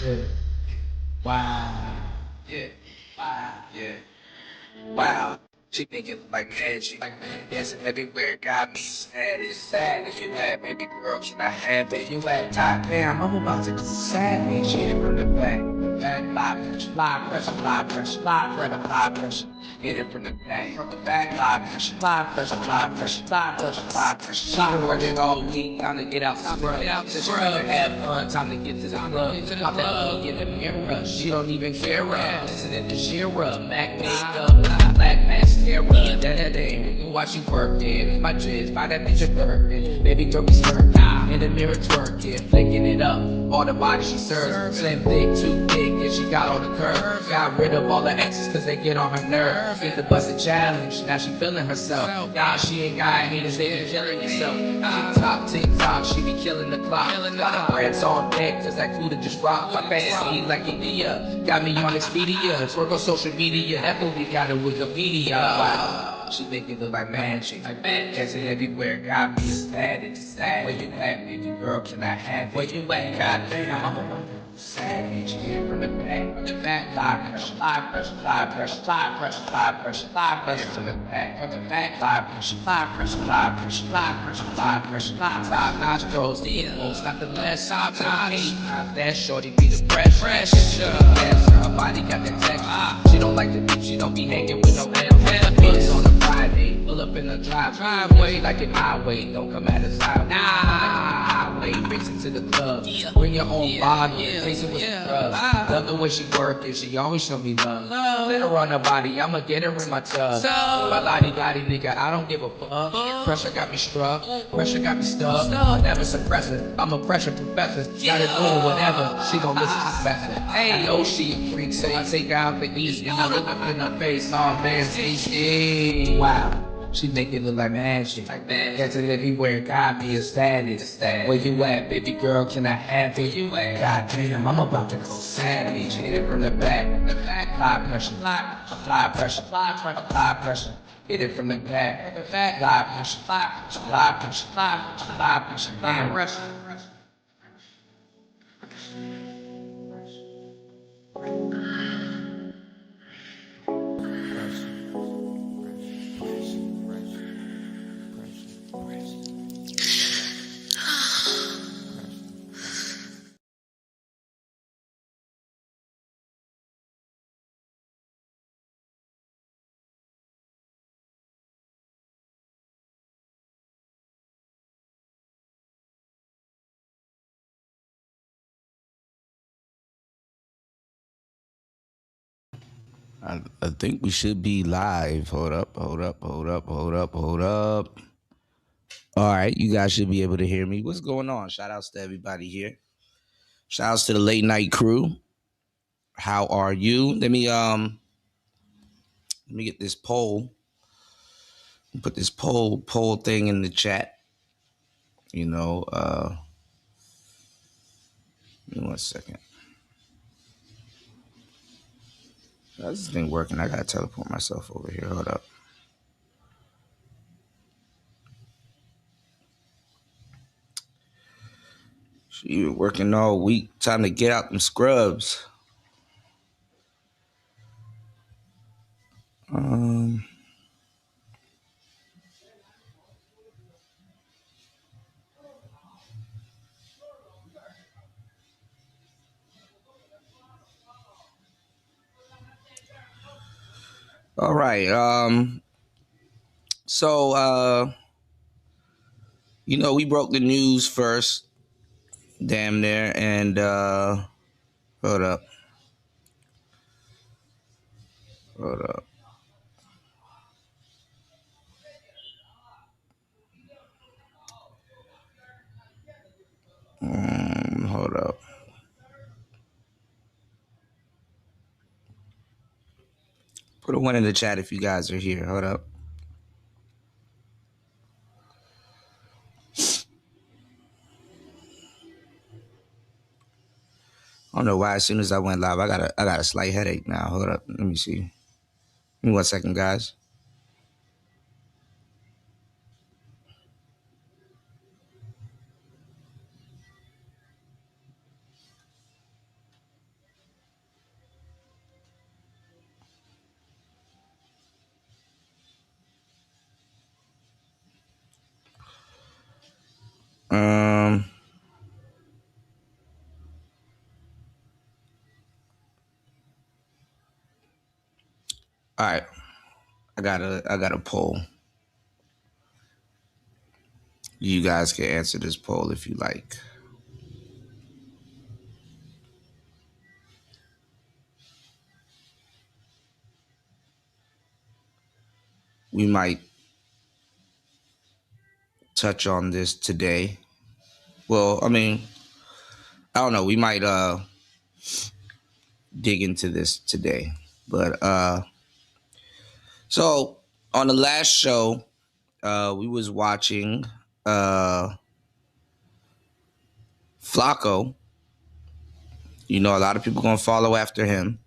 Yeah. Wow. Yeah. Wow. Yeah. Wow. She thinking like magic, like dancing everywhere. Got me sad. It's sad if you had baby girl. Can I have it? You at top damn. I'm about to go savage. Hit it from the back. Back, live pressure, live pressure, live pressure, live pressure. Hit it from the back, live pressure, live pressure, live pressure, live pressure, live pressure. She been working all week, time to get out, scrub, scrub, have fun, time to get to the club, pop that up, get a mirror. She don't even care, listening to Shira, Mac makeup, black mascara, that ain't watch you working. My dreads, buy that bitch a Birkin, baby girl be smirking, in the mirror twerking, flicking it up, all the body she serves, slim thick, too thick, and she got all the curves. Got rid of all the exes cause they get on her nerves. Did the busted challenge, now she feeling herself. Nah, she ain't got haters, they be killing yourself. TikTok, she be killing the clock. Friends on deck, cause that food just dropped. My fantasy like India, got me on Expedia. Twerk on social media, that movie got a Wikipedia. Wow. She make it look like magic, dancing everywhere, got me ecstatic. Where you at, baby girl, can I have it? Where you at, goddamn, I'm a savage. Here from the back, live pressure, live pressure, live pressure, live pressure, live pressure, live pressure, from the back, live pressure, live pressure, live pressure, live pressure, live pressure, live nostrils, the most, not the less, top notch. That shorty be the fresh, yes, her body got that text. She don't like the beat, she don't be hanging with no M. Bitch on a Friday, pull up in the driveway, like it my way, don't come at the side. Highway, racing to the club. Bring your own bottle, taste it with some drugs. Love the way she work it, she always show me love. Let her on her body, I'ma get her in my tub. My lottie body nigga, I don't give a fuck. Pressure got me struck, pressure got me stuck. Never suppressor, I'm a pressure professor. Gotta do whatever, she gon' listen to better. I know she a freak, so I take her out to eat. And I look up in her face, oh man, see, wow. She make it look like magic. Dancing everywhere, got me a status. Where you at, baby girl? Can I have it? Goddamn, I'm about to go savage. Hit it from the back, high pressure, high pressure, high pressure. Hit it from the back, high pressure, high pressure, high pressure, high pressure, high pressure. I think we should be live. Hold up, hold up, hold up, hold up, hold up. All right, you guys should be able to hear me. What's going on? Shout outs to everybody here. Shout outs to the late night crew. How are you? Let me get this poll. Put this poll thing in the chat. You know, give me 1 second. How's this thing working? I gotta teleport myself over here. Hold up. She been working all week. Time to get out them scrubs. Um, all right. So we broke the news first, damn near, and hold up. Hold up. Hold up. Put a one in the chat if you guys are here. Hold up. I don't know why. As soon as I went live, I got a slight headache now. Hold up. Let me see. Give me 1 second, guys. Um. All right. I got a poll. You guys can answer this poll if you like. We might touch on this today. Well, I mean, I don't know. We might dig into this today. But so on the last show, we was watching Flacco. You know, a lot of people gonna follow after him.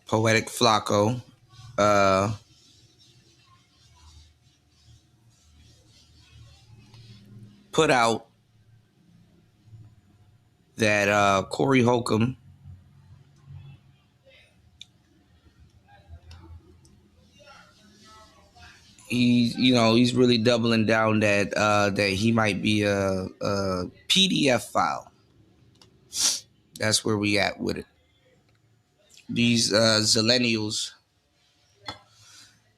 Poetic Flacco. Put out that Corey Holcomb he's really doubling down that he might be a PDF file. That's where we at with it. These Zillennials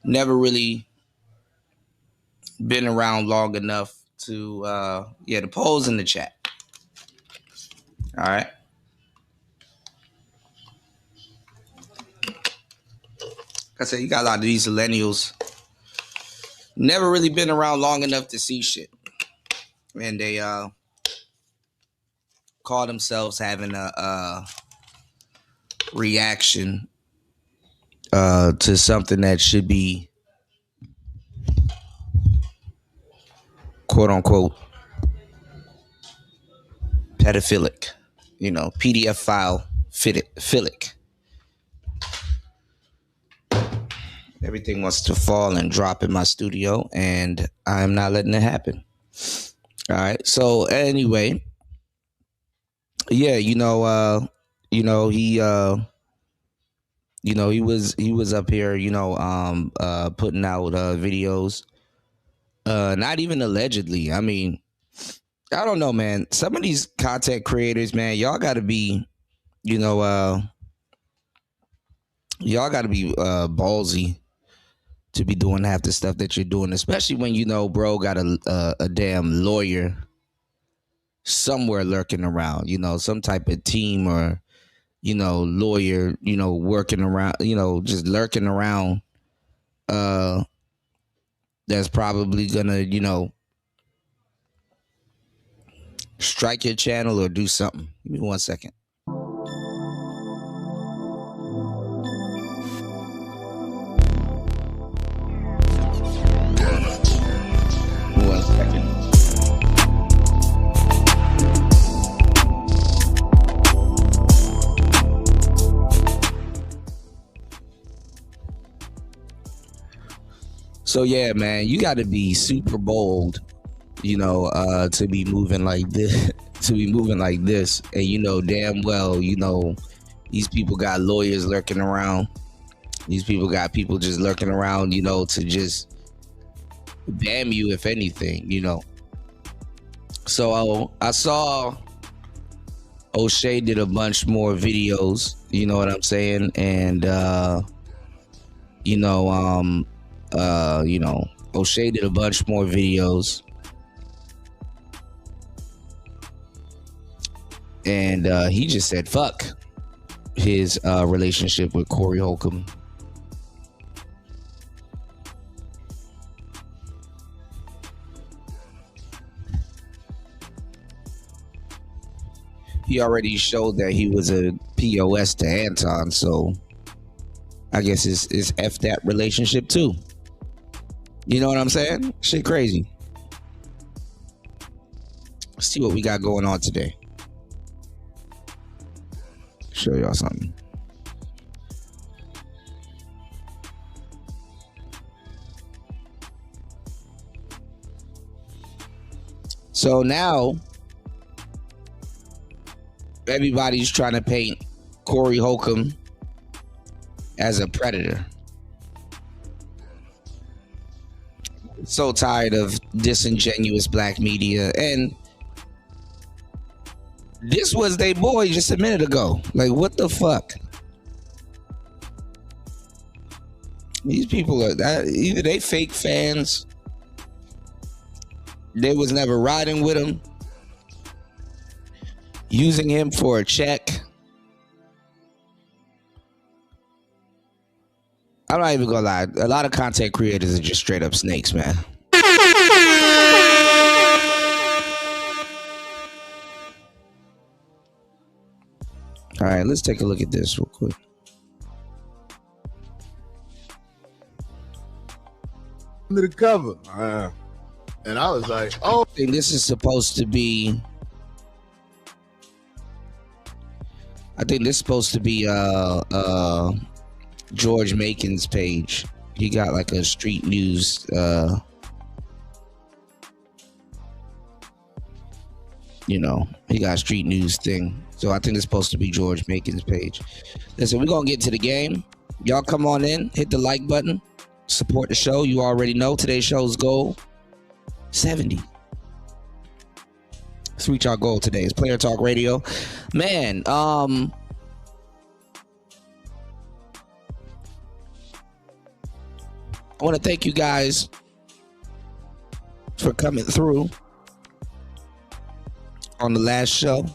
never really been around long enough to the polls in the chat. All right. Like I said, you got a lot of these millennials never really been around long enough to see shit. And they call themselves having a reaction to something that should be quote unquote pedophilic, PDF file philic. Everything wants to fall and drop in my studio, and I'm not letting it happen. All right. So anyway, yeah, he he was up here, putting out videos. Not even allegedly. I mean, I don't know, man. Some of these content creators, man, y'all got to be, y'all got to be ballsy to be doing half the stuff that you're doing, especially when bro got a damn lawyer somewhere lurking around, some type of team or lawyer, working around, just lurking around. That's probably gonna, strike your channel or do something. Give me 1 second. So yeah, man, you got to be super bold, to be moving like this, and damn well, these people got lawyers lurking around. These people got people just lurking around, to just bam you if anything, So I saw O'Shea did a bunch more videos, you know what I'm saying, and O'Shea did a bunch more videos, and he just said fuck his relationship with Corey Holcomb. He already showed that he was a POS to Anton, so I guess it's F that relationship too. You know what I'm saying? Shit crazy. Let's see what we got going on today. Show y'all something. So now everybody's trying to paint Corey Holcomb as a predator. Let's So tired of disingenuous black media. And this was they boy just a minute ago. Like, what the fuck? These people are either they fake fans, they was never riding with him, using him for a check. I'm not even gonna lie. A lot of content creators are just straight up snakes, man. All right, let's take a look at this real quick. Under the cover. And I was like, oh. I think this is supposed to be. I think this is supposed to be George Macon's page. He got like a street news he got a street news thing. So I think it's supposed to be George Macon's page. Listen, we're gonna get to the game. Y'all come on in, hit the like button, support the show. You already know today's show's goal 70. Let's reach our goal today. It's Player Talk Radio. Man, I want to thank you guys for coming through on the last show.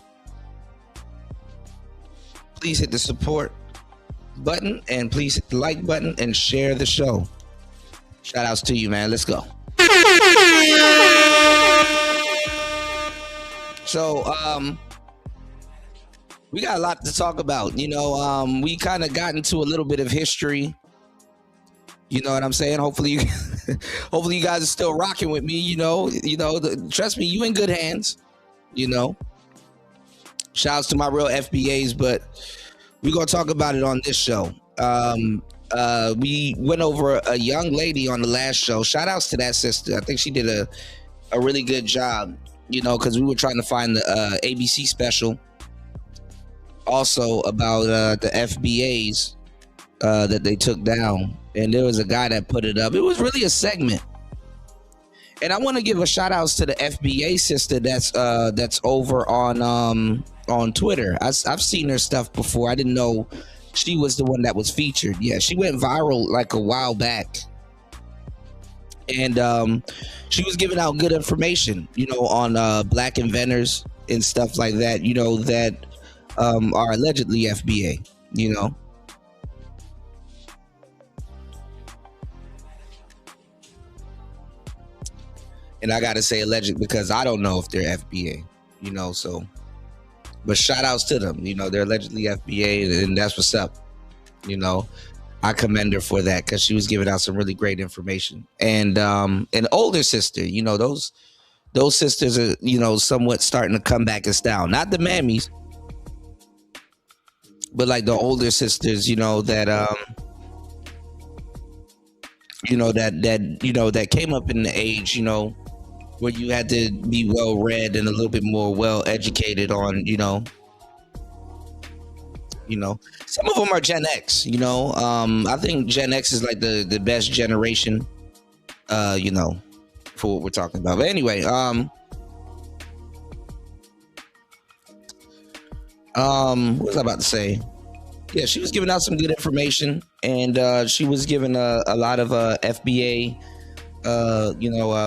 Please hit the support button and please hit the like button and share the show. Shout outs to you, man. Let's go. So, we got a lot to talk about. We kind of got into a little bit of history. You know what I'm saying? Hopefully you guys are still rocking with me. Trust me, you in good hands. Shouts to my real FBAs, but we're gonna talk about it on this show. We went over a young lady on the last show. Shout outs to that sister. I think she did a really good job. Because we were trying to find the ABC special, also about the FBAs that they took down. And there was a guy that put it up. It was really a segment. And I want to give a shout outs to the FBA sister that's over on Twitter. I've seen her stuff before. I didn't know she was the one that was featured. Yeah, she went viral like a while back. And she was giving out good information, on black inventors and stuff like that, that are allegedly FBA, And I got to say alleged because I don't know if they're FBA, so. But shout outs to them, they're allegedly FBA and that's what's up, I commend her for that because she was giving out some really great information. And an older sister, those sisters are, somewhat starting to come back in style. Not the mammies, but like the older sisters, that came up in the age, where you had to be well read and a little bit more well educated on, some of them are Gen X, I think Gen X is like the best generation, for what we're talking about. But anyway, what was I about to say? Yeah, she was giving out some good information and she was giving a lot of FBA,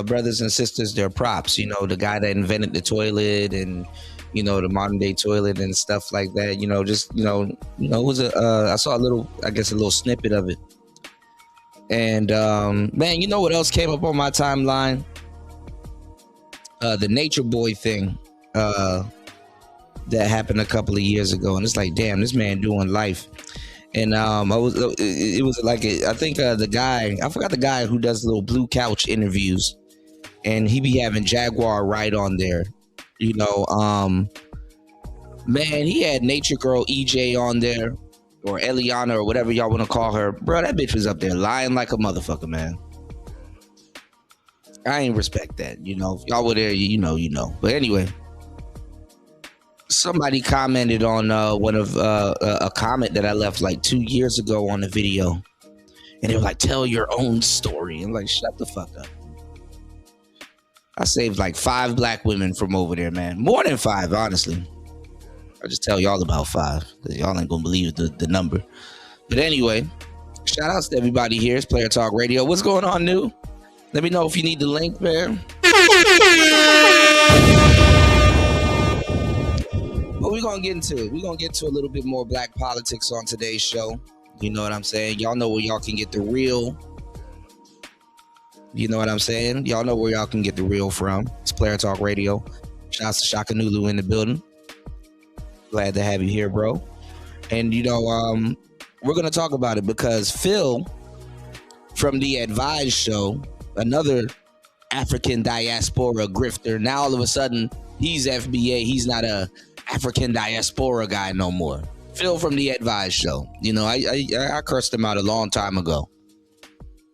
brothers and sisters their props, the guy that invented the toilet and, the modern day toilet and stuff like that, it was I saw a little snippet of it. And, man, you know what else came up on my timeline? The Nature Boy thing, that happened a couple of years ago. And it's like, damn, this man doing life. And, I forgot the guy who does little Blue Couch interviews and he be having Jaguar right on there. Man, he had Nature Girl EJ on there, or Eliana, or whatever y'all want to call her. Bro, that bitch was up there lying like a motherfucker, man. I ain't respect that, if y'all were there, you know. But anyway, somebody commented on one of a comment that I left like 2 years ago on the video, and they were like, "Tell your own story." I'm like, shut the fuck up. I saved like 5 black women from over there, man. More than 5, honestly. I'll just tell y'all about 5. Y'all ain't gonna believe the number. But anyway, shout outs to everybody here. It's Player Talk Radio. What's going on, new? Let me know if you need the link, man. But we're gonna get into it. We're gonna get to a little bit more black politics on today's show. You know what I'm saying? Y'all know where y'all can get the real. You know what I'm saying? Y'all know where y'all can get the real from. It's Player Talk Radio. Shouts to Shaka Nulu in the building. Glad to have you here, bro. And you know, we're gonna talk about it because Phil from the Advise Show, another African diaspora grifter, now all of a sudden he's FBA. He's not a African diaspora guy no more. Phil from the Advise Show. You know, I cursed him out a long time ago.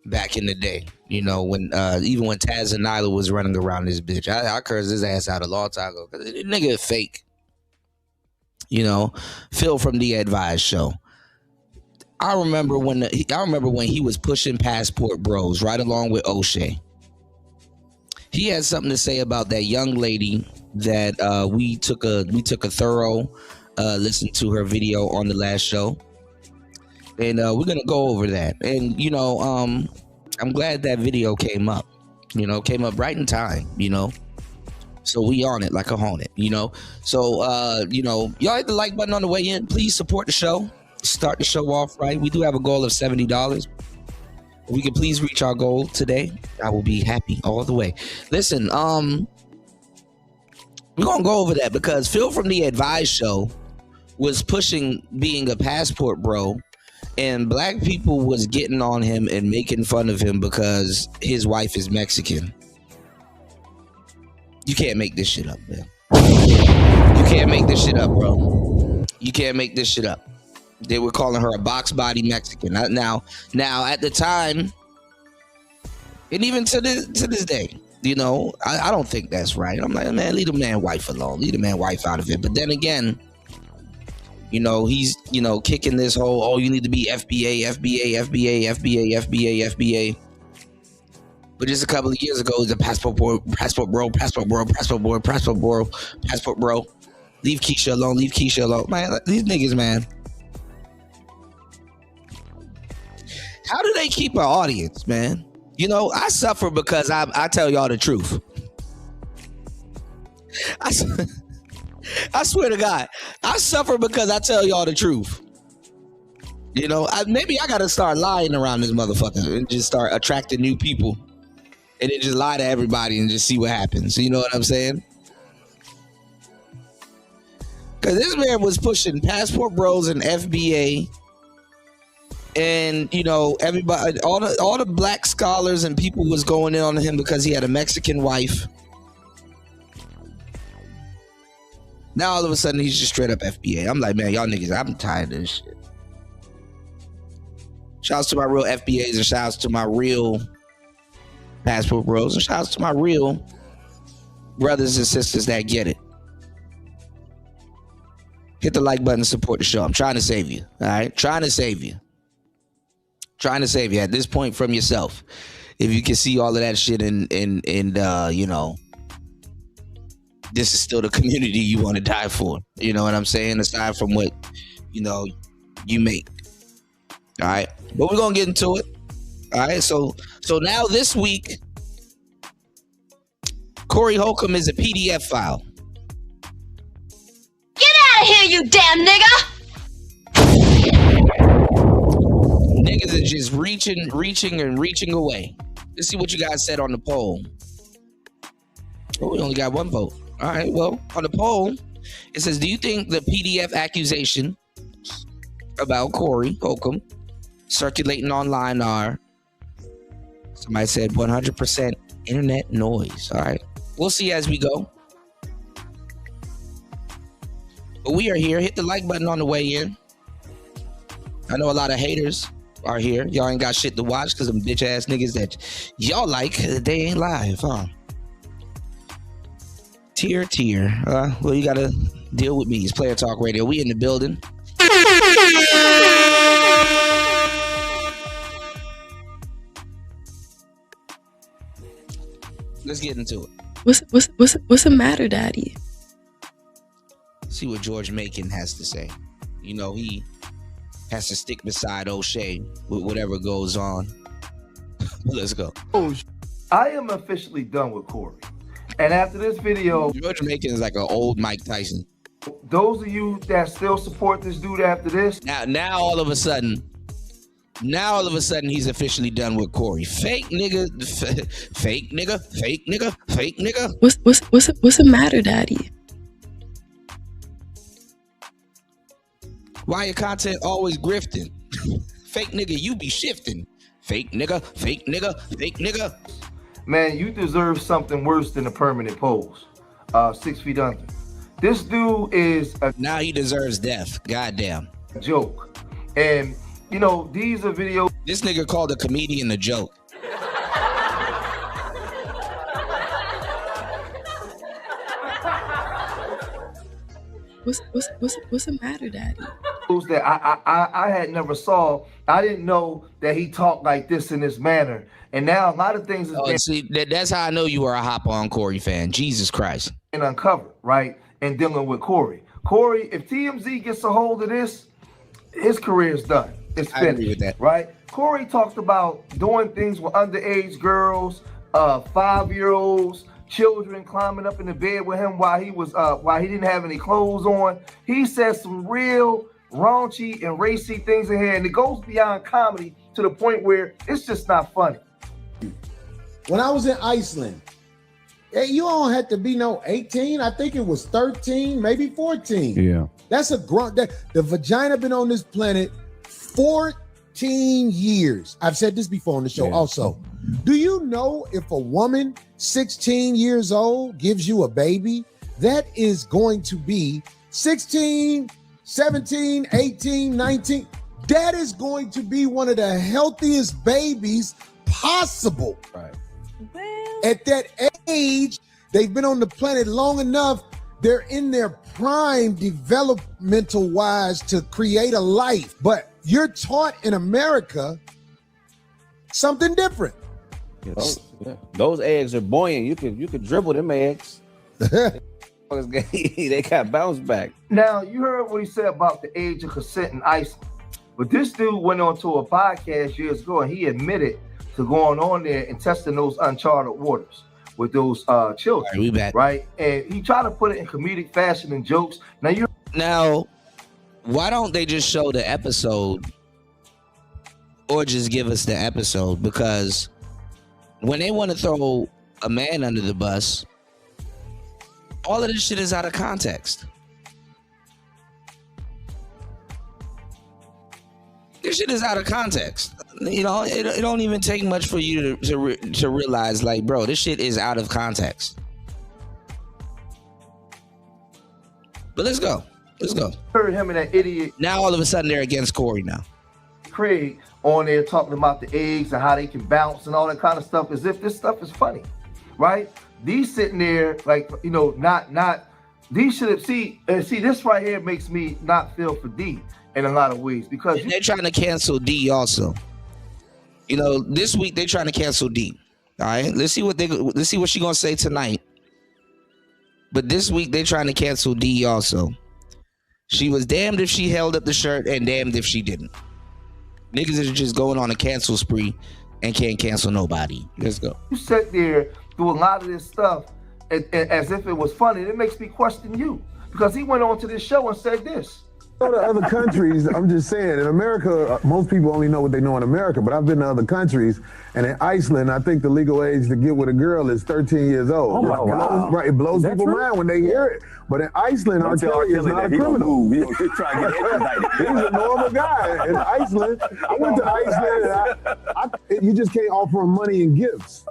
Back in the day, you know, when even when Taz and Nyla was running around this bitch, I cursed his ass out a long time ago. Cause this nigga is fake. You know, Phil from the Advise Show. I remember when he was pushing Passport Bros right along with O'Shea. He had something to say about that young lady that we took a thorough listen to her video on the last show. And we're going to go over that. And, you know, I'm glad that video came up. You know, came up right in time, you know. So we on it like a hornet, you know. So, you know, y'all hit the like button on the way in. Please support the show. Start the show off right. We do have a goal of $70. If we can please reach our goal today, I will be happy all the way. Listen, we're going to go over that because Phil from the Advise Show was pushing being a passport bro. And black people was getting on him and making fun of him because his wife is Mexican. You can't make this shit up, man. You can't make this shit up, bro. You can't make this shit up. They were calling her a box body Mexican. Now, at the time, and even to this day, you know, I don't think that's right. I'm like, man, leave the man wife alone. Leave the man wife out of it. But then again, you know, he's, you know, kicking this whole, oh, you need to be FBA. But just a couple of years ago, it was a passport bro. Leave Keisha alone. Man, these niggas, man. How do they keep an audience, man? You know, I suffer because I tell y'all the truth. I swear to God, I suffer because I tell y'all the truth. You know, maybe I gotta start lying around this motherfucker and just start attracting new people, and then just lie to everybody and just see what happens. You know what I'm saying? Because this man was pushing Passport Bros and FBA, and you know, everybody, all the black scholars and people was going in on him because he had a Mexican wife. Now all of a sudden he's just straight up FBA. I'm like, man, y'all niggas, I'm tired of this shit. Shouts to my real FBAs and shouts to my real Passport Bros and shouts to my real brothers and sisters that get it. Hit the like button and support the show. I'm trying to save you. All right? Trying to save you at this point from yourself. If you can see all of that shit and you know, this is still the community you want to die for. You know what I'm saying? Aside from what, you know, you make. All right. But we're going to get into it. All right. So now this week, Corey Holcomb is a PDF file. Get out of here, you damn nigga! Niggas are just reaching away. Let's see what you guys said on the poll. Oh, we only got one vote. All right, well, on the poll, it says, do you think the PDF accusation about Corey Holcomb circulating online are, somebody said 100% internet noise. All right, we'll see as we go. But we are here. Hit the like button on the way in. I know a lot of haters are here. Y'all ain't got shit to watch because them bitch ass niggas that y'all like, they ain't live, huh? Tier. Well, you gotta deal with me. It's Player Talk Radio. We in the building. Let's get into it. What's the matter, Daddy? See what George Macon has to say. You know, he has to stick beside O'Shea with whatever goes on. Let's go. I am officially done with Corey. And after this video, George Macon is like an old Mike Tyson. those of you that still support this dude after this, Now all of a sudden he's officially done with Corey. Fake nigga, fake nigga, fake nigga, fake nigga. What's the matter, Daddy? Why your content always grifting? Fake nigga, you be shifting. Fake nigga, fake nigga, fake nigga. man, you deserve something worse than a permanent pose. 6 feet under. This dude is a Now he deserves death. Goddamn. joke. And, you know, these are videos This nigga called a comedian a joke. What's the matter, Daddy? that I had never saw. I didn't know that he talked like this in this manner. And now a lot of things Oh, is see, that's how I know you are a hop on Corey fan. Jesus Christ. being uncovered, right? And dealing with Corey. Corey, if TMZ gets a hold of this, his career is done. It's I finished, agree with that. right? Corey talked about doing things with underage girls, 5-year-olds, children climbing up in the bed with him while he didn't have any clothes on. He said some real raunchy and racy things in here, and it goes beyond comedy to the point where it's just not funny. When I was in Iceland, you don't have to be no 18. I think it was 13, maybe 14. Yeah. That's a grunt. The vagina been on this planet 14 years. I've said this before on the show also. Do you know if a woman 16 years old gives you a baby, that is going to be 16, 17, 18, 19. That is going to be one of the healthiest babies possible. Right. At that age, they've been on the planet long enough. They're in their prime developmental wise to create a life. But you're taught in America something different. Those eggs are buoyant. You could dribble them eggs. They got bounce back. Now, you heard what he said about the age of consent in Iceland. But this dude went on to a podcast years ago and he admitted to going on there and testing those uncharted waters with those children. All right, we back. Right? And he tried to put it in comedic fashion and jokes. Now, why don't they just show the episode or just give us the episode? Because when they want to throw a man under the bus, all of this shit is out of context. This shit is out of context. You know, it don't even take much for you to realize, like, bro, this shit is out of context. But let's go. Let's go. Heard him and that idiot Now all of a sudden they're against Corey now. Craig on there talking about the eggs and how they can bounce and all that kind of stuff as if this stuff is funny, right? These sitting there like, you know, not these should have see this right here makes me not feel for D in a lot of ways because And they're trying to cancel D also. You know, this week they're trying to cancel D. All right, let's see what she gonna say tonight. But this week they're trying to cancel D also. She was damned if she held up the shirt and damned if she didn't. Niggas are just going on a cancel spree and can't cancel nobody. Let's go. you sit there through a lot of this stuff as if it was funny. It makes me question you because he went on to this show and said this. Go to other countries. I'm just saying, in America, most people only know what they know in America, but I've been to other countries, and in Iceland, I think the legal age to get with a girl is 13 years old. Oh, my God. Right, it blows Is that people's true? mind when they hear it. But in Iceland, R. Kelly is not a criminal. He's trying to get extradited. He's a normal guy. In Iceland, I went to Iceland, and you just can't offer him money and gifts.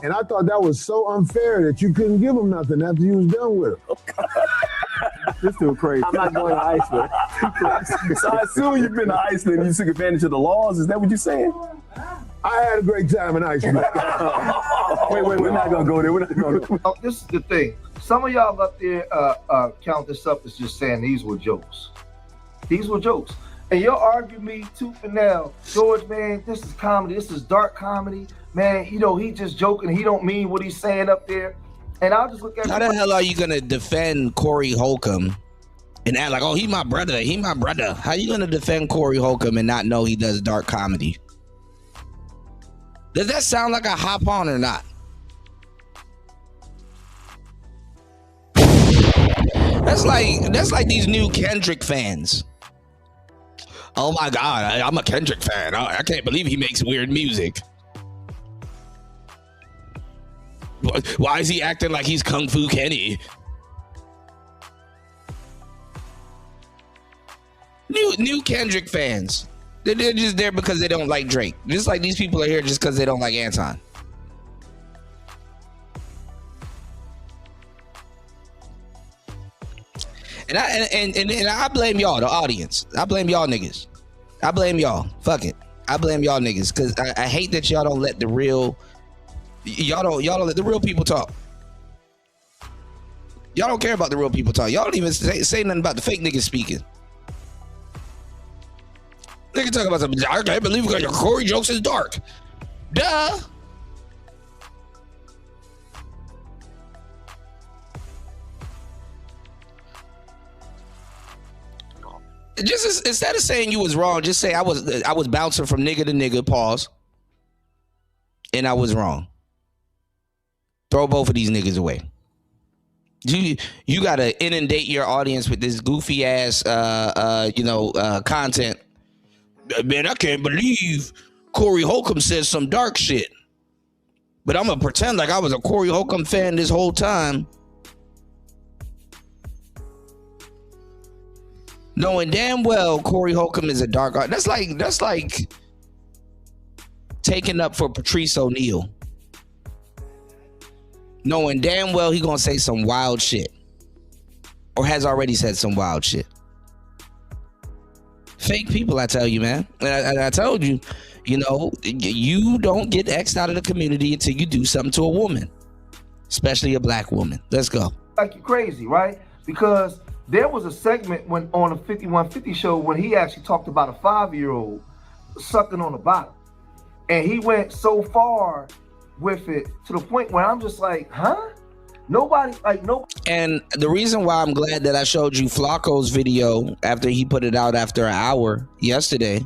And I thought that was so unfair that you couldn't give him nothing after you was done with him. This dude crazy. I'm not going to Iceland. So I assume you've been to Iceland and you took advantage of the laws. Is that what you're saying? I had a great time in Iceland. Wait, we're not going to go there. We're not going to. This is the thing. Some of y'all up there count this up as just saying these were jokes. These were jokes. And you'll argue me tooth and nail. George, man, this is comedy. This is dark comedy. Man, you know, he just joking. He don't mean what he's saying up there. And I'll just look at How the hell are you gonna defend Corey Holcomb and act like, oh, he my brother, he my brother? How you gonna defend Corey Holcomb and not know he does dark comedy? Does that sound like a hop on or not? That's like these new Kendrick fans. Oh my God, I'm a Kendrick fan. I can't believe he makes weird music. Why is he acting like he's Kung Fu Kenny? New Kendrick fans. They're just there because they don't like Drake. Just like these people are here just because they don't like Anton. And I blame y'all, the audience. I blame y'all niggas. I blame y'all. Fuck it. I blame y'all niggas because I hate that y'all don't let the real let the real people talk. Y'all don't care about the real people talk. Y'all don't even say nothing about the fake niggas speaking. Nigga talk about something. I can't believe your Corey jokes is dark. Duh. Just instead of saying you was wrong, just say I was bouncing from nigga to nigga, pause, and I was wrong. Throw both of these niggas away. You gotta inundate your audience with this goofy ass content. Man, I can't believe Corey Holcomb says some dark shit. But I'm gonna pretend like I was a Corey Holcomb fan this whole time. Knowing damn well Corey Holcomb is a dark art. That's like taking up for Patrice O'Neal. Knowing damn well he gonna say some wild shit. Or has already said some wild shit. Fake people, I tell you, man. And I told you, you don't get X'd out of the community until you do something to a woman. Especially a black woman. Let's go. Like you crazy, right? Because there was a segment when on the 5150 show when he actually talked about a 5-year-old sucking on a bottle. And he went so far with it to the point where I'm just like, huh? Nobody. And the reason why I'm glad that I showed you Flacco's video after he put it out after an hour yesterday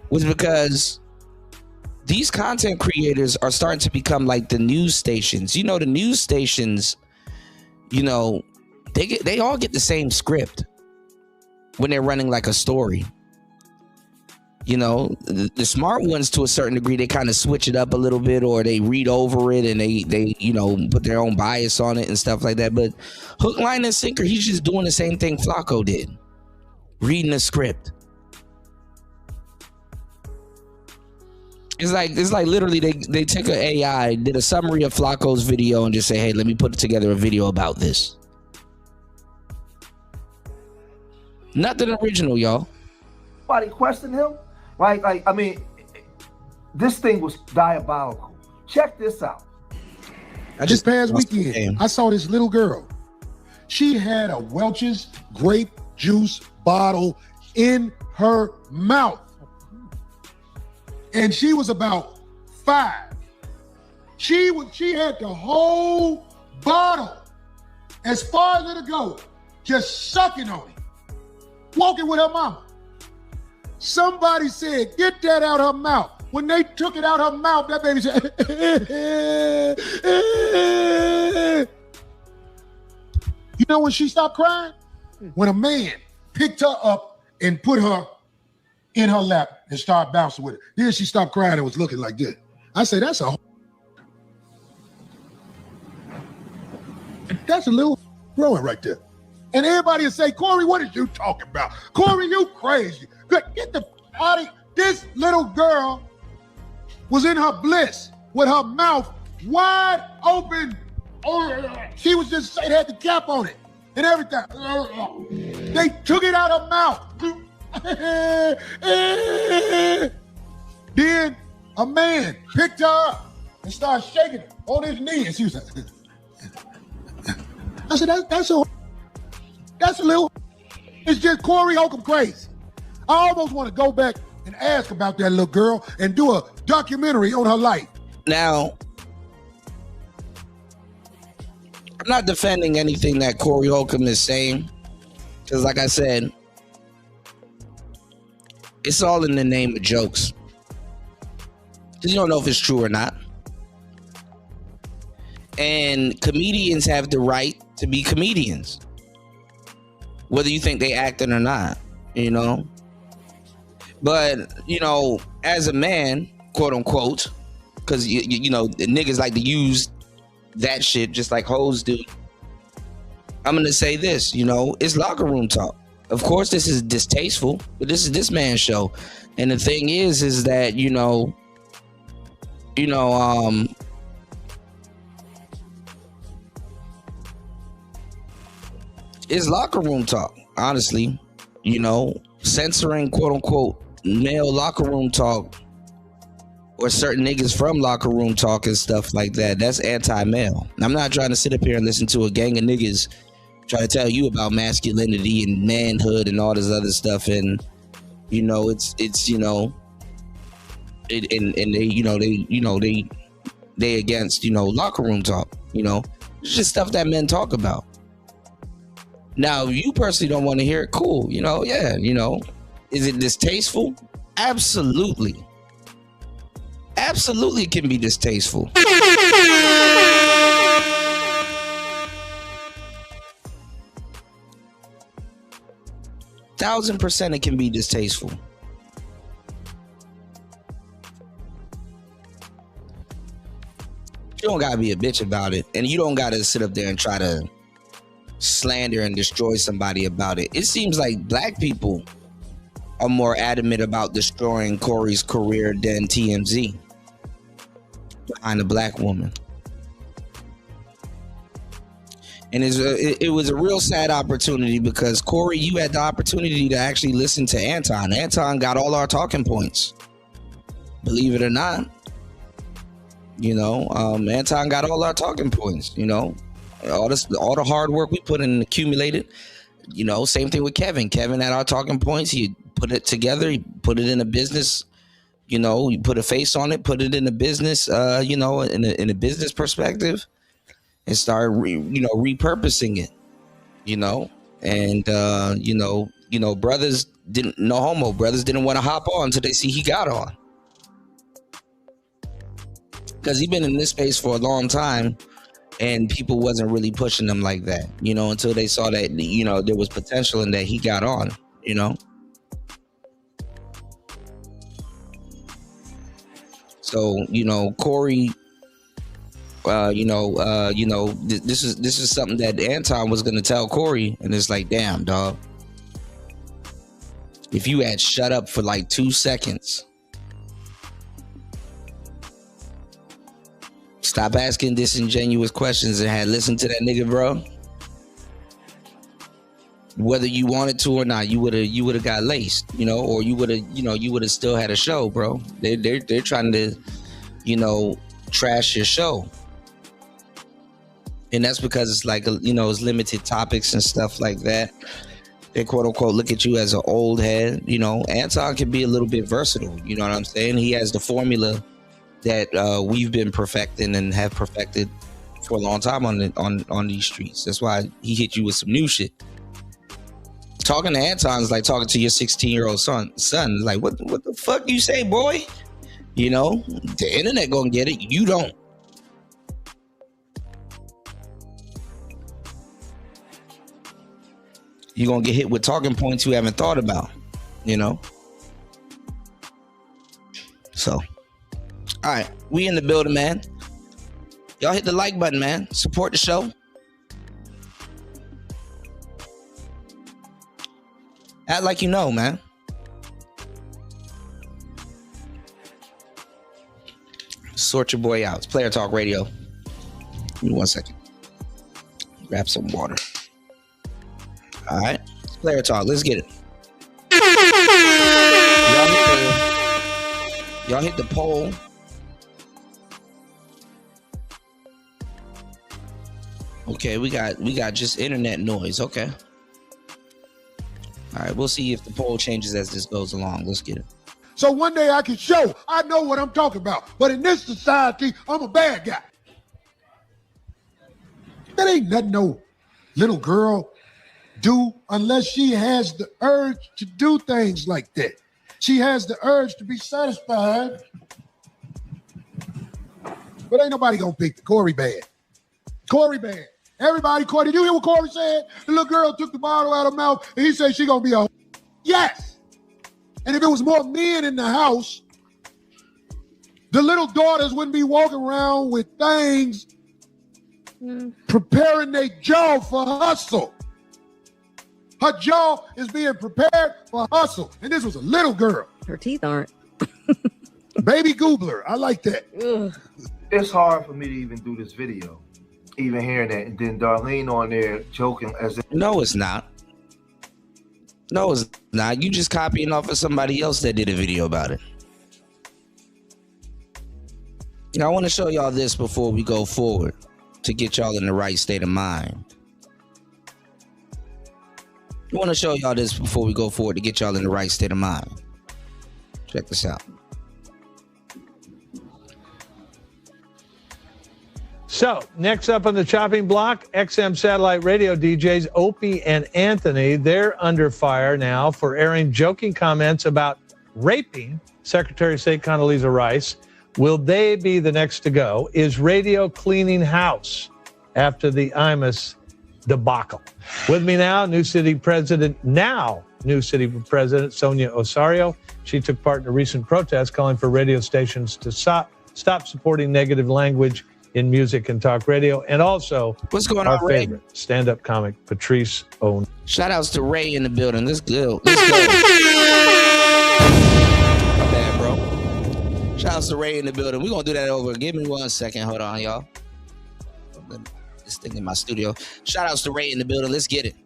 was because these content creators are starting to become like the news stations. The news stations, they all get the same script when they're running like a story. The smart ones to a certain degree, they kind of switch it up a little bit, or they read over it and they put their own bias on it and stuff like that. But hook, line, and sinker, he's just doing the same thing Flacco did, reading the script. It's like literally they took an AI, did a summary of Flacco's video, and just say, hey, let me put together a video about this. Nothing original, y'all. Nobody questioned him. I mean, this thing was diabolical. Check this out. This past weekend, I saw this little girl. She had a Welch's grape juice bottle in her mouth. And she was about 5. She had the whole bottle as far as it'll go, just sucking on it, walking with her mama. Somebody said, get that out her mouth. When they took it out her mouth, that baby said, You know when she stopped crying? When a man picked her up and put her in her lap and started bouncing with her. Then she stopped crying and was looking like this. I say, that's a little growing right there. And everybody will say, Corey, what are you talking about? Corey, you crazy. Get the out of here. This little girl was in her bliss with her mouth wide open. She was just, it had the cap on it and everything. They took it out of her mouth. Then a man picked her up and started shaking her on his knee. And she was like, I said, that's a little, it's just Corey Holcomb crazy. I almost want to go back and ask about that little girl and do a documentary on her life. Now, I'm not defending anything that Corey Holcomb is saying, because like I said, it's all in the name of jokes. Because you don't know if it's true or not. And comedians have the right to be comedians, whether you think they acting or not, you know. But, you know, as a man, quote unquote, because, you know, the niggas like to use that shit just like hoes do. I'm going to say this, you know, it's locker room talk. Of course, this is distasteful, but this is this man's show. And the thing is that, you know, it's locker room talk, honestly. You know, censoring quote unquote male locker room talk or certain niggas from locker room talk and stuff like that, that's anti-male. I'm not trying to sit up here and listen to a gang of niggas try to tell you about masculinity and manhood and all this other stuff. And, you know, it's you know, and they against, you know, locker room talk. You know, it's just stuff that men talk about. Now, you personally don't want to hear it, cool, you know, yeah, you know. Is it distasteful? Absolutely. Absolutely can be distasteful. 1000% it can be distasteful. You don't gotta be a bitch about it, and you don't gotta sit up there and try to slander and destroy somebody about it. It seems like black people are more adamant about destroying Corey's career than TMZ behind a black woman. And it was a real sad opportunity because, Corey, you had the opportunity to actually listen to Anton. Anton got all our talking points. Believe it or not. You know, Anton got all our talking points, you know. All the hard work we put in and accumulated. You know, same thing with Kevin. Kevin had our talking points. He put it together. He put it in a business. You know, you put a face on it, put it in a business, you know, in a business perspective, and start repurposing it, you know. And you know, brothers didn't, no homo, brothers didn't want to hop on until they see he got on, because he's been in this space for a long time, and people wasn't really pushing him like that, you know, until they saw that, you know, there was potential in that he got on, you know. So, you know, Corey, this is something that Anton was gonna tell Corey, and it's like, damn, dog. If you had shut up for like 2 seconds, stop asking disingenuous questions, and had listened to that nigga, bro, whether you wanted to or not, you would have got laced, you know, or you would have still had a show, bro. They're trying to, you know, trash your show. And that's because it's like, you know, it's limited topics and stuff like that. They quote unquote look at you as an old head. You know, Anton can be a little bit versatile. You know what I'm saying? He has the formula that we've been perfecting and have perfected for a long time on these streets. That's why he hit you with some new shit. Talking to Anton is like talking to your 16-year-old son. Like, what the fuck you say, boy? You know, the internet gonna get it. You don't. You're gonna get hit with talking points you haven't thought about, you know? So, all right, we in the building, man. Y'all hit the like button, man. Support the show. Act like you know, man. Sort your boy out. It's Player Talk Radio. Give me 1 second. Grab some water. All right, Player Talk. Let's get it. Y'all hit the poll. Okay, we got just internet noise. Okay. All right, we'll see if the poll changes as this goes along. Let's get it. So one day I can show I know what I'm talking about. But in this society, I'm a bad guy. That ain't nothing no little girl do unless she has the urge to do things like that. She has the urge to be satisfied. But ain't nobody gonna pick the Corey band. Corey band. Everybody, Corey, did you hear what Corey said? The little girl took the bottle out of her mouth and he said she gonna be a yes. And if it was more men in the house, the little daughters wouldn't be walking around with things preparing their jaw for hustle. Her jaw is being prepared for hustle. And this was a little girl. Her teeth aren't. Baby Goobler. I like that. Ugh. It's hard for me to even do this video, even hearing that. And then Darlene on there joking as if. No, it's not. No, it's not. You just copying off of somebody else that did a video about it. Now, I want to show y'all this before we go forward to get y'all in the right state of mind. I want to show y'all this before we go forward to get y'all in the right state of mind. Check this out. So, next up on the chopping block, XM satellite radio DJs Opie and Anthony. They're under fire now for airing joking comments about raping Secretary of State Condoleezza Rice. Will they be the next to go? Is radio cleaning house after the Imus debacle? With me now, New City President Sonia Osorio. She took part in a recent protest calling for radio stations to stop supporting negative language in music and talk radio. And also, what's going our on, Ray? favorite stand-up comic, Patrice O'Neal. Shout outs to Ray in the building. Let's go. My bad, bro. Shout outs to Ray in the building. We're going to do that over. Give me 1 second. Hold on, y'all. This thing in my studio. Shout outs to Ray in the building. Let's get it.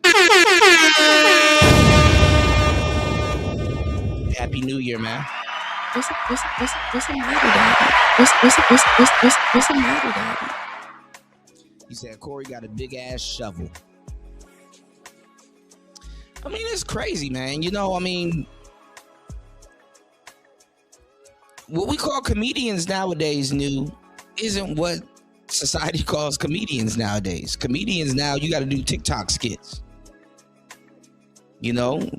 Happy New Year, man. What's the matter, Daddy? What's the matter, Daddy? He said Corey got a big ass shovel. I mean, it's crazy, man. You know, I mean, what we call comedians nowadays, isn't what society calls comedians nowadays. Comedians now, you got to do TikTok skits. You know,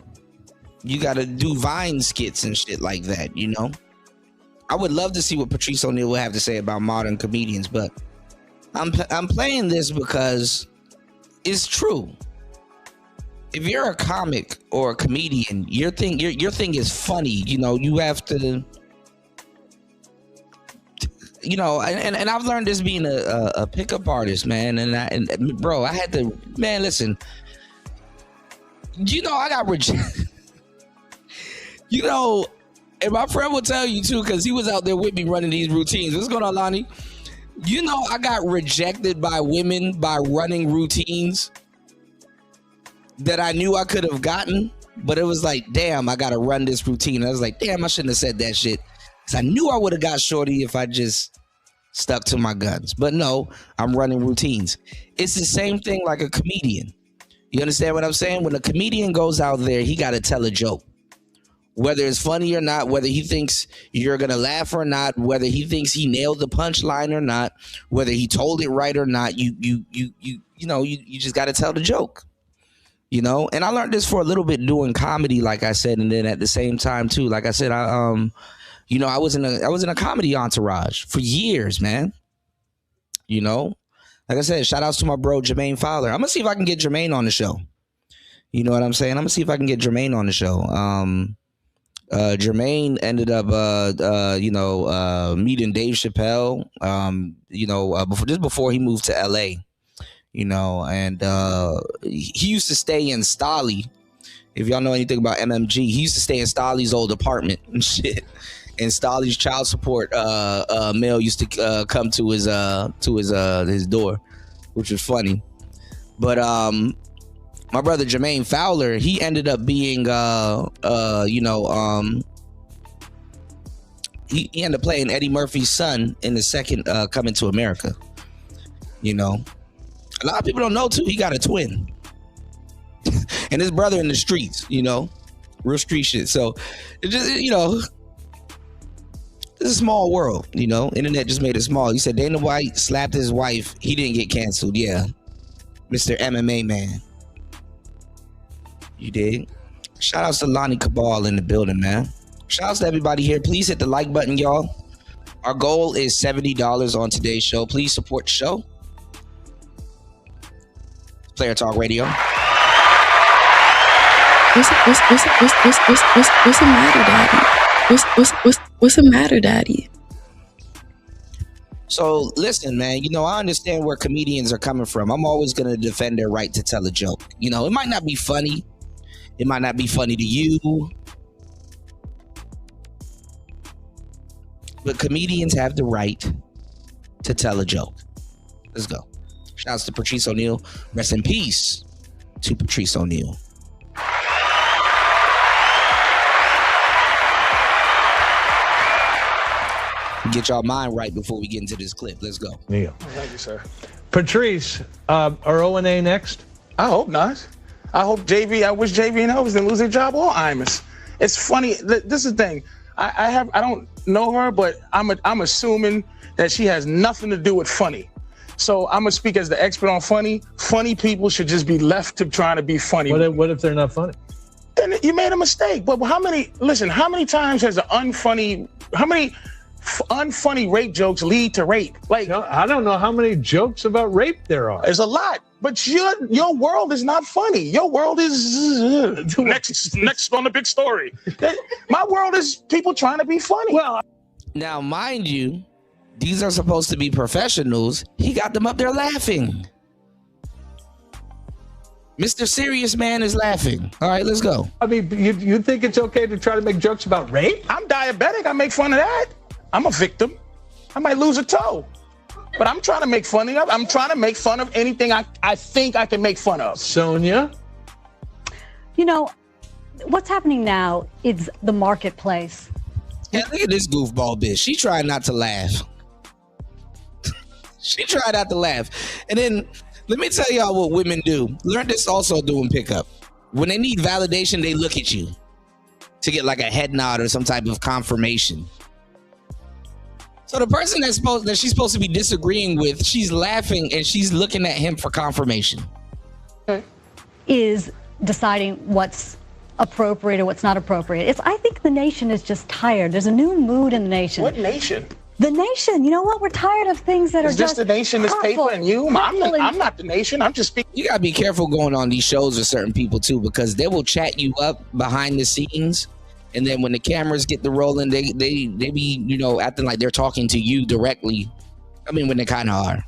you got to do Vine skits and shit like that, you know. I would love to see what Patrice O'Neal will have to say about modern comedians, but I'm playing this because it's true. If you're a comic or a comedian, your thing is funny. You know, you have to, you know, and I've learned this being a pickup artist, man. And bro, I had to, man, listen. You know, I got rejected. You know, and my friend will tell you too, because he was out there with me running these routines. What's going on, Lonnie? You know, I got rejected by women by running routines that I knew I could have gotten, but it was like, damn, I got to run this routine. And I was like, damn, I shouldn't have said that shit, because I knew I would have got shorty if I just stuck to my guns. But no, I'm running routines. It's the same thing like a comedian. You understand what I'm saying? When a comedian goes out there, he got to tell a joke. Whether it's funny or not, whether he thinks you're going to laugh or not, whether he thinks he nailed the punchline or not, whether he told it right or not, you just got to tell the joke, you know? And I learned this for a little bit doing comedy, like I said. And then at the same time too, like I said, I was in a comedy entourage for years, man. You know, like I said, shout outs to my bro, Jermaine Fowler. I'm gonna see if I can get Jermaine on the show. You know what I'm saying? I'm gonna see if I can get Jermaine on the show. Jermaine ended up, meeting Dave Chappelle, before he moved to LA, you know, and he used to stay in Stolly. If y'all know anything about MMG, he used to stay in Stolly's old apartment and shit. And Stolly's child support mail used to come to his door, which was funny. But my brother Jermaine Fowler, he ended up being, he ended up playing Eddie Murphy's son in the second Coming to America. You know, a lot of people don't know too. He got a twin, and his brother in the streets. You know, real street shit. So it just, you know, it's a small world. You know, internet just made it small. He said Dana White slapped his wife. He didn't get canceled. Yeah. Mr. MMA man. You dig? Shout outs to Lonnie Cabal in the building, man. Shout outs to everybody here. Please hit the like button, y'all. Our goal is $70 on today's show. Please support the show. Player Talk Radio. What's the matter, Daddy? What's the matter, Daddy? So listen, man, you know, I understand where comedians are coming from. I'm always going to defend their right to tell a joke. You know, it might not be funny. It might not be funny to you. But comedians have the right to tell a joke. Let's go. Shouts to Patrice O'Neal. Rest in peace to Patrice O'Neal. Get y'all mind right before we get into this clip. Let's go. Neil. Thank you, sir. Patrice, are O&A next? I hope not. I wish JV and Elvis didn't lose their job or Imus. It's funny. This is the thing. I don't know her, but I'm assuming that she has nothing to do with funny. So I'm gonna speak as the expert on funny. Funny people should just be left to trying to be funny. What if they're not funny? Then you made a mistake. But how many times has how many unfunny rape jokes lead to rape? Like, I don't know how many jokes about rape there are. There's a lot, but your world is not funny. Your world is next on the big story. My world is people trying to be funny. Well, now mind you, these are supposed to be professionals. He got them up there laughing. Mr. Serious Man is laughing. All right, let's go. I mean, you think it's okay to try to make jokes about rape? I'm diabetic. I make fun of that. I'm a victim. I might lose a toe. But I'm trying to make fun of I'm trying to make fun of anything I think I can make fun of. Sonia? You know, what's happening now is the marketplace. Yeah, look at this goofball bitch. She tried not to laugh. She tried not to laugh. And then let me tell y'all what women do. Learn this also doing pickup. When they need validation, they look at you to get like a head nod or some type of confirmation. So the person that she's supposed to be disagreeing with, she's laughing and she's looking at him for confirmation. Is deciding what's appropriate or what's not appropriate. I think the nation is just tired. There's a new mood in the nation. What nation? The nation. You know what? We're tired of things that are just the nation, this paper, and you? I'm not the nation. I'm just speaking. You gotta be careful going on these shows with certain people too, because they will chat you up behind the scenes, and then when the cameras get to rolling, they be, you know, acting like they're talking to you directly. I mean, when they kind of are,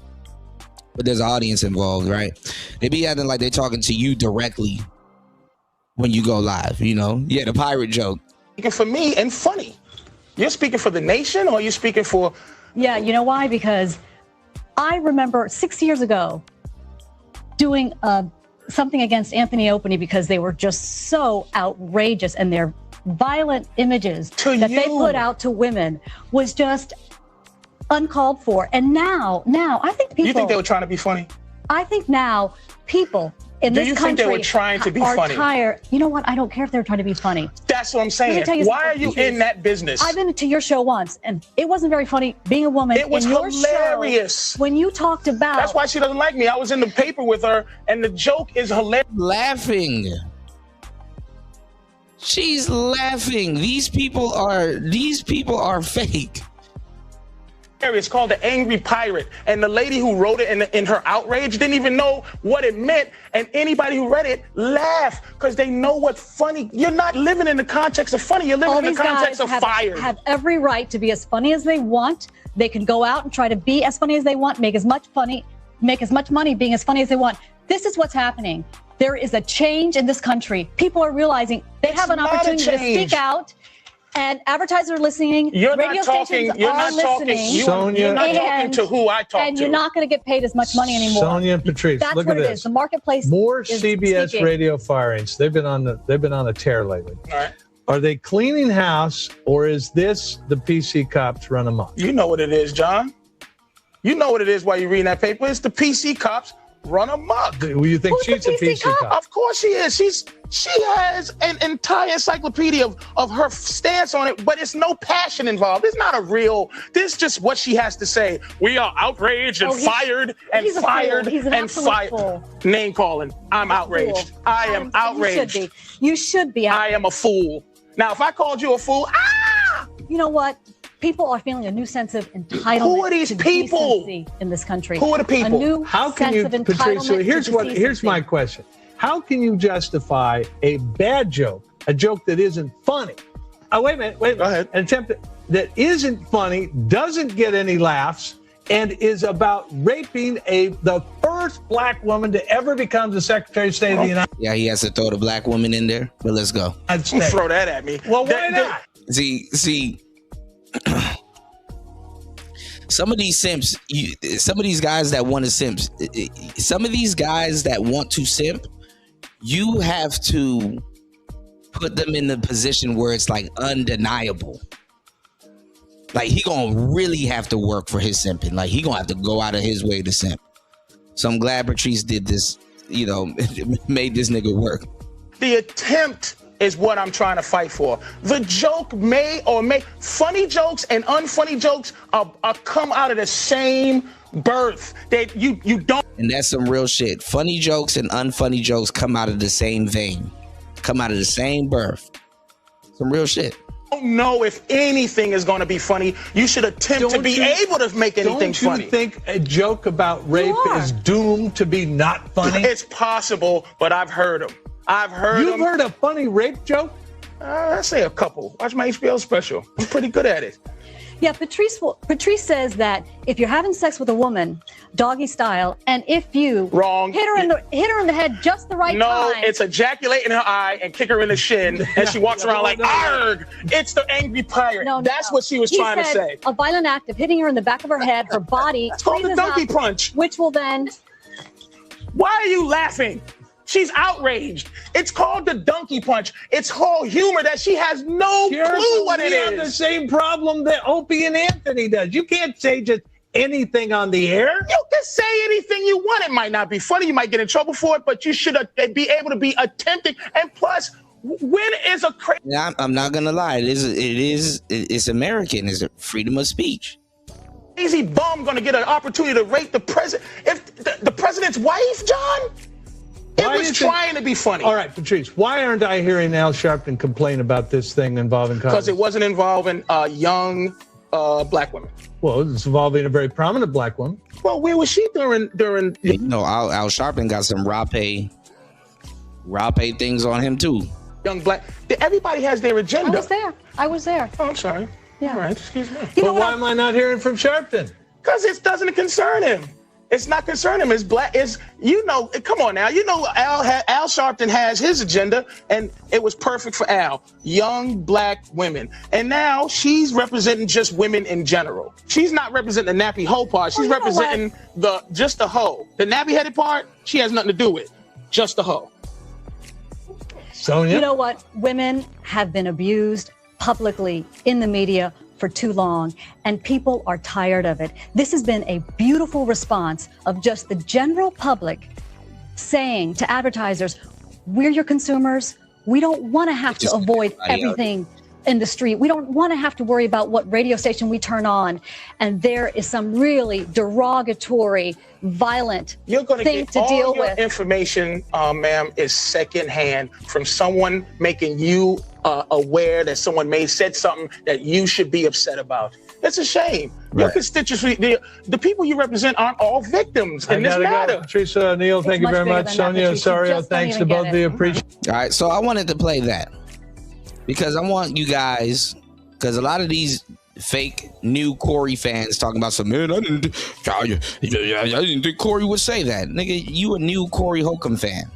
but there's an audience involved, right? They be acting like they're talking to you directly when you go live. You know, yeah, the pirate joke. Speaking for me and funny. You're speaking for the nation, or you're speaking for? Yeah, you know why? Because I remember 6 years ago doing something against Anthony Openy because they were just so outrageous, and their violent images that they put out to women was just uncalled for. And now I think people. You think they were trying to be funny? I think now people in this country. Do you think they were trying to be funny? Tired. You know what? I don't care if they're trying to be funny. That's what I'm saying. Why are you in that business? I've been to your show once, and it wasn't very funny being a woman. It was in your hilarious. Show, when you talked about. That's why she doesn't like me. I was in the paper with her, and the joke is hilarious. Laughing. She's laughing. These people are fake. It's called The Angry Pirate, and the lady who wrote it in her outrage didn't even know what it meant, and anybody who read it laughed because they know what funny. You're not living in the context of funny. You're living in the context of fire. Have every right to be as funny as they want. They can go out and try to be as funny as they want, make as much money being as funny as they want. This is what's happening. There is a change in this country. People are realizing they have an opportunity to speak out. And advertisers are listening. Radio stations are listening. You're not talking to who I talk to. And you're not going to get paid as much money anymore. Sonia and Patrice, that's look what at it this. is. The marketplace. More is CBS speaking. radio firings. They've been on a tear lately. All right. Are they cleaning house, or is this the PC cops run amok? You know what it is, John. You know what it is while you're reading that paper. It's the PC cops run amok. Do you think she's a PC cop? Of course she is. She has an entire encyclopedia of her stance on it, but it's no passion involved. It's not a real. This is just what she has to say. We are outraged and fired and fired and fired. Name calling. I'm outraged. I am outraged. You should be. I am a fool. Now, if I called you a fool, you know what? People are feeling a new sense of entitlement. Who are these to people decency in this country? Who are the people? A new How can sense you, of entitlement Patrice? Here's my question. How can you justify a bad joke, a joke that isn't funny? Oh, wait a minute. Go ahead. An attempt that isn't funny, doesn't get any laughs, and is about raping the first black woman to ever become the Secretary of State of the United States. Yeah, he has to throw the black woman in there, but let's go. Throw that at me. Well, why not? See, some of these simps, some of these guys that want to simp, some of these guys that want to simp, you have to put them in the position where it's like undeniable. Like he gonna really have to work for his simping. Like he gonna have to go out of his way to simp. So I'm glad Patrice did this, made this nigga work. The attempt is what I'm trying to fight for. The joke may funny jokes and unfunny jokes are come out of the same birth. That you don't. And that's some real shit. Funny jokes and unfunny jokes come out of the same vein, come out of the same birth. Some real shit. Don't know if anything is going to be funny. You should attempt to be able to make anything funny. Don't you think a joke about rape is doomed to be not funny? It's possible, but I've heard them. You've heard a funny rape joke? I say a couple. Watch my HBO special. I'm pretty good at it. Yeah, Patrice says that if you're having sex with a woman, doggy style, and if you hit her in the head just the right time. No, it's ejaculate in her eye and kick her in the shin, and she walks around like, arg! It's the angry pirate. That's what she was trying to say. A violent act of hitting her in the back of her head, her body. It's called the donkey punch. Which will then. Why are you laughing? She's outraged. It's called the donkey punch. It's whole humor that she has no clue what it is. You have the same problem that Opie and Anthony does. You can't say just anything on the air. You can say anything you want. It might not be funny. You might get in trouble for it, but you should be able to be attempting. And plus, when is a crazy? Yeah, I'm not gonna lie. It's American. It's freedom of speech. Crazy bum gonna get an opportunity to rape the president? If the president's wife, John? It was trying to be funny. All right, Patrice, why aren't I hearing Al Sharpton complain about this thing involving Congress? Because it wasn't involving young black women. Well, it's involving a very prominent black woman. Well, where was she during? No, Al Sharpton got some rape things on him too. Young black. Everybody has their agenda. I was there. Oh, I'm sorry. Yeah. All right, excuse me. But why am I not hearing from Sharpton? Because it doesn't concern him. It's not concerning him. It's black. Come on now. Al Sharpton has his agenda, and it was perfect for Al. Young black women. And now she's representing just women in general. She's not representing the nappy hoe part. She's representing just the hoe. The nappy-headed part, she has nothing to do with. Just the hoe. Sonia? You know what? Women have been abused publicly in the media for too long, and people are tired of it. This has been a beautiful response of just the general public saying to advertisers, we're your consumers. We don't want to have to avoid everything in the street. We don't want to have to worry about what radio station we turn on. And there is some really derogatory, violent thing to deal with. Information, ma'am, is secondhand from someone making you aware that someone may have said something that you should be upset about. It's a shame. Right. Your constituency, the people you represent aren't all victims in this matter. Patrice O'Neal, thank you very much. Sonia Osorio, thanks to both of you. Appreciate it. All right, so I wanted to play that because I want you guys, because a lot of these fake new Corey fans talking about some, man, I didn't think Corey would say that. Nigga, you a new Corey Holcomb fan.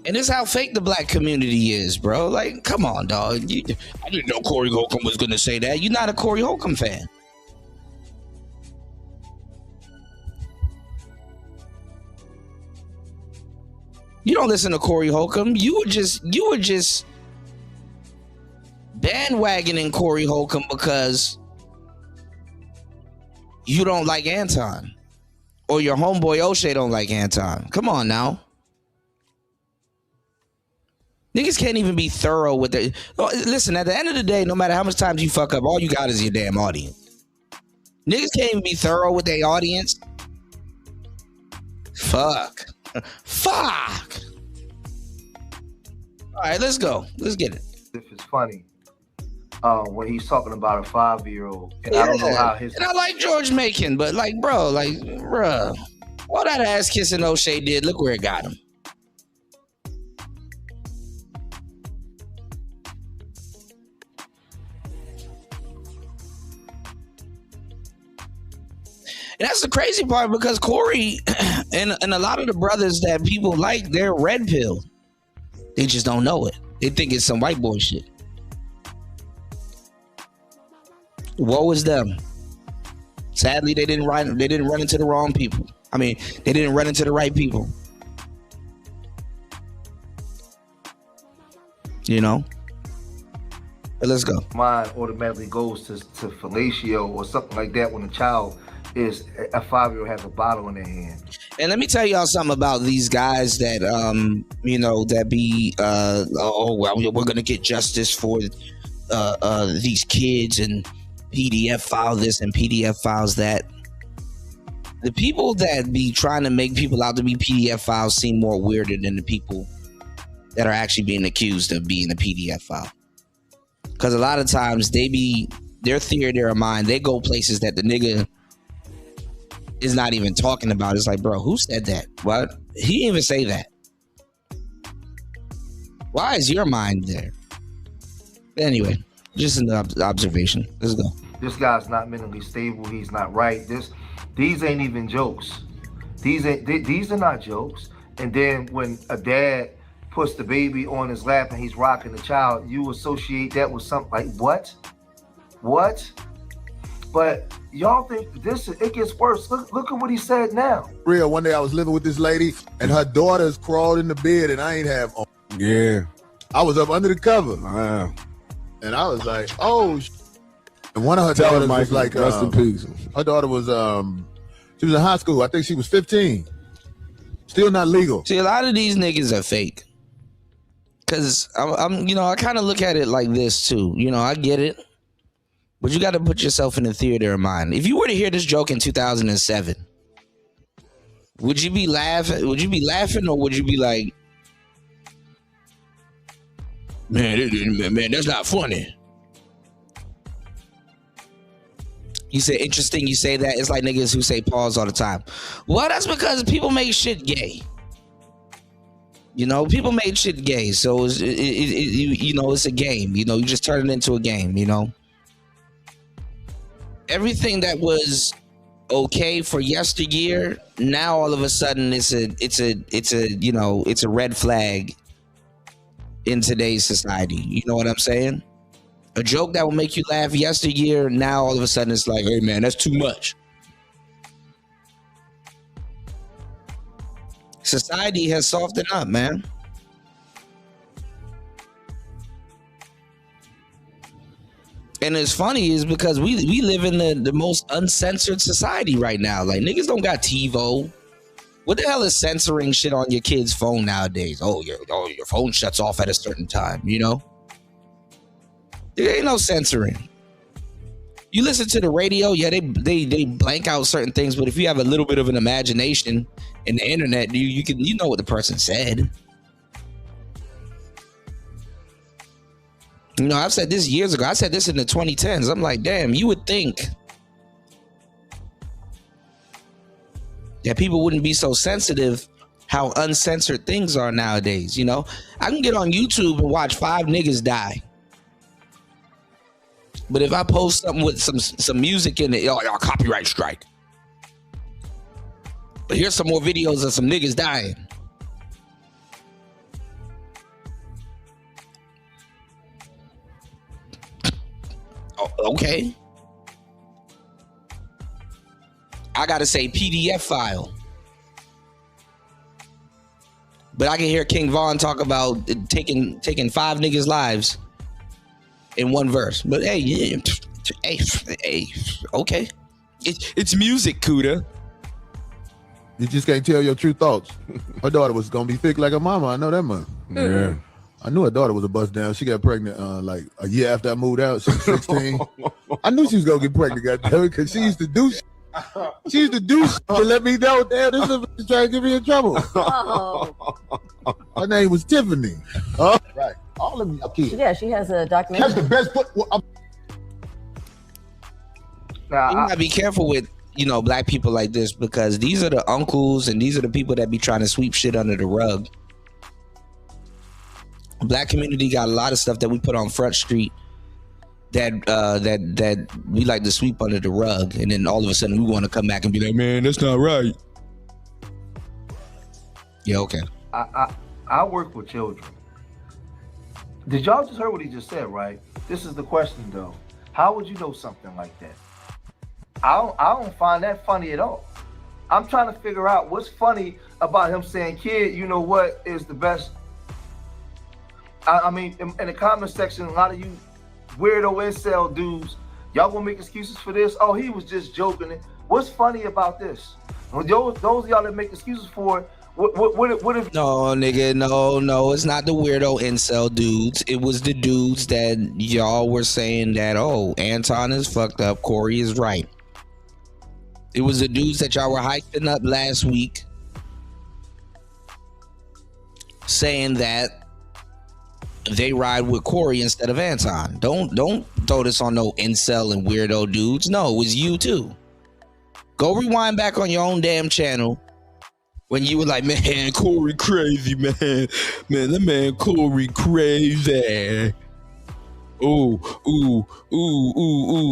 And this is how fake the black community is, bro. Like, come on, dog. I didn't know Corey Holcomb was going to say that. You're not a Corey Holcomb fan. You don't listen to Corey Holcomb. You were just bandwagoning Corey Holcomb because you don't like Anton, or your homeboy O'Shea don't like Anton. Come on now. Niggas can't even be thorough with their... Listen, at the end of the day, no matter how much times you fuck up, all you got is your damn audience. Niggas can't even be thorough with their audience. Fuck. Fuck. All right, let's go. Let's get it. If it's funny, when he's talking about a 5-year-old, and I don't know how his... And I like George Macon, but like, bro, all that ass kissing O'Shea did, look where it got him. And that's the crazy part, because Corey and a lot of the brothers that people like, they're red pill. They just don't know it. They think it's some white boy shit. Woe is them. Sadly, they didn't run into the wrong people. I mean, they didn't run into the right people. You know? But let's go. Mine automatically goes to fellatio or something like that when a child is a 5-year-old has a bottle in their hand. And let me tell y'all something about these guys that that be we're gonna get justice for these kids and PDF file this and PDF files that. The people that be trying to make people out to be PDF files seem more weirder than the people that are actually being accused of being a PDF file. Because a lot of times their theory of mind, they go places that the nigga is not even talking about. It's like, bro, who said that? What? He didn't even say that. Why is your mind there? Anyway, just an observation. Let's go. This guy's not mentally stable. He's not right. These ain't even jokes. These are not jokes. And then when a dad puts the baby on his lap and he's rocking the child, you associate that with something like what? What? But y'all think it gets worse. Look at what he said now. Real, one day I was living with this lady and her daughters crawled in the bed and I ain't have on. Yeah. I was up under the cover. Wow. And I was like, oh, and one of her daughters was like, rest in peace. Her daughter was, she was in high school. I think she was 15. Still not legal. See, a lot of these niggas are fake. Cause I kind of look at it like this too. I get it. But you got to put yourself in the theater of mind. If you were to hear this joke in 2007, would you be laughing? Would you be laughing, or would you be like, man, that's not funny? You say interesting. You say that. It's like niggas who say pause all the time. Well, that's because people make shit gay. People made shit gay, so it's a game. You just turn it into a game. Everything that was okay for yesteryear, now all of a sudden it's a red flag in today's society. You know what I'm saying? A joke that will make you laugh yesteryear, now all of a sudden it's like, hey man, that's too much. Society has softened up, man. And it's funny is because we live in the most uncensored society right now. Like, niggas don't got TiVo. What the hell is censoring shit on your kid's phone nowadays? Your phone shuts off at a certain time, There ain't no censoring. You listen to the radio, yeah, they blank out certain things, but if you have a little bit of an imagination in the internet, you know what the person said. I've said this years ago. I said this in the 2010s. I'm like, damn, you would think that people wouldn't be so sensitive how uncensored things are nowadays. I can get on YouTube and watch 5 niggas die. But if I post something with some music in it, y'all copyright strike. But here's some more videos of some niggas dying. Okay. I gotta say PDF file. But I can hear King Von talk about taking 5 niggas' lives in one verse. But hey, okay. It's music, Cuda. You just can't tell your true thoughts. Her daughter was gonna be thick like her mama. I know that much. Yeah. I knew her daughter was a bust down. She got pregnant like a year after I moved out. She was 16. I knew she was gonna get pregnant, goddamn it, because she used to do shit. She used to do shit to let me know, damn, this is trying to get me in trouble. Her name was Tiffany. Right. All of y'all kids. Yeah, she has a documentary. That's the best put. Now, You gotta be careful with, black people like this, because these are the uncles and these are the people that be trying to sweep shit under the rug. Black community got a lot of stuff that we put on Front Street that we like to sweep under the rug, and then all of a sudden we want to come back and be like, man, that's not right. Yeah, okay. I work with children. Did y'all just heard what he just said, right? This is the question though. How would you know something like that? I don't find that funny at all. I'm trying to figure out what's funny about him saying, kid, you know what is the best. I mean, in the comment section, a lot of you weirdo incel dudes, y'all gonna make excuses for this? Oh, he was just joking. What's funny about this? Those of y'all that make excuses for it, what if? No, nigga, no, it's not the weirdo incel dudes. It was the dudes that y'all were saying that, oh, Anton is fucked up, Corey is right. It was the dudes that y'all were hyping up last week, saying that they ride with Corey instead of Anton. Don't throw this on no incel and weirdo dudes. No, it was you too. Go rewind back on your own damn channel when you were like, man, Corey crazy, man, that man Corey crazy. Ooh,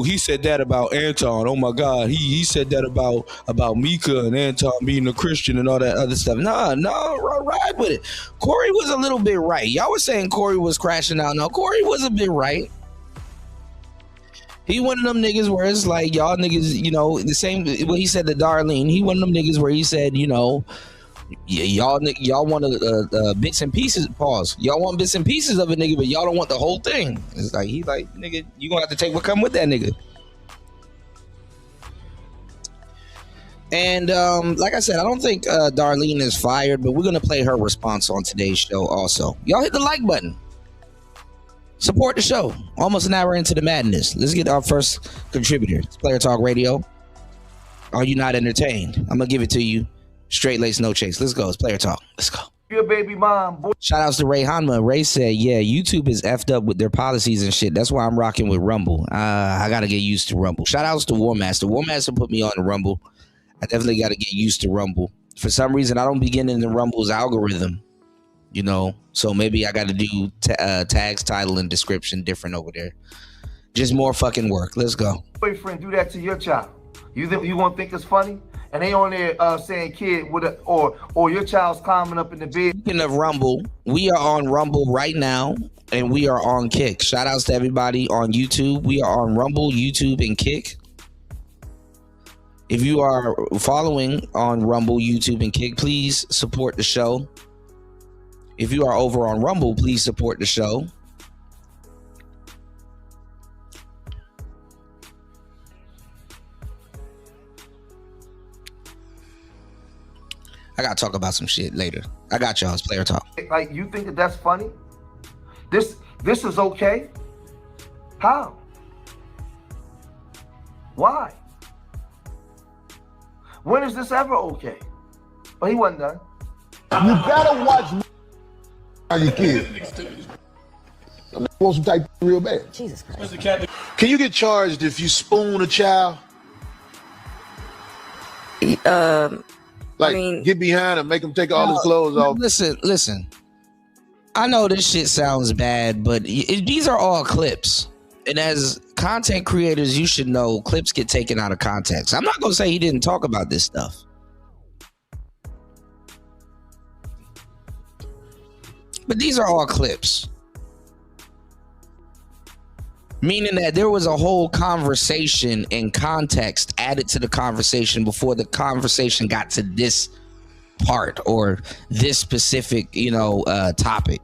he said that about Anton. Oh my God, he said that about Mika and Anton being a Christian and all that other stuff. No, ride with it. Corey was a little bit right. Y'all were saying Corey was crashing out. No, Corey was a bit right. He one of them niggas where it's like, y'all niggas, the same what he said to Darlene. He one of them niggas where he said, y'all want bits and pieces. Pause. Y'all want bits and pieces of a nigga, but y'all don't want the whole thing. It's like he like, nigga, you gonna have to take what come with that nigga. And like I said, I don't think Darlene is fired, but we're gonna play her response on today's show. Also, y'all hit the like button. Support the show. Almost an hour into the madness. Let's get our first contributor. It's Player Talk Radio. Are you not entertained? I'm gonna give it to you. Straight lace, no chase. Let's go. It's Player Talk. Let's go. Your baby mom, boy. Shout outs to Ray Hanma. Ray said, yeah, YouTube is effed up with their policies and shit. That's why I'm rocking with Rumble. I got to get used to Rumble. Shout outs to War Master. War Master put me on the Rumble. I definitely got to get used to Rumble. For some reason, I don't begin in the Rumble's algorithm, so maybe I got to do tags, title, and description different over there. Just more fucking work. Let's go. Boyfriend do that to your child. You gonna think it's funny? And they on there saying kid or your child's climbing up in the bed. Speaking of Rumble, we are on Rumble right now, and we are on Kick. Shout outs to everybody on YouTube. We are on Rumble, YouTube, and Kick. If you are following on Rumble, YouTube, and Kick, please support the show. If you are over on Rumble, please support the show. I gotta talk about some shit later. I got y'all. It's Player Talk. Like, you think that's funny? This is okay? How? Why? When is this ever okay? But he wasn't done. You better watch on your kids. I want some type real bad. Jesus Christ. Can you get charged if you spoon a child? Get behind him, make him take all his clothes off. Listen. I know this shit sounds bad, but these are all clips. And as content creators, you should know clips get taken out of context. I'm not going to say he didn't talk about this stuff. But these are all clips. Meaning that there was a whole conversation and context added to the conversation before the conversation got to this part or this specific, topic.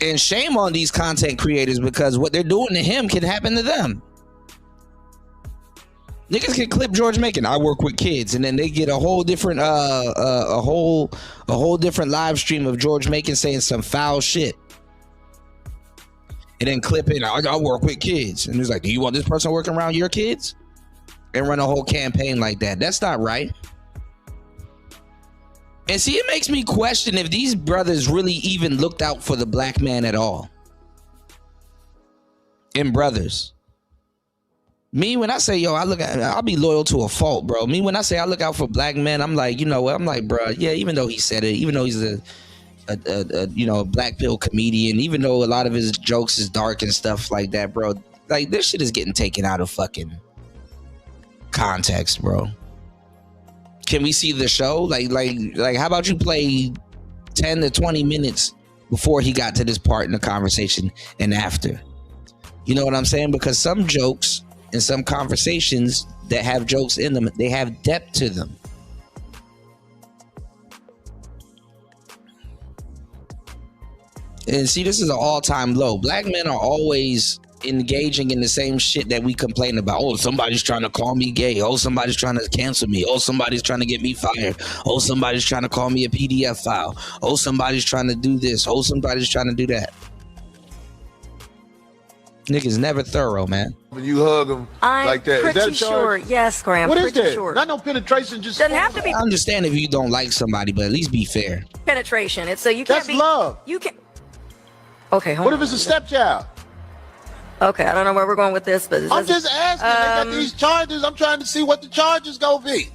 And shame on these content creators because what they're doing to him can happen to them. Niggas can clip George Macon. I work with kids, and then they get a whole different a whole different live stream of George Macon saying some foul shit. And then clip in, I work with kids. And it's like, do you want this person working around your kids? And run a whole campaign like that. That's not right. And see, it makes me question if these brothers really even looked out for the black man at all. And brothers. Me, when I say, yo, I'll be loyal to a fault, bro. Me, when I say I look out for black men, I'm like, you know what? I'm like, bro, yeah, even though he said it, even though he's a black pill comedian, even though a lot of his jokes is dark and stuff like that, bro, like this shit is getting taken out of fucking context, bro. Can we see the show? Like how about you play 10 to 20 minutes before he got to this part in the conversation and after? You know what I'm saying? Because some jokes and some conversations that have jokes in them, they have depth to them. And see, this is an all-time low. Black men are always engaging in the same shit that we complain about. Oh, somebody's trying to call me gay. Oh, somebody's trying to cancel me. Oh, somebody's trying to get me fired. Oh, somebody's trying to call me a PDF file. Oh, somebody's trying to do this. Oh, somebody's trying to do that. Niggas never thorough, man. When you hug them like that, is that a pretty charge? sure. Yes, Graham. What is pretty that? sure. Not no penetration, just Doesn't have to be I understand if you don't like somebody, but at least be fair. penetration. It's so you can't That's be love. You can. Okay, hold What on. if it's a stepchild? Okay, I don't know where we're going with this, but I'm just asking. They got these charges. I'm trying to see what the charges gonna be.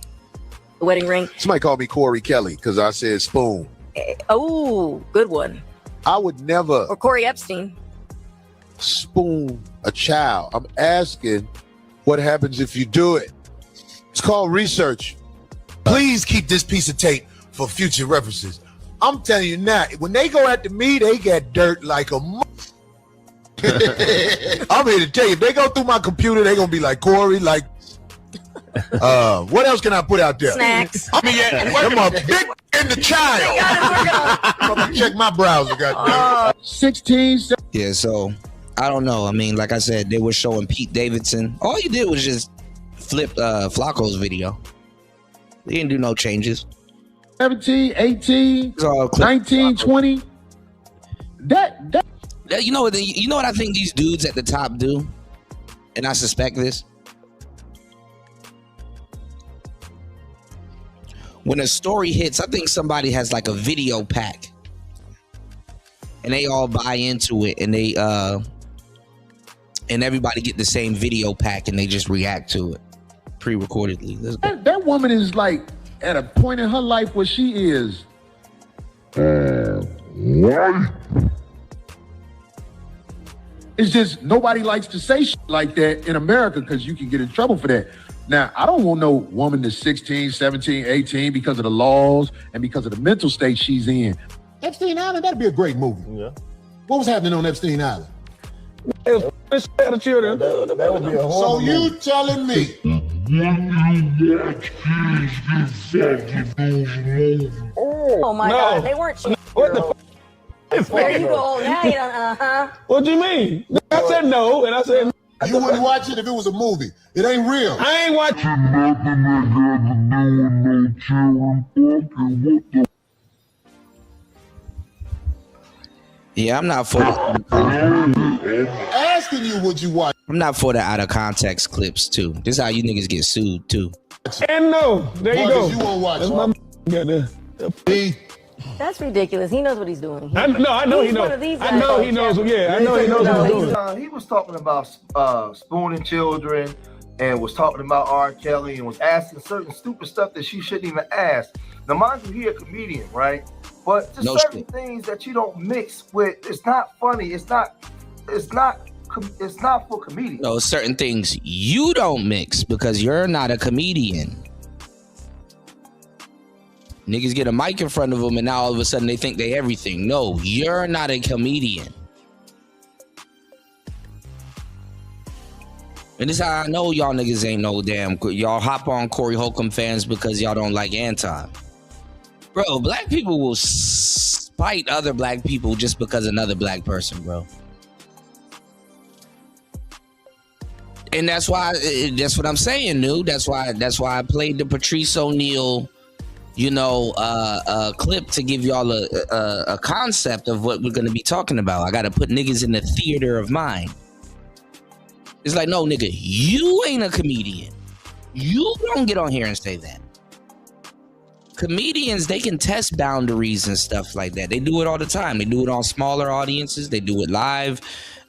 The wedding ring. Somebody called me Corey Kelly because I said spoon. Oh, good one. I would never Or Corey Epstein. spoon a child. I'm asking what happens if you do it. It's called research. Please keep this piece of tape for future references. I'm telling you now, when they go after me, they get dirt like a I'm here to tell you, if they go through my computer, they're gonna be like Corey, like what else can I put out there? Snacks. I mean, I'm a big in the child. I'm gonna check my browser, goddamn. 16. Yeah, so I don't know. I mean, like I said, they were showing Pete Davidson. All he did was just flip Flacco's video. He didn't do no changes. 17, 18, It's all clip 19, Flacco. 20. That You know what I think these dudes at the top do? And I suspect this. When a story hits, I think somebody has like a video pack. And they all buy into it, and they and everybody get the same video pack, and they just react to it pre-recordedly. that woman is like at a point in her life where she is. It's just nobody likes to say shit like that in America because you can get in trouble for that. Now, I don't want no woman that's 16, 17, 18 because of the laws and because of the mental state she's in. Epstein Island, that'd be a great movie. Yeah. What was happening on Epstein Island? The children. That would be a So horrible you telling me Oh my God, they weren't. What the There you go. Now you don't. What do you mean? I said no, and I said you wouldn't watch it if it was a movie. It ain't real. I ain't watching. Yeah, I'm not for Asking you would you watch. I'm not for the out of context clips too. This is how you niggas get sued too. And no, there you go. You won't watch That's it. That's ridiculous. He knows what he's doing. I know he He's one knows. of these I know guys. he knows. Yeah, I know he knows what he's doing. He was talking about spooning children and was talking about R. Kelly and was asking certain stupid stuff that she shouldn't even ask. Now, mind you, he a comedian, right? But just No certain shit. things that you don't mix with. It's not funny. It's not for comedians. No, certain things you don't mix because you're not a comedian. Niggas get a mic in front of them and now all of a sudden they think they everything. No, you're not a comedian. And this is how I know y'all niggas ain't no damn. Y'all hop on Corey Holcomb fans because y'all don't like Anton. Bro, black people will spite other black people just because another black person, bro. And that's why, that's what I'm saying, dude. That's why I played the Patrice O'Neal, clip to give y'all a concept of what we're gonna be talking about. I gotta put niggas in the theater of mind. It's like, no, nigga, you ain't a comedian. You don't get on here and say that. Comedians, they can test boundaries and stuff like that. They do it all the time. They do it on smaller audiences. They do it live.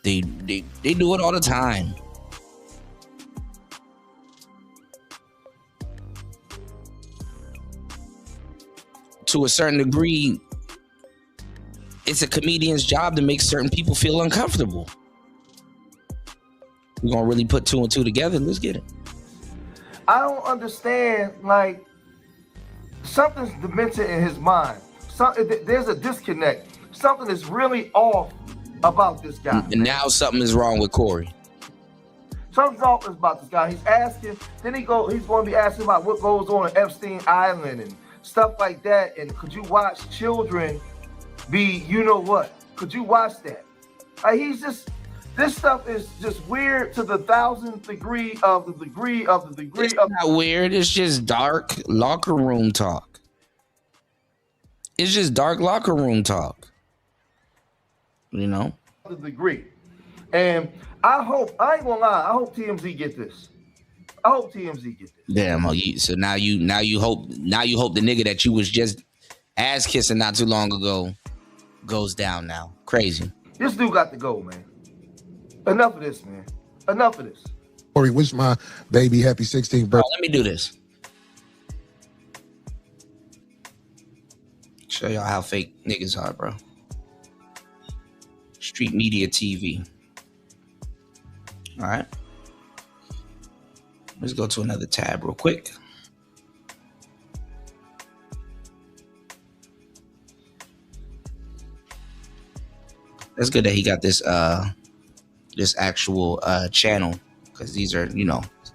They do it all the time. To a certain degree, it's a comedian's job to make certain people feel uncomfortable. We're gonna really put 2 and 2 together. Let's get it. I don't understand, like, something's demented in his mind. There's a disconnect. Something is really off about this guy. And now something is wrong with Corey. Something's off about this guy. He's asking, he's going to be asking about what goes on at Epstein Island and stuff like that. And could you watch children be, you know what? Could you watch that? Like, this stuff is just weird to the 1000th degree of the degree of the degree. It's not weird. It's just dark locker room talk. It's just dark locker room talk. The degree. And I ain't gonna lie, I hope TMZ get this. I hope TMZ get this. Damn, so now you hope the nigga that you was just ass kissing not too long ago goes down now. Crazy. This dude got to go, man. Enough of this, man. Enough of this. Corey, wish my baby happy 16th birthday. Let me do this. Show y'all how fake niggas are, bro. Street Media TV. All right. Let's go to another tab real quick. That's good that he got this actual channel, because these are,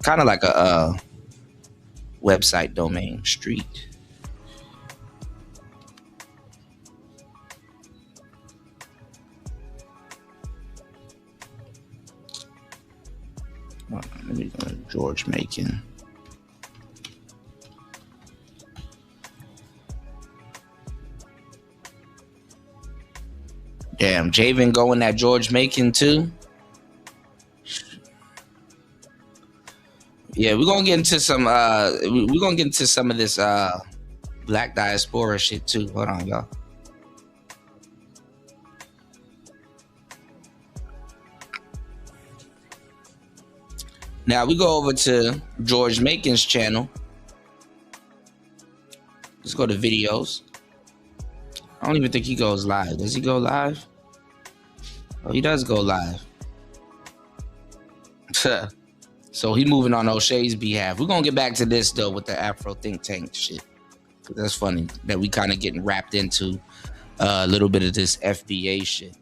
kind of like a website domain. Street. Let me go to George Macon. Damn, Javen going at George Macon too. Yeah, we're gonna get into some of this black diaspora shit too. Hold on, y'all. Now we go over to George Macon's channel. Let's go to videos. I don't even think he goes live. Does he go live? Oh, he does go live. So he moving on O'Shea's behalf. We're gonna get back to this though with the Afro think tank shit. That's funny that we kind of getting wrapped into a little bit of this FBA shit.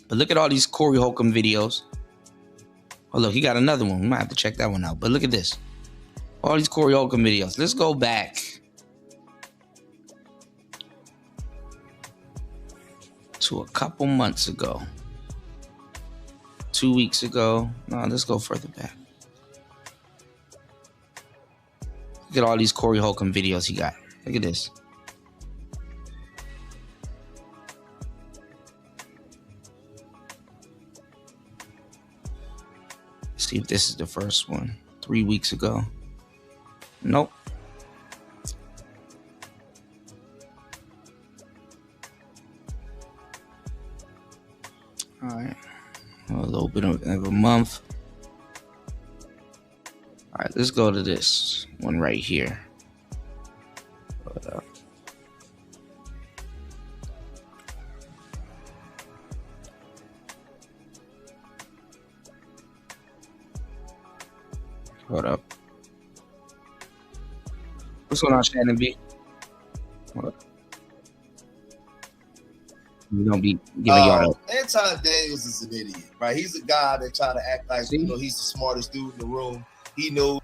But look at all these Corey Holcomb videos. Oh look, he got another one. We might have to check that one out. But look at this. All these Corey Holcomb videos. Let's go back to a couple months ago. 2 weeks ago. No, let's go further back. Look at all these Corey Holcomb videos he got. Look at this. See if this is the first one. 3 weeks ago. Nope. All right. A little bit of a month. All right, let's go to this one right here. Hold up. Hold up. What's going on, Shannon B? Hold up. We don't be giving y'all Anton Daniels is an idiot, right? He's a guy that try to act like he's the smartest dude in the room. He knows.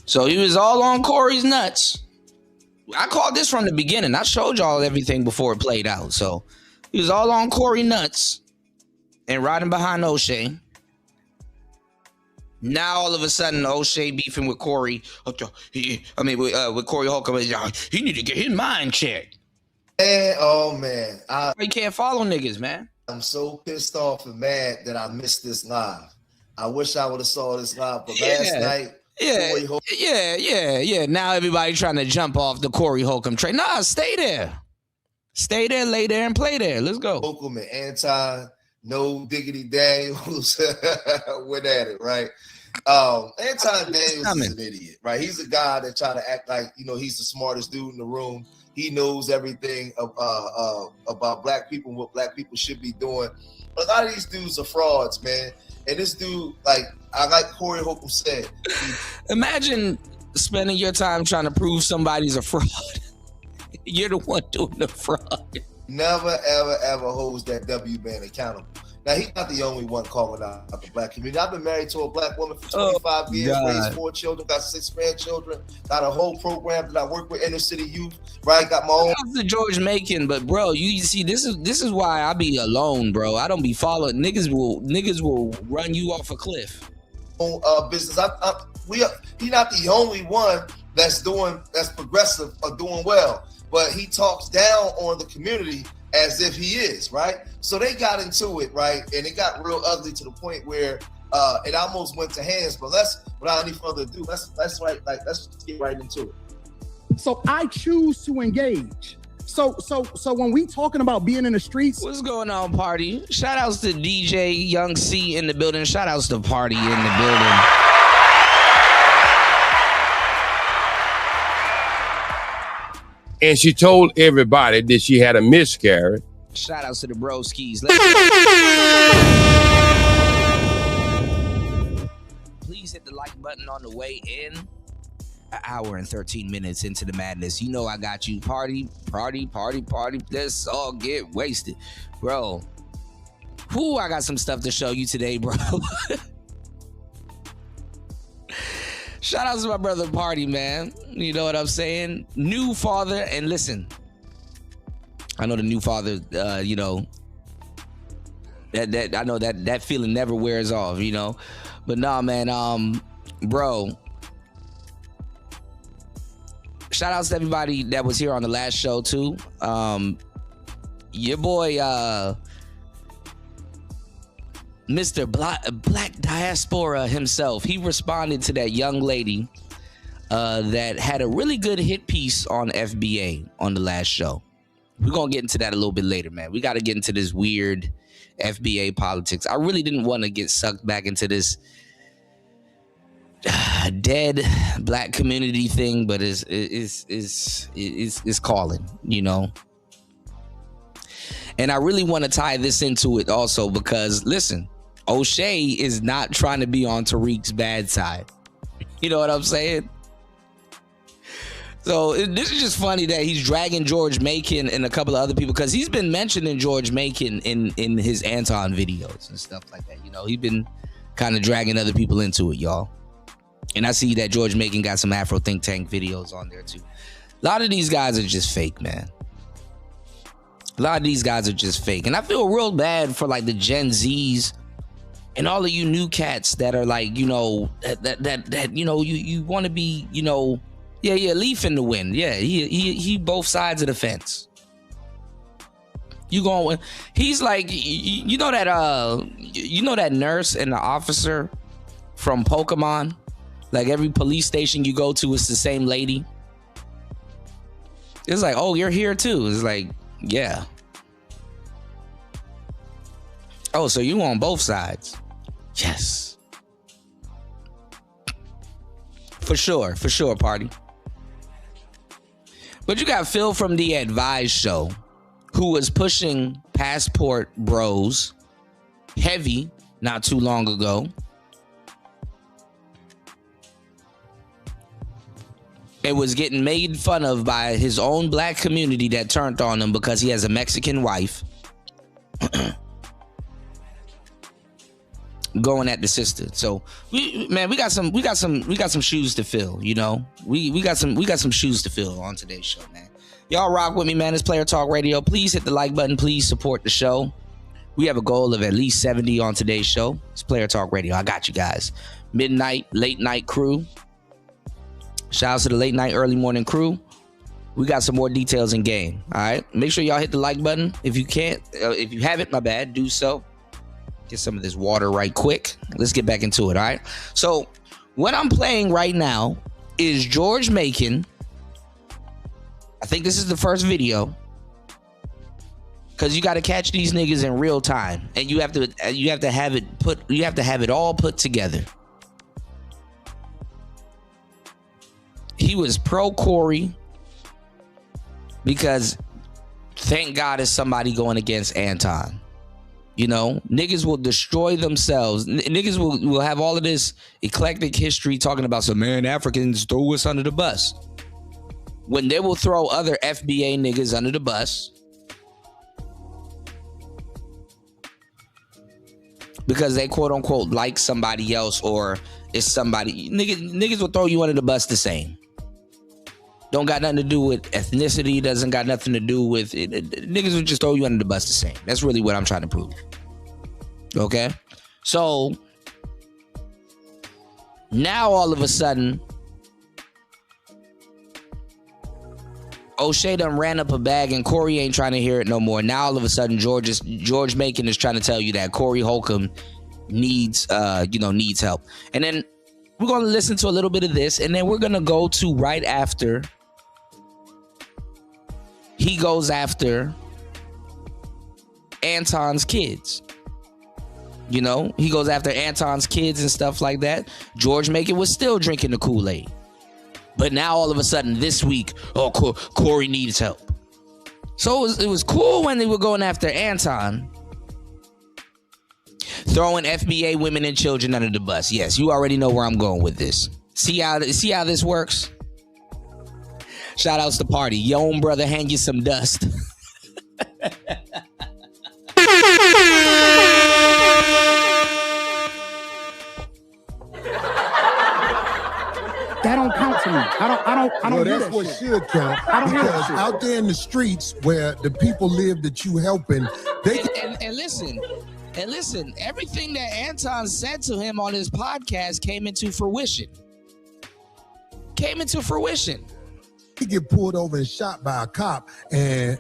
So he was all on Corey's nuts I called this from the beginning. I showed y'all everything before it played out. So he was all on Corey nuts and riding behind O'Shea. Now all of a sudden, O'Shea beefing with Corey. With Corey Holcomb. He need to get his mind checked. And oh man, you can't follow niggas, man. I'm so pissed off and mad that I missed this live. I wish I would have saw this live, but last night, Yeah. Now everybody trying to jump off the Corey Holcomb train. Nah, stay there. Stay there, lay there, and play there. Let's go. Holcomb and Anton, no diggity Daniels went at it, right? Anton Daniels is an idiot, right? He's a guy that try to act like, he's the smartest dude in the room. He knows everything about black people and what black people should be doing. But a lot of these dudes are frauds, man. And this dude, like Corey Holcomb said. Imagine spending your time trying to prove somebody's a fraud. You're the one doing the fraud. Never, ever, ever holds that W man accountable. Now, he's not the only one calling out the black community. I've been married to a black woman for 25 years, raised 4 children, got 6 grandchildren, got a whole program that I work with inner city youth, right? Got my own. That's the George Macon, but bro, you see, this is why I be alone, bro. I don't be following. Niggas will run you off a cliff. Business. He's not the only one that's progressive or doing well, but he talks down on the community as if he is, right? So they got into it, right? And it got real ugly to the point where it almost went to hands. But without any further ado, let's just get right into it. So I choose to engage. So when we talking about being in the streets, what's going on, Party? Shout outs to DJ Young C in the building. Shout outs to Party in the building. And she told everybody that she had a miscarriage. Shout outs to the broskis. Please hit the like button on the way in. An hour and 13 minutes into the madness. You know I got you. Party. Let's all get wasted. Bro. Whoo, I got some stuff to show you today, bro. Shout out to my brother Party, man. You know what I'm saying? New father, and listen, I know the new father, that I know that feeling never wears off, But nah, man, bro. Shout out to everybody that was here on the last show too. Your boy, Mr. Black Diaspora himself, he responded to that young lady that had a really good hit piece on FBA on the last show. We're going to get into that a little bit later, man. We got to get into this weird FBA politics. I really didn't want to get sucked back into this dead black community thing, but it's calling, And I really want to tie this into it also because, listen, O'Shea is not trying to be on Tariq's bad side. You know what I'm saying? So this is just funny that he's dragging George Macon and a couple of other people because he's been mentioning George Macon in his Anton videos and stuff like that. He's been kind of dragging other people into it, y'all. And I see that George Macon got some Afro Think Tank videos on there too. A lot of these guys are just fake, man. A lot of these guys are just fake. And I feel real bad for like the Gen Zs and all of you new cats that are like, you want to be, Leaf in the wind. Yeah, he both sides of the fence. He's like, that nurse and the officer from Pokemon? Like every police station you go to, it's the same lady. It's like, oh, you're here too. It's like, yeah. Oh, so you on both sides? Yes. For sure, Party. But you got Phil from the Advise Show, who was pushing Passport Bros heavy not too long ago. It was getting made fun of by his own black community that turned on him because he has a Mexican wife. going at the sister. So we got some shoes to fill, you know. We got some shoes to fill on today's show, man. Y'all rock with me, man. It's Player Talk Radio. Please hit the like button. Please support the show. We have a goal of at least 70 on today's show. It's Player Talk Radio. I got you guys. Midnight, late night crew. Shout out to the late night, early morning crew. We got some more details in game. All right. Make sure y'all hit the like button. If you can't, if you haven't, my bad, do so. Get some of this water right quick. Let's get back into it. All right. So what I'm playing right now is George Macon. I think this is the first video. Cause you got to catch these niggas in real time, and you have to have it all put together. He was pro Corey because thank God it's somebody going against Anton. You know, niggas will destroy themselves. Niggas will have all of this eclectic history talking about some man Africans throw us under the bus, when they will throw other FBA niggas under the bus. Because they quote unquote like somebody else, or it's somebody. Niggas will throw you under the bus the same. Don't got nothing to do with ethnicity. Doesn't got nothing to do with it. Niggas will just throw you under the bus the same. That's really what I'm trying to prove. Okay? So now all of a sudden, O'Shea done ran up a bag and Corey ain't trying to hear it no more. Now all of a sudden George Macon is trying to tell you that Corey Holcomb needs help. And then we're going to listen to a little bit of this, and then we're going to go to right after he goes after Anton's kids. You know, he goes after Anton's kids and stuff like that. George Macon was still drinking the Kool-Aid. But now all of a sudden this week, Corey needs help. So it was cool when they were going after Anton, throwing FBA women and children under the bus. Yes, you already know where I'm going with this. See how this works? Shout outs to Party. Your own brother hand you some dust. That don't count to me. I don't. That's what should count. Because out there in the streets where the people live that you helping, they and listen, everything that Anton said to him on his podcast came into fruition. He get pulled over and shot by a cop, and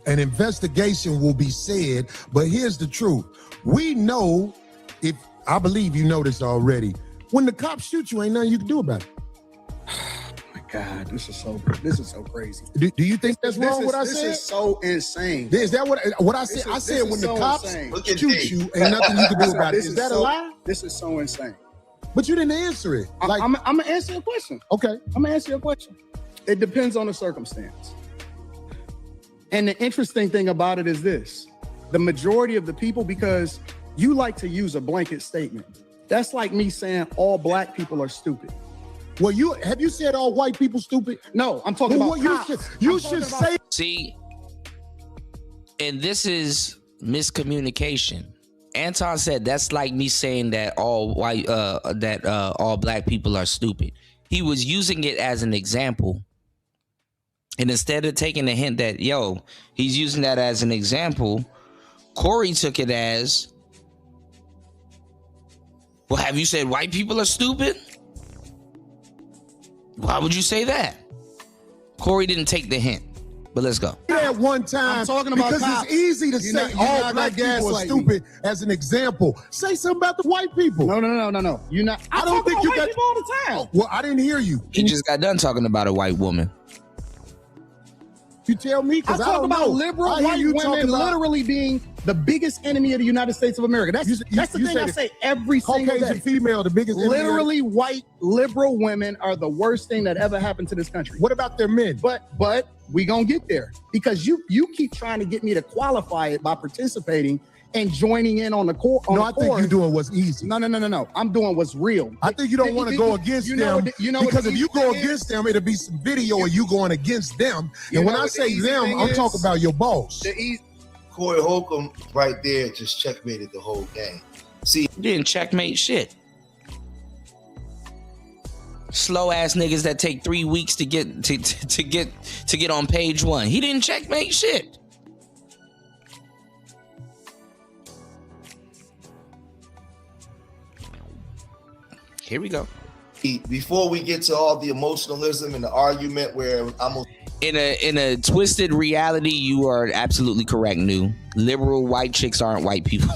an investigation will be said. But here's the truth: we know, if I believe you know this already, when the cops shoot you, ain't nothing you can do about it. God, this is so crazy. Do you think that's wrong? What I said? This is so insane. Is that what I said? I said when the cops shoot you, ain't nothing you can do about it. Is that a lie? This is so insane. But you didn't answer it. Like, I'm gonna answer your question. Okay, I'm gonna answer your question. It depends on the circumstance. And the interesting thing about it is this: the majority of the people, because you like to use a blanket statement. That's like me saying all black people are stupid. Well, have you said all white people stupid? No, I'm talking about cops. You should say. See, and this is miscommunication. Anton said that's like me saying that all black people are stupid. He was using it as an example, and instead of taking the hint that he's using that as an example, Corey took it as, well, have you said white people are stupid? Why would you say that? Corey didn't take the hint, but let's go. At one time, I'm talking about because cops. It's easy to say all black people are stupid as an example. Say something about the white people. No. You're not. I don't think you got people all the time. Well, I didn't hear you. He just got done talking about a white woman. You tell me, because I talk don't about know. liberal white women literally being the biggest enemy of the United States of America. That's the thing I say every single day. Caucasian female, the biggest enemy. Literally, white liberal women are the worst thing that ever happened to this country. What about their men? But we gonna get there, because you keep trying to get me to qualify it by participating and joining in on the court. I think you're doing what's easy. No. I'm doing what's real. I think you don't want to go against them, because if you go against them, it'll be some video of you going against them. And when I say them, I'm talking about your boss. Corey Holcomb right there just checkmated the whole game. See, didn't checkmate shit. Slow ass niggas that take 3 weeks to get on page 1. He didn't checkmate shit. Here we go. Before we get to all the emotionalism and the argument where I'm in a twisted reality, you are absolutely correct, New. Liberal white chicks aren't white people.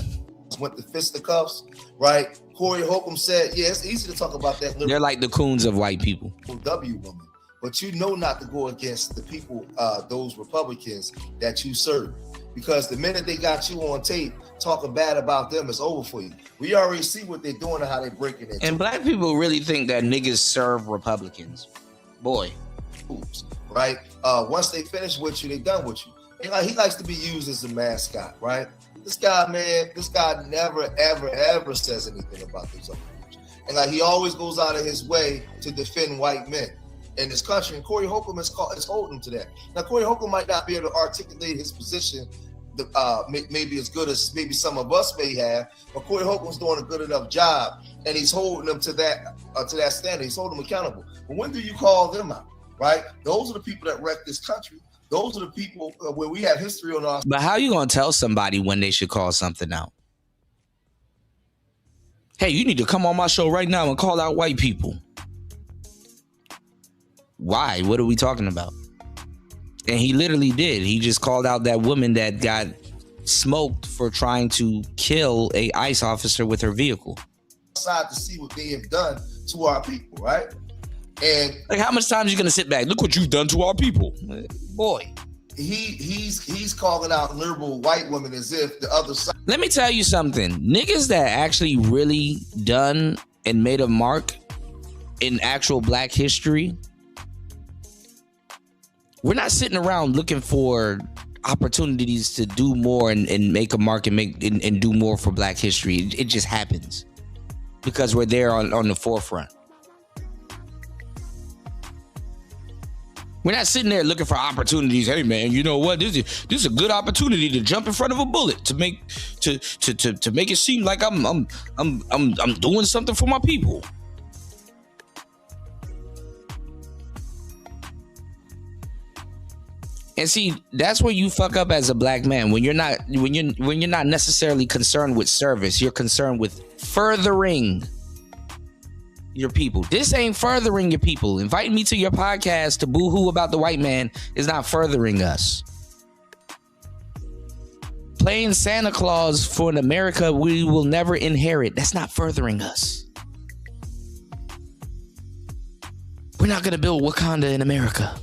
Went to fisticuffs, right? Corey Holcomb said, yeah, it's easy to talk about that. They're like the coons of white people. W woman. But you know not to go against the people, those Republicans that you serve. Because the minute they got you on tape talking bad about them, it's over for you. We already see what they're doing and how they're breaking it. And black people really think that niggas serve Republicans. Boy. Right? Once they finish with you, they done with you. And he likes to be used as a mascot, right? This guy never, ever, ever says anything about this other groups. And like he always goes out of his way to defend white men in this country. And Corey Holcomb is holding to that. Now, Corey Holcomb might not be able to articulate his position maybe as good as maybe some of us may have, but Corey Holcomb's doing a good enough job, and he's holding them to that standard. He's holding them accountable. But when do you call them out, right? Those are the people that wreck this country. Those are the people where we have history on our. But how are you gonna tell somebody when they should call something out? Hey, you need to come on my show right now and call out white people. Why? What are we talking about? And he literally did. He just called out that woman that got smoked for trying to kill a ICE officer with her vehicle. Side to see what they have done to our people, right? And like, how much time are you gonna sit back? Look what you've done to our people, boy. He's calling out liberal white women as if the other side. Let me tell you something. Niggas that actually really done and made a mark in actual black history, we're not sitting around looking for opportunities to do more and make a mark and do more for black history. It just happens because we're there on the forefront. We're not sitting there looking for opportunities. Hey man, you know what? This is a good opportunity to jump in front of a bullet to make it seem like I'm doing something for my people. And see, that's where you fuck up as a black man when you're not necessarily concerned with service. You're concerned with furthering your people. This ain't furthering your people. Inviting me to your podcast to boo-hoo about the white man is not furthering us. Playing Santa Claus for an America we will never inherit, that's not furthering us. We're not gonna build Wakanda in America.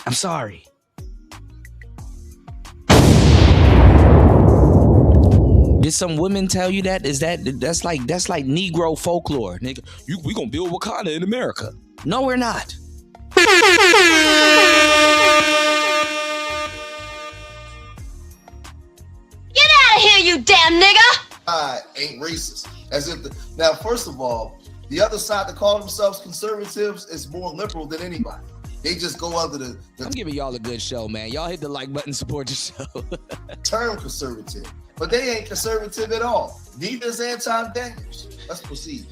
I'm sorry. Did some women tell you that? That's like Negro folklore, nigga? We gonna build Wakanda in America? No, we're not. Get out of here, you damn nigga! Ain't racist. As if now, first of all, the other side that call themselves conservatives is more liberal than anybody. They just go under the I'm giving y'all a good show, man. Y'all hit the like button, support the show. term conservative, but they ain't conservative at all. Neither is Anton Daniels. Let's proceed.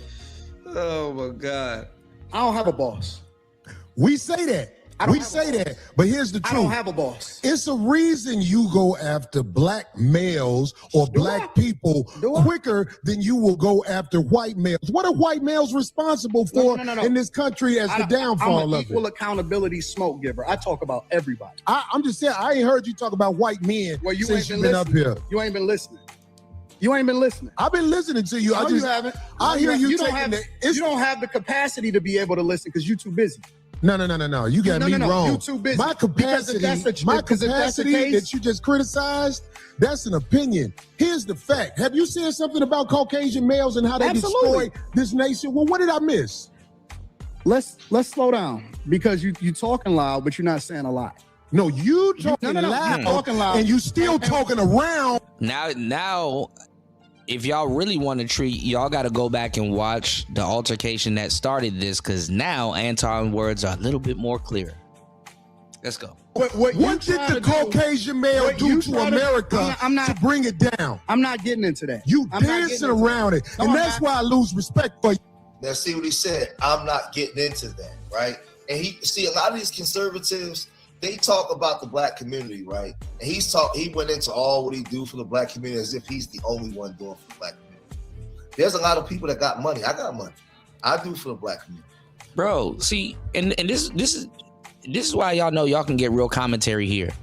Oh my God. I don't have a boss. We say that. We say that. But here's the truth. I don't have a boss. It's a reason you go after black males or black people quicker than you will go after white males. What are white males responsible for in this country as the downfall I'm an of equal it? accountability smoke giver. I talk about everybody. I'm just saying, I ain't heard you talk about white men Well, you since ain't you've been been up listening. here. You ain't been listening. You ain't been listening. I've been listening to you. No, I just you haven't. I hear you don't taking have, the. you don't have the capacity to be able to listen because you're too busy. No. You got me wrong. You too busy. My capacity that you just criticized, that's an opinion. Here's the fact. Have you said something about Caucasian males and how they destroy this nation? Well, what did I miss? Let's slow down because you talking loud, but you're not saying a lot. No, you talking loud, you talking loud, and you still talking around. Now, if y'all really want to treat, y'all got to go back and watch the altercation that started this, because now Anton's words are a little bit more clear. Let's go. What did the Caucasian male do to America to bring it down? I'm not getting into that. You dancing around it. And that's why I lose respect for you. Now, see what he said. I'm not getting into that, right? And a lot of these conservatives, they talk about the black community, right? And he went into all what he do for the black community as if he's the only one doing for the black community. There's a lot of people that got money. I got money. I do for the black community. Bro, see, and this is why y'all know y'all can get real commentary here.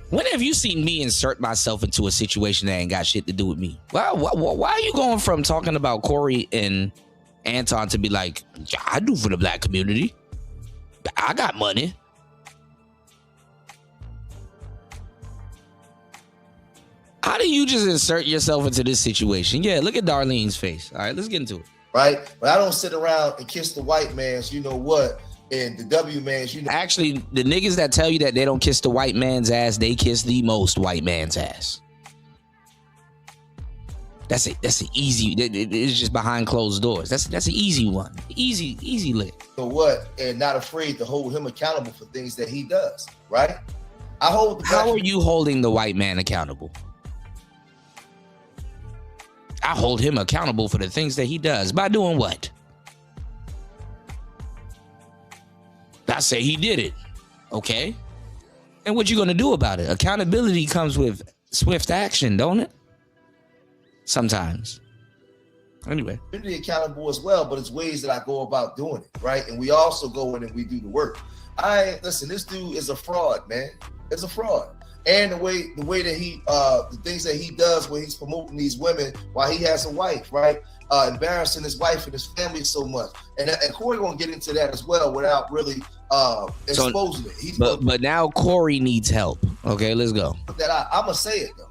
When have you seen me insert myself into a situation that ain't got shit to do with me? Why are you going from talking about Corey and Anton to be like, yeah, I do for the black community. I got money. How do you just insert yourself into this situation? Yeah, look at Darlene's face. All right, let's get into it. Right? But I don't sit around and kiss the white man's, you know what, and the W man's, you know. Actually, the niggas that tell you that they don't kiss the white man's ass, they kiss the most white man's ass. That's an easy. It's just behind closed doors. That's an easy one. Easy lick. So what? And not afraid to hold him accountable for things that he does. Right? How are you holding the white man accountable? I hold him accountable for the things that he does. By doing what? I say he did it. Okay. And what you gonna do about it? Accountability comes with swift action, don't it? Sometimes. Anyway. Community accountable as well, but it's ways that I go about doing it, right? And we also go in and we do the work. Listen, this dude is a fraud, man. It's a fraud. And the way that he the things that he does when he's promoting these women while he has a wife, right? Embarrassing his wife and his family so much. And Corey gonna get into that as well without really exposing it. But now Corey needs help. Okay, let's go. That I'm gonna say it though.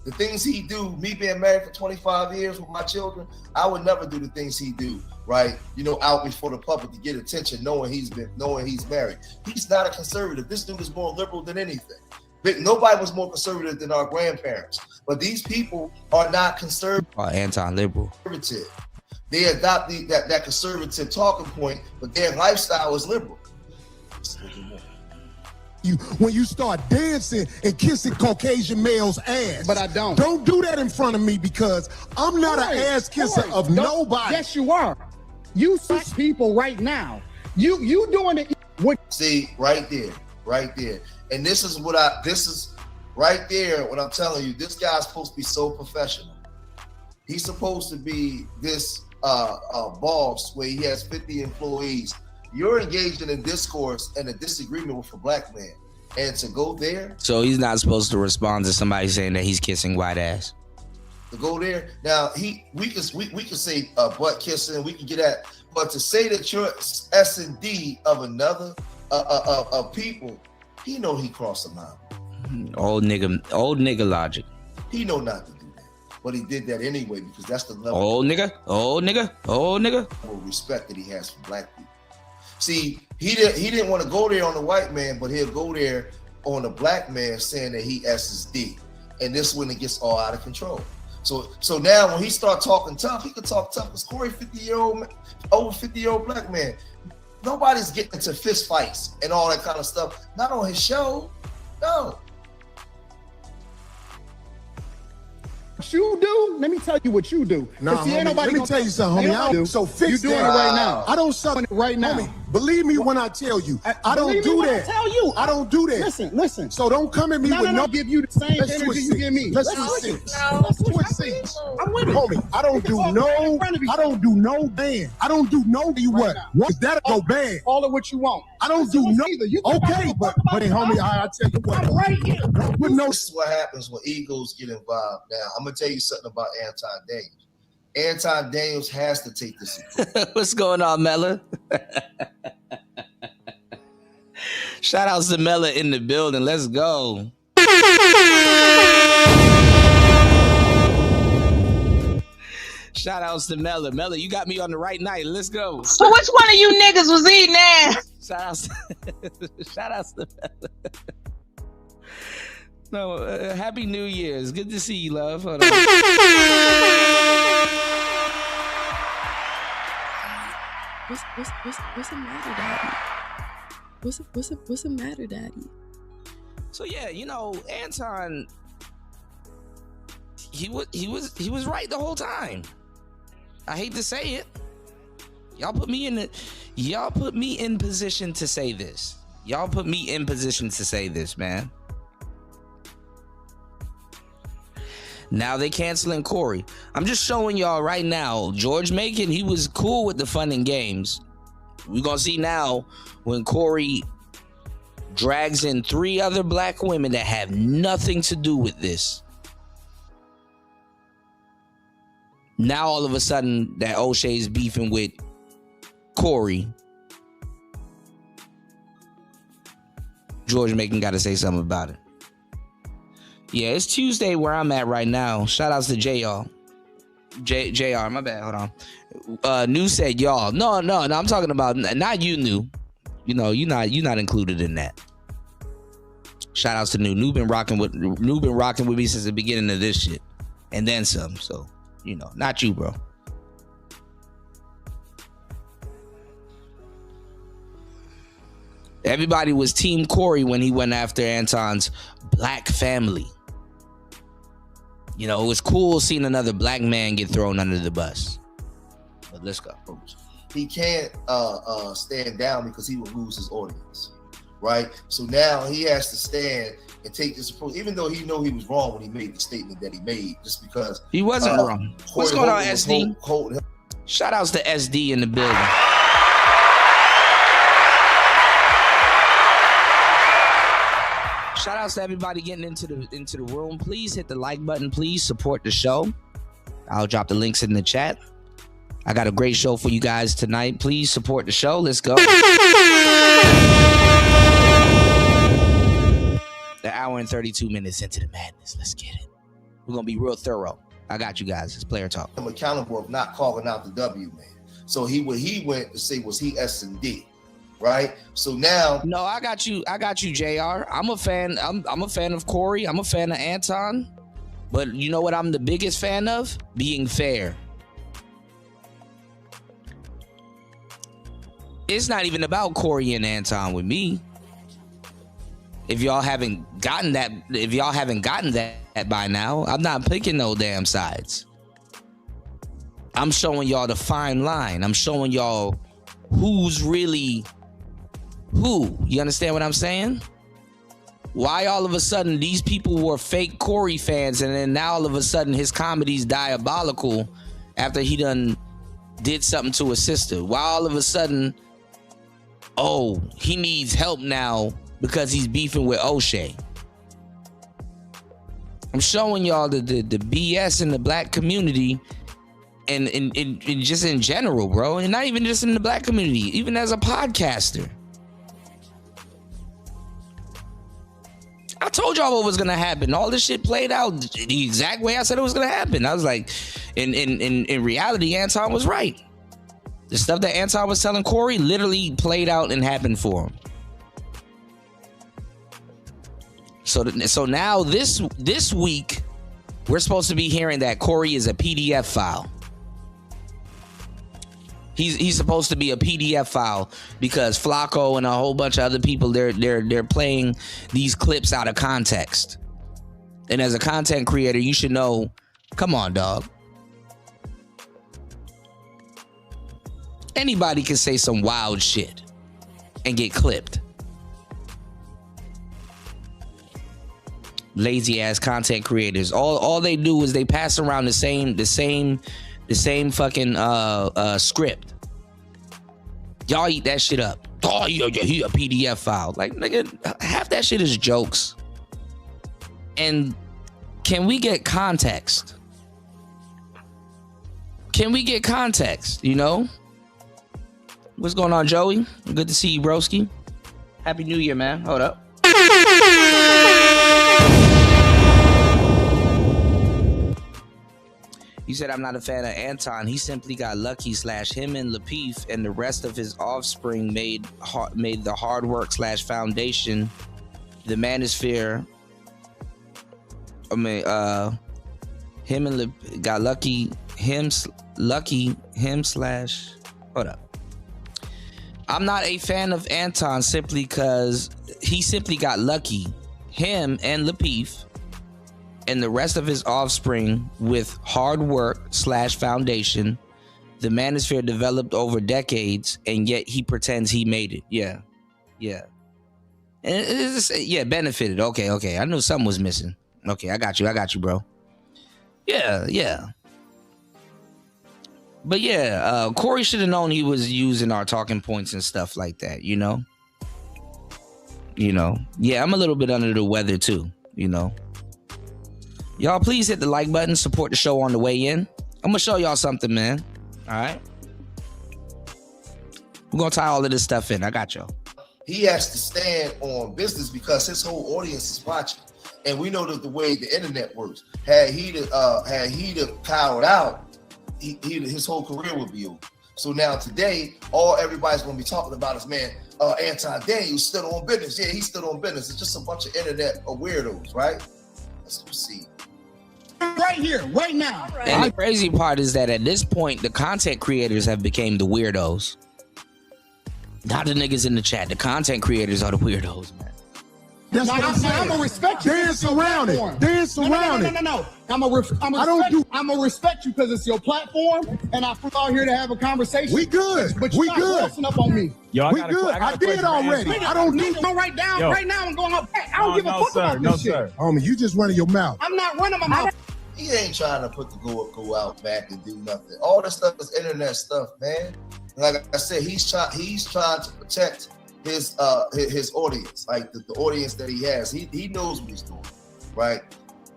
The things he do, me being married for 25 years with my children, I would never do the things he do, right? You know, out before the public to get attention, knowing he's married. He's not a conservative. This dude is more liberal than anything. Nobody was more conservative than our grandparents. But these people are not conservative. Anti-liberal. They adopt that conservative talking point, but their lifestyle is liberal. When you start dancing and kissing Caucasian males' ass. But I don't. Don't do that in front of me because I'm not an ass kisser of nobody. Yes, you are. You such people right now. You doing it. See, right there. And this is right there what I'm telling you. This guy's supposed to be so professional. He's supposed to be this boss where he has 50 employees. You're engaged in a discourse and a disagreement with a black man, and to go there. So he's not supposed to respond to somebody saying that he's kissing white ass. To go there now, we can say butt kissing, we can get at, but to say that you're S&D of another of people, he know he crossed the line. Old nigga logic. He know not to do that, but he did that anyway because that's the level. Old nigga. Respect that he has for black people. See, he didn't want to go there on the white man, but he'll go there on the black man saying that he S&D, and this when it gets all out of control. So now when he start talking tough, he can talk tough because Corey, over 50-year-old black man. Nobody's getting into fist fights and all that kind of stuff. Not on his show. No. What you do? Let me tell you what you do. Nah, let me tell you something, homie. So fix you doing it right now. I don't suck it right now. Homie, believe me when I tell you. I don't do that. I tell you. I don't do that. Listen. So don't come at me with no. Give you the same energy you give me. Let's switch seats. I'm with it. Homie, I don't do no band. I don't do no what? That'll go bad. Call it what you want. I don't do no. Okay, but hey, homie, I tell you what. Right here. This is what happens when egos get involved. Now, I'm gonna tell you something about Anton Daniels. Anton Daniels has to take this. What's going on, Mella? Shout outs to Mella in the building. Let's go. Shout outs to Mella. Mella, you got me on the right night. Let's go. So which one of you niggas was eating ass? Shout outs to Mella. No, Happy New Year's. Good to see you, love. Hold on. What's the matter, Daddy? What's the matter, Daddy? So yeah, you know, Anton, he was right the whole time. I hate to say it. Y'all put me in position to say this. Y'all put me in position to say this, man. Now they canceling Corey. I'm just showing y'all right now. George Macon, he was cool with the fun and games. We're gonna see now when Corey drags in 3 other black women that have nothing to do with this. Now all of a sudden that O'Shea's beefing with Corey. George Macon got to say something about it. Yeah, it's Tuesday where I'm at right now. Shout outs to JR. JR, my bad. Hold on. New said y'all. No. I'm talking about not you, New. You know, you're not included in that. Shout outs to New. New been rocking with me since the beginning of this shit, and then some. So you know, not you, bro. Everybody was Team Corey when he went after Anton's black family. You know, it was cool seeing another black man get thrown under the bus. But let's go. He can't stand down because he will lose his audience, right? So now he has to stand and take this approach, even though he know he was wrong when he made the statement that he made, just because he wasn't wrong. What's going on, SD? Shout outs to SD in the building. Shout outs to everybody getting into the room. Please hit the like button. Please support the show. I'll drop the links in the chat. I got a great show for you guys tonight. Please support the show. Let's go. The hour and 32 minutes into the madness. Let's get it. We're going to be real thorough. I got you guys. It's player talk. I'm accountable of not calling out the W man. So he went to say was he S&D. Right. So now, no, I got you, JR. I'm a fan. I'm a fan of Corey. I'm a fan of Anton. But you know what I'm the biggest fan of? Being fair. It's not even about Corey and Anton with me. If y'all haven't gotten that by now, I'm not picking no damn sides. I'm showing y'all the fine line. I'm showing y'all who's really who. You understand what I'm saying? Why all of a sudden these people were fake Corey fans and then now all of a sudden his comedy's diabolical after he done did something to his sister? Why all of a sudden, oh, he needs help now because he's beefing with O'Shea? I'm showing y'all the BS in the black community and just in general, bro. And not even just in the black community, even as a podcaster. I told y'all what was gonna happen. All this shit played out the exact way I said it was gonna happen. I was like, in reality, Anton was right. The stuff that Anton was telling Corey literally played out and happened for him. So now this week, we're supposed to be hearing that Corey is a PDF file. He's supposed to be a PDF file because Flacco and a whole bunch of other people they're playing these clips out of context. And as a content creator, you should know, come on, dog. Anybody can say some wild shit and get clipped. Lazy ass content creators. All they do is they pass around the same fucking script. Y'all eat that shit up. Oh, he a PDF file. Like, nigga, half that shit is jokes. And can we get context? Can we get context, you know? What's going on, Joey? Good to see you, broski. Happy New Year, man. Hold up. You said I'm not a fan of Anton. He simply got lucky. / him and Lapeef and the rest of his offspring made the hard work / foundation. The manosphere. I mean, him and got lucky. Him / hold up. I'm not a fan of Anton simply because he simply got lucky. Him and Lapeef and the rest of his offspring with hard work / foundation, the manosphere developed over decades, and yet he pretends he made it. Yeah. And benefited. Okay. I knew something was missing. Okay, I got you, bro. Yeah. But yeah, Corey should have known he was using our talking points and stuff like that, you know? Yeah, I'm a little bit under the weather too, Y'all, please hit the like button, support the show on the way in. I'm gonna show y'all something, man. All right? We're gonna tie all of this stuff in. I got y'all. He has to stand on business because his whole audience is watching. And we know that the way the internet works, had he powered out, his whole career would be over. So now today, everybody's gonna be talking about is, man, Anton Daniels stood on business. Yeah, he stood on business. It's just a bunch of internet weirdos, right? Let's see. Right here, right now. And the crazy part is that at this point, the content creators have become the weirdos. Not the niggas in the chat. The content creators are the weirdos, man. That's what I'm saying. I'm gonna respect you. Dance around it. Dance around it. No. I'm gonna respect you because it's your platform, and I flew out here to have a conversation. We good. But you're not crossing up on me. Yo, we good. I did already. I don't need go right down. Right now, I'm going up. I don't give a fuck about this shit. Homie, you just running your mouth. I'm not running my mouth. He ain't trying to put the go out back and do nothing. All this stuff is internet stuff, man. Like I said, he's trying to protect his audience, like the audience that he has. He knows what he's doing, right?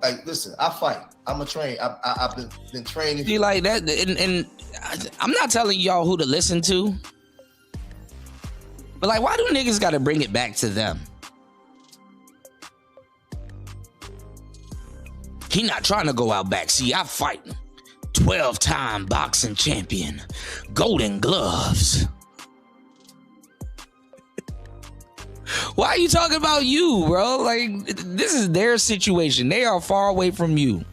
Like, listen, I fight. I'm a train. I've been training. See, like that, and I'm not telling y'all who to listen to, but like, why do niggas got to bring it back to them? He not trying to go out back. See, I fight 12-time boxing champion, Golden Gloves. Why are you talking about you, bro? Like, this is their situation. They are far away from you.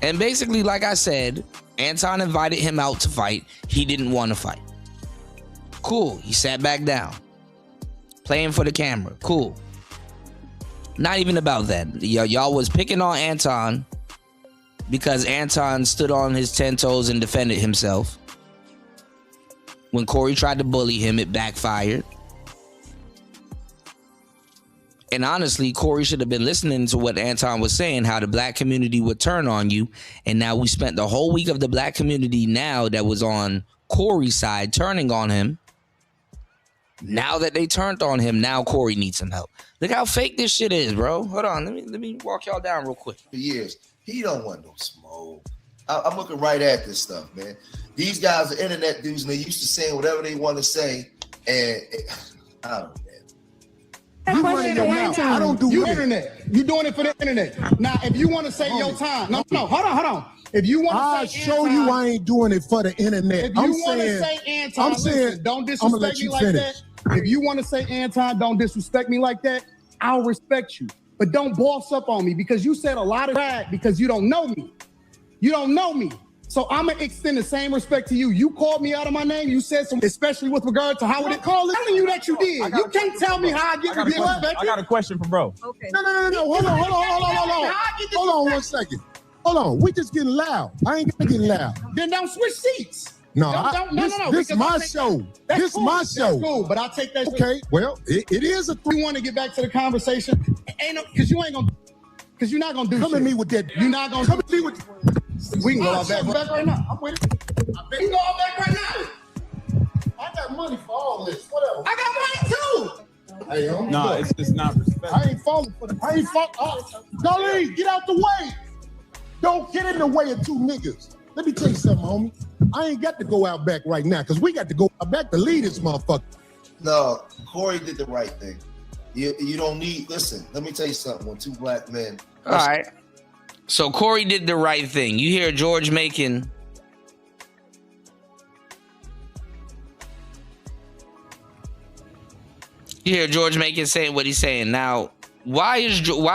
And basically, like I said, Anton invited him out to fight. He didn't want to fight. Cool. He sat back down. Playing for the camera. Cool. Not even about that. Y'all was picking on Anton because Anton stood on his 10 toes and defended himself. When Corey tried to bully him, it backfired. And honestly, Corey should have been listening to what Anton was saying, how the black community would turn on you. And now we spent the whole week of the black community now that was on Corey's side turning on him. Now that they turned on him, now Corey needs some help. Look how fake this shit is, bro. Hold on. Let me walk y'all down real quick. For years, he don't want no smoke. I'm looking right at this stuff, man. These guys are internet dudes, and they used to saying whatever they want to say. And I don't know. You running your mouth. I don't do internet. You doing it for the internet. Now, if you want to say your time, no, hold on. If you want to say show you I ain't doing it for the internet. If you want to say Anton, listen, don't disrespect me like that. If you want to say Anton, don't disrespect me like that. I'll respect you, but don't boss up on me because you said a lot of crap because you don't know me. You don't know me. So I'm gonna extend the same respect to you. You called me out of my name. You said some, especially with regard to how it called. Telling you that you did. You can't tell me how I get respected. I got a question for bro. Okay. No. Hold on 1 second. Hold on. We just getting loud. I ain't gonna get loud. Then don't switch seats. No. This my show. This my show. That's cool, but I'll take that. Okay. Well, it is a. We want to get back to the conversation. Ain't no, because you ain't gonna. Because you're not gonna do. Come at me with that. You're not gonna come at me with. We can go out back right now. I'm with it. We can go out back right now. I got money for all this. Whatever. I got money too. Hey, no, it's not respect. I ain't falling for the. I ain't falling. Darlene, get out the way. Don't get in the way of two niggas. Let me tell you something, homie. I ain't got to go out back right now because we got to go out back to lead this motherfucker. No, Corey did the right thing. You don't need. Listen, let me tell you something. When two black men. All right. So Corey did the right thing. You hear George Macon. You hear George Macon saying what he's saying. Now, why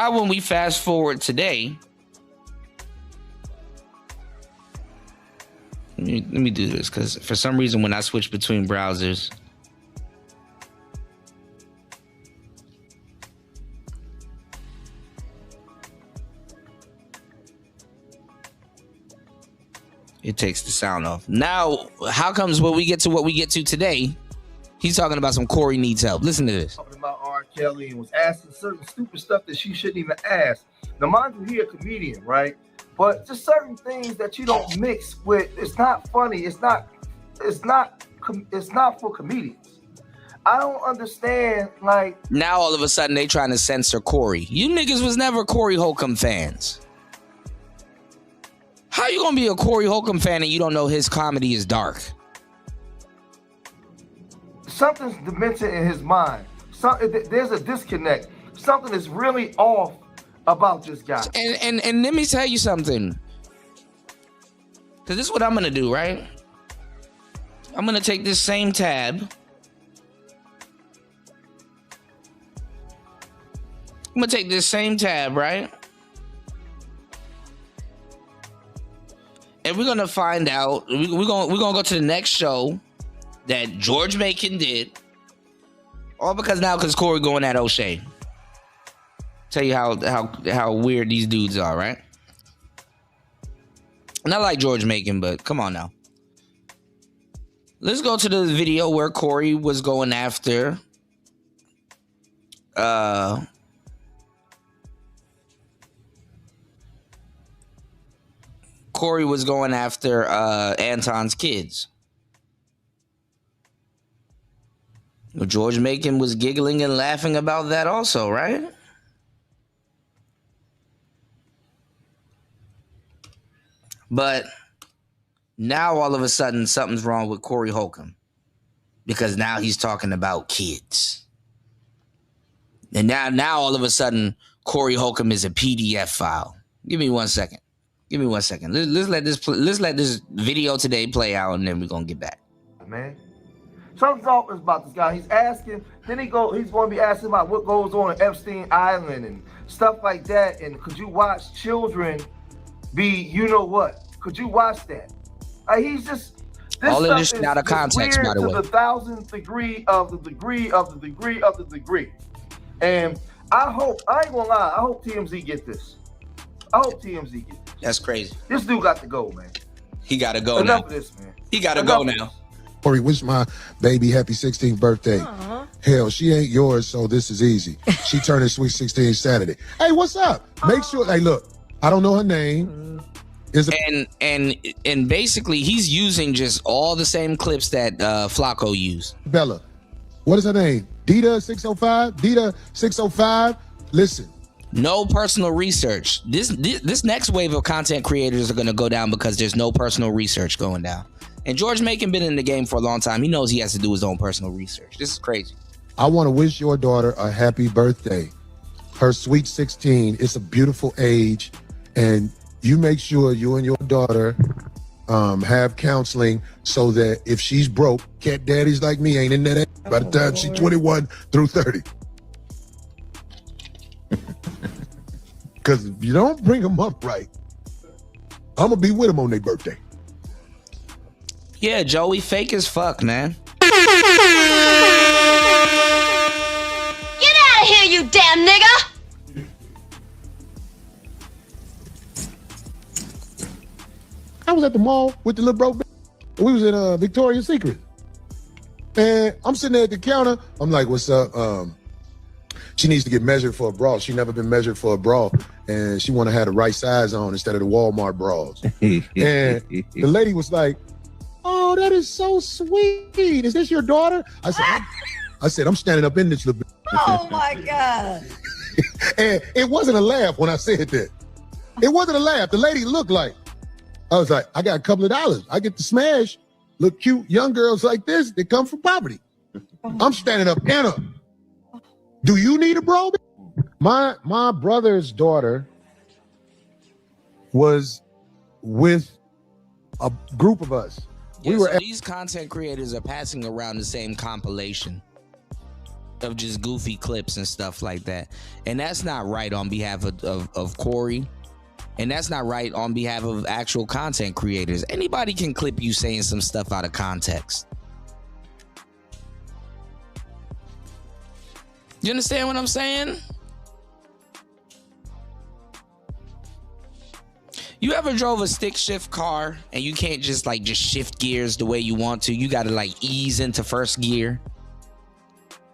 when we fast forward today? Let me do this because for some reason when I switch between browsers, It takes the sound off. Now, how comes when we get to what we get to today, he's talking about some Corey needs help. Listen to this. Talking about R. Kelly and was asking certain stupid stuff that she shouldn't even ask. Now, mind you, he a comedian, right? But just certain things that you don't mix with. It's not funny. It's not for comedians. I don't understand. Like now, all of a sudden, they trying to censor Corey. You niggas was never Corey Holcomb fans. How you gonna be a Corey Holcomb fan and you don't know his comedy is dark? Something's demented in his mind. There's a disconnect. Something is really off about this guy. And let me tell you something. Because this is what I'm gonna do, right? I'm gonna take this same tab. Right? And we're gonna find out. We're gonna go to the next show that George Macon did, all because Corey going at O'Shea. Tell you how weird these dudes are, right? And I like George Macon, but come on now. Let's go to the video where Corey was going after Anton's kids. George Macon was giggling and laughing about that also, right? But now all of a sudden something's wrong with Corey Holcomb because now he's talking about kids. And now all of a sudden Corey Holcomb is a PDF file. Give me 1 second. Let's let this video today play out and then we're gonna get back. Man, something's off about this guy. He's asking. Then he's going to be asking about what goes on at Epstein Island and stuff like that. And could you watch children be, you know what? Could you watch that? He's just all of this shit out of context, by the way. To the 1,000th degree of the degree of the degree of the degree. And I ain't gonna lie. I hope TMZ get this. That's crazy. This dude got to go, man. He got to go Enough now. of this, man. He got to go now. Corey, wish my baby happy 16th birthday. Aww. Hell, she ain't yours, so this is easy. She turning sweet 16 Saturday. Hey, what's up? Make sure. Hey, look, I don't know her name. And basically, he's using just all the same clips that Flacco used. Bella, what is her name? Dita 605. Dita 605. Listen. No personal research. This next wave of content creators are going to go down because there's no personal research going down. And George Macon been in the game for a long time. He knows he has to do his own personal research. This is crazy. I want to wish your daughter a happy birthday. Her sweet 16. It's a beautiful age. And you make sure you and your daughter have counseling so that if she's broke, cat daddies like me ain't in that age by the time she's 21 through 30. Because if you don't bring them up right, I'm going to be with them on their birthday. Yeah, Joey, fake as fuck, man. Get out of here, you damn nigga! I was at the mall with the little bro. We was in Victoria's Secret. And I'm sitting there at the counter. I'm like, what's up? She needs to get measured for a bra. She never been measured for a bra. And she want to have the right size on instead of the Walmart bras. And the lady was like, oh, that is so sweet. Is this your daughter? I said, I'm standing up in this little bit. Oh my God. And it wasn't a laugh when I said that. It wasn't a laugh. The lady looked like, I was like, I got a couple of dollars. I get to smash look cute young girls like this that come from poverty. I'm standing up, Anna. Do you need a bro? My brother's daughter was with a group of us. Yeah, so these content creators are passing around the same compilation of just goofy clips and stuff like that. And that's not right on behalf of Corey. And that's not right on behalf of actual content creators. Anybody can clip you saying some stuff out of context. You understand what I'm saying? You ever drove a stick shift car and you can't just shift gears the way you want to? You got to like ease into first gear.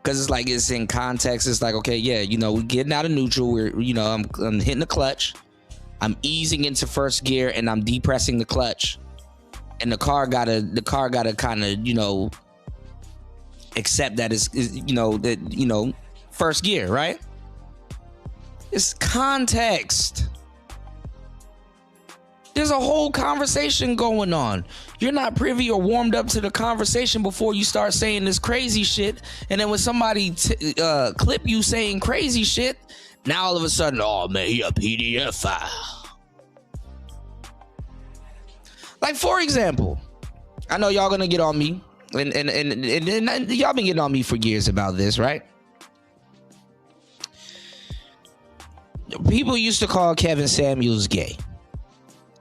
Cause it's like, it's in context. It's like, okay, yeah, you know, we're getting out of neutral. I'm hitting the clutch. I'm easing into first gear and I'm depressing the clutch. And the car gotta kind of, you know, accept that it's first gear, right? It's context. There's a whole conversation going on. You're not privy or warmed up to the conversation before you start saying this crazy shit. And then when somebody clip you saying crazy shit, now all of a sudden, oh man, he a PDF file. Like, for example, I know y'all gonna get on me, and y'all been getting on me for years about this, right? People used to call Kevin Samuels gay.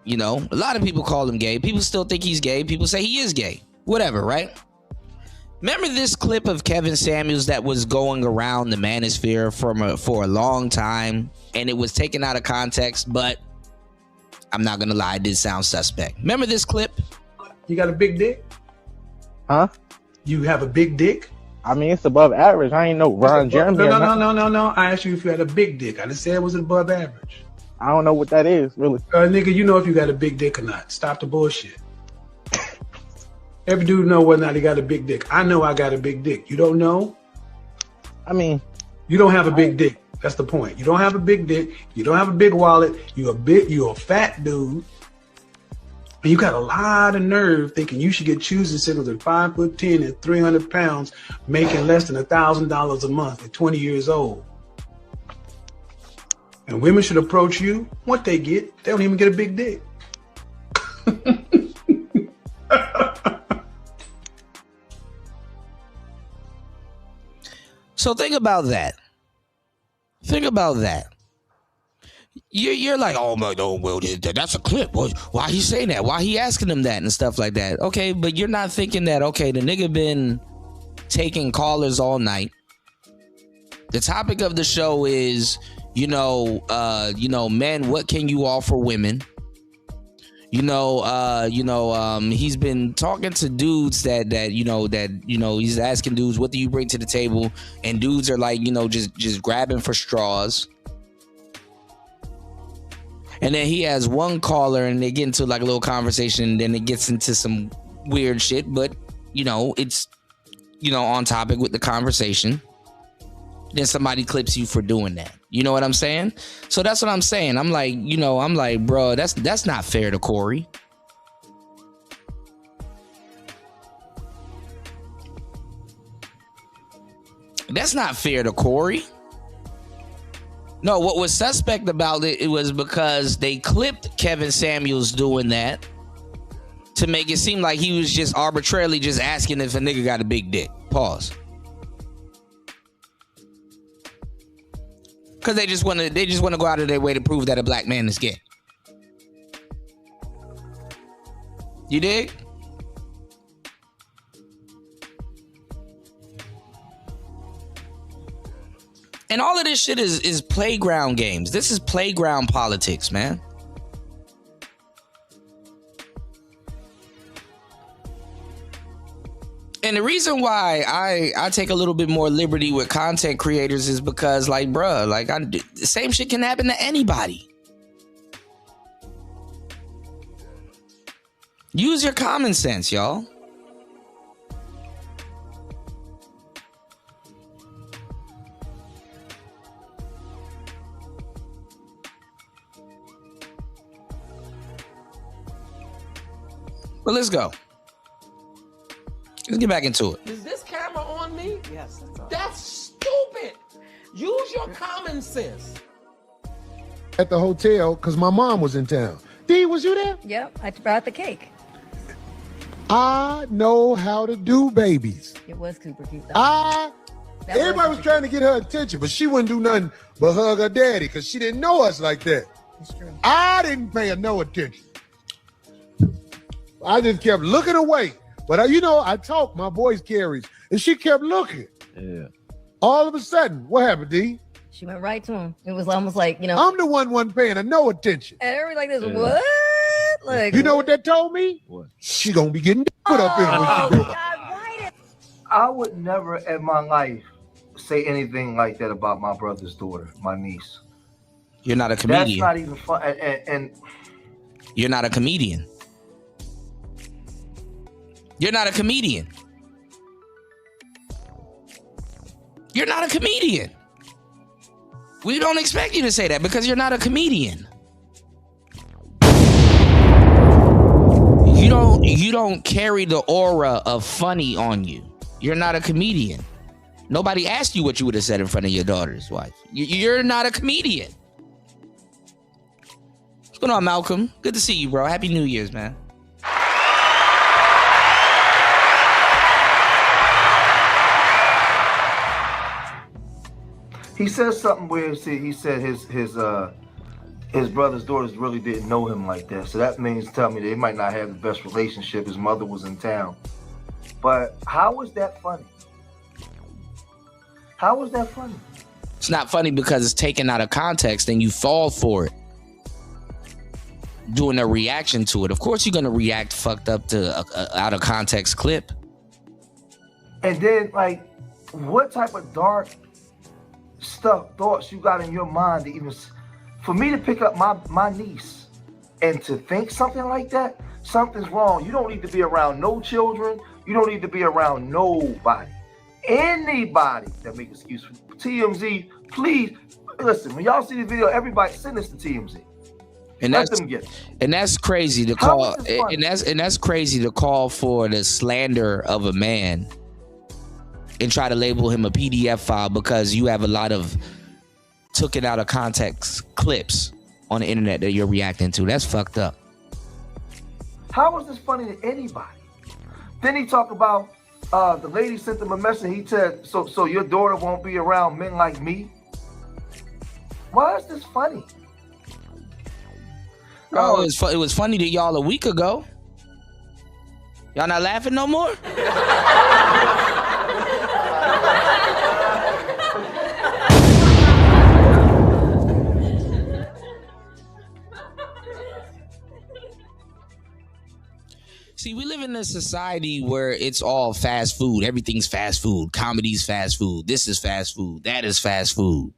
You know, a lot of people call him gay. People still think he's gay. People say he is gay. Whatever, right? Remember this clip of Kevin Samuels that was going around the manosphere for a long time, and it was taken out of context, but I'm not gonna lie, it did sound suspect. Remember this clip? You got a big dick? Huh? You have a big dick? I mean, it's above average. I ain't no Ron Jeremy. No. I asked you if you had a big dick. I didn't say it was above average. I don't know what that is, really. Nigga, you know if you got a big dick or not. Stop the bullshit. Every dude know whether or not he got a big dick. I know I got a big dick. You don't know? I mean, you don't have a big dick. That's the point. You don't have a big dick. You don't have a big wallet. You're a fat dude. And you got a lot of nerve thinking you should get choosing signals at 5'10" and 300 pounds, making less than $1,000 a month at 20 years old. And women should approach you. What they get, they don't even get a big dick. So think about that. Think about that. You're like, oh my, no, well, that's a clip. Why he saying that? Why he asking him that and stuff like that? Okay, but you're not thinking that, okay, the nigga been taking callers all night. The topic of the show is, men, what can you offer women? He's been talking to dudes that he's asking dudes, what do you bring to the table? And dudes are like, just grabbing for straws. And then he has one caller and they get into like a little conversation, and then it gets into some weird shit, but it's on topic with the conversation. Then somebody clips you for doing that. You know what I'm saying? So that's what I'm saying. I'm like, bro, that's not fair to Corey. That's not fair to Corey. No, what was suspect about it was because they clipped Kevin Samuels doing that to make it seem like he was just arbitrarily just asking if a nigga got a big dick. Pause. Because they just want to go out of their way to prove that a black man is gay. You dig? And all of this shit is playground games. This is playground politics, man. And the reason why I take a little bit more liberty with content creators is because, like, bruh, like, the same shit can happen to anybody. Use your common sense, y'all. But let's go. Let's get back into it. Is this camera on me? Yes. That's stupid. Use your common sense. At the hotel, because my mom was in town. Dee, was you there? Yep, I brought the cake. I know how to do babies. It was super cute, though. Everybody was trying to get her attention, but she wouldn't do nothing but hug her daddy because she didn't know us like that. That's true. I didn't pay her no attention. I just kept looking away. But I talk, my voice carries, and she kept looking. Yeah. All of a sudden, what happened, D? She went right to him. It was almost like, I'm the one wasn't paying her no attention. And everybody like this, what? Look, You know what that told me? What? She gonna be getting put up in when she grow up. I would never in my life say anything like that about my brother's daughter, my niece. You're not a That's comedian. not even fun. And You're not a comedian. You're not a comedian. You're not a comedian. We don't expect you to say that because you're not a comedian. You don't carry the aura of funny on you. You're not a comedian. Nobody asked you what you would have said in front of your daughter's wife. You're not a comedian. What's going on, Malcolm? Good to see you, bro. Happy New Year's, man. he said something where he said his brother's daughters really didn't know him like that. So that means tell me they might not have the best relationship. His mother was in town. But how is that funny? How is that funny? It's not funny because it's taken out of context and you fall for it. Doing a reaction to it. Of course you're going to react fucked up to a out of context clip. And then, like, what type of dark thoughts you got in your mind to even, for me to pick up my niece and to think something like that, something's wrong. You don't need to be around no children. You don't need to be around nobody. Anybody that make excuse for TMZ, please, listen, when y'all see the video, everybody send this to TMZ. And Let them get it. And that's crazy to How call is this funny? and that's crazy to call for the slander of a man and try to label him a PDF file because you have a lot of took it out of context clips on the internet that you're reacting to. That's fucked up. How is this funny to anybody? Then he talked about the lady sent him a message. He said, so your daughter won't be around men like me? Why is this funny? Oh, it was funny to y'all a week ago. Y'all not laughing no more? See, we live in a society where it's all fast food. Everything's fast food. Comedy's fast food. This is fast food. That is fast food.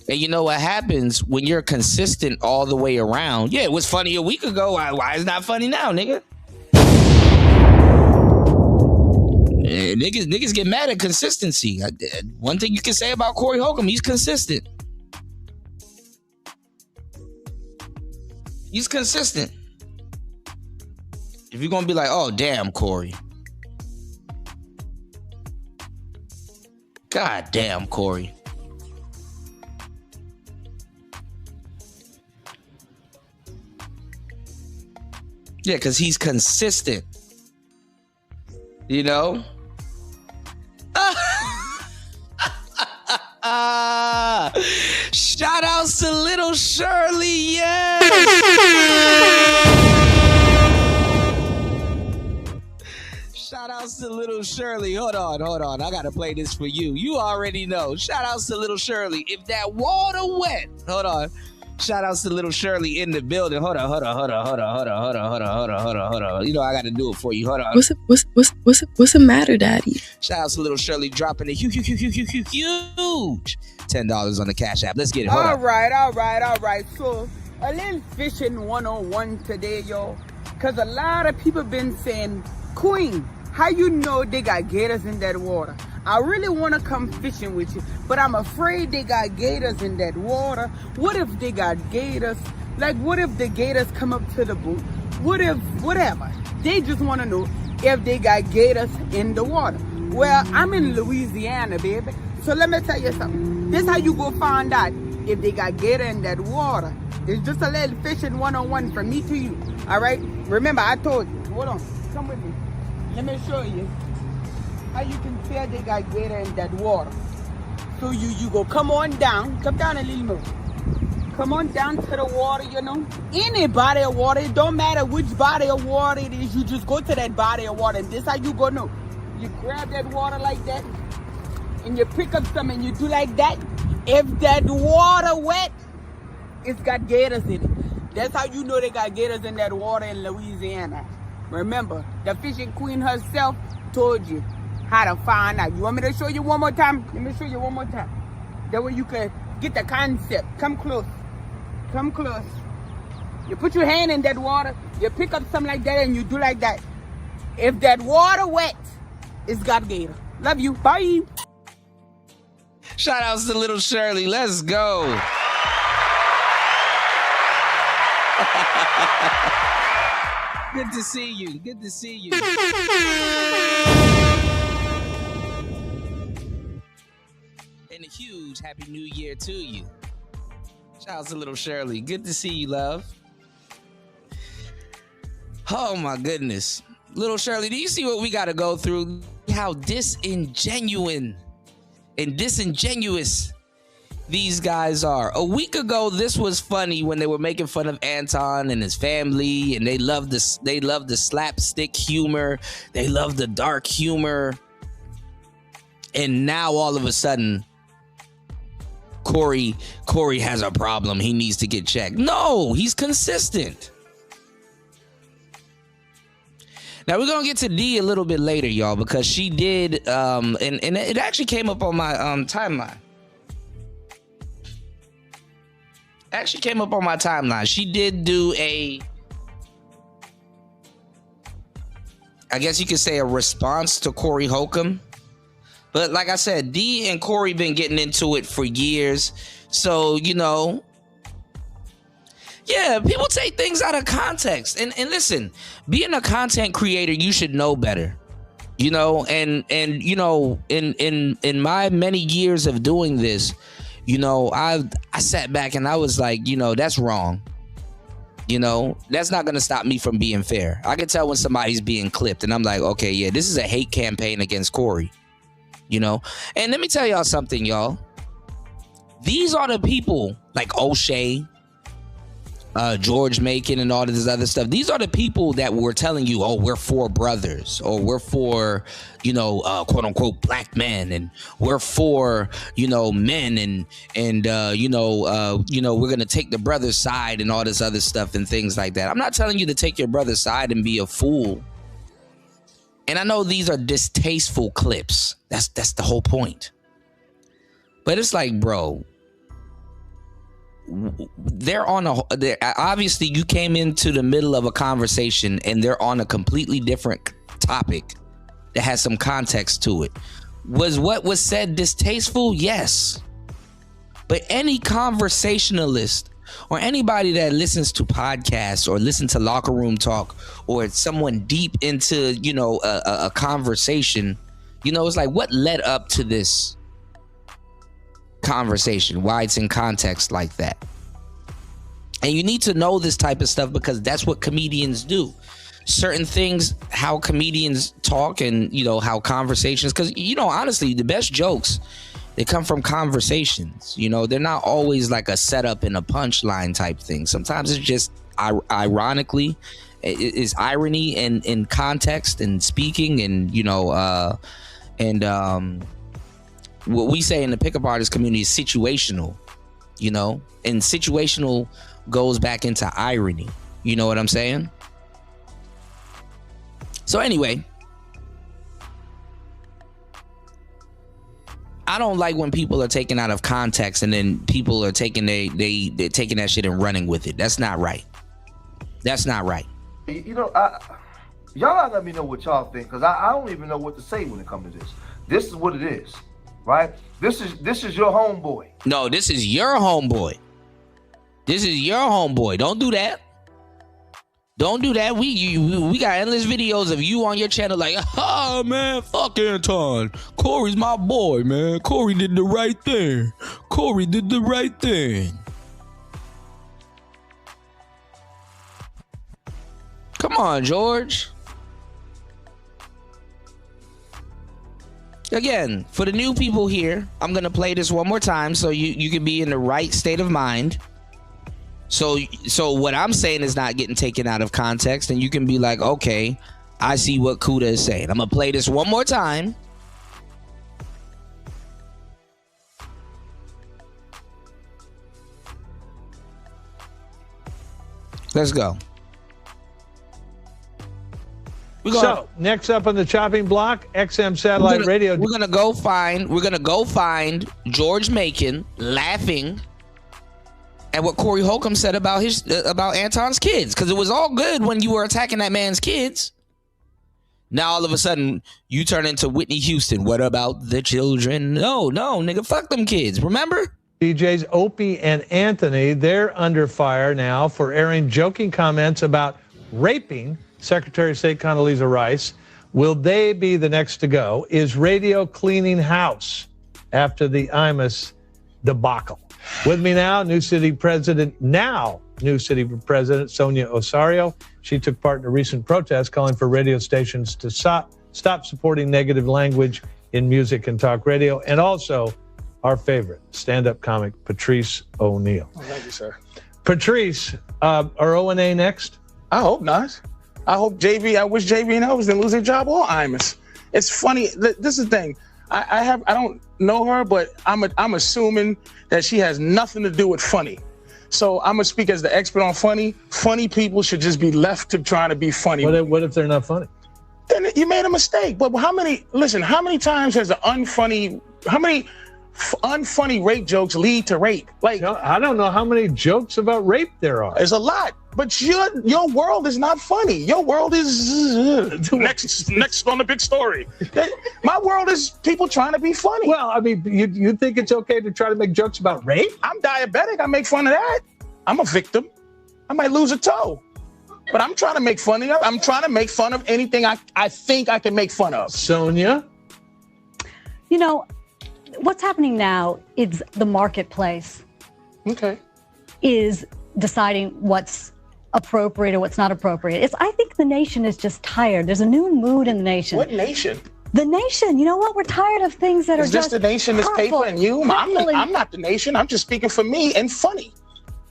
And you know what happens when you're consistent all the way around? Yeah, it was funny a week ago. Why is it not funny now, nigga? Niggas get mad at consistency. One thing you can say about Corey Holcomb, he's consistent. He's consistent. If you're gonna be like, oh damn, Corey. God damn, Corey. Yeah, because he's consistent. You know? Shout outs to Little Shirley, yes! Shout outs to Little Shirley. Hold on. I gotta play this for you. You already know. Shout outs to Little Shirley. If that water wet, hold on. Shout outs to Little Shirley in the building. Hold on. You know I gotta do it for you. Hold on. What's the matter, Daddy? Shout outs to Little Shirley dropping a huge $10 on the Cash App. Let's get it. Hold on. All right. So a little fishing 101 today, yo. Cause a lot of people been saying, Queen, how you know they got gators in that water? I really want to come fishing with you, but I'm afraid they got gators in that water. What if they got gators? Like, what if the gators come up to the boat? What if, whatever. They just want to know if they got gators in the water. Well, I'm in Louisiana, baby. So let me tell you something. This is how you go find out if they got gator in that water. It's just a little fishing 101 from me to you. All right? Remember, I told you. Hold on. Come with me. Let me show you how you can tell they got gator in that water. So you go come down a little more. Come on down to the water, you know. Any body of water, it don't matter which body of water it is, you just go to that body of water, and this how you go know. You grab that water like that, and you pick up some and you do like that. If that water wet, it's got gators in it. That's how you know they got gators in that water in Louisiana. Remember, the fishing queen herself told you how to find out. You want me to show you one more time? Let me show you one more time. That way you can get the concept. Come close. Come close. You put your hand in that water, you pick up something like that and you do like that. If that water wet, it's got gator. Love you. Bye. Shout outs to little Shirley. Let's go. Good to see you. Good to see you. And a huge happy new year to you. Shout out to little Shirley. Good to see you, love. Oh my goodness. Little Shirley, do you see what we got to go through? How disingenuous these guys are. A week ago, this was funny when they were making fun of Anton and his family, and they loved the slapstick humor. They loved the dark humor. And now all of a sudden, Corey has a problem. He needs to get checked. No, he's consistent. Now, we're going to get to D a little bit later, y'all, because she did, and it actually came up on my timeline. She did do I guess you could say a response to Corey Holcomb. But like I said, D and Corey been getting into it for years. So, you know, yeah, people take things out of context. And listen, being a content creator, you should know better. You know, and you know, in my many years of doing this, you know, I sat back and I was like, you know, that's wrong. You know, that's not going to stop me from being fair. I can tell when somebody's being clipped and I'm like, okay, yeah, this is a hate campaign against Corey. You know, and let me tell y'all something, y'all. These are the people like O'Shea, George Macon and all of this other stuff. These are the people that were telling you, oh, we're for brothers, or we're for, you know, quote unquote black men, and we're for, you know, men, and you know, we're gonna take the brother's side and all this other stuff and things like that. I'm not telling you to take your brother's side and be a fool. And I know these are distasteful clips. That's the whole point. But it's like, bro, obviously you came into the middle of a conversation and they're on a completely different topic that has some context to it. Was what was said distasteful? Yes. But any conversationalist or anybody that listens to podcasts or listen to Locker Room Talk, or someone deep into, you know, a conversation, you know, it's like, what led up to this conversation? Why it's in context like that? And you need to know this type of stuff because that's what comedians do. Certain things, how comedians talk, and, you know, how conversations, because, you know, honestly, the best jokes, they come from conversations. You know, they're not always like a setup and a punchline type thing. Sometimes it's just ironically, it's irony and in context and speaking, and, you know, what we say in the pickup artist community is situational, you know, and situational goes back into irony. You know what I'm saying? So anyway, I don't like when people are taken out of context and then people are taking they're taking that shit and running with it. That's not right. That's not right. You know, y'all let me know what y'all think, because I don't even know what to say when it comes to this. This is what it is, right? This is your homeboy. No, this is your homeboy. This is your homeboy. Don't do that. Don't do that. We got endless videos of you on your channel like, oh man, fuck Anton. Corey's my boy, man. Corey did the right thing. Corey did the right thing. Come on, George. Again, for the new people here, I'm gonna play this one more time so you can be in the right state of mind. So what I'm saying is not getting taken out of context, and you can be like, okay, I see what Kuda is saying. I'm gonna play this one more time. Let's go. So next up on the chopping block, XM Satellite Radio. We're gonna go find George Macon laughing at what Corey Holcomb said about Anton's kids, because it was all good when you were attacking that man's kids. Now all of a sudden you turn into Whitney Houston. What about the children? No, nigga, fuck them kids. Remember? DJs Opie and Anthony, they're under fire now for airing joking comments about raping Secretary of State Condoleezza Rice. Will they be the next to go? Is radio cleaning house after the Imus debacle? With me now, New City President Sonia Osorio. She took part in a recent protest calling for radio stations to stop supporting negative language in music and talk radio. And also our favorite stand-up comic, Patrice O'Neal. Oh, thank you, sir. Patrice, are O&A next? I hope not. I wish JV and Elvis didn't lose their job, or Imus. It's funny. This is the thing. I don't know her, but I'm assuming that she has nothing to do with funny. So I'm gonna speak as the expert on funny. Funny people should just be left to trying to be funny. What if they're not funny? Then you made a mistake. But how many times has how many unfunny rape jokes lead to rape? Like, I don't know how many jokes about rape there are. There's a lot. But your world is not funny. Your world is next on the big story. My world is people trying to be funny. Well, I mean, you think it's okay to try to make jokes about rape? I'm diabetic. I make fun of that. I'm a victim. I might lose a toe. But I'm trying to make fun of it. I'm trying to make fun of anything I think I can make fun of. Sonia? You know, what's happening now is the marketplace is deciding what's appropriate or what's not appropriate. I think the nation is just tired. There's a new mood in the nation. What nation? The nation. You know what? We're tired of things that are just Is this the nation, this paper, and you? I'm not the nation. I'm just speaking for me and funny.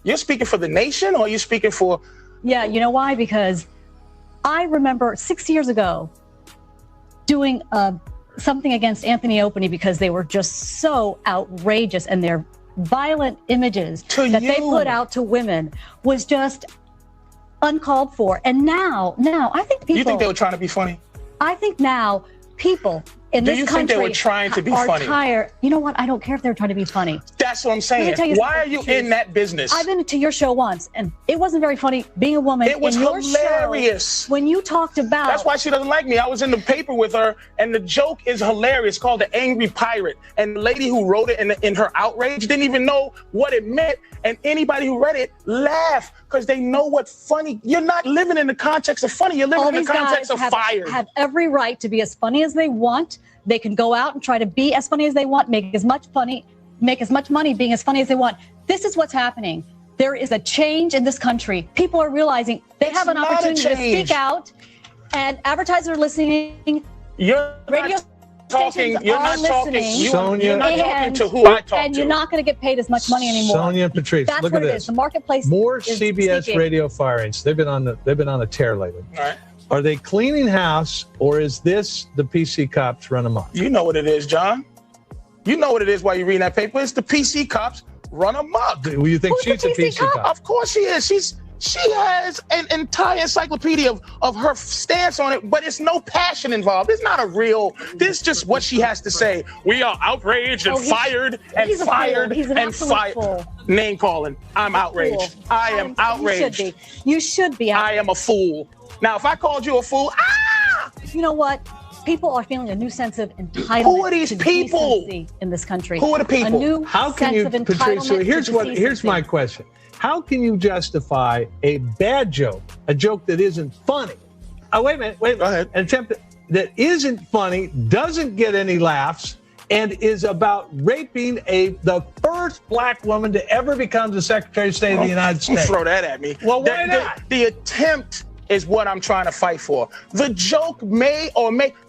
You're speaking for the nation, or are you speaking for... Yeah, you know why? Because I remember 6 years ago doing something against Anthony Opie because they were just so outrageous, and their violent images that they put out to women was just uncalled for. And now I think people... You think they were trying to be funny? I think now people in this country... Do you think they were trying to be funny? Tired. You know what? I don't care if they're trying to be funny. That's what I'm saying. Why are you in that business? I've been to your show once, and it wasn't very funny being a woman. It was in your hilarious. Show, when you talked about... That's why she doesn't like me. I was in the paper with her, and the joke is hilarious, called The Angry Pirate. And the lady who wrote it in her outrage didn't even know what it meant. And anybody who read it laughed because they know what funny... You're not living in the context of funny. You're living in the context of fire. Have every right to be as funny as they want. They can go out and try to be as funny as they want, make as much money being as funny as they want. This is what's happening. There is a change in this country. People are realizing they have an opportunity to speak out, and advertisers are listening. Radio stations are listening. You're not talking to who I talk to. And you're not going to get paid as much money anymore. Sonia and Patrice, That's look what at it this. is. The marketplace More is CBS speaking. radio firings. They've been on a tear lately. All right. Are they cleaning house, or is this the PC cops run amok? You know what it is, John. You know what it is while you're reading that paper. It's the PC cops run amok. Do you think she's a PC cop? Of course she is. She has an entire encyclopedia of her stance on it, but it's no passion involved. It's not a real... This is just what she has to say. We are outraged and fired and fired and fired. Name calling. I'm outraged. I am outraged. You should be. I am a fool. Now, if I called you a fool, you know what? People are feeling a new sense of entitlement. Who are these people decency in this country? Who are the people? A new How can sense you, of Patrice? So entitlement. here's my question. How can you justify a bad joke, a joke that isn't funny? Oh, wait a minute. Go ahead. An attempt that isn't funny, doesn't get any laughs, and is about raping the first black woman to ever become the Secretary of State of the United States. Throw that at me. Well, why not? The attempt is what I'm trying to fight for. The joke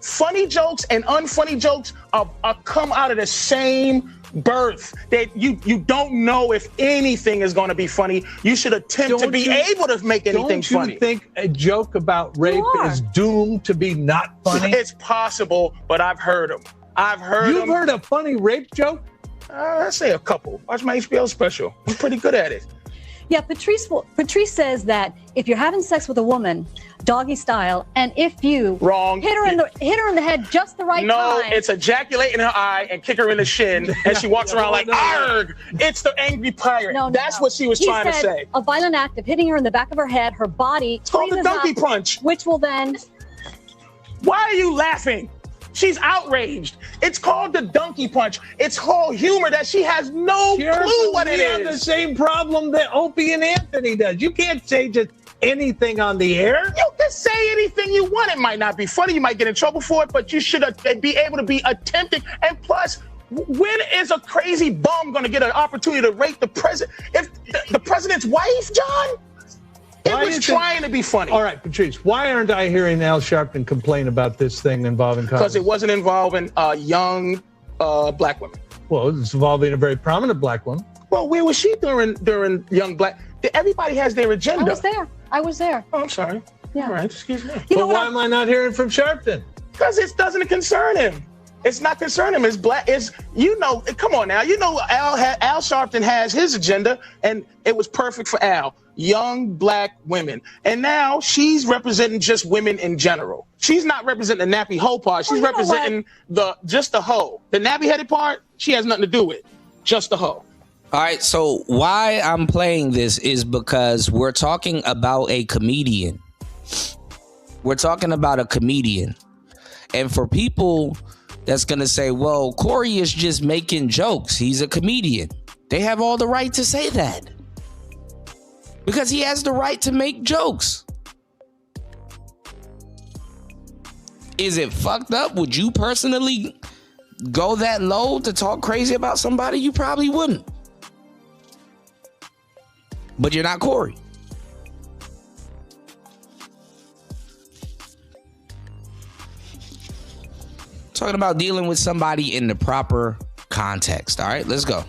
funny jokes and unfunny jokes are come out of the same birth. That you don't know if anything is going to be funny. You should attempt to be able to make anything funny. Don't you think a joke about rape is doomed to be not funny? It's possible, but I've heard them. You've heard a funny rape joke? I'd say a couple. Watch my HBO special. I'm pretty good at it. Yeah, Patrice says that if you're having sex with a woman, doggy style, and if you hit her in the head just the right No, time. it's ejaculate in her eye and kick her in the shin, and she walks around like, arg! It's the angry pirate. That's what she was trying to say. A violent act of hitting her in the back of her head, her body. It's called the donkey punch. Which will then. Why are you laughing? She's outraged. It's called the donkey punch. It's called humor that she has no clue what it We have is. the same problem that Opie and Anthony does. You can't say just anything on the air. You can say anything you want. It might not be funny. You might get in trouble for it, but you should be able to be attempting. And plus, when is a crazy bum going to get an opportunity to rape the president? If the president's wife, John? It was trying to be funny. All right, Patrice, why aren't I hearing Al Sharpton complain about this thing involving Congress? Because it wasn't involving young black women. Well, it's involving a very prominent black woman. Well, where was she during young black? Everybody has their agenda. I was there. Oh, I'm sorry. Yeah. All right, excuse me. But why am I not hearing from Sharpton? Because it doesn't concern him. It's not concerning him. It's black. It's, come on now. Al Sharpton has his agenda, and it was perfect for Al. Young black women. And now she's representing just women in general. She's not representing the nappy hoe part. She's representing just the hoe. The nappy headed part, she has nothing to do with. Just the hoe. All right, so why I'm playing this is because we're talking about a comedian. We're talking about a comedian. And for people that's going to say, well, Corey is just making jokes. He's a comedian. They have all the right to say that. Because he has the right to make jokes. Is it fucked up? Would you personally go that low to talk crazy about somebody? You probably wouldn't. But you're not Corey. Talking about dealing with somebody in the proper context. All right, let's go.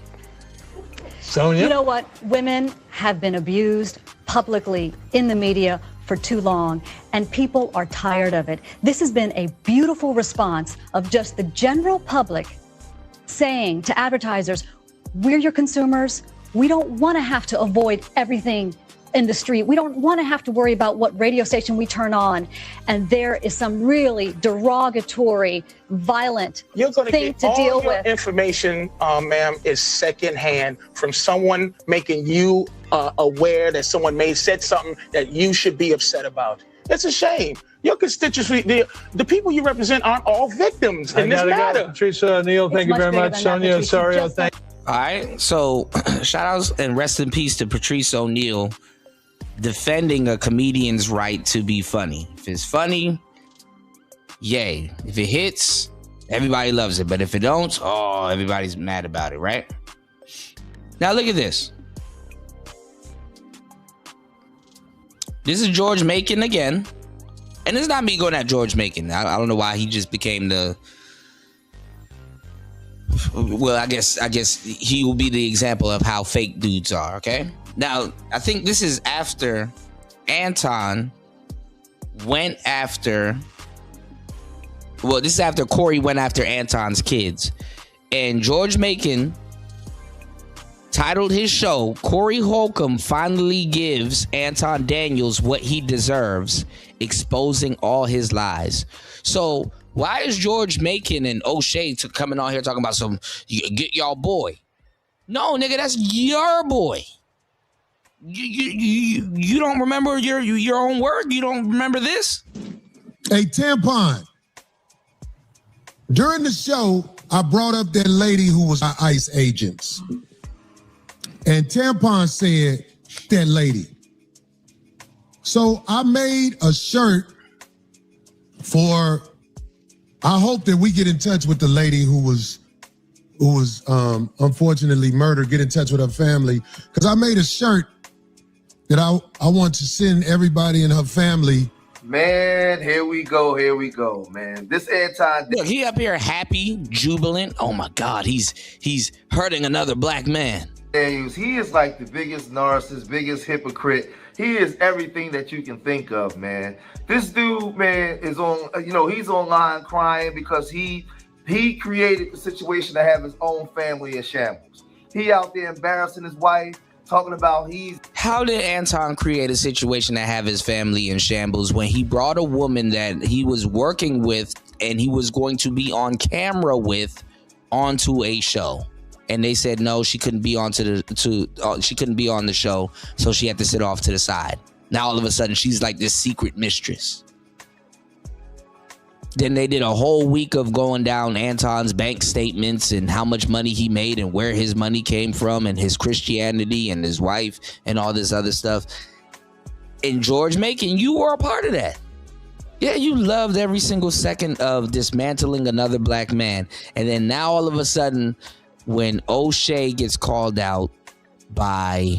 Sonia? You know what? Women have been abused publicly in the media for too long, and people are tired of it. This has been a beautiful response of just the general public saying to advertisers, we're your consumers. We don't want to have to avoid everything in the street. We don't want to have to worry about what radio station we turn on. And there is some really derogatory, violent thing to deal with. Information, ma'am, is secondhand from someone making you aware that someone may have said something that you should be upset about. It's a shame. Your constituency, the people you represent aren't all victims in this matter. Patrice O'Neal, thank you very much. Sonia Osorio, thank you. All right, so shout outs and rest in peace to Patrice O'Neal defending a comedian's right to be funny. If it's funny, yay. If it hits, everybody loves it. But if it don't, everybody's mad about it, right? Now look at this. This is George Macon again. And it's not me going at George Macon. I don't know why he just became the... Well, I guess he will be the example of how fake dudes are, okay? Now, I think this is after Anton went after... Well, this is after Corey went after Anton's kids. And George Macon titled his show, Corey Holcomb finally gives Anton Daniels what he deserves, exposing all his lies. So why is George Macon and O'Shea coming on here talking about some get y'all boy? No, nigga, that's your boy. You don't remember your own word? You don't remember this? Hey, Tampon. During the show, I brought up that lady who was our ICE agents. And Tampon said, that lady. So I made a shirt for, I hope that we get in touch with the lady who was unfortunately murdered, get in touch with her family. Because I made a shirt that I want to send everybody in her family. Man, here we go, man. This Anton... Look, he up here happy, jubilant. Oh my God, he's hurting another black man. Daniels, he is like the biggest narcissist, biggest hypocrite. He is everything that you can think of, man. This dude, man, is on, he's online crying because he created the situation to have his own family in shambles. He out there embarrassing his wife, talking about he's. How did Anton create a situation to have his family in shambles when he brought a woman that he was working with and he was going to be on camera with onto a show? And they said no, she couldn't be she couldn't be on the show, so she had to sit off to the side. Now all of a sudden she's like this secret mistress. Then they did a whole week of going down Anton's bank statements and how much money he made and where his money came from and his Christianity and his wife and all this other stuff. And George Macon, you were a part of that. Yeah, you loved every single second of dismantling another black man. And then now all of a sudden, when O'Shea gets called out by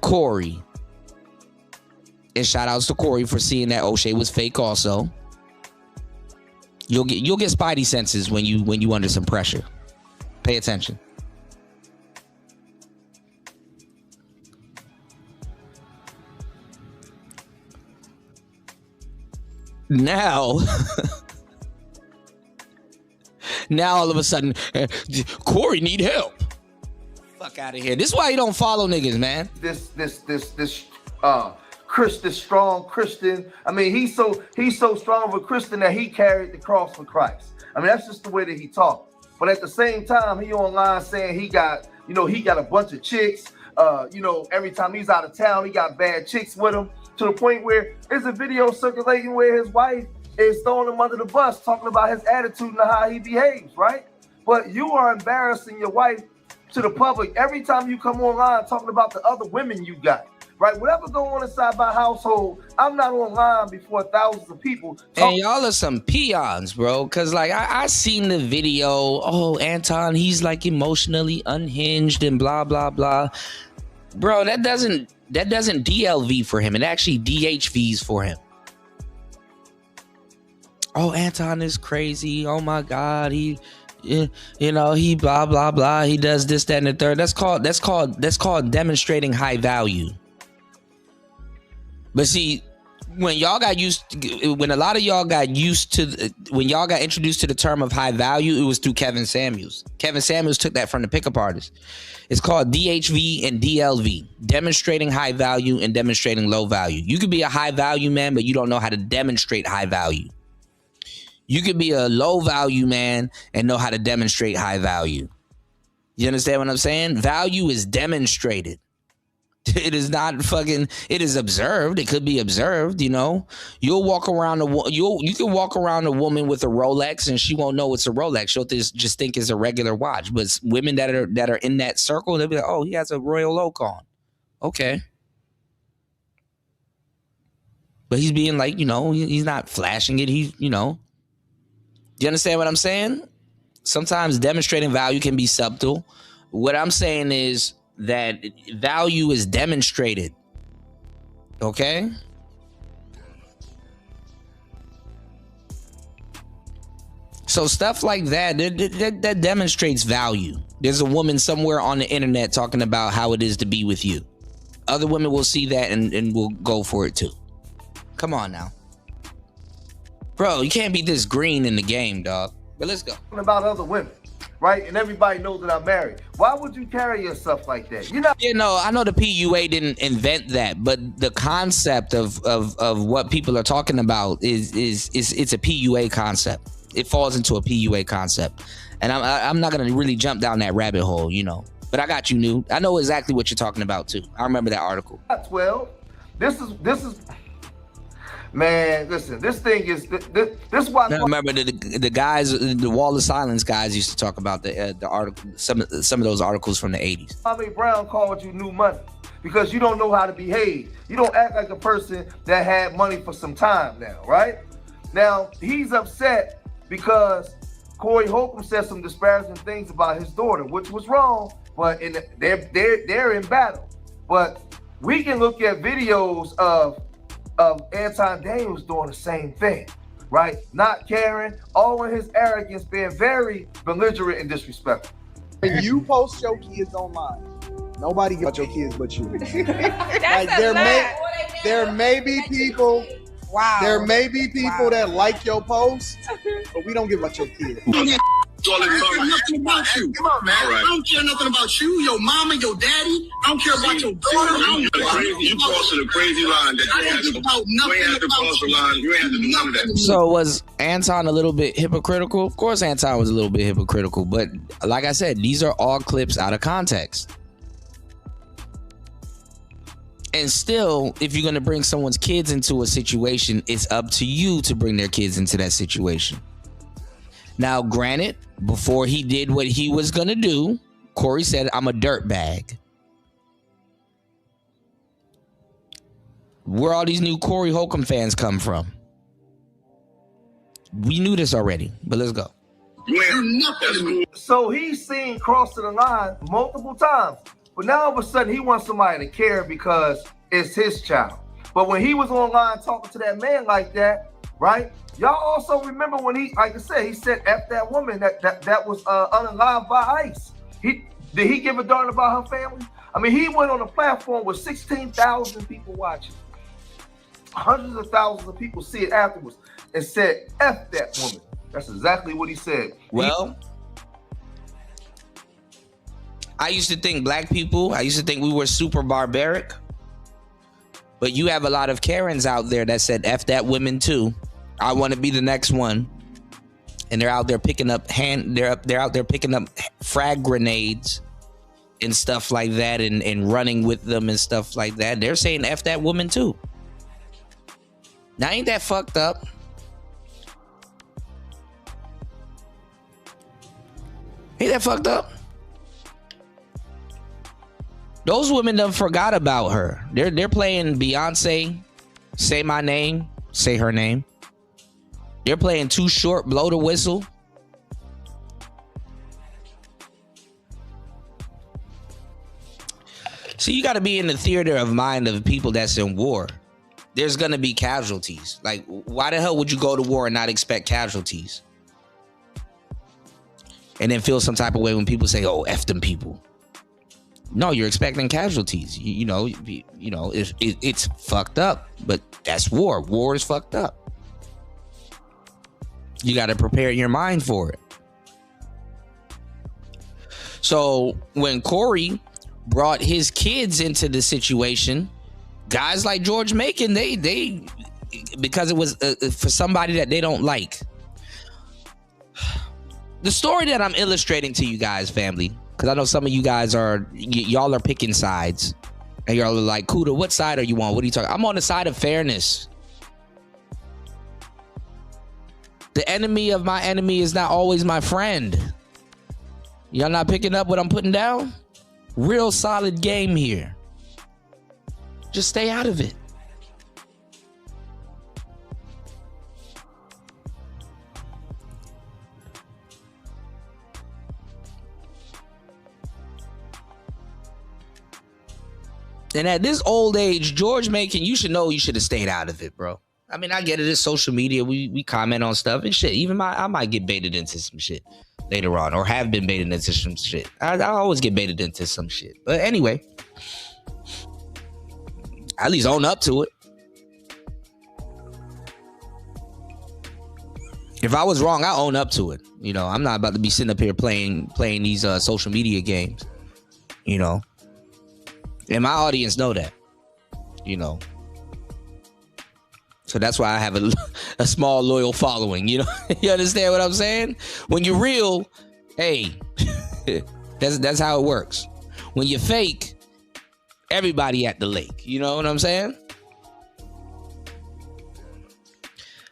Corey, and shout outs to Corey for seeing that O'Shea was fake also. You'll get spidey senses when you under some pressure. Pay attention. Now all of a sudden Corey need help. Fuck out of here. This is why you don't follow niggas, man. This strong Christian. I mean, he's so strong of a Christian that he carried the cross for Christ. I mean, that's just the way that he talked. But at the same time, he online saying he got a bunch of chicks. Every time he's out of town, he got bad chicks with him, to the point where there's a video circulating where his wife is throwing him under the bus, talking about his attitude and how he behaves, right? But you are embarrassing your wife to the public every time you come online talking about the other women you got. Right, whatever going on inside my household, I'm not online before thousands of people. And y'all are some peons, bro. Cause like I seen the video. Oh, Anton, he's like emotionally unhinged and blah blah blah. Bro, that doesn't DLV for him. It actually DHVs for him. Oh, Anton is crazy. Oh my God, he blah blah blah. He does this, that, and the third. That's called demonstrating high value. But see, when a lot of y'all got when y'all got introduced to the term of high value, it was through Kevin Samuels. Kevin Samuels took that from the pickup artist. It's called DHV and DLV, demonstrating high value and demonstrating low value. You could be a high value man, but you don't know how to demonstrate high value. You could be a low value man and know how to demonstrate high value. You understand what I'm saying? Value is demonstrated. It is not fucking. It is observed. It could be observed. You'll walk around you can walk around a woman with a Rolex and she won't know it's a Rolex. She'll just think it's a regular watch. But women that are in that circle, they'll be like, "Oh, he has a Royal Oak on." Okay, but he's being like, he's not flashing it. He's, Do you understand what I'm saying? Sometimes demonstrating value can be subtle. What I'm saying is that value is demonstrated. Okay? So stuff like that demonstrates value. There's a woman somewhere on the internet talking about how it is to be with you. Other women will see that and will go for it too. Come on now. Bro, you can't be this green in the game, dog. But let's go. About other women. Right? And everybody knows that I'm married. Why would you carry yourself like that? I know the PUA didn't invent that, but the concept of what people are talking about is it's a PUA concept. It falls into a PUA concept. And I'm not gonna really jump down that rabbit hole, But I got you, New. I know exactly what you're talking about too. I remember that article. 12. This is man, listen, this thing is this is why. I remember the guys, the Wall of Silence guys used to talk about the article, some of those articles from the 80s. Bobby Brown called you new money because you don't know how to behave. You don't act like a person that had money for some time now, right? Now he's upset because Corey Holcomb said some disparaging things about his daughter, which was wrong. But they're in battle. But we can look at videos of Anton Daniels doing the same thing, right? Not caring, all in his arrogance, being very belligerent and disrespectful. When you post your kids online, nobody gives your kids but you. There may be people. Wow. There may be people that like your post, but we don't give about your kids. I don't care nothing about you. Come on, man. I don't care nothing about you, your mama, your daddy. I don't care about your daughter. You crossing a crazy line that you ain't have to cross the line. You ain't have to do none of that. So was Anton a little bit hypocritical? Of course Anton was a little bit hypocritical, but like I said, these are all clips out of context. And still, if you're going to bring someone's kids into a situation, it's up to you to bring their kids into that situation. Now, granted, before he did what he was going to do, Corey said, I'm a dirtbag. Where all these new Corey Holcomb fans come from? We knew this already, but let's go. So he's seen crossing the line multiple times. But now all of a sudden he wants somebody to care because it's his child. But when he was online talking to that man like that, right? Y'all also remember when he, like I said, he said F that woman that was unalive by ICE. Did he give a darn about her family? I mean, he went on a platform with 16,000 people watching. Hundreds of thousands of people see it afterwards and said F that woman. That's exactly what he said. Well, I used to think black people, I used to think we were super barbaric. But you have a lot of Karens out there that said F that women too. I want to be the next one. And they're out there picking up they're out there picking up frag grenades and stuff like that and running with them and stuff like that. They're saying F that woman too. Now ain't that fucked up? Ain't that fucked up? Those women done forgot about her. They're playing Beyonce, Say My Name, Say Her Name. They're playing Too Short, Blow the Whistle. See, you got to be in the theater of mind of people that's in war. There's going to be casualties. Like, why the hell would you go to war and not expect casualties? And then feel some type of way when people say, oh, F them people. No, you're expecting casualties. You know, it's fucked up, but that's war. War is fucked up. You got to prepare your mind for it. So when Corey brought his kids into the situation, guys like George Macon, they because it was for somebody that they don't like. The story that I'm illustrating to you guys, family, because I know some of you guys y'all are picking sides. And y'all are like, Kuda, what side are you on? What are you talking? I'm on the side of fairness. The enemy of my enemy is not always my friend. Y'all not picking up what I'm putting down? Real solid game here. Just stay out of it. And at this old age, George Macon, you should know you should have stayed out of it, bro. I mean, I get it. It's social media. We comment on stuff and shit. Even I might get baited into some shit later on, or have been baited into some shit. I always get baited into some shit. But anyway, at least own up to it. If I was wrong, I own up to it. You know, I'm not about to be sitting up here playing these social media games. You know. And my audience know that, you know. So that's why I have a small loyal following, you know. You understand what I'm saying? When you're real, hey, that's how it works. When you're fake, everybody at the lake, you know what I'm saying?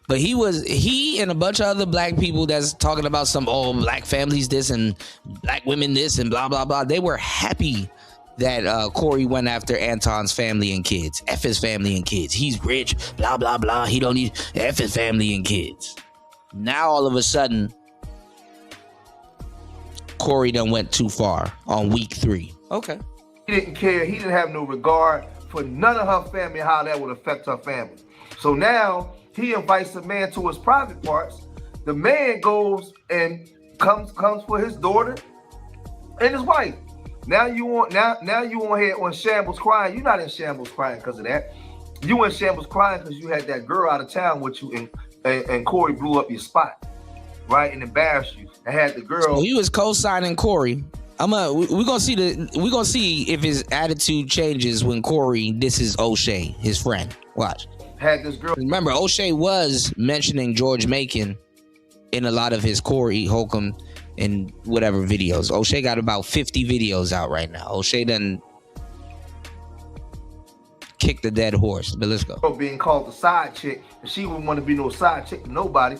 But he and a bunch of other black people that's talking about some, oh, black families this and black women this and blah, blah, blah. They were happy that Corey went after Anton's family and kids. F his family and kids. He's rich, blah, blah, blah. He don't need F his family and kids. Now, all of a sudden, Corey done went too far on week 3. Okay. He didn't care. He didn't have no regard for none of her family, how that would affect her family. So now he invites the man to his private parts. The man goes and comes for his daughter and his wife. Now you on here on shambles crying. You're not in shambles crying because of that. You in shambles crying because you had that girl out of town with you and Corey blew up your spot. right, and embarrassed you, and had the girl. So he was co-signing Corey. We're gonna see if his attitude changes when Corey disses O'Shea, his friend. Watch. Had this girl. Remember, O'Shea was mentioning George Macon in a lot of his Corey Holcomb and whatever videos. O'Shea got about 50 videos out right now. O'Shea done kicked the dead horse. But let's go. Being called the side chick, and she wouldn't want to be no side chick to nobody.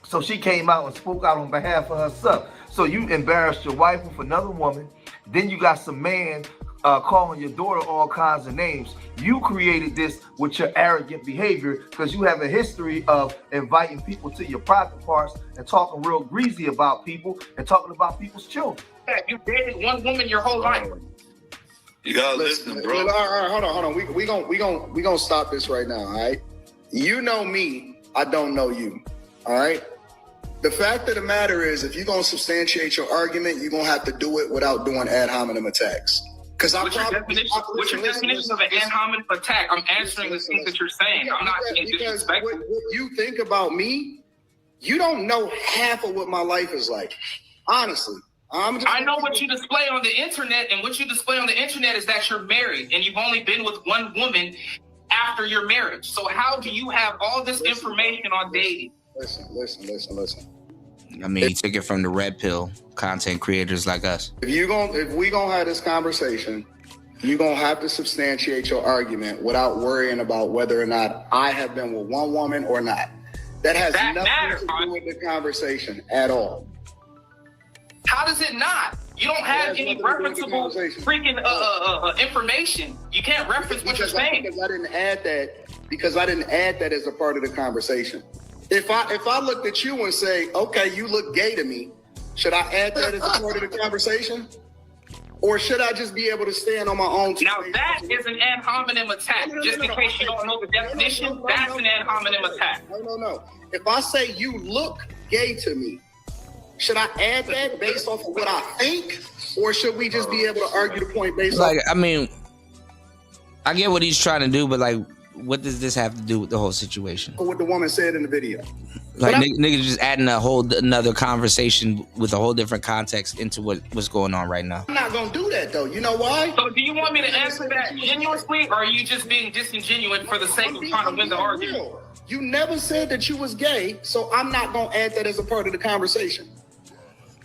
So she came out and spoke out on behalf of herself. So you embarrassed your wife with another woman. Then you got some man calling your daughter all kinds of names. You created this with your arrogant behavior because you have a history of inviting people to your private parts and talking real greasy about people and talking about people's children. You dated one woman your whole life. You gotta listen, bro. All right, hold on. We gonna stop this right now. All right. You know me. I don't know you. All right. The fact of the matter is, if you're gonna substantiate your argument, you're gonna have to do it without doing ad hominem attacks. Because What's your definition of an ad hominem attack? I'm answering the things that you're saying. I'm not being disrespectful. What you think about me, you don't know half of what my life is like. Honestly. I know what you display on the internet, and what you display on the internet is that you're married and you've only been with one woman after your marriage. So how do you have all this information on dating? Listen. I mean, he took it from the red pill content creators like us. If we gonna have this conversation, you're gonna have to substantiate your argument without worrying about whether or not I have been with one woman or not. That has nothing to do with the conversation at all. How does it not? You don't have any referenceable freaking information. You can't reference what you're saying. Because I didn't add that as a part of the conversation. If I looked at you and say, okay, you look gay to me, should I add that as a part of the conversation? Or should I just be able to stand on my own? Now that is an ad hominem attack. Just in case you don't know the definition, that's an ad hominem attack. No. If I say you look gay to me, should I add that based off of what I think? Or should we just be able to argue the point based off? I mean, I get what he's trying to do, but like, what does this have to do with the whole situation? What the woman said in the video. Like niggas just adding another conversation with a whole different context into what's going on right now. I'm not gonna do that though. You know why? So do you want me to answer that genuinely, or are you just being disingenuous for the sake of trying to win the argument? You never said that you was gay, so I'm not gonna add that as a part of the conversation.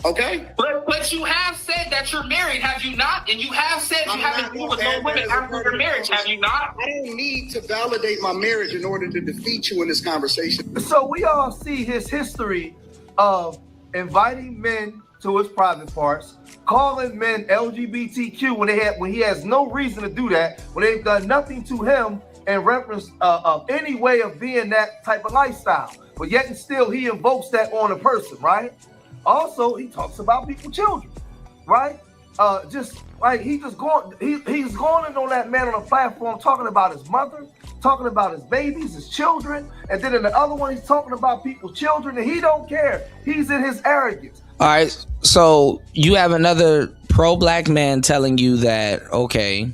Okay? But you have said that you're married, have you not? And you have said you haven't been with no women after your marriage, have you not? I don't need to validate my marriage in order to defeat you in this conversation. So we all see his history of inviting men to his private parts, calling men LGBTQ when he has no reason to do that, when they've done nothing to him in reference of any way of being that type of lifestyle. But yet and still he invokes that on a person, right? Also, he talks about people's children, right? Just like he's going in on that man on a platform talking about his mother, talking about his babies, his children, and then in the other one he's talking about people's children, and he don't care. He's in his arrogance. All right, so you have another pro-black man telling you that, okay,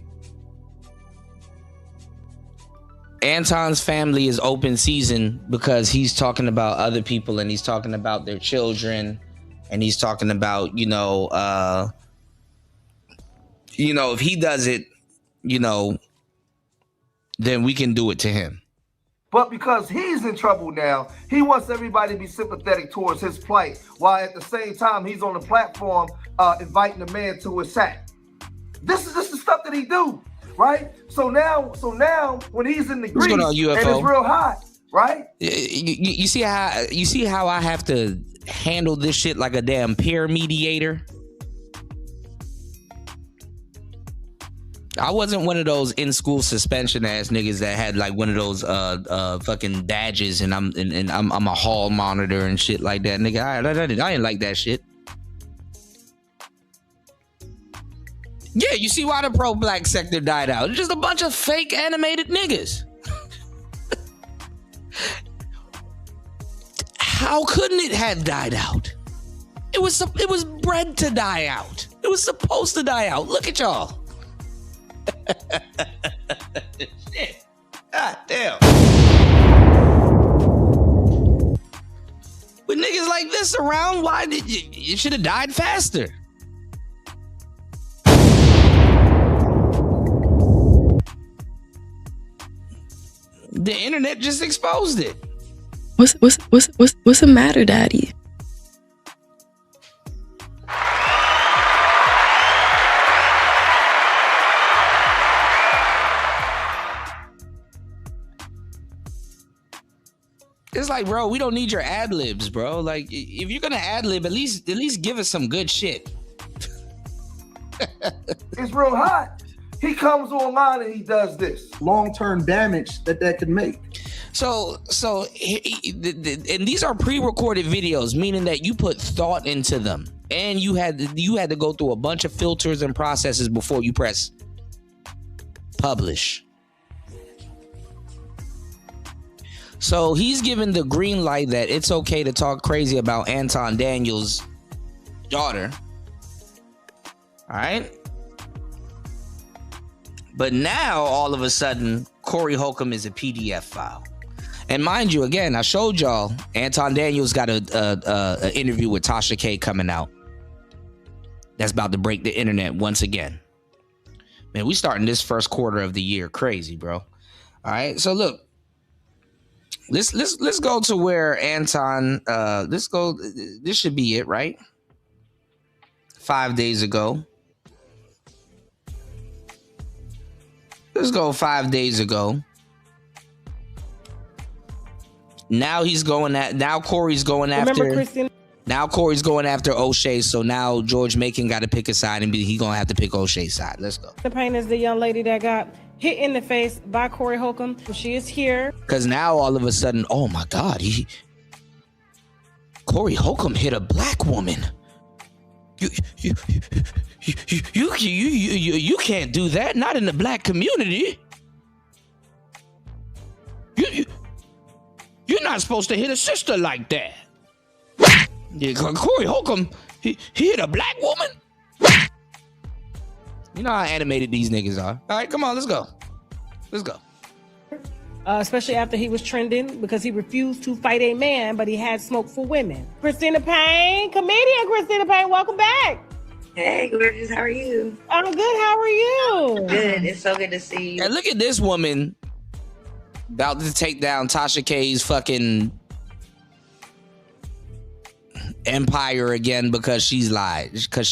Anton's family is open season because he's talking about other people and he's talking about their children. And he's talking about, if he does it, then we can do it to him. But because he's in trouble now, he wants everybody to be sympathetic towards his plight, while at the same time he's on the platform inviting the man to his sack. This is just the stuff that he do, right? So now when he's in the grease and it's real hot, right? You see how I have to handle this shit like a damn peer mediator? I wasn't one of those in school suspension ass niggas that had like one of those fucking badges and I'm a hall monitor and shit like that, nigga. I ain't like that shit. Yeah, you see why the pro-black sector died out? It's just a bunch of fake animated niggas. How couldn't it have died out? It was bred to die out. It was supposed to die out. Look at y'all. Shit. God damn. With niggas like this around, why did you should have died faster? The internet just exposed it. What's the matter, Daddy? It's like, bro, we don't need your ad libs, bro. Like, if you're gonna ad lib, at least give us some good shit. It's real hot. He comes online and he does this. Long-term damage that could make. So, and these are pre-recorded videos, meaning that you put thought into them, and you had to go through a bunch of filters and processes before you press publish. So he's given the green light that it's okay to talk crazy about Anton Daniels' daughter. All right. But now, all of a sudden, Corey Holcomb is a PDF file. And mind you, again, I showed y'all Anton Daniels got a interview with Tasha K coming out. That's about to break the internet once again. Man, we starting this first quarter of the year crazy, bro. All right. So look. Let's go to where Anton, this should be it, right? 5 days ago. Let's go 5 days ago. Now Corey's going after. Now Corey's going after O'Shea, so now George Macon got to pick a side, and he's going to have to pick O'Shea's side. Let's go. The pain is the young lady that got hit in the face by Corey Holcomb. She is here. Because now all of a sudden, oh my God, Corey Holcomb hit a black woman. You can't do that. Not in the black community. You're not supposed to hit a sister like that. Yeah, Corey Holcomb, he hit a black woman. You know how animated these niggas are. All right, come on, let's go. Let's go. Especially after he was trending because he refused to fight a man, but he had smoke for women. Christina Payne, comedian Christina Payne, welcome back. Hey, gorgeous, how are you? I'm good, how are you? Good, it's so good to see you. And look at this woman about to take down Tasha K's fucking empire again because she lied. Because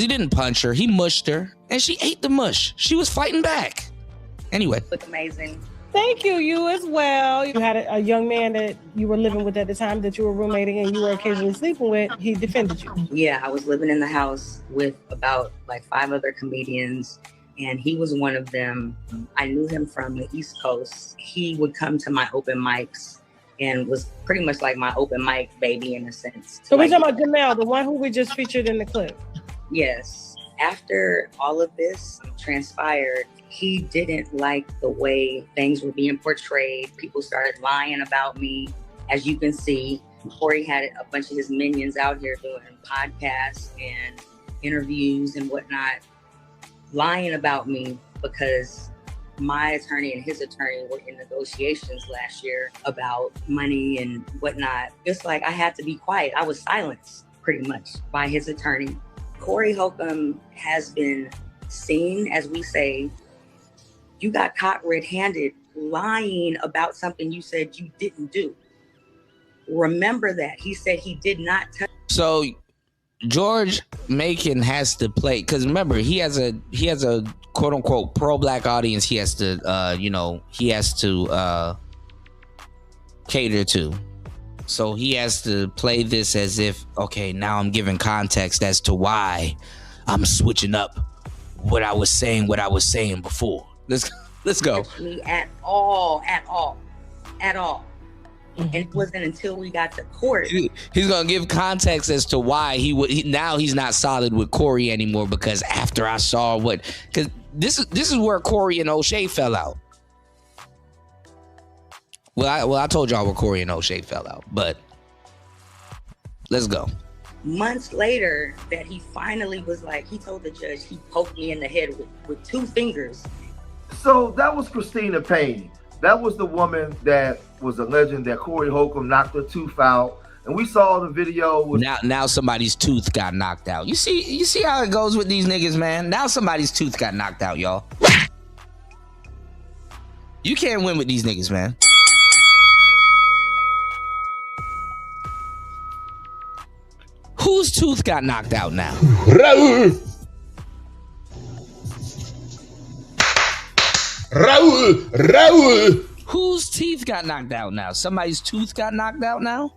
he didn't punch her, he mushed her, and she ate the mush. She was fighting back. Anyway. Look amazing. Thank you, you as well. You had a young man that you were living with at the time that you were roommating and you were occasionally sleeping with. He defended you. Yeah, I was living in the house with about like 5 other comedians, and he was one of them. I knew him from the East Coast. He would come to my open mics and was pretty much like my open mic baby in a sense. So we're talking about Jamel, the one who we just featured in the clip. Yes. After all of this transpired, he didn't like the way things were being portrayed. People started lying about me. As you can see, Corey had a bunch of his minions out here doing podcasts and interviews and whatnot, lying about me because my attorney and his attorney were in negotiations last year about money and whatnot. It's like I had to be quiet. I was silenced pretty much by his attorney. Corey Holcomb has been seen, as we say, you got caught red-handed lying about something you said you didn't do. Remember that. He said he did not touch. So George Macon has to play, because remember, he has a quote unquote pro-black audience he has to cater to. So he has to play this as if, okay, now I'm giving context as to why I'm switching up what I was saying before. Let's go. Me at all. And it wasn't until we got to court. He's gonna give context as to why now he's not solid with Corey anymore, because after I saw because this is where Corey and O'Shea fell out. Well, I told y'all where Corey and O'Shea fell out, but let's go. Months later, that he finally was like, he told the judge he poked me in the head with 2 fingers. So that was Christina Payne. That was the woman that was alleging that Corey Holcomb knocked her tooth out And we saw the video. Now somebody's tooth got knocked out. You see how it goes with these niggas, man. Now somebody's tooth got knocked out, y'all. You can't win with these niggas, man. Whose tooth got knocked out now? Raul. Whose teeth got knocked out now? Somebody's tooth got knocked out now?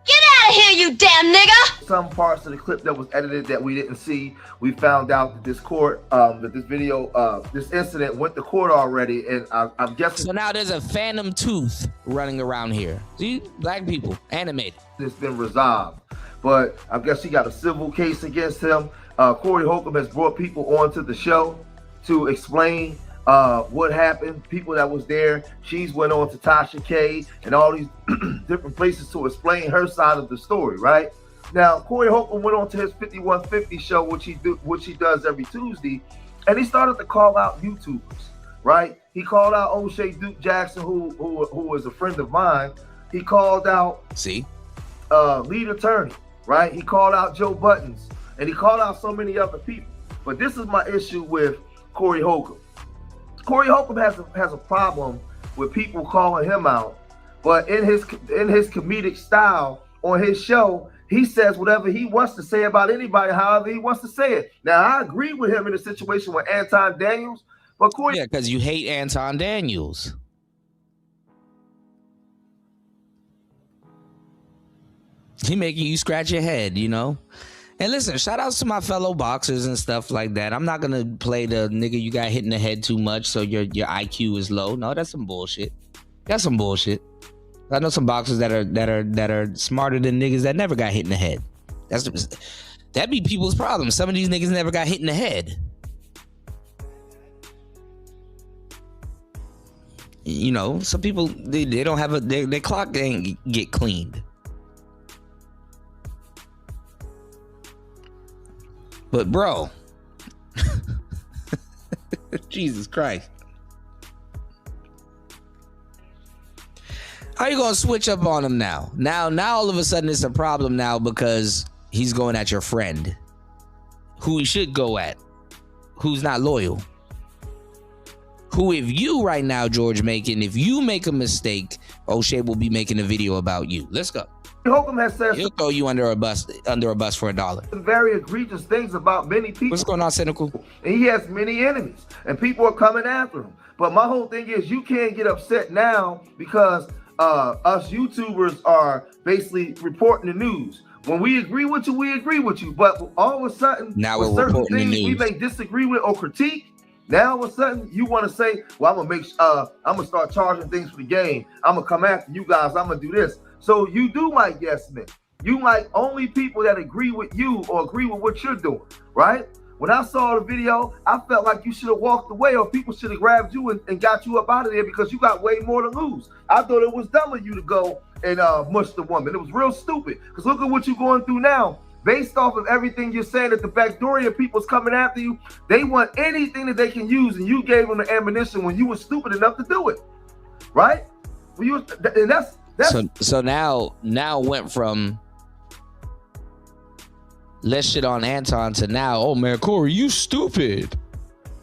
Get out of here, you damn nigga! Some parts of the clip that was edited that we didn't see, we found out that this court, that this video, this incident went to court already, and I'm guessing. So now there's a phantom tooth running around here. See, black people, animated. It's been resolved, but I guess he got a civil case against him. Corey Holcomb has brought people onto the show to explain what happened, people that was there. She's went on to Tasha K and all these different places to explain her side of the story, right? Now, Corey Holcomb went on to his 5150 show, which he does every Tuesday, and he started to call out YouTubers, right? He called out O'Shea Duke Jackson, who is a friend of mine. He called out Lead Attorney, right? He called out Joe Buttons, and he called out so many other people. But this is my issue with Corey Holcomb. Corey Holcomb has a problem with people calling him out, but in his comedic style on his show, he says whatever he wants to say about anybody, however he wants to say it. Now, I agree with him in a situation with Anton Daniels, but Corey... Yeah, because you hate Anton Daniels. He making you scratch your head, you know? And listen, shout outs to my fellow boxers and stuff like that. I'm not gonna play the nigga you got hit in the head too much so your IQ is low. No, that's some bullshit. That's some bullshit. I know some boxers that are smarter than niggas that never got hit in the head. That be people's problem. Some of these niggas never got hit in the head. You know, some people they don't have their clock ain't get cleaned. But bro, Jesus Christ. How you gonna switch up on him now? Now all of a sudden it's a problem now because he's going at your friend, who he should go at, who's not loyal. Who, if you right now, George Macon, if you make a mistake, O'Shea will be making a video about you. Let's go. Holcomb has said he'll throw you under a bus for $1. Very egregious things about many people. What's going on, Cynical? And he has many enemies, and people are coming after him. But my whole thing is, you can't get upset now because us YouTubers are basically reporting the news. When we agree with you, we agree with you. But all of a sudden, now with certain things we may disagree with or critique, now all of a sudden you want to say, well, I'm gonna start charging things for the game. I'm gonna come after you guys. I'm gonna do this. So you do like yes men. You like only people that agree with you or agree with what you're doing, right? When I saw the video, I felt like you should have walked away, or people should have grabbed you and got you up out of there because you got way more to lose. I thought it was dumb of you to go and mush the woman. It was real stupid because look at what you're going through now. Based off of everything you're saying, that the backdoor people's coming after you, they want anything that they can use, and you gave them the ammunition when you were stupid enough to do it, right? And that's so now went from let's shit on Anton to now, oh man, Corey, you stupid.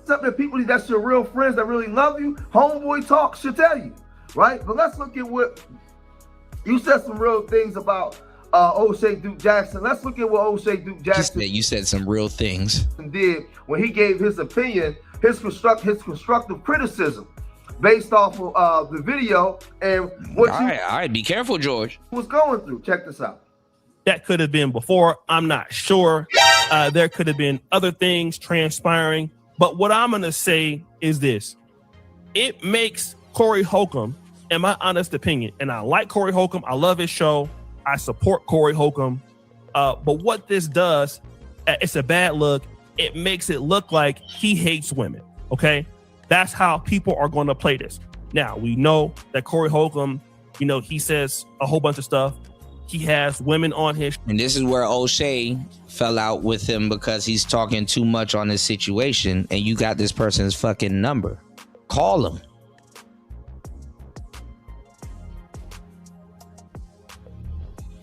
Something that people that's your real friends that really love you, homeboy talk should tell you, right? But let's look at what you said, some real things about O'Shea Duke Jackson. Let's look at what O'Shea Duke Jackson you said some real things did when he gave his opinion, his constructive criticism based off of the video and what all right, be careful, George. Was going through. Check this out. That could have been before. I'm not sure. There could have been other things transpiring. But what I'm going to say is this. It makes Corey Holcomb, in my honest opinion, and I like Corey Holcomb. I love his show. I support Corey Holcomb. But what this does, it's a bad look. It makes it look like he hates women. Okay? That's how people are going to play this. Now, we know that Corey Holcomb, you know, he says a whole bunch of stuff. He has women on his. And this is where O'Shea fell out with him because he's talking too much on this situation, and you got this person's fucking number. Call him.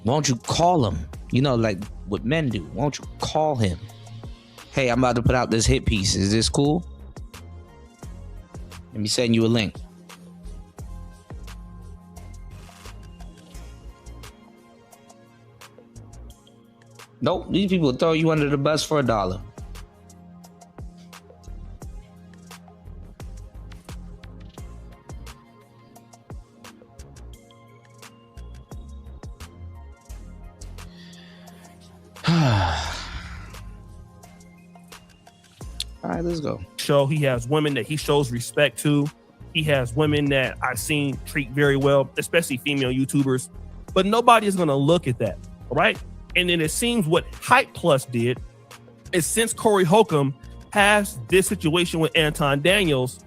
Won't you call him? You know, like what men do. Won't you call him? Hey, I'm about to put out this hit piece. Is this cool? Let me send you a link. Nope, these people throw you under the bus for $1. All right, let's go. Show he has women that he shows respect to. He has women that I've seen treat very well, especially female YouTubers. But nobody is going to look at that, right? And then it seems what Hype Plus did is, since Corey Holcomb has this situation with Anton Daniels,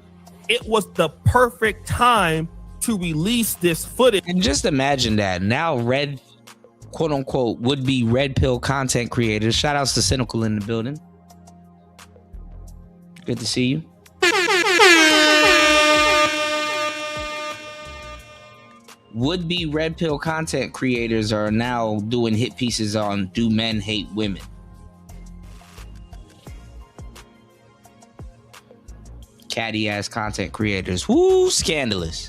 it was the perfect time to release this footage. And just imagine that now red, quote unquote, would be red pill content creators. Shout outs to Cynical in the building. Good to see you. Would-be red pill content creators are now doing hit pieces on Do Men Hate Women? Catty ass content creators. Woo, scandalous.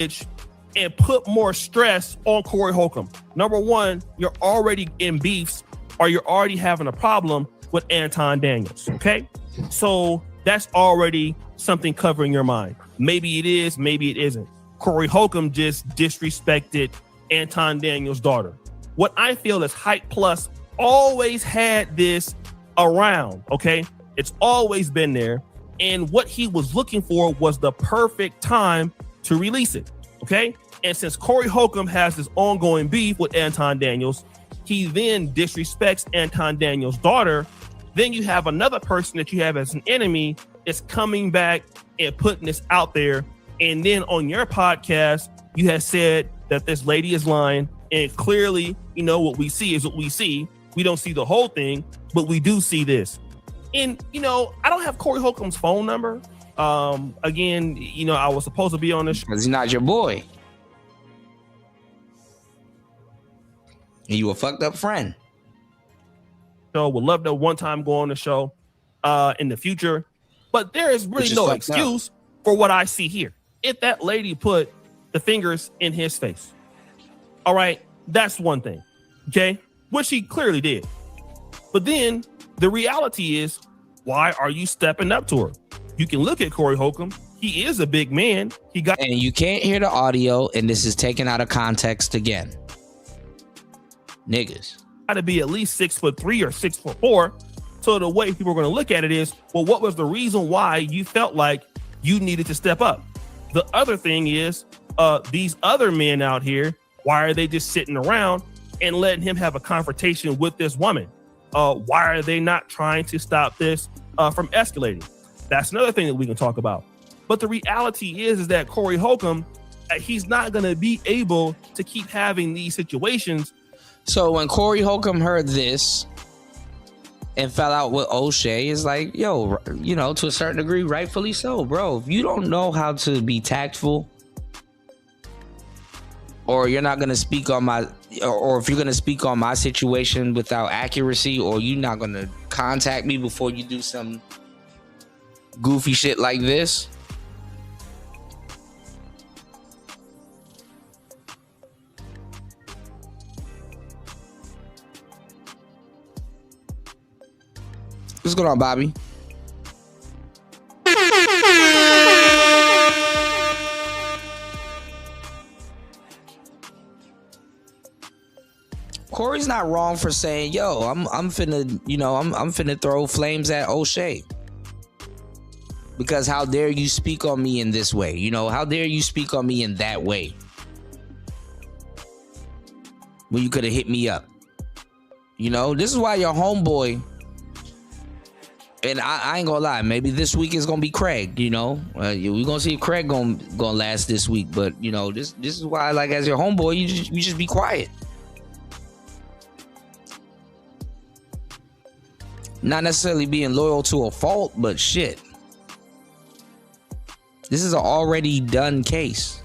And put more stress on Corey Holcomb. Number one, you're already in beefs, or you're already having a problem with Anton Daniels. Okay, so that's already something covering your mind. Maybe it is, maybe it isn't. Corey Holcomb just disrespected Anton Daniels' daughter. What I feel is Hype Plus always had this around, okay? It's always been there. And what he was looking for was the perfect time to release it, okay? And since Corey Holcomb has this ongoing beef with Anton Daniels, he then disrespects Anton Daniels' daughter. Then you have another person that you have as an enemy is coming back and putting this out there. And then on your podcast, you have said that this lady is lying. And clearly, you know, what we see is what we see. We don't see the whole thing, but we do see this. And, you know, I don't have Corey Holcomb's phone number. Again, you know, I was supposed to be on this show. Because he's not your boy. And you a fucked up friend. So would love to one time go on the show in the future. But there is really no excuse for what I see here. If that lady put the fingers in his face, all right, that's one thing, okay? Which he clearly did. But then the reality is, why are you stepping up to her? You can look at Corey Holcomb. He is a big man. And you can't hear the audio, and this is taken out of context again. Niggas. Got to be at least 6'3" or 6'4". So the way people are going to look at it is, well, what was the reason why you felt like you needed to step up? The other thing is, these other men out here, why are they just sitting around and letting him have a confrontation with this woman? Why are they not trying to stop this from escalating? That's another thing that we can talk about. But the reality is that Corey Holcomb, he's not going to be able to keep having these situations. So when Corey Holcomb heard this and fell out with O'Shea, is like, yo, you know, to a certain degree, rightfully so, bro. If you don't know how to be tactful, or you're not going to speak on my, or if you're going to speak on my situation without accuracy, or you're not going to contact me before you do some goofy shit like this, what's going on, Bobby? Corey's not wrong for saying, yo, I'm finna, you know, I'm finna throw flames at O'Shea. Because how dare you speak on me in this way? You know, how dare you speak on me in that way? When you could have hit me up. You know, this is why your homeboy, and I ain't gonna lie, maybe this week is gonna be Craig, you know. We're gonna see if Craig gonna last this week. But, you know, this is why, like, as your homeboy, you just be quiet. Not necessarily being loyal to a fault, but shit. This is an already done case.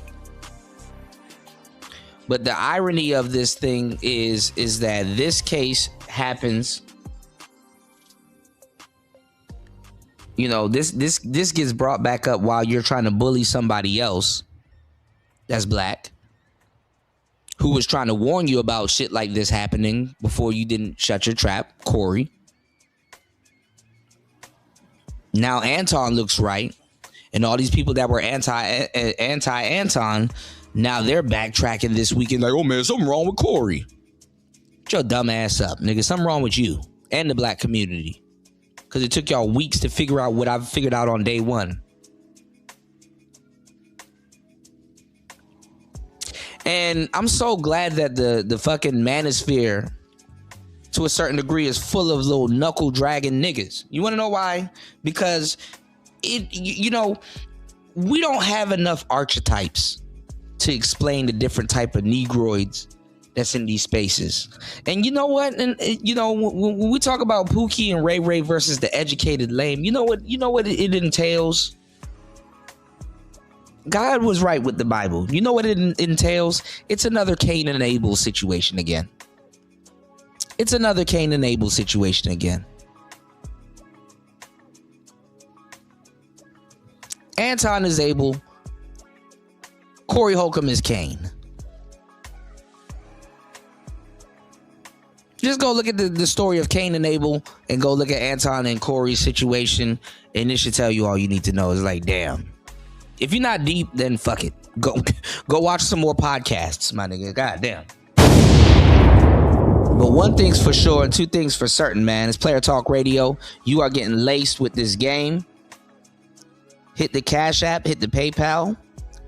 But the irony of this thing is that this case happens. You know, this gets brought back up while you're trying to bully somebody else that's black, who was trying to warn you about shit like this happening before you didn't shut your trap, Corey. Now Anton looks right, and all these people that were anti-Anton, now they're backtracking this weekend like, oh man, something wrong with Corey. Shut your dumb ass up, nigga. Something wrong with you and the black community. Because it took y'all weeks to figure out what I've figured out on day one. And I'm so glad that the fucking manosphere, to a certain degree, is full of little knuckle dragging niggas. You want to know why? Because you know, we don't have enough archetypes to explain the different type of negroids that's in these spaces. And you know what? And you know, when we talk about Pookie and Ray Ray versus the educated lame, you know what it entails? God was right with the Bible. You know what it entails? It's another Cain and Abel situation again. It's another Cain and Abel situation again. Anton is Abel. Corey Holcomb is Cain. Just go look at the story of Cain and Abel and go look at Anton and Corey's situation, and it should tell you all you need to know. It's like, damn. If you're not deep, then fuck it. Go watch some more podcasts, my nigga. God damn. But one thing's for sure and two things for certain, man. It's Player Talk Radio. You are getting laced with this game. Hit the Cash App, hit the PayPal.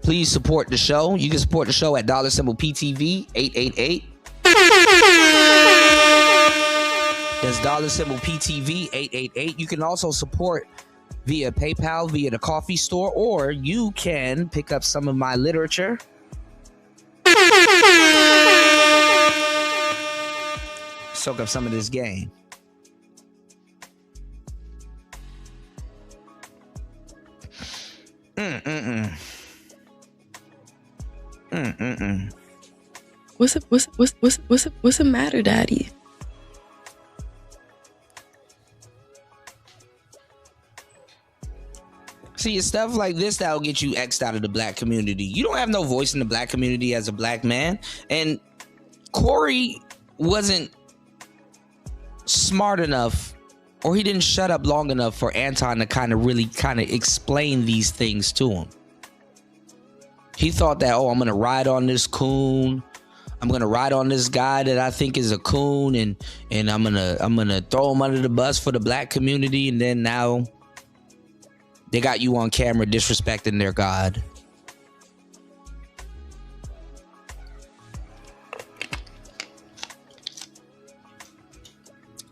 Please support the show. You can support the show at $PTV 888. That's $PTV 888. You can also support via PayPal, via the coffee store, or you can pick up some of my literature. Soak up some of this game. What's the matter, Daddy? See, it's stuff like this that'll get you X'd out of the black community. You don't have no voice in the black community as a black man. And Corey wasn't smart enough, or he didn't shut up long enough for Anton to really explain these things to him. He thought that, oh, I'm going to ride on this coon. I'm going to ride on this guy that I think is a coon, and I'm going to throw him under the bus for the black community. And then now they got you on camera disrespecting their God.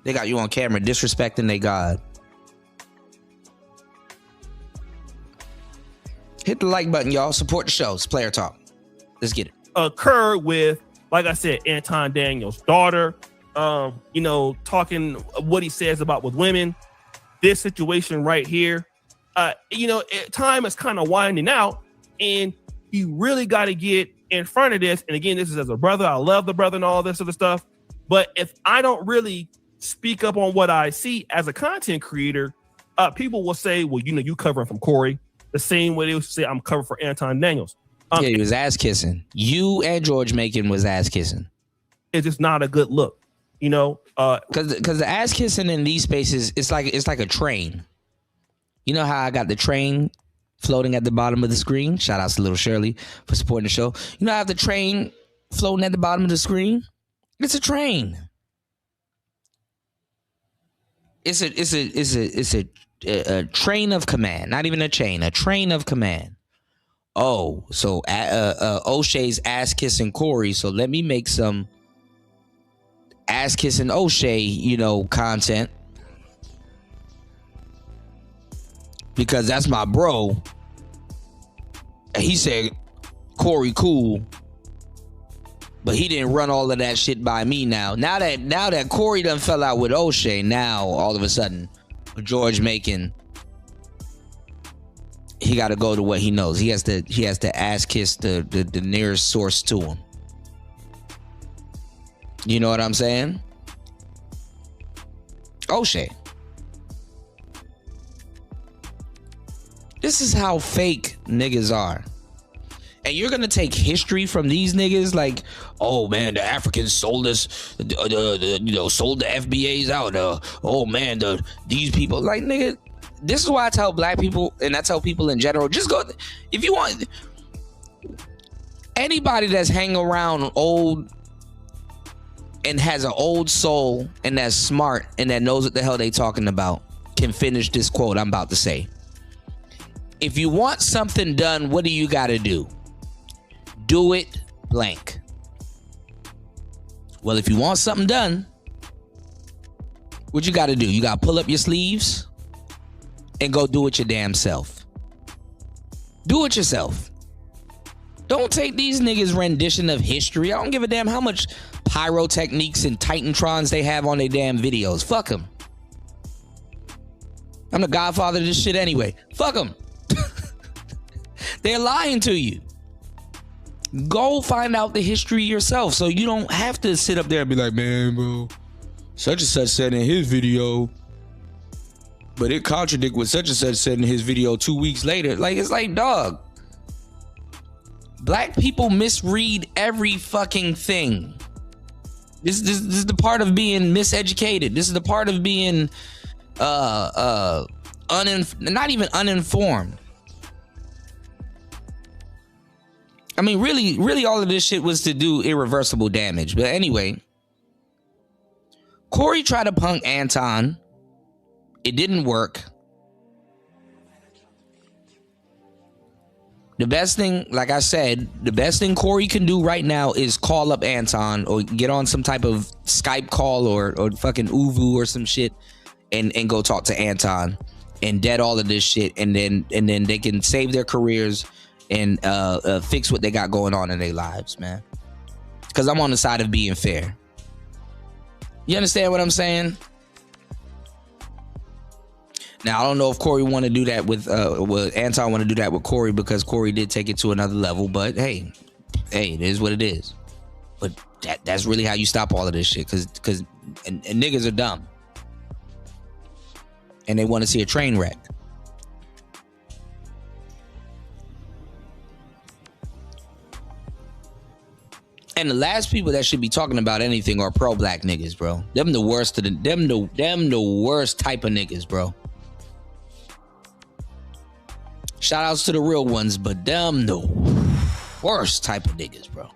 They got you on camera disrespecting their God. Hit the like button, y'all. Support the show. It's Player Talk. Let's get it. Occurred with, like I said, Anton Daniels' daughter. You know, talking what he says about with women. This situation right here. You know, time is kind of winding out, and you really got to get in front of this. And again, this is as a brother. I love the brother and all this other stuff. But if I don't really speak up on what I see as a content creator, people will say, well, you know, you covering from Corey the same way they would say I'm covering for Anton Daniels. Yeah, he was ass kissing. You and George Macon was ass kissing. It's just not a good look, you know, because the ass kissing in these spaces, it's like a train. You know how I got the train floating at the bottom of the screen? Shout out to Little Shirley for supporting the show. You know how I have the train floating at the bottom of the screen? It's a train. It's a train of command, not even a chain, a train of command. Oh, so O'Shea's ass kissing Corey. So let me make some ass kissing O'Shea, you know, content. Because that's my bro. And he said Corey cool, but he didn't run all of that shit by me. Now that Corey done fell out with O'Shea, now all of a sudden George Macon, he got to go to what he knows. He has to ass kiss the nearest source to him. You know what I'm saying? O'Shea. This is how fake niggas are. And you're gonna take history from these niggas like, oh man, the Africans sold us, sold the FBAs out. Oh man, these people, like, nigga. This is why I tell black people, and I tell people in general, just go. If you want, anybody that's hanging around old and has an old soul and that's smart and that knows what the hell they talking about can finish this quote I'm about to say. If you want something done, what do you got to do? Do it blank. Well, if you want something done, what you got to do? You got to pull up your sleeves and go do it your damn self. Do it yourself. Don't take these niggas' rendition of history. I don't give a damn how much pyrotechniques and Titantrons they have on their damn videos. Fuck them. I'm the godfather of this shit anyway. Fuck them. They're lying to you. Go find out the history yourself so you don't have to sit up there and be like, man, bro, such and such said in his video, but it contradicts what such and such said in his video 2 weeks later. Like, it's like, dog. Black people misread every fucking thing. This is the part of being miseducated. This is the part of being not even uninformed. I mean, really all of this shit was to do irreversible damage. But anyway, Corey tried to punk Anton. It didn't work. The best thing, like I said, the best thing Corey can do right now is call up Anton or get on some type of Skype call or fucking Uvu or some shit and go talk to Anton and dead all of this shit, and then they can save their careers and fix what they got going on in their lives, man. Because I'm on the side of being fair. You understand what I'm saying? Now, I don't know if Corey want to do that with Anton want to do that with Corey, because Corey did take it to another level. But hey, it is what it is. But that's really how you stop all of this shit, because niggas are dumb and they want to see a train wreck. And the last people that should be talking about anything are pro-black niggas, bro. Them the worst of the worst type of niggas, bro. Shout outs to the real ones, but them the worst type of niggas, bro.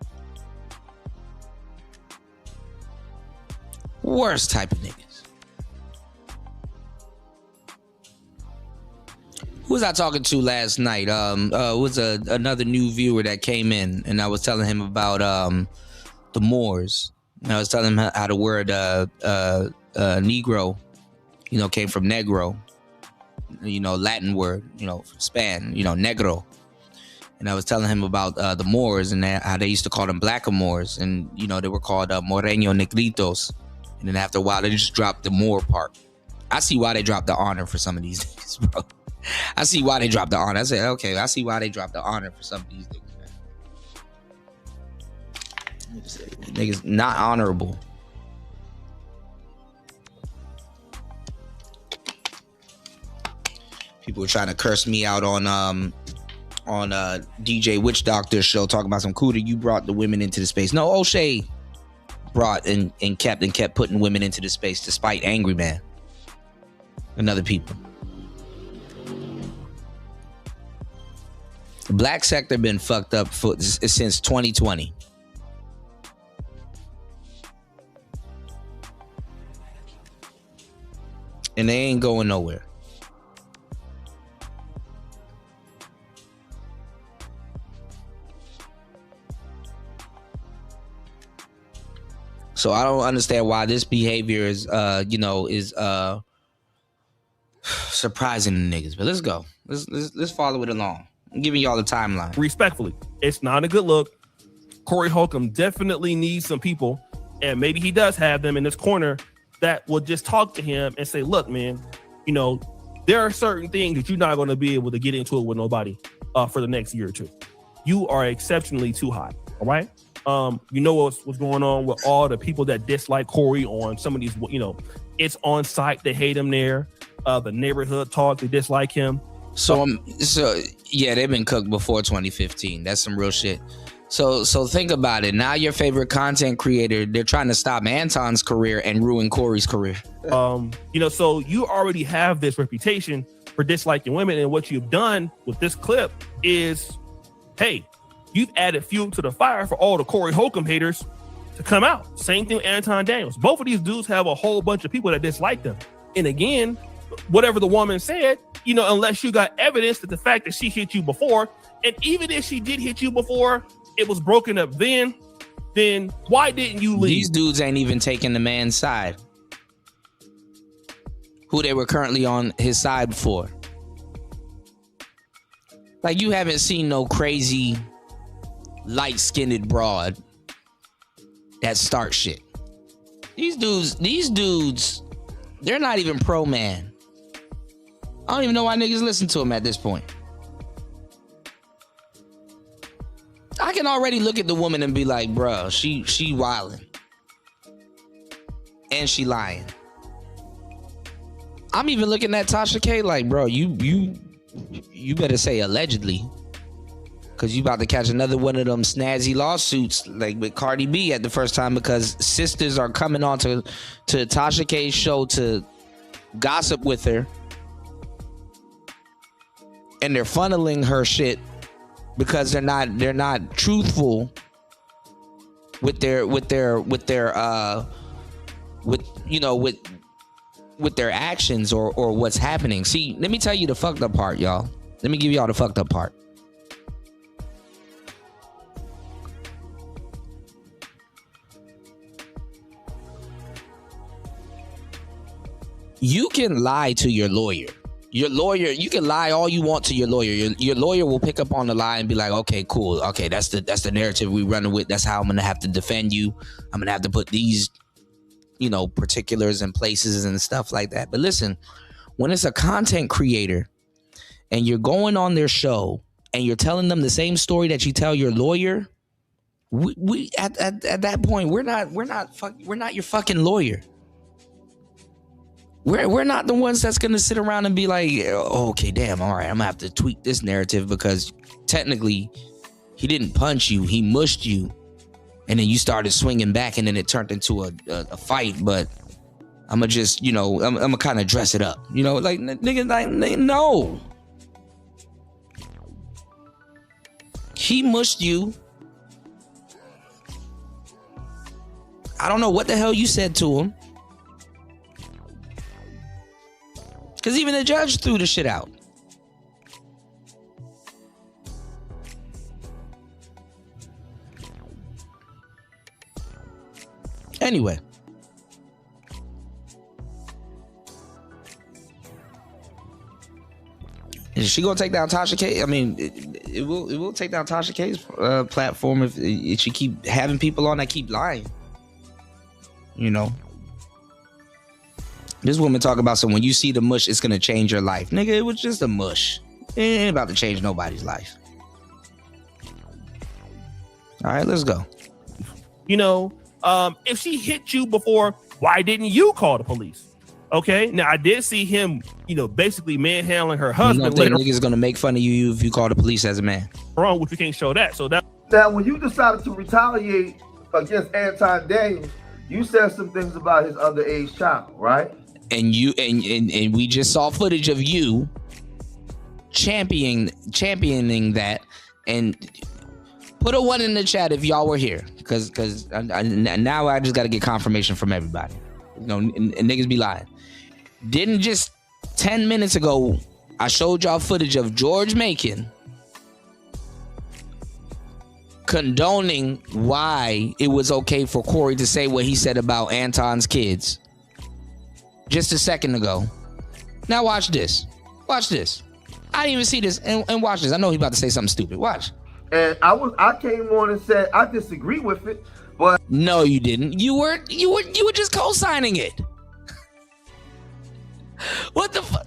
Worst type of niggas. Who was I talking to last night? It was another new viewer that came in, and I was telling him about the Moors. And I was telling him how the word Negro, came from Negro, Latin word, span, Negro. And I was telling him about the Moors and how they used to call them blackamoors, and they were called Moreño Negritos. And then after a while, they just dropped the Moor part. I see why they dropped the honor for some of these niggas, bro. I see why they dropped the honor. I said, okay, I see why they dropped the honor for some of these niggas, man. Niggas not honorable. People were trying to curse me out on DJ Witch Doctor's show, talking about some Cooter, you brought the women into the space. No, O'Shea brought and kept putting women into the space despite Angry Man and other people. The black sector been fucked up since 2020. And they ain't going nowhere. So I don't understand why this behavior is surprising to niggas. But let's go. Let's follow it along. I'm giving y'all the timeline. Respectfully, it's not a good look. Corey Holcomb definitely needs some people, and maybe he does have them in this corner that will just talk to him and say, look, man, there are certain things that you're not going to be able to get into it with nobody for the next year or two. You are exceptionally too hot. All right. You know what's going on with all the people that dislike Corey on some of these, you know, it's on site, they hate him there. The neighborhood talk, they dislike him. So yeah, they've been cooked before 2015. That's some real shit. So think about it. Now your favorite content creator, they're trying to stop Anton's career and ruin Corey's career. You know, so you already have this reputation for disliking women, and what you've done with this clip is, hey, you've added fuel to the fire for all the Corey Holcomb haters to come out. Same thing with Anton Daniels. Both of these dudes have a whole bunch of people that dislike them. And again, whatever the woman said, you know, unless you got evidence that the fact that she hit you before, and even if she did hit you before, it was broken up then why didn't you leave? These dudes ain't even taking the man's side, who they were currently on his side for. Like, you haven't seen no crazy light-skinned broad that start shit. These dudes, they're not even pro-man. I don't even know why niggas listen to him at this point. I can already look at the woman and be like, bruh, she wildin'. And she lying. I'm even looking at Tasha K like, bro, you better say allegedly. Cause you about to catch another one of them snazzy lawsuits like with Cardi B at the first time, because sisters are coming on to Tasha K's show to gossip with her. And they're funneling her shit because they're not truthful with their actions or what's happening. See, let me tell you the fucked up part, y'all. Let me give y'all the fucked up part. You can lie to your lawyer. Your lawyer, you can lie all you want to your lawyer. Your lawyer will pick up on the lie and be like, okay, cool. Okay, that's the narrative we running with. That's how I'm gonna have to defend you. I'm gonna have to put these, you know, particulars and places and stuff like that. But listen, when it's a content creator and you're going on their show and you're telling them the same story that you tell your lawyer, we at that point, we're not your fucking lawyer. We're not the ones that's gonna sit around and be like, oh, okay, damn, all right, I'm gonna have to tweak this narrative because technically he didn't punch you, he mushed you, and then you started swinging back, and then it turned into a fight. But I'm gonna just, you know, I'm gonna kind of dress it up, you know, like nigga, like no, he mushed you. I don't know what the hell you said to him. Because even the judge threw the shit out. Anyway. Is she gonna take down Tasha K? I mean, it will take down Tasha K's platform if she keep having people on that keep lying. You know. This woman talk about, so when you see the mush, it's gonna change your life. Nigga, it was just a mush. It ain't about to change nobody's life. All right, let's go. You know, if she hit you before, why didn't you call the police? Okay, now I did see him, you know, basically manhandling her husband. You don't think niggas gonna make fun of you if you call the police as a man? Wrong, which we can't show that. So that now, when you decided to retaliate against Anton Daniels, you said some things about his underage child, right? And you and we just saw footage of you championing that, and put a 1 in the chat if y'all were here, because now I just got to get confirmation from everybody. You know, and niggas be lying. Didn't just 10 minutes ago I showed y'all footage of George Macon condoning why it was okay for Corey to say what he said about Anton's kids just a second ago. Now watch this. Watch this. I didn't even see this, and watch this. I know he's about to say something stupid. Watch. And I came on and said I disagree with it, but no, you didn't. You were just co-signing it. What the fuck?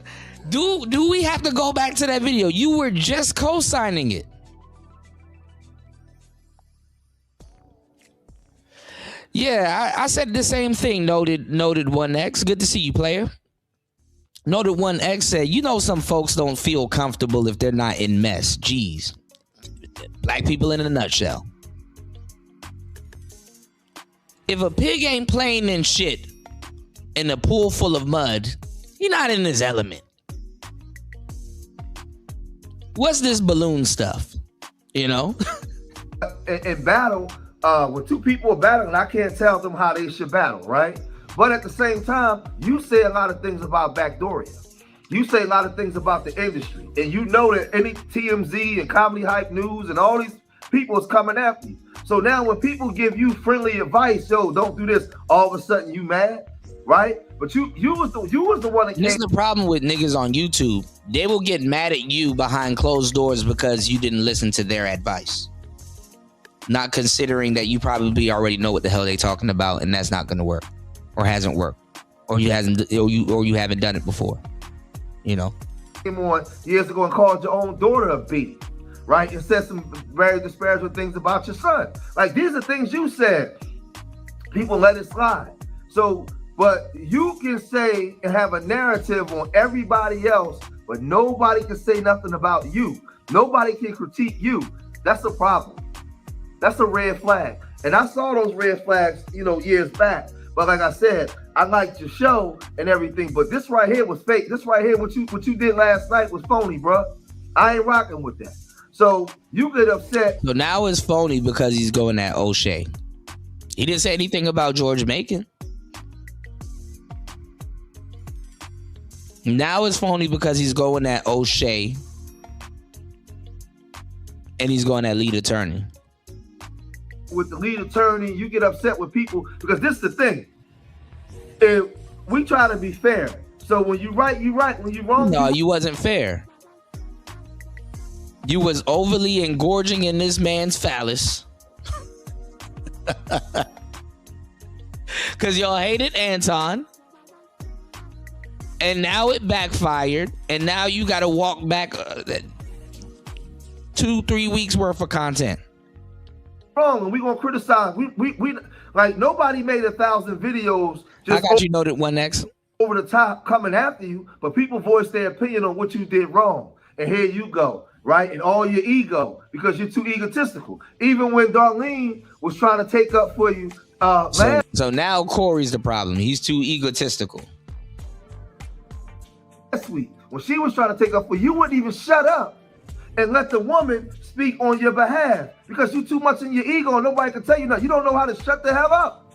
Do we have to go back to that video? You were just co-signing it. Yeah, I said the same thing. Noted 1X. Good to see you, player. Noted 1X said, you know, some folks don't feel comfortable if they're not in mess. Jeez. Black people in a nutshell. If a pig ain't playing in shit in a pool full of mud, he not in his element. What's this balloon stuff? You know? In battle, when two people are battling, I can't tell them how they should battle, right? But at the same time, you say a lot of things about Backdoria. You say a lot of things about the industry. And you know that any TMZ and Comedy Hype News and all these people is coming after you. So now when people give you friendly advice, yo, don't do this, all of a sudden you mad, right? But you was the one that came. This is the problem with niggas on YouTube. They will get mad at you behind closed doors because you didn't listen to their advice. Not considering that you probably already know what the hell they talking about, and that's not going to work, or hasn't worked, or you haven't done it before. You know. Came on years ago and called your own daughter a B, right? And said some very disparaging things about your son. Like, these are things you said. People let it slide. So, but you can say and have a narrative on everybody else, but nobody can say nothing about you. Nobody can critique you. That's a problem. That's a red flag. And I saw those red flags, you know, years back. But like I said, I liked your show and everything. But this right here was fake. This right here, what you did last night was phony, bro. I ain't rocking with that. So you get upset. So now it's phony because he's going at O'Shea. He didn't say anything about George Macon. Now it's phony because he's going at O'Shea. And he's going at lead attorney. With the lead attorney, you get upset with people because this is the thing. If we try to be fair. So when you right, you right. When you wrong, no, you wasn't fair. You was overly engorging in this man's phallus. Because y'all hated Anton. And now it backfired. And now you got to walk back 2-3 weeks worth of content. Wrong, and we gonna criticize. We like nobody made 1,000 videos. Just I got you noted 1X over the top coming after you, but people voice their opinion on what you did wrong, and here you go, right? And all your ego because you're too egotistical. Even when Darlene was trying to take up for you, so now Corey's the problem. He's too egotistical. Last week, when she was trying to take up for you, wouldn't even shut up and let the woman speak on your behalf because you're too much in your ego and nobody can tell you nothing. You don't know how to shut the hell up,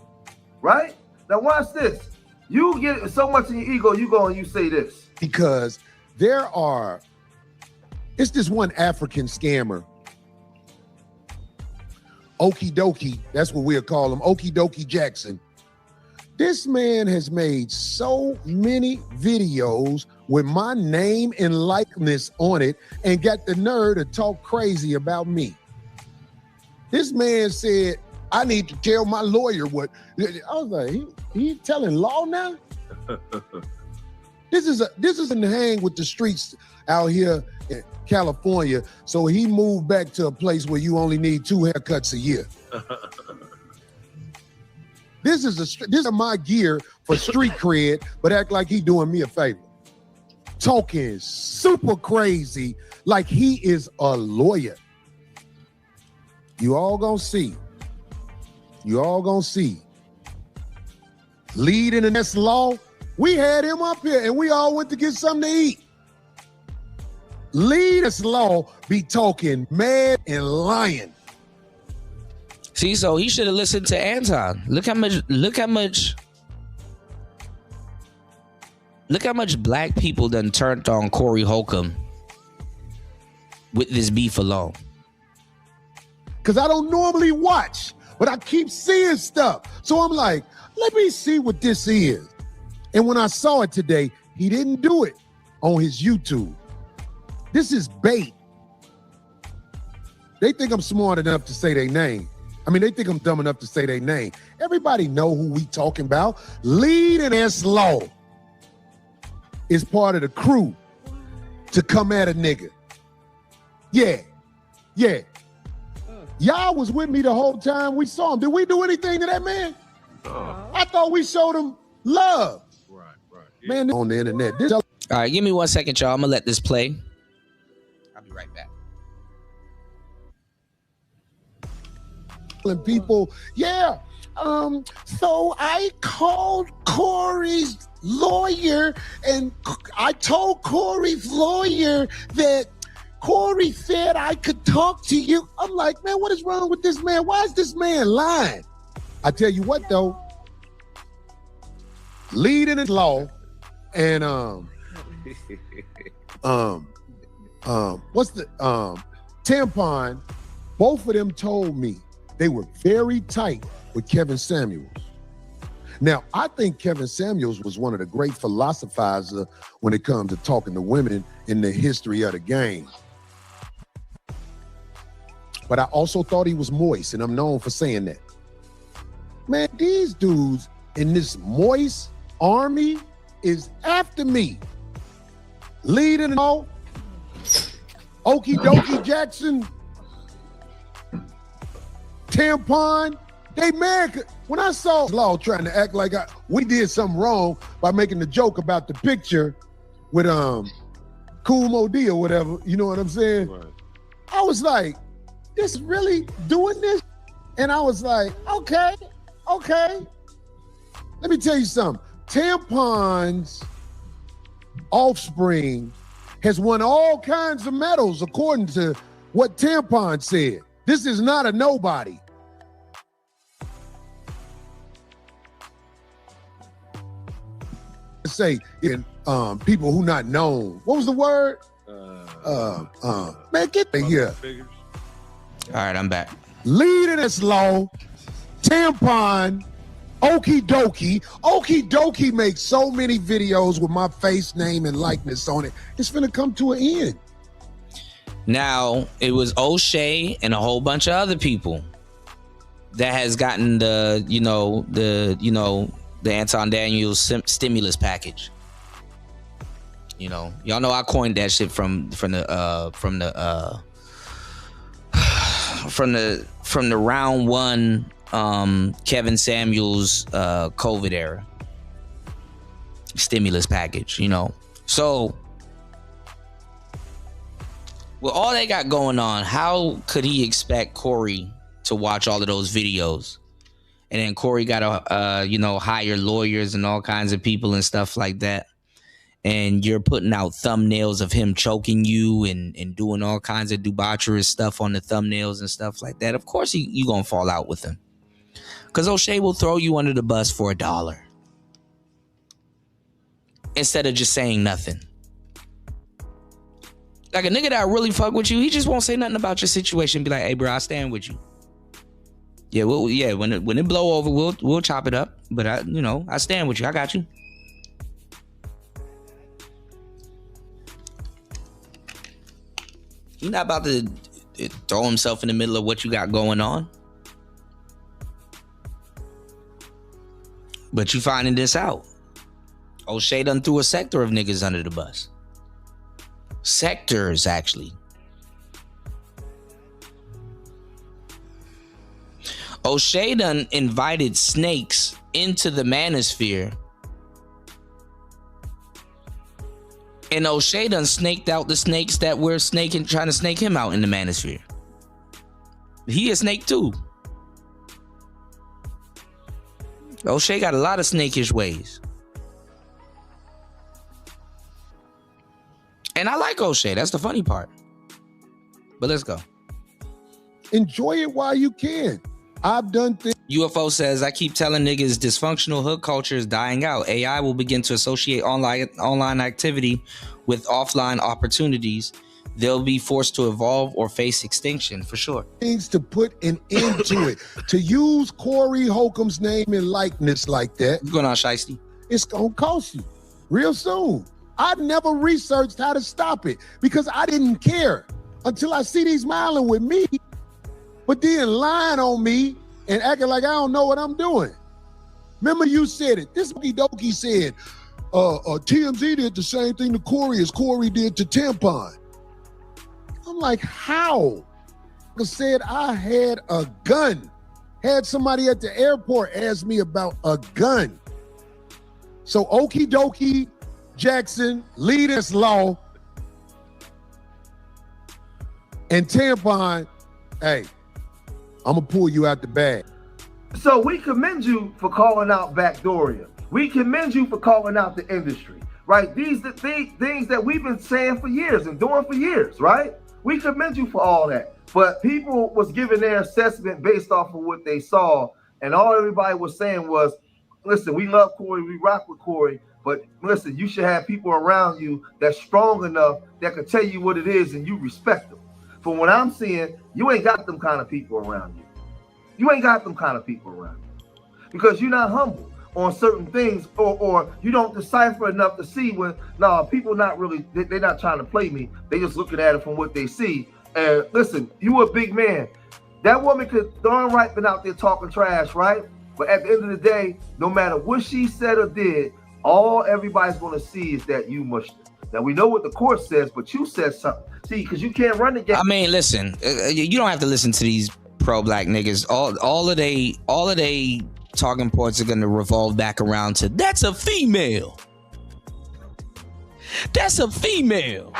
right? Now watch this. You get so much in your ego, you go and you say this. Because it's this one African scammer. Okie Dokie, that's what we'll call him, Okie Dokie Jackson. This man has made so many videos with my name and likeness on it and got the nerve to talk crazy about me. This man said, I need to tell my lawyer what. I was like, he telling law now? This is in the hang with the streets out here in California. So he moved back to a place where you only need 2 haircuts a year. This is my gear for street cred, but act like he doing me a favor. Talking super crazy like he is a lawyer. You all gonna see. You all gonna see. Lead in the next law. We had him up here and we all went to get something to eat. Lead this law be talking mad and lying. See, so he should have listened to Anton. Look how much black people done turned on Corey Holcomb with this beef alone. Because I don't normally watch, but I keep seeing stuff. So I'm like, let me see what this is. And when I saw it today, he didn't do it on his YouTube. This is bait. They think I'm smart enough to say their name. I mean, they think I'm dumb enough to say their name. Everybody know who we talking about. Lead and S Law is part of the crew to come at a nigga. Yeah. Y'all was with me the whole time we saw him. Did we do anything to that man? I thought we showed him love. Man, on the internet. All right, give me 1 second, y'all. I'm gonna let this play. I'll be right back. And people, yeah. So I called Corey's lawyer, and I told Corey's lawyer that Corey said I could talk to you. I'm like, man, what is wrong with this man? Why is this man lying? I tell you what, though, leading in law, and what's the Tampon, both of them told me they were very tight with Kevin Samuels. Now, I think Kevin Samuels was one of the great philosophizers when it comes to talking to women in the history of the game. But I also thought he was moist, and I'm known for saying that. Man, these dudes in this moist army is after me. Leading all, Okie Dokie Jackson, Tampon, they mad. When I saw Law trying to act like we did something wrong by making the joke about the picture with Kool Moe Dee or whatever, you know what I'm saying? Right. I was like, this really doing this? And I was like, okay. Let me tell you something. Tampon's offspring has won all kinds of medals according to what Tampon said. This is not a nobody. Say in people who not known. What was the word? Man, get in here. All right, I'm back. Leading this law, Tampon, Okie Dokie. Okie Dokie makes so many videos with my face, name, and likeness on it. It's finna come to an end. Now, it was O'Shea and a whole bunch of other people that has gotten the Anton Daniels stimulus package. You know, y'all know I coined that shit from the round one Kevin Samuels COVID era stimulus package, you know. So with all they got going on, how could he expect Corey to watch all of those videos? And then Corey got to hire lawyers and all kinds of people and stuff like that. And you're putting out thumbnails of him choking you and doing all kinds of debaucherous stuff on the thumbnails and stuff like that. Of course, you going to fall out with him. Because O'Shea will throw you under the bus for $1 instead of just saying nothing. Like a nigga that really fuck with you, he just won't say nothing about your situation. Be like, hey, bro, I stand with you. Yeah, when it blow over, we'll chop it up. But I stand with you. I got you. He's not about to throw himself in the middle of what you got going on. But you finding this out. O'Shea done threw a sector of niggas under the bus. Sectors, actually. O'Shea done invited snakes into the manosphere. And O'Shea done snaked out the snakes that were trying to snake him out in the manosphere. He a snake too. O'Shea got a lot of snakish ways. And I like O'Shea. That's the funny part. But let's go. Enjoy it while you can. I've done things. UFO says, I keep telling niggas dysfunctional hood culture is dying out. AI will begin to associate online activity with offline opportunities. They'll be forced to evolve or face extinction for sure. Things to put an end to it. To use Corey Holcomb's name and likeness like that. What's going on, Shiesty? It's going to cost you real soon. I never researched how to stop it because I didn't care until I see these smiling with me, but then lying on me and acting like I don't know what I'm doing. Remember you said it. This Okie Dokie said, TMZ did the same thing to Corey as Corey did to Tampon. I'm like, how? I said I had a gun had somebody at the airport ask me about a gun. So okie dokie, Jackson, lead us law, and Tampon, hey, I'm gonna pull you out the bag. So we commend you for calling out Backdoria. We commend you for calling out the industry, right? These are the things that we've been saying for years and doing for years, right? We commend you for all that. But people was giving their assessment based off of what they saw, and all everybody was saying was, listen, we love Corey, we rock with Corey, but listen, you should have people around you that's strong enough that can tell you what it is and you respect them. From what I'm seeing, you ain't got them kind of people around you. You ain't got them kind of people around you because you're not humble on certain things, or you don't decipher enough to see when, no, people not really, they're not trying to play me. They just looking at it from what they see. And listen, you a big man. That woman could darn right been out there talking trash, right? But at the end of the day, no matter what she said or did, all everybody's going to see is that you mushed it. Now, we know what the court says, but you said something. See, because you can't run the game. I mean, listen, you don't have to listen to these pro-black niggas. All of they talking points are going to revolve back around to, that's a female. That's a female.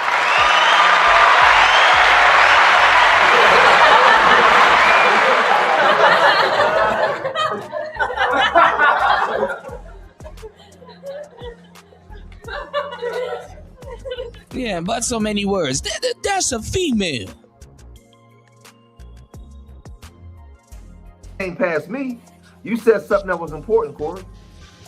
Yeah, but so many words. That's a female. Ain't past me. You said something that was important, Corey.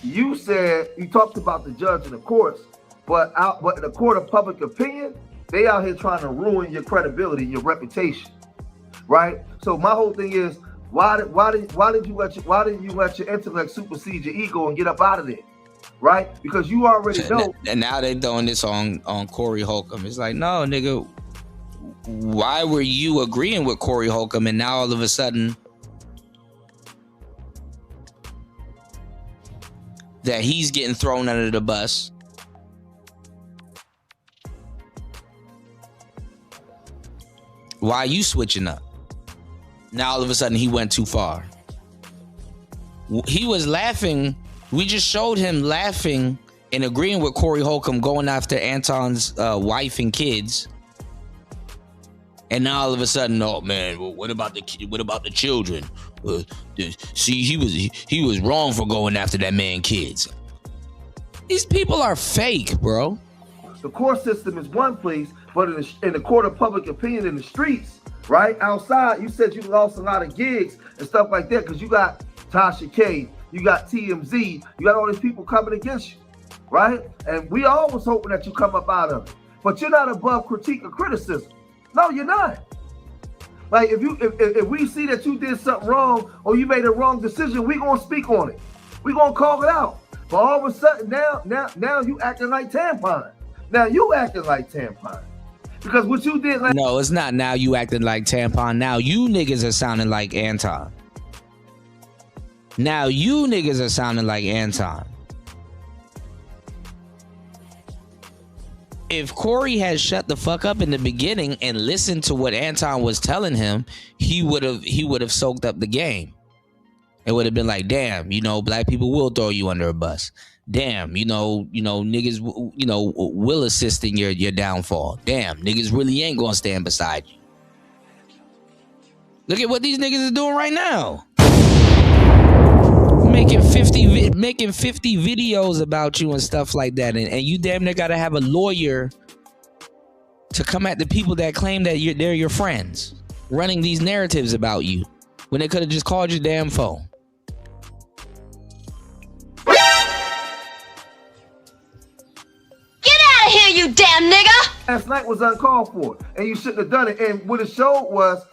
You said, you talked about the judge and the courts, but in the court of public opinion, they out here trying to ruin your credibility, your reputation, right? So my whole thing is, why didn't you let your intellect supersede your ego and get up out of there, right? Because you already know. And now they throwing this on Corey Holcomb. It's like, no, nigga, why were you agreeing with Corey Holcomb and now all of a sudden that he's getting thrown under the bus? Why are you switching up? Now all of a sudden he went too far. He was laughing. We just showed him laughing and agreeing with Corey Holcomb going after Anton's wife and kids. And now all of a sudden, oh man, well, what about the children? See, he was wrong for going after that man kids. These people are fake, bro. The court system is one place, but in the court of public opinion in the streets, right outside, you said you lost a lot of gigs and stuff like that because you got Tasha K, you got TMZ, you got all these people coming against you, right? And we all was hoping that you come up out of it, but you're not above critique or criticism. No, you're not. Like if we see that you did something wrong or you made a wrong decision, we gonna speak on it. We gonna call it out. But all of a sudden now you acting like Tampon. Now you acting like Tampon. Because what you did like— No, it's not now you acting like Tampon. Now you niggas are sounding like Anton. Now you niggas are sounding like Anton. If Corey had shut the fuck up in the beginning and listened to what Anton was telling him, he would have soaked up the game. It would have been like, damn, black people will throw you under a bus. Damn, niggas, will assist in your downfall. Damn, niggas really ain't gonna stand beside you. Look at what these niggas are doing right now. Making 50 videos about you and stuff like that, and you damn near gotta have a lawyer to come at the people that claim that they're your friends, running these narratives about you when they could have just called your damn phone. Get out of here, you damn nigga! Last night was uncalled for, and you shouldn't have done it. And what it showed was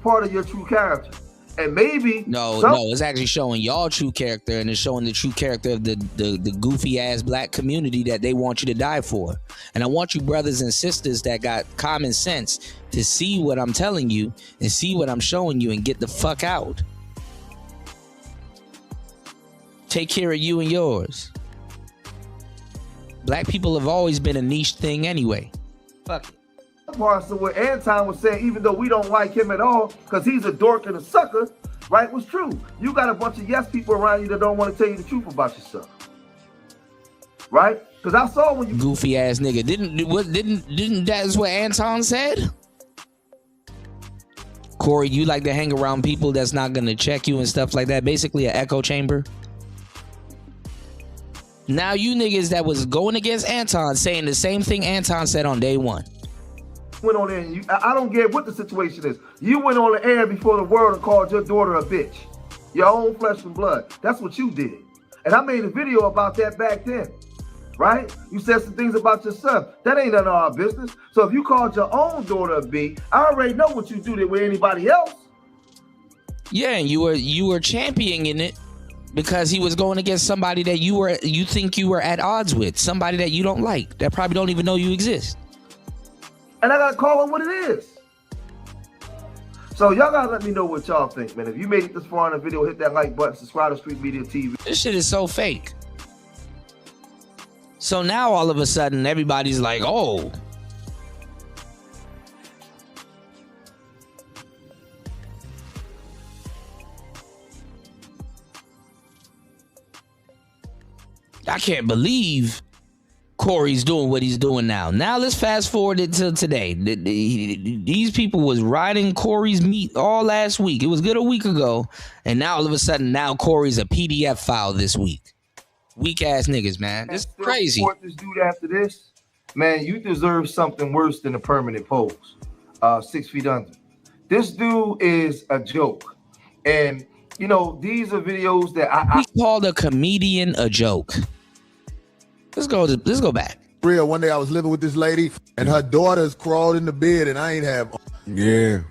part of your true character. And maybe no, it's actually showing y'all true character, and it's showing the true character of the goofy ass black community that they want you to die for. And I want you brothers and sisters that got common sense to see what I'm telling you and see what I'm showing you and get the fuck out. Take care of you and yours. Black people have always been a niche thing anyway. Fuck it. Parts of what Anton was saying, even though we don't like him at all because he's a dork and a sucker, right, was true. You got a bunch of yes people around you that don't want to tell you the truth about yourself. Right? Because I saw when you goofy ass nigga. Didn't that's what Anton said? Corey, you like to hang around people that's not gonna check you and stuff like that. Basically an echo chamber. Now you niggas that was going against Anton saying the same thing Anton said on day one. Went on there and I don't care what the situation is. You went on the air before the world and called your daughter a bitch. Your own flesh and blood. That's what you did. And I made a video about that back then. Right? You said some things about your son. That ain't none of our business. So if you called your own daughter a B, I already know what you do with anybody else. Yeah, and you were championing it because he was going against somebody that you think you were at odds with, somebody that you don't like, that probably don't even know you exist. And I gotta call it what it is. So y'all gotta let me know what y'all think, man. If you made it this far in the video, hit that like button, subscribe to Street Media TV. This shit is so fake. So now all of a sudden everybody's like, oh. I can't believe Corey's doing what he's doing now. Now let's fast forward it to today. These people was riding Corey's meat all last week. It was good a week ago. And now all of a sudden now Corey's a PDF file this week. Weak ass niggas, man. It's crazy. Support this dude after this, man. You deserve something worse than a permanent pose. 6 feet under. This dude is a joke, and you know these are videos that I called a comedian a joke. Let's go back. Real. One day I was living with this lady, and her daughters crawled in the bed, and I ain't have. Yeah,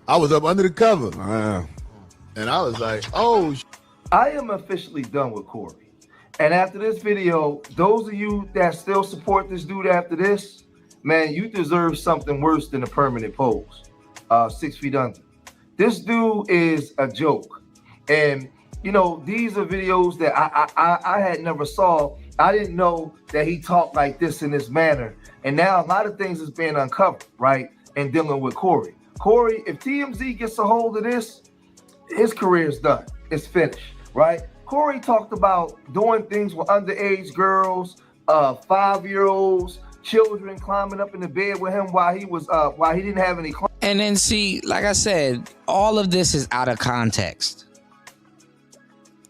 I was up under the cover. Wow. And I was like, oh. I am officially done with Corey. And after this video, those of you that still support this dude after this, man, you deserve something worse than a permanent pose. 6 feet under. This dude is a joke. And, you know, these are videos that I had never saw. I didn't know that he talked like this in this manner. And now a lot of things is being uncovered, right? And dealing with Corey. Corey, if TMZ gets a hold of this, his career is done. It's finished, right? Corey talked about doing things with underage girls, 5-year-olds, children climbing up in the bed with him while he didn't have any clothes. And then see, like I said, all of this is out of context.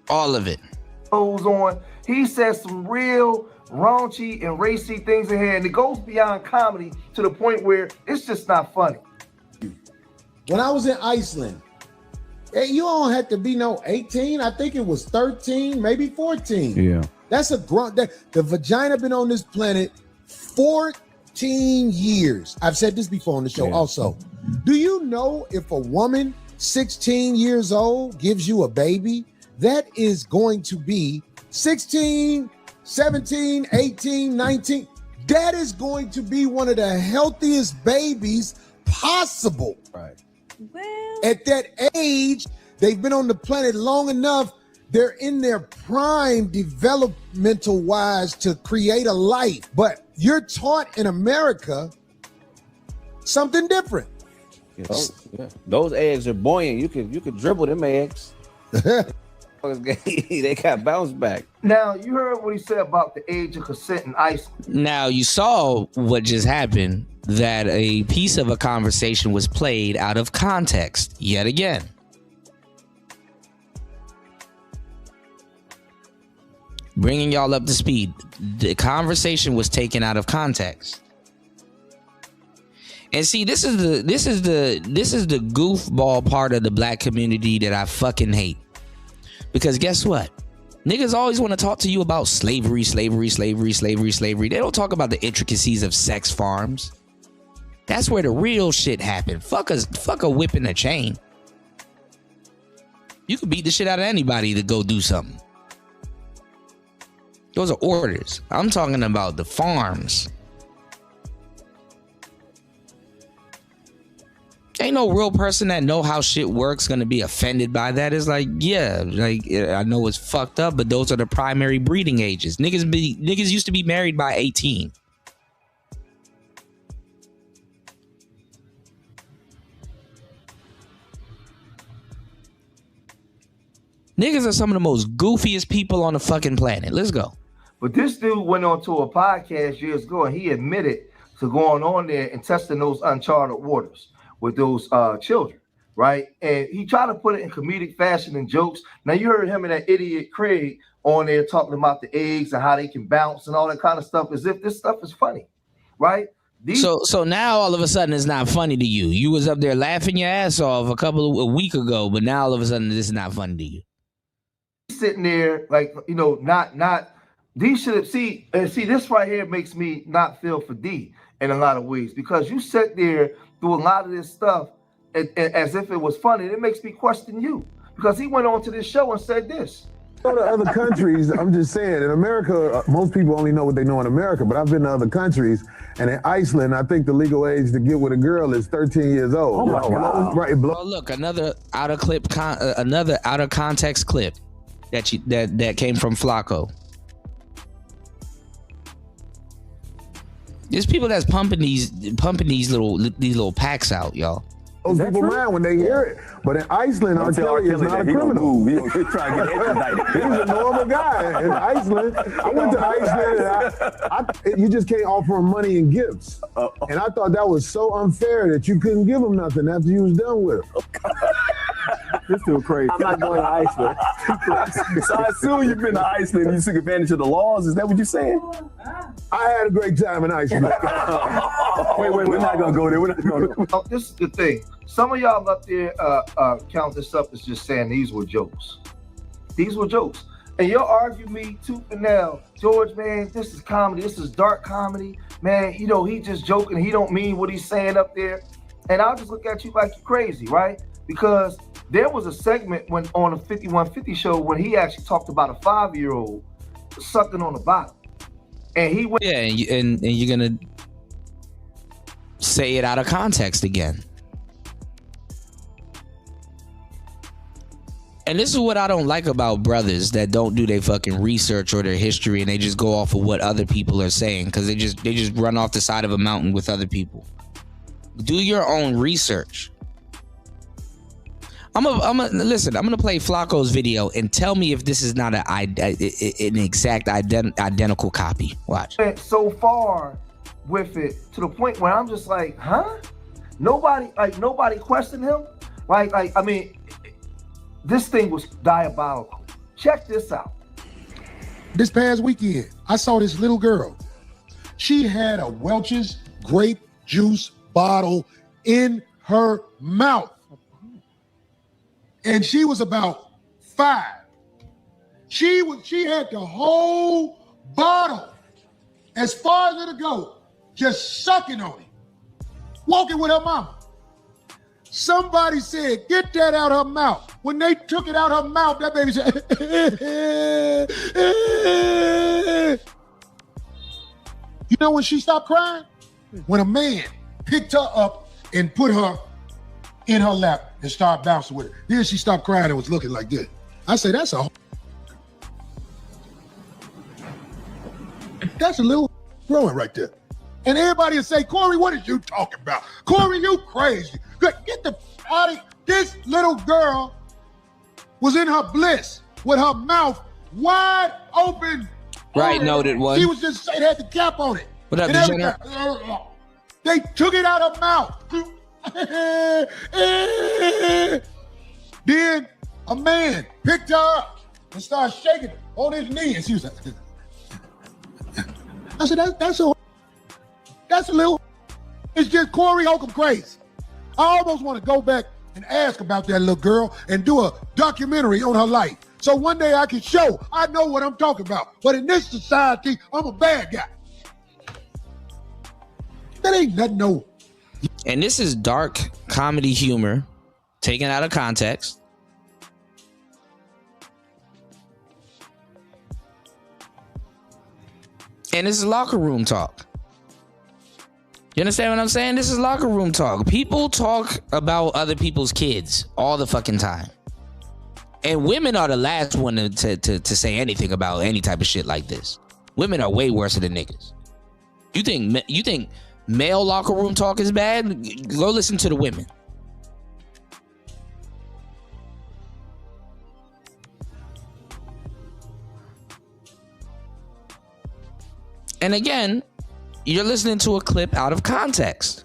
All of it. On. He says some real raunchy and racy things in here, and it goes beyond comedy to the point where it's just not funny. When I was in Iceland, you don't have to be no 18. I think it was 13, maybe 14. Yeah. That's a grunt. The vagina been on this planet 14 years. I've said this before on the show also. Do you know if a woman 16 years old gives you a baby, that is going to be 16, 17, 18, 19. That is going to be one of the healthiest babies possible. Right. Well, at that age, they've been on the planet long enough. They're in their prime developmental wise to create a life. But you're taught in America something different. Those eggs are buoyant. You could dribble them eggs. They got bounce back. Now, you heard what he said about the age of consent in Iceland. Now, you saw what just happened, that a piece of a conversation was played out of context yet again. Bringing y'all up to speed. The conversation was taken out of context. And see, this is the goofball part of the black community that I fucking hate. Because guess what? Niggas always want to talk to you about slavery. They don't talk about the intricacies of sex farms. That's where the real shit happened. Fuck a whip and a chain. You could beat the shit out of anybody to go do something. Those are orders. I'm talking about the farms. Ain't no real person that know how shit works gonna be offended by that. It's like, yeah, like I know it's fucked up, but those are the primary breeding ages. Niggas used to be married by 18. Niggas are some of the most goofiest people on the fucking planet. Let's go. But this dude went on to a podcast years ago and he admitted to going on there and testing those uncharted waters with those children, right? And he tried to put it in comedic fashion and jokes. Now you heard him and that idiot Craig on there talking about the eggs and how they can bounce and all that kind of stuff as if this stuff is funny, right? So now all of a sudden it's not funny to you. You was up there laughing your ass off a week ago, but now all of a sudden this is not funny to you. Sitting there like, you know, not D should see this right here makes me not feel for D in a lot of ways, because you sit there through a lot of this stuff as if it was funny. It makes me question you, because he went on to this show and said this. Go to other countries, I'm just saying, in America, most people only know what they know in America, but I've been to other countries, and in Iceland, I think the legal age to get with a girl is 13 years old. Oh my God. Right, Oh, look, another out of context clip that came from Flacco. There's people that's pumping these little packs out, y'all. Those people mad when they hear it. But in Iceland, R. Kelly is not a criminal. He's trying to get extradited. He's a normal guy in Iceland. I went to Iceland and you just can't offer him money and gifts. And I thought that was so unfair that you couldn't give him nothing after you was done with him. This still crazy. I'm not going to Iceland. So I assume you've been to Iceland and you took advantage of the laws. Is that what you're saying? I had a great time in Iceland. Wait, we're not going to go there. We're not going to. This is the thing. Some of y'all up there count this up as just saying these were jokes. These were jokes. And you'll argue me tooth and nail. George, man, this is comedy. This is dark comedy. Man, you know, he just joking. He don't mean what he's saying up there. And I'll just look at you like you're crazy, right? Because there was a segment when on a 5150 show when he actually talked about a 5-year-old sucking on the bottom. And he went. Yeah, and you're going to say it out of context again. And this is what I don't like about brothers that don't do their fucking research or their history, and they just go off of what other people are saying, because they just run off the side of a mountain with other people. Do your own research. I'm gonna play Flacco's video and tell me if this is not an exact identical copy. Watch. Went so far with it to the point where I'm just like, huh? Nobody questioned him. I mean, this thing was diabolical. Check this out. This past weekend, I saw this little girl. She had a Welch's grape juice bottle in her mouth. And she was about 5. She had the whole bottle as far as it'll go, just sucking on it, walking with her mama. Somebody said, get that out her mouth. When they took it out her mouth, that baby said, you know when she stopped crying? When a man picked her up and put her in her lap and started bouncing with her. Then she stopped crying and was looking like this. I say, that's a little growing right there. And everybody will say, Corey, what are you talking about? Corey, you crazy. Get the out of this little girl was in her bliss with her mouth wide open. Right, noted one. She was just, it had the cap on it. What up, Degenerate? They took it out of her mouth. Then a man picked her up and started shaking her on his knee. And she was like, I said, that's a little, it's just Corey Holcomb crazy. I almost want to go back and ask about that little girl and do a documentary on her life. So one day I can show I know what I'm talking about. But in this society, I'm a bad guy. That ain't nothing, no. And this is dark comedy humor taken out of context. And this is locker room talk. You understand what I'm saying? This is locker room talk. People talk about other people's kids all the fucking time. And women are the last one to say anything about any type of shit like this. Women are way worse than niggas. You think male locker room talk is bad? Go listen to the women. And again, you're listening to a clip out of context.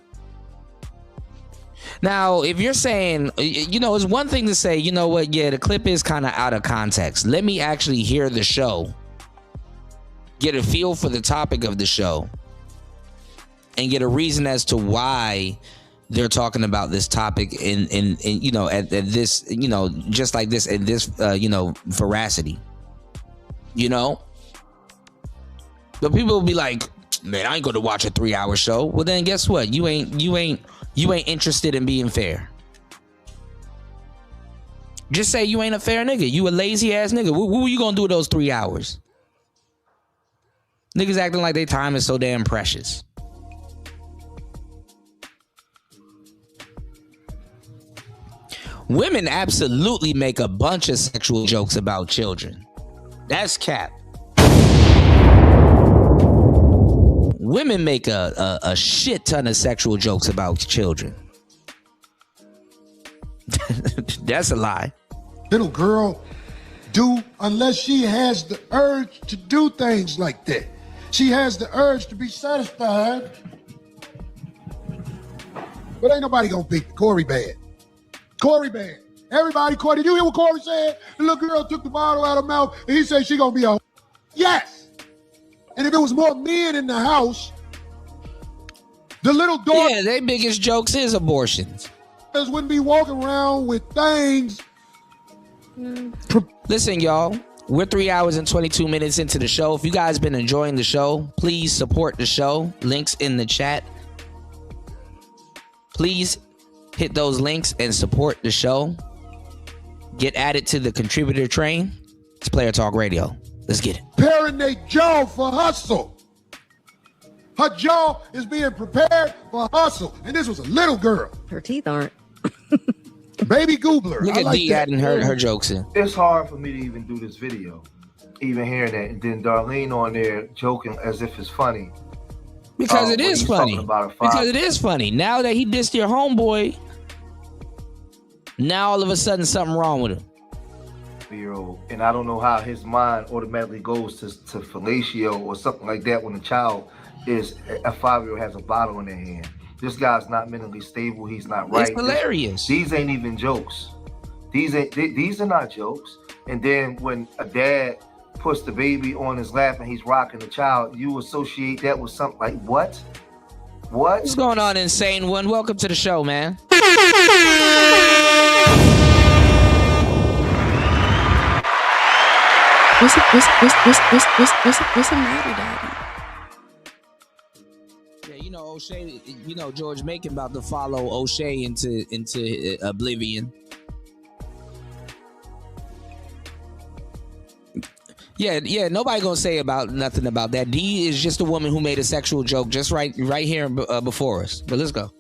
Now, if you're saying, you know, it's one thing to say, you know what, yeah, the clip is kind of out of context. Let me actually hear the show, get a feel for the topic of the show, and get a reason as to why they're talking about this topic in you know, at this, you know, just like this, in this, you know, veracity, you know? But people will be like, man, I ain't going to watch a 3-hour show. Well, then guess what? You ain't interested in being fair. Just say you ain't a fair nigga. You a lazy ass nigga. What were you gonna do with those 3 hours? Niggas acting like their time is so damn precious. Women absolutely make a bunch of sexual jokes about children. That's cap. Women make a shit ton of sexual jokes about children. That's a lie. Little girl do unless she has the urge to do things like that. She has the urge to be satisfied. But ain't nobody gonna beat Corey bad. Corey bad. Everybody, Corey, did you hear what Corey said? The little girl took the bottle out of her mouth and he said she gonna be a yes. And if it was more men in the house, the little daughter, yeah, their biggest jokes is abortions. Wouldn't be walking around with things. Listen, y'all, we're 3 hours and 22 minutes into the show. If you guys been enjoying the show, please support the show. Links in the chat. Please hit those links and support the show. Get added to the contributor train. It's Player Talk Radio. Let's get it. Preparing their jaw for hustle. Her jaw is being prepared for hustle. And this was a little girl. Her teeth aren't. Baby Goobler. Look at D adding her jokes in. It's hard for me to even do this video, even hearing that. And then Darlene on there joking as if it's funny. Because it is funny. Because it is funny. Now that he dissed your homeboy, now all of a sudden something wrong with him. Year-old, and I don't know how his mind automatically goes to fellatio or something like that when a child is a 5-year-old has a bottle in their hand. This guy's not mentally stable. He's not right. It's hilarious. These ain't even jokes. These are not jokes. And then when a dad puts the baby on his lap and he's rocking the child, you associate that with something like what? What? What's going on, Insane One? Welcome to the show, man. What's the matter, Daddy? Yeah, you know O'Shea. You know George Macon about to follow O'Shea into oblivion. Yeah. Nobody gonna say nothing about that. D is just a woman who made a sexual joke just right here before us. But let's go.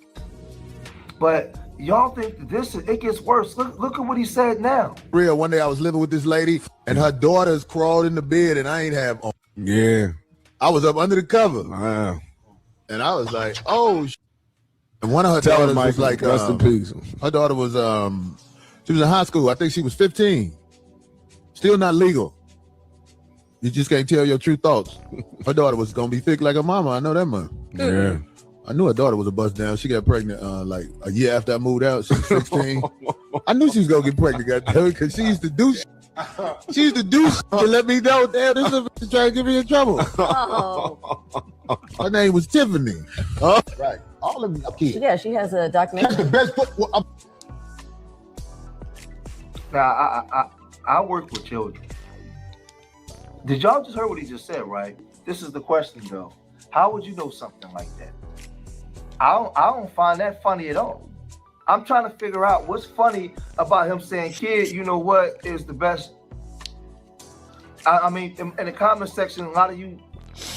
But y'all think it gets worse. Look at what he said now. Real, one day I was living with this lady and her daughters crawled in the bed and I ain't have on. Yeah. I was up under the cover. Wow. And I was like, oh, and one of her daughters was like, rest in peace. Her daughter was, she was in high school. I think she was 15. Still not legal. You just can't tell your true thoughts. Her daughter was going to be thick like her mama. I know that much. Yeah. I knew her daughter was a bust down. She got pregnant like a year after I moved out. She was 16. I knew she was going to get pregnant, goddammit, because she used to do She used to do to let me know, damn, this is trying to get me in trouble. Oh. Her name was Tiffany. Right. All of them are kids. Yeah, she has a documentary. That's the best book. Now, I work with children. Did y'all just heard what he just said, right? This is the question, though. How would you know something like that? I don't find that funny at all. I'm trying to figure out what's funny about him saying, kid, you know what is the best. I mean, in the comment section, a lot of you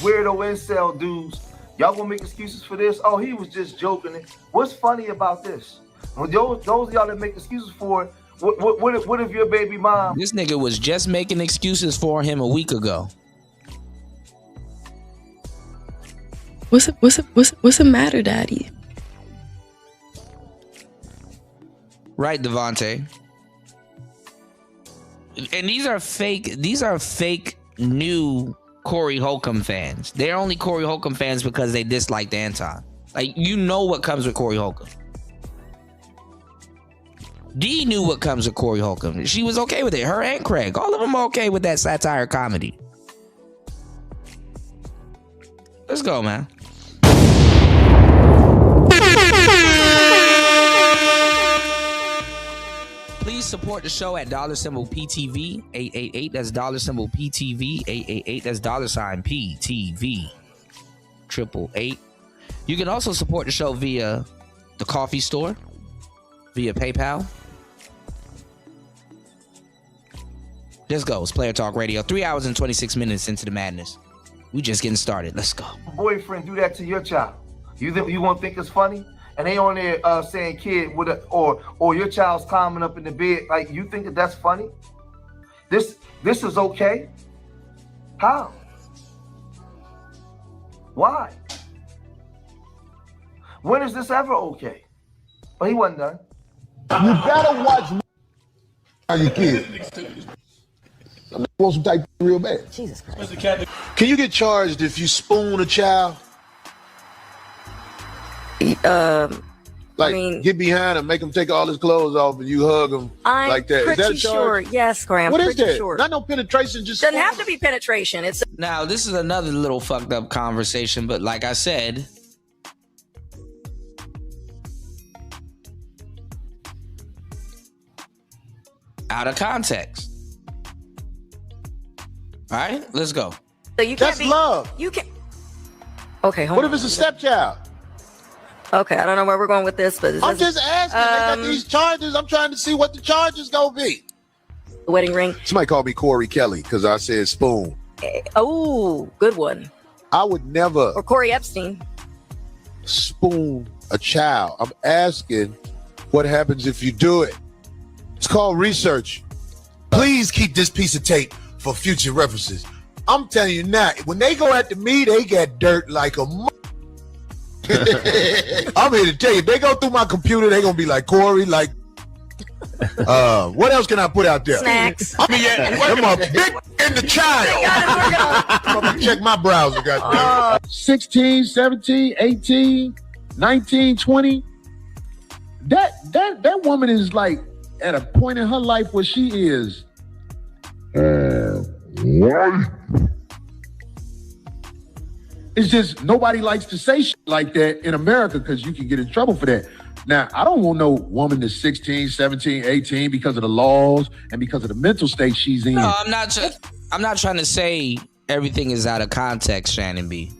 weirdo incel dudes, y'all gonna make excuses for this? Oh, he was just joking. What's funny about this? When those of y'all that make excuses for it, what if your baby mom? This nigga was just making excuses for him a week ago. What's the matter, Daddy? Right, Devontae. And these are fake new Corey Holcomb fans. They're only Corey Holcomb fans because they disliked Anton. Like, you know what comes with Corey Holcomb. Dee knew what comes with Corey Holcomb. She was okay with it. Her and Craig. All of them are okay with that satire comedy. Let's go, man. Please support the show at $PTV 888. That's $PTV 888. That's $PTV 888. You can also support the show via the coffee store, via PayPal. This goes Player Talk Radio. 3 hours and 26 minutes into the madness. We just getting started. Let's go. Boyfriend do that to your child. You think you won't think it's funny? And they on there saying kid with a or your child's climbing up in the bed. Like, you think that's funny? This is okay? How? Why? When is this ever okay? But he wasn't done. You better watch your kid. I want some type real bad. Jesus Christ. Can you get charged if you spoon a child? I mean, get behind him, make him take all his clothes off, and you hug him like that. Is that a pretty charge? sure. Yes, Graham. What is pretty that? Sure. Not no penetration. Just doesn't have to be penetration. It's Now, this is another little fucked up conversation, but like I said, out of context. All right, let's go. so you can't That's be, love. You can. Okay, hold What on. if it's a stepchild? Okay, I don't know where we're going with this, but I'm just asking. They got these charges. I'm trying to see what the charges gonna be. The wedding ring. Somebody called me Corey Kelly because I said spoon. Oh, good one. I would never Or Corey Epstein. spoon a child. I'm asking what happens if you do it. It's called research. Please keep this piece of tape for future references. I'm telling you now, when they go after me, they get dirt like a I'm here to tell you, they go through my computer, they gonna be like, Corey, like, what else can I put out there? Snacks. I mean, I'm a big in the child. I'm gonna check my browser, goddamn. 16, 17, 18, 19, 20. That woman is like at a point in her life where she is. What? It's just nobody likes to say shit like that in America because you can get in trouble for that. Now, I don't want no woman that's 16, 17, 18 because of the laws and because of the mental state she's in. No, I'm not trying to say everything is out of context, Shannon B.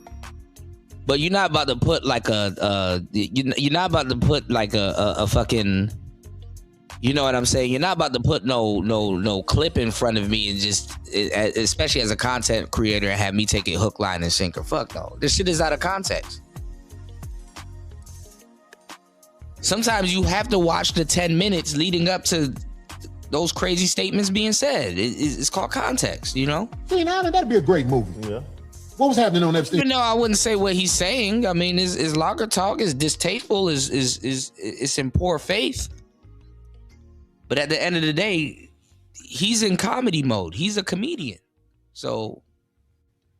But you're not about to put like you're not about to put like a fucking, you know what I'm saying? You're not about to put no clip in front of me and just, especially as a content creator, and have me take it hook, line, and sinker. Fuck no. This shit is out of context. Sometimes you have to watch the 10 minutes leading up to those crazy statements being said. It's called context, you know? See, now that'd be a great movie. Yeah. What was happening on Epstein? You know, I wouldn't say what he's saying. I mean, his lager talk is distasteful, is in poor faith. But at the end of the day, he's in comedy mode. He's a comedian. So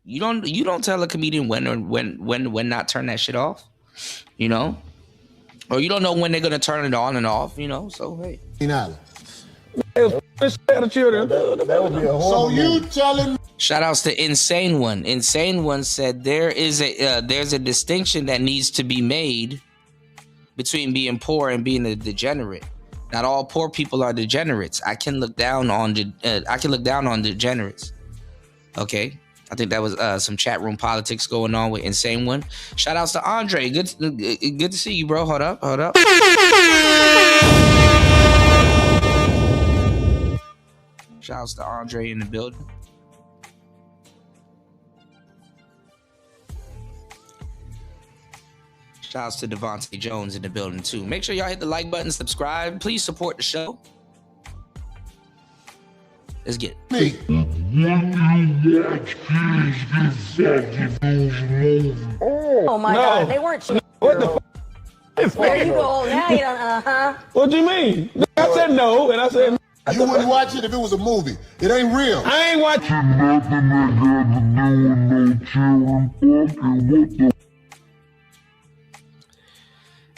you don't tell a comedian when not turn that shit off, you know? Or you don't know when they're gonna turn it on and off, you know? So hey. So you telling me? Shout outs to Insane One. Insane One said there's a distinction that needs to be made between being poor and being a degenerate. Not all poor people are degenerates. I can look down on degenerates. Okay, I think that was some chat room politics going on with Insane One. Shout outs to Andre. Good to see you, bro. Hold up. Shout outs to Andre in the building. Shouts to Devontae Jones in the building too. Make sure y'all hit the like button, subscribe. Please support the show. Let's get it. Oh my God, they weren't. What the There you go. Now you don't. What do you mean? I said no, and I said You wouldn't watch it if it was a movie. It ain't real. I ain't watching.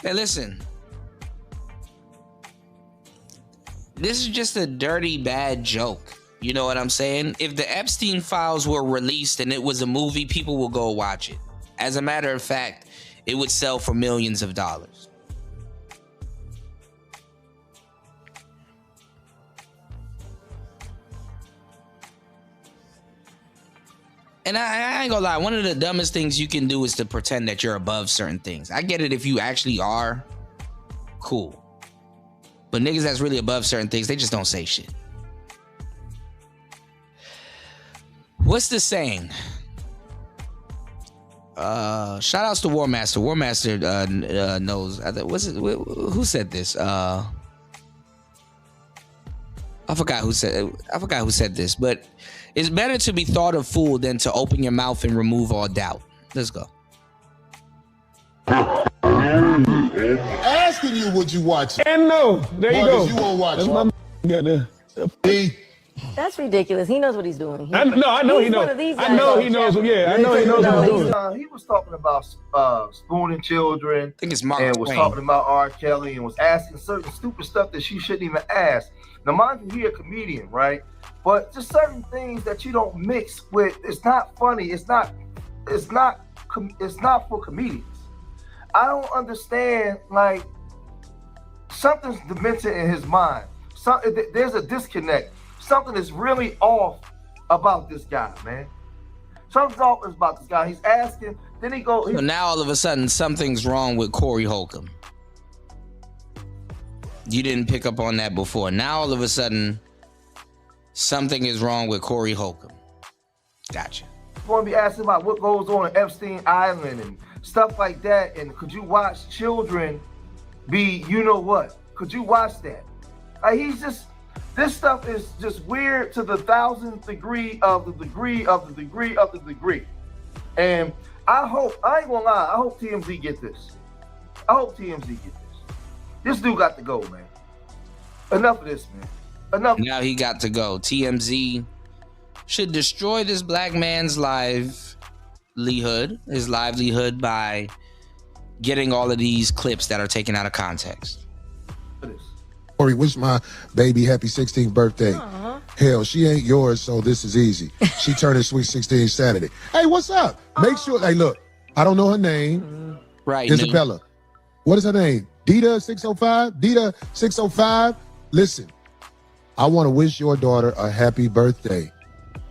Hey, listen. This is just a dirty, bad joke. You know what I'm saying? If the Epstein files were released and it was a movie, people will go watch it. As a matter of fact, it would sell for millions of dollars. And I ain't gonna lie, one of the dumbest things you can do is to pretend that you're above certain things. I get it if you actually are, cool. But niggas that's really above certain things, they just don't say shit. What's the saying? Shout outs to War Master. War Master knows. Who said this? I forgot who said this, but it's better to be thought a fool than to open your mouth and remove all doubt. Let's go. Asking you, would you watch it? And no, there you go. You won't watch it. That's ridiculous. He knows what he's doing. I know he knows. I know he knows. Yeah, I know he knows what he's doing. He was talking about spooning children. I think it's Mark and was Twain. talking about R. Kelly and was asking certain stupid stuff that she shouldn't even ask. Now, mind you, he a comedian, right? But just certain things that you don't mix with. It's not funny. It's not for comedians. I don't understand. Like, something's demented in his mind. There's a disconnect. Something is really off about this guy, man. Something's off about this guy. He's asking. Then he goes. So now all of a sudden something's wrong with Corey Holcomb. You didn't pick up on that before. Now all of a sudden something is wrong with Corey Holcomb. Gotcha. Going to be asking about what goes on in Epstein Island and stuff like that. And could you watch children be, you know what? Could you watch that? Like, he's just. This stuff is just weird to the 1000th degree of the degree of the degree of the degree. And I ain't gonna lie, I hope TMZ get this. I hope TMZ get this. This dude got to go, man. Enough of this, man. Enough. Now he got to go. TMZ should destroy this black man's livelihood by getting all of these clips that are taken out of context. Corey, wish my baby happy 16th birthday. Hell, she ain't yours, so this is easy. She turning sweet 16 Saturday. Hey, what's up? Make sure, hey, look, I don't know her name. Right. Isabella. What is her name? Dita 605? Dita 605? Listen, I want to wish your daughter a happy birthday.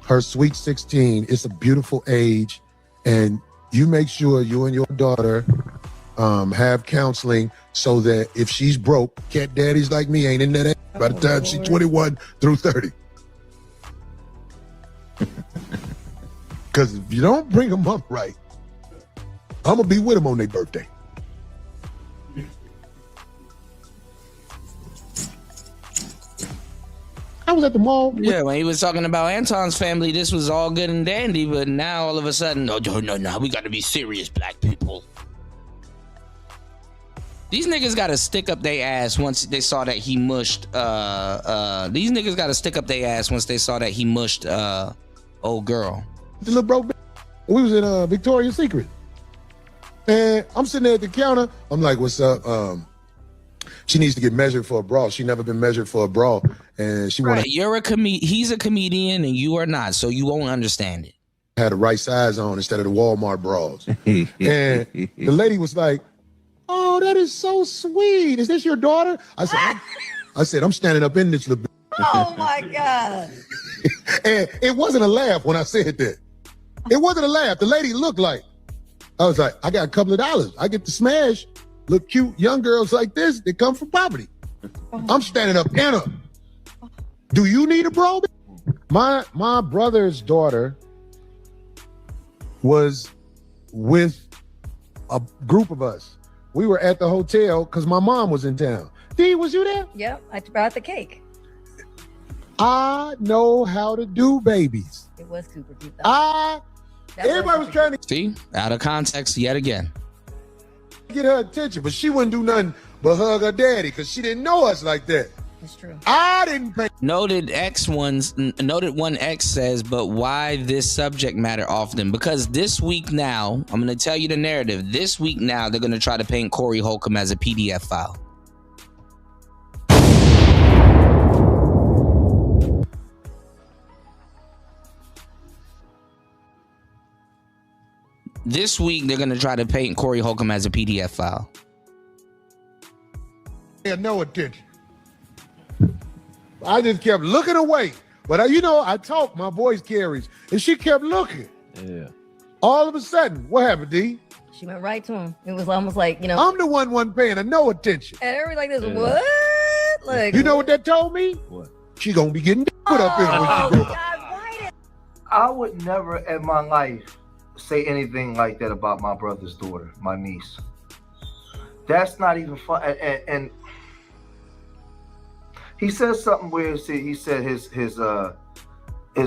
Her sweet 16. It's a beautiful age. And you make sure you and your daughter have counseling so that if she's broke, cat daddies like me ain't in that age by the time she's 21 through 30. Because if you don't bring them up right, I'm going to be with them on their birthday. I was at the mall. Yeah, when he was talking about Anton's family, this was all good and dandy, but now all of a sudden, no, we got to be serious, black people. These niggas got to stick up their ass once they saw that he mushed. These niggas got to stick up their ass once they saw that he mushed old girl. The little broke. We was in Victoria's Secret, and I'm sitting there at the counter. I'm like, "What's up?" She needs to get measured for a bra. She never been measured for a bra, and she wanted. You're he's a comedian, and you are not, so you won't understand it. Had the right size on instead of the Walmart bras, and the lady was like, "Oh, that is so sweet. Is this your daughter?" I said, I'm standing up in this little. Oh my God. And it wasn't a laugh when I said that. It wasn't a laugh. The lady looked like, I was like, I got a couple of dollars. I get to smash look cute young girls like this that come from poverty. I'm standing up in her. Do you need a bra? My brother's daughter was with a group of us. We were at the hotel because my mom was in town. Dee, was you there? Yep, I brought the cake. I know how to do babies. It was super cute. Everybody was trying to see out of context yet again. Get her attention, but she wouldn't do nothing but hug her daddy because she didn't know us like that. It's true. I didn't pay. Noted one X says, but why this subject matter often? Because this week now, I'm going to tell you the narrative. This week now, they're going to try to paint Corey Holcomb as a PDF file. This week, they're going to try to paint Corey Holcomb as a PDF file. Yeah, no attention. I just kept looking away. But I talked, my voice carries, and she kept looking. Yeah. All of a sudden, what happened, D? She went right to him. It was almost like, I'm the one wasn't paying her no attention. And everybody like this, what? Like, you know what that told me? What? She gonna be getting put up in when she grow up. I would never in my life say anything like that about my brother's daughter, my niece. That's not even fun. And he said something where he said his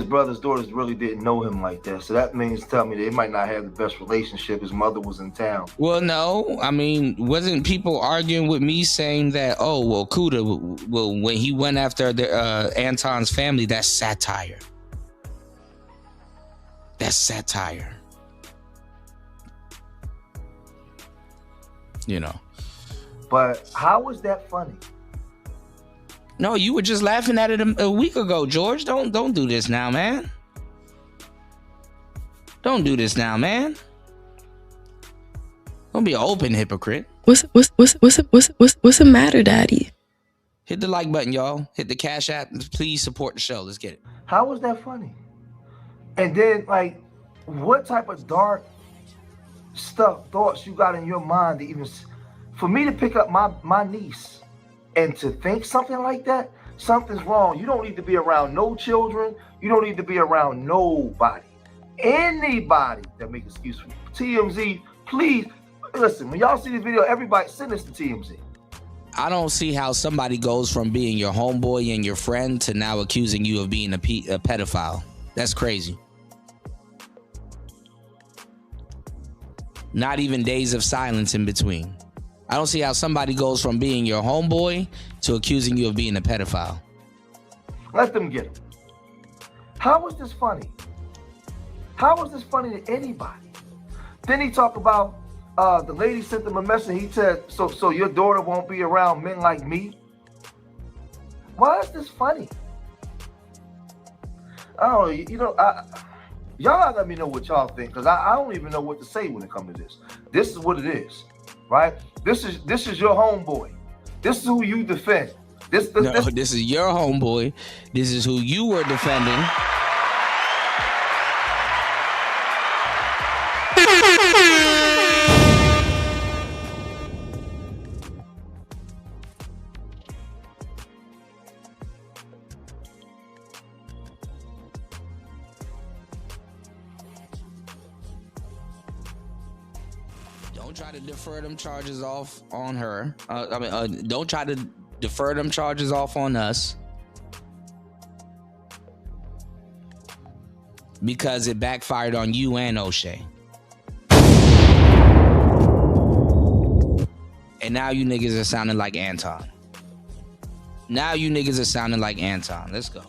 brother's daughters really didn't know him like that. So that means tell me they might not have the best relationship. His mother was in town. Well, no, I mean, wasn't people arguing with me saying that, oh, well, Kuda, well, when he went after Anton's family, that's satire. That's satire. But how was that funny? No, you were just laughing at it a week ago, George. Don't do this now, man. Don't do this now, man. Don't be an open hypocrite. What's the matter, Daddy? Hit the like button, y'all. Hit the Cash App. Please support the show. Let's get it. How was that funny? And then, like, what type of dark thoughts you got in your mind to even, for me to pick up my niece and to think something like that, something's wrong. You don't need to be around no children. You don't need to be around nobody. Anybody that make excuse for you. TMZ, please, listen, when y'all see this video, everybody send this to TMZ. I don't see how somebody goes from being your homeboy and your friend to now accusing you of being a pedophile. That's crazy. Not even days of silence in between. I don't see how somebody goes from being your homeboy to accusing you of being a pedophile. Let them get him. How is this funny? How is this funny to anybody? Then he talked about the lady sent him a message. He said, so your daughter won't be around men like me? Why is this funny? I don't know. Y'all gotta let me know what y'all think, because I don't even know what to say when it comes to this. This is what it is, right? This is your homeboy. This is who you defend. This is your homeboy. This is who you were defending. Don't try to defer them charges off on her. Don't try to defer them charges off on us, because it backfired on you and O'Shea. And now you niggas are sounding like Anton. Let's go.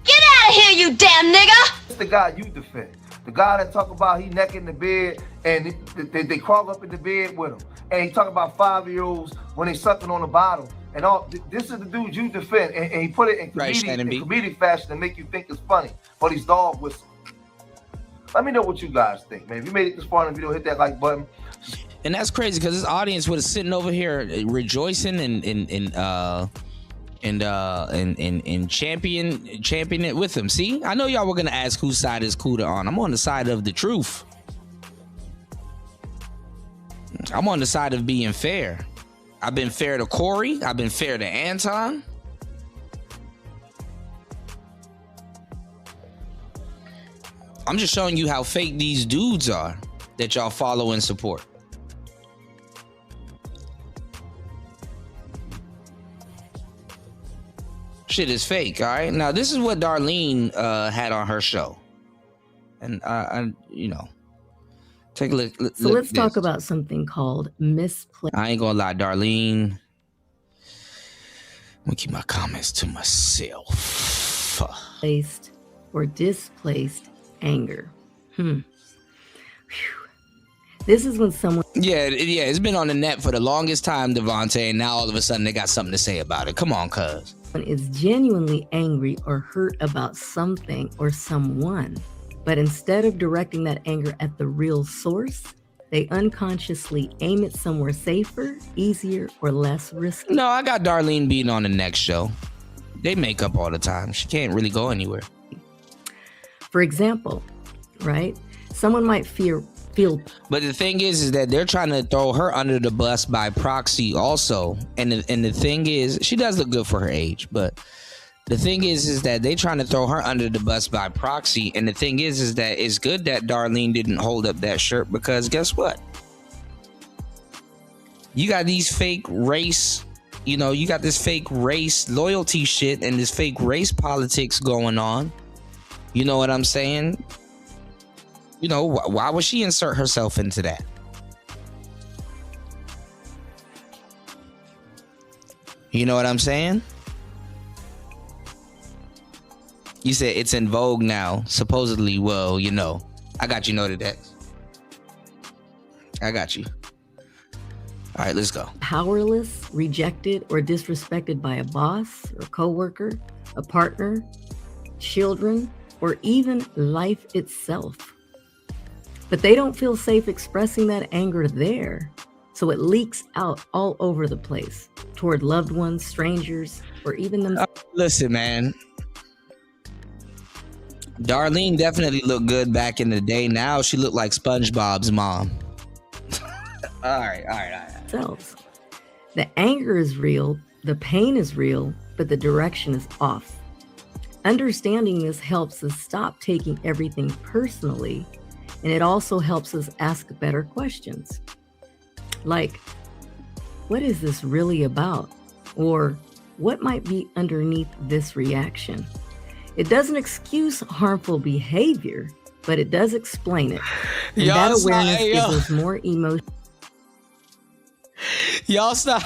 Get out of here, you damn nigga! It's the guy you defend. The guy that talk about he naked in the bed and they crawl up in the bed with him. And he talk about 5-year-olds when they sucking on the bottom. And all this is the dude you defend. And he put it in comedic fashion to make you think it's funny. But he's dog whistle. Let me know what you guys think, man. If you made it this far in the video, hit that like button. And that's crazy, because this audience was sitting over here rejoicing and champion it with him. See, I know y'all were gonna ask whose side is Kuda on. I'm on the side of the truth. I'm on the side of being fair. I've been fair to Corey. I've been fair to Anton. I'm just showing you how fake these dudes are that y'all follow and support. Shit is fake, all right? Now, this is what Darlene had on her show. And, Take a look. So let's talk about something called misplaced. I ain't gonna lie, Darlene. I'm gonna keep my comments to myself. Or displaced anger. Whew. This is when someone. Yeah, it's been on the net for the longest time, Devontae, and now all of a sudden they got something to say about it. Come on, cuz. Is genuinely angry or hurt about something or someone, but instead of directing that anger at the real source, they unconsciously aim it somewhere safer, easier, or less risky. No, I got Darlene being on the next show. They make up all the time. She can't really go anywhere. For example, right? Someone might feel. But the thing is that they're trying to throw her under the bus by proxy also. And the thing is, she does look good for her age, but the thing is that they trying to throw her under the bus by proxy. And the thing is that it's good that Darlene didn't hold up that shirt, because guess what? You got these fake race, you got this fake race loyalty shit and this fake race politics going on. You know what I'm saying? Why would she insert herself into that? You know what I'm saying? You said it's in vogue now, supposedly. Well, I got you noted that. I got you. All right, let's go. Powerless, rejected, or disrespected by a boss or coworker, a partner, children, or even life itself. But they don't feel safe expressing that anger there. So it leaks out all over the place toward loved ones, strangers, or even themselves. Listen, man. Darlene definitely looked good back in the day. Now she looked like SpongeBob's mom. All right. The anger is real, the pain is real, but the direction is off. Understanding this helps us stop taking everything personally. And it also helps us ask better questions. Like, what is this really about? Or what might be underneath this reaction? It doesn't excuse harmful behavior, but it does explain it. And that awareness gives us more emotion. Y'all stop.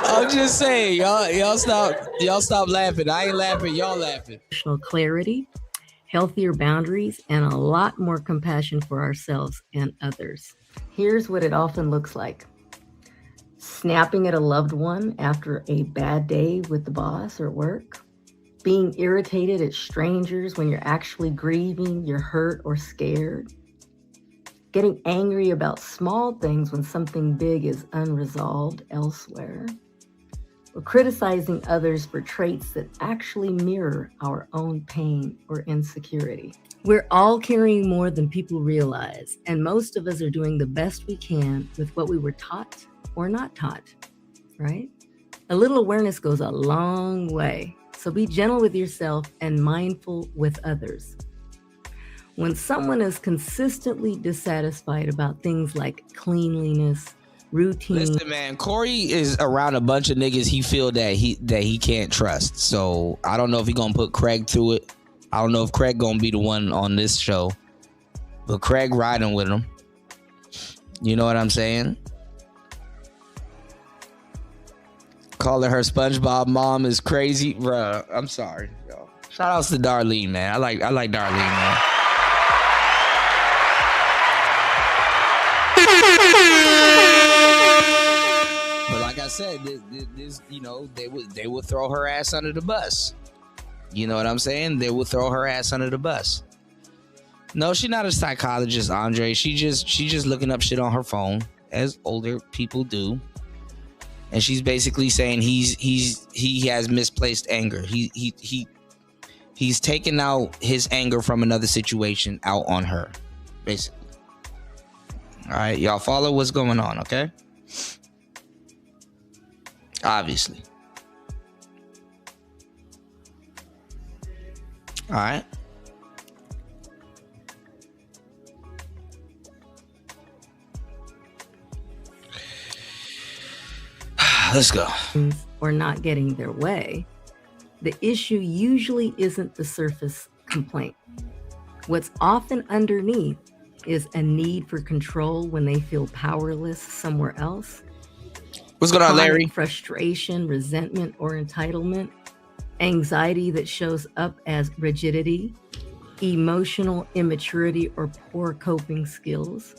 I'm just saying, y'all stop laughing. I ain't laughing, y'all laughing. Emotional clarity, healthier boundaries, and a lot more compassion for ourselves and others. Here's what it often looks like. Snapping at a loved one after a bad day with the boss or work. Being irritated at strangers when you're actually grieving, you're hurt or scared. Getting angry about small things when something big is unresolved elsewhere. Or criticizing others for traits that actually mirror our own pain or insecurity. We're all carrying more than people realize, and most of us are doing the best we can with what we were taught or not taught, right? A little awareness goes a long way, so be gentle with yourself and mindful with others. When someone is consistently dissatisfied about things like cleanliness, routine. Listen, man, Corey is around a bunch of niggas he feel that he can't trust. So I don't know if he gonna put Craig through it. I don't know if Craig gonna be the one on this show, but Craig riding with him. You know what I'm saying? Calling her SpongeBob mom is crazy, bruh. I'm sorry, yo. Shout outs to Darlene, man. I like Darlene, man. But like I said, this they would throw her ass under the bus. You know what I'm saying? They would throw her ass under the bus. No, she's not a psychologist, Andre. She just looking up shit on her phone, as older people do. And she's basically saying he has misplaced anger. He's taken out his anger from another situation out on her, basically. All right, y'all follow what's going on, okay? Obviously. All right. Let's go. Or not getting their way, the issue usually isn't the surface complaint. What's often underneath is a need for control when they feel powerless somewhere else. What's going on, Larry? Frustration, resentment, or entitlement. Anxiety that shows up as rigidity. Emotional immaturity or poor coping skills.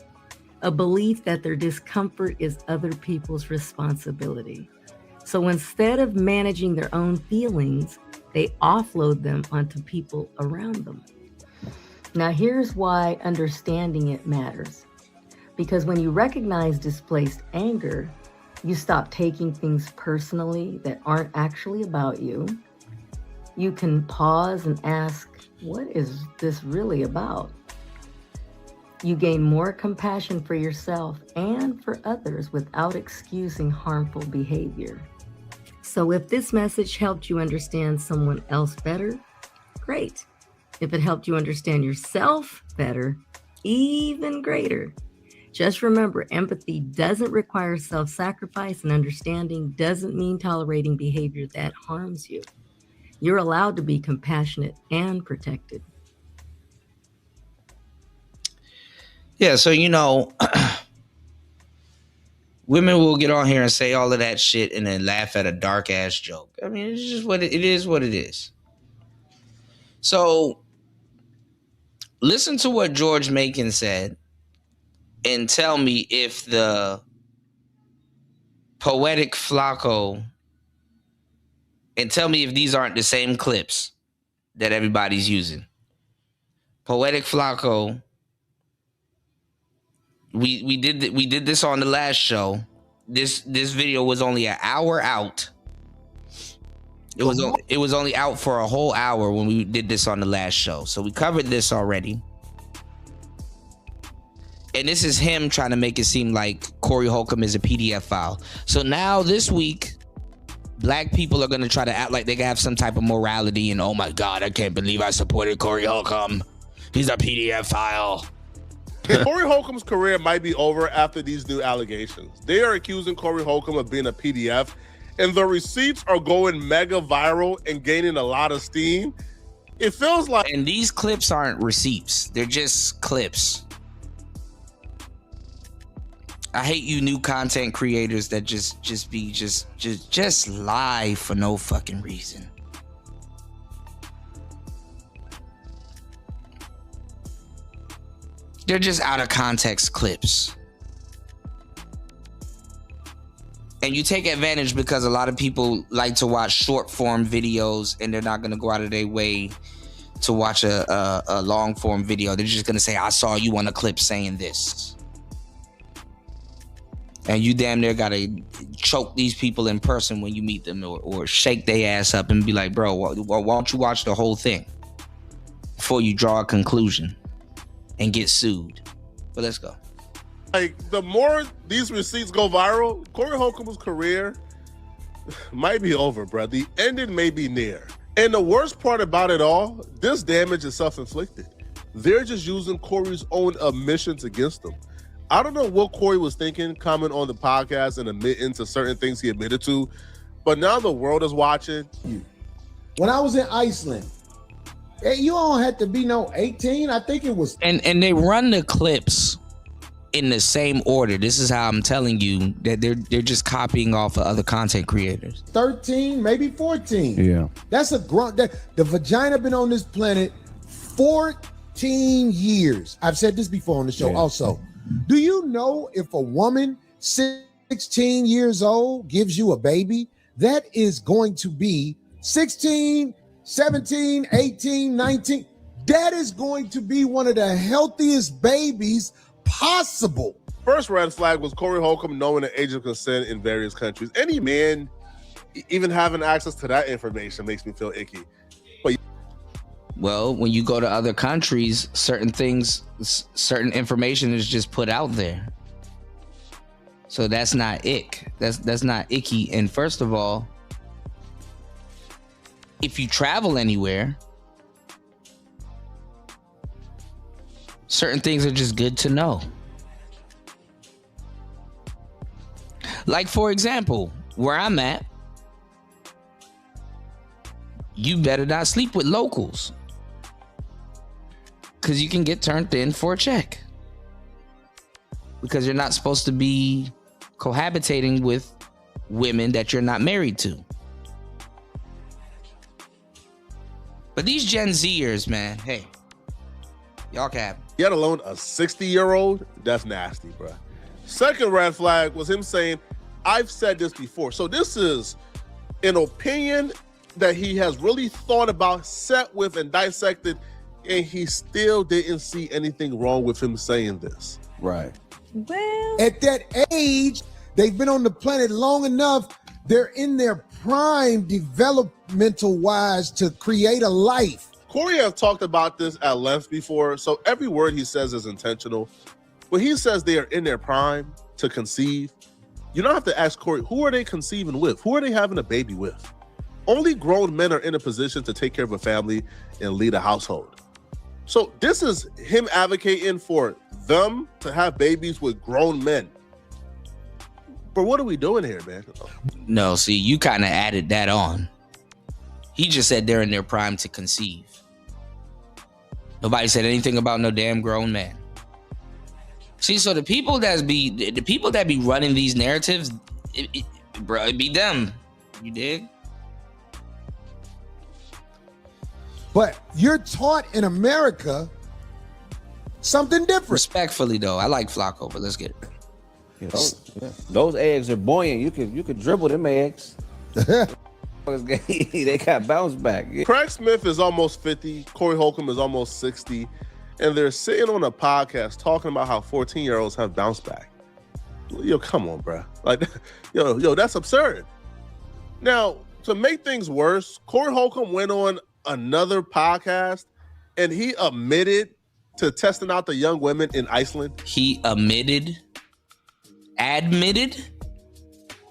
A belief that their discomfort is other people's responsibility. So instead of managing their own feelings, they offload them onto people around them. Now, here's why understanding it matters. Because when you recognize displaced anger, you stop taking things personally that aren't actually about you. You can pause and ask, what is this really about? You gain more compassion for yourself and for others without excusing harmful behavior. So if this message helped you understand someone else better, great. If it helped you understand yourself better, even greater. Just remember, empathy doesn't require self-sacrifice, and understanding doesn't mean tolerating behavior that harms you. You're allowed to be compassionate and protected. Yeah, so women will get on here and say all of that shit and then laugh at a dark ass joke. I mean, it's just what it is. What it is. So, listen to what George Macon said, and tell me if the Poetic Flacco, and tell me if these aren't the same clips that everybody's using. Poetic Flacco. We did this on the last show. This video was only an hour out. It was only out for a whole hour when we did this on the last show. So we covered this already. And this is him trying to make it seem like Corey Holcomb is a PDF file. So now this week, black people are going to try to act like they have some type of morality and, oh my God, I can't believe I supported Corey Holcomb. He's a PDF file. Corey Holcomb's career might be over after these new allegations. They are accusing Corey Holcomb of being a PDF, and the receipts are going mega viral and gaining a lot of steam. It feels like... And these clips aren't receipts. They're just clips. I hate you new content creators that just lie for no fucking reason. They're just out of context clips. And you take advantage because a lot of people like to watch short form videos and they're not going to go out of their way to watch a long form video. They're just going to say, I saw you on a clip saying this. And you damn near got to choke these people in person when you meet them, or shake their ass up and be like, bro, why don't you watch the whole thing before you draw a conclusion and get sued? But let's go. Like, the more these receipts go viral, Corey Holcomb's career might be over, bro. The ending may be near. And the worst part about it all, this damage is self-inflicted. They're just using Corey's own admissions against them. I don't know what Corey was thinking coming on the podcast and admitting to certain things he admitted to, but now the world is watching. When I was in Iceland, you don't have to be no 18. I think it was. And they run the clips in the same order. This is how I'm telling you that they're just copying off of other content creators. 13, maybe 14. Yeah. That's a grunt. The vagina been on this planet 14 years. I've said this before on the show also. Do you know if a woman 16 years old gives you a baby, that is going to be 16, 17, 18, 19. That is going to be one of the healthiest babies possible. First red flag was Corey Holcomb knowing the age of consent in various countries. Any man even having access to that information makes me feel icky. Well, when you go to other countries, certain information is just put out there. So that's not ick. That's not icky. And first of all, if you travel anywhere, certain things are just good to know. Like, for example, where I'm at, you better not sleep with locals, because you can get turned in for a check, because you're not supposed to be cohabitating with women that you're not married to. But these Gen Zers, man, hey, y'all can have them. Yet alone a 60-year-old, that's nasty, bro. Second red flag was him saying, I've said this before. So this is an opinion that he has really thought about, sat with, and dissected, and he still didn't see anything wrong with him saying this. Right. Well, At that age, they've been on the planet long enough. They're in their prime developmental wise to create a life. Corey has talked about this at length before, so every word he says is intentional. When he says they are in their prime to conceive, you don't have to ask Corey, who are they conceiving with? Who are they having a baby with? Only grown men are in a position to take care of a family and lead a household. So this is him advocating for them to have babies with grown men. But what are we doing here, man? No, see, you kind of added that on. He just said they're in their prime to conceive. Nobody said anything about no damn grown man. See, so the people that be running these narratives, bro, it be them. You dig? But you're taught in America something different. Respectfully, though, I like Flacco, but let's get it. Those eggs are buoyant. You could dribble them eggs. They got bounce back. Craig Smith is almost 50. Corey Holcomb is almost 60. And they're sitting on a podcast talking about how 14-year-olds have bounced back. Yo, come on, bro. Like, yo, that's absurd. Now, to make things worse, Corey Holcomb went on another podcast and he admitted to testing out the young women in Iceland. He admitted?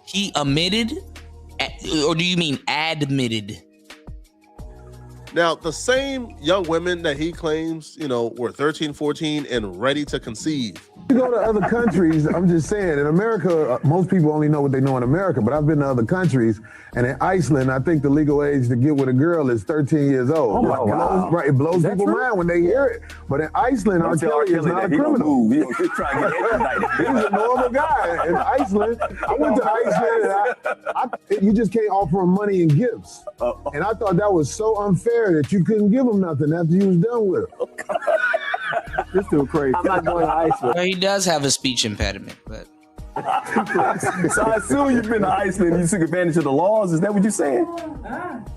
He admitted? Or do you mean admitted? Now, the same young women that he claims, were 13, 14 and ready to conceive. You go to other countries, I'm just saying, in America, most people only know what they know in America, but I've been to other countries, and in Iceland, I think the legal age to get with a girl is 13 years old. Oh, wow. It blows people's mind when they hear it. But in Iceland, R. Kelly is not a criminal. He's a normal guy in Iceland. I went to Iceland, and you just can't offer him money and gifts. And I thought that was so unfair that you couldn't give him nothing after you was done with him. This dude crazy. I'm not going to Iceland. Well, he does have a speech impediment, but. So I assume you've been to Iceland and you took advantage of the laws. Is that what you're saying?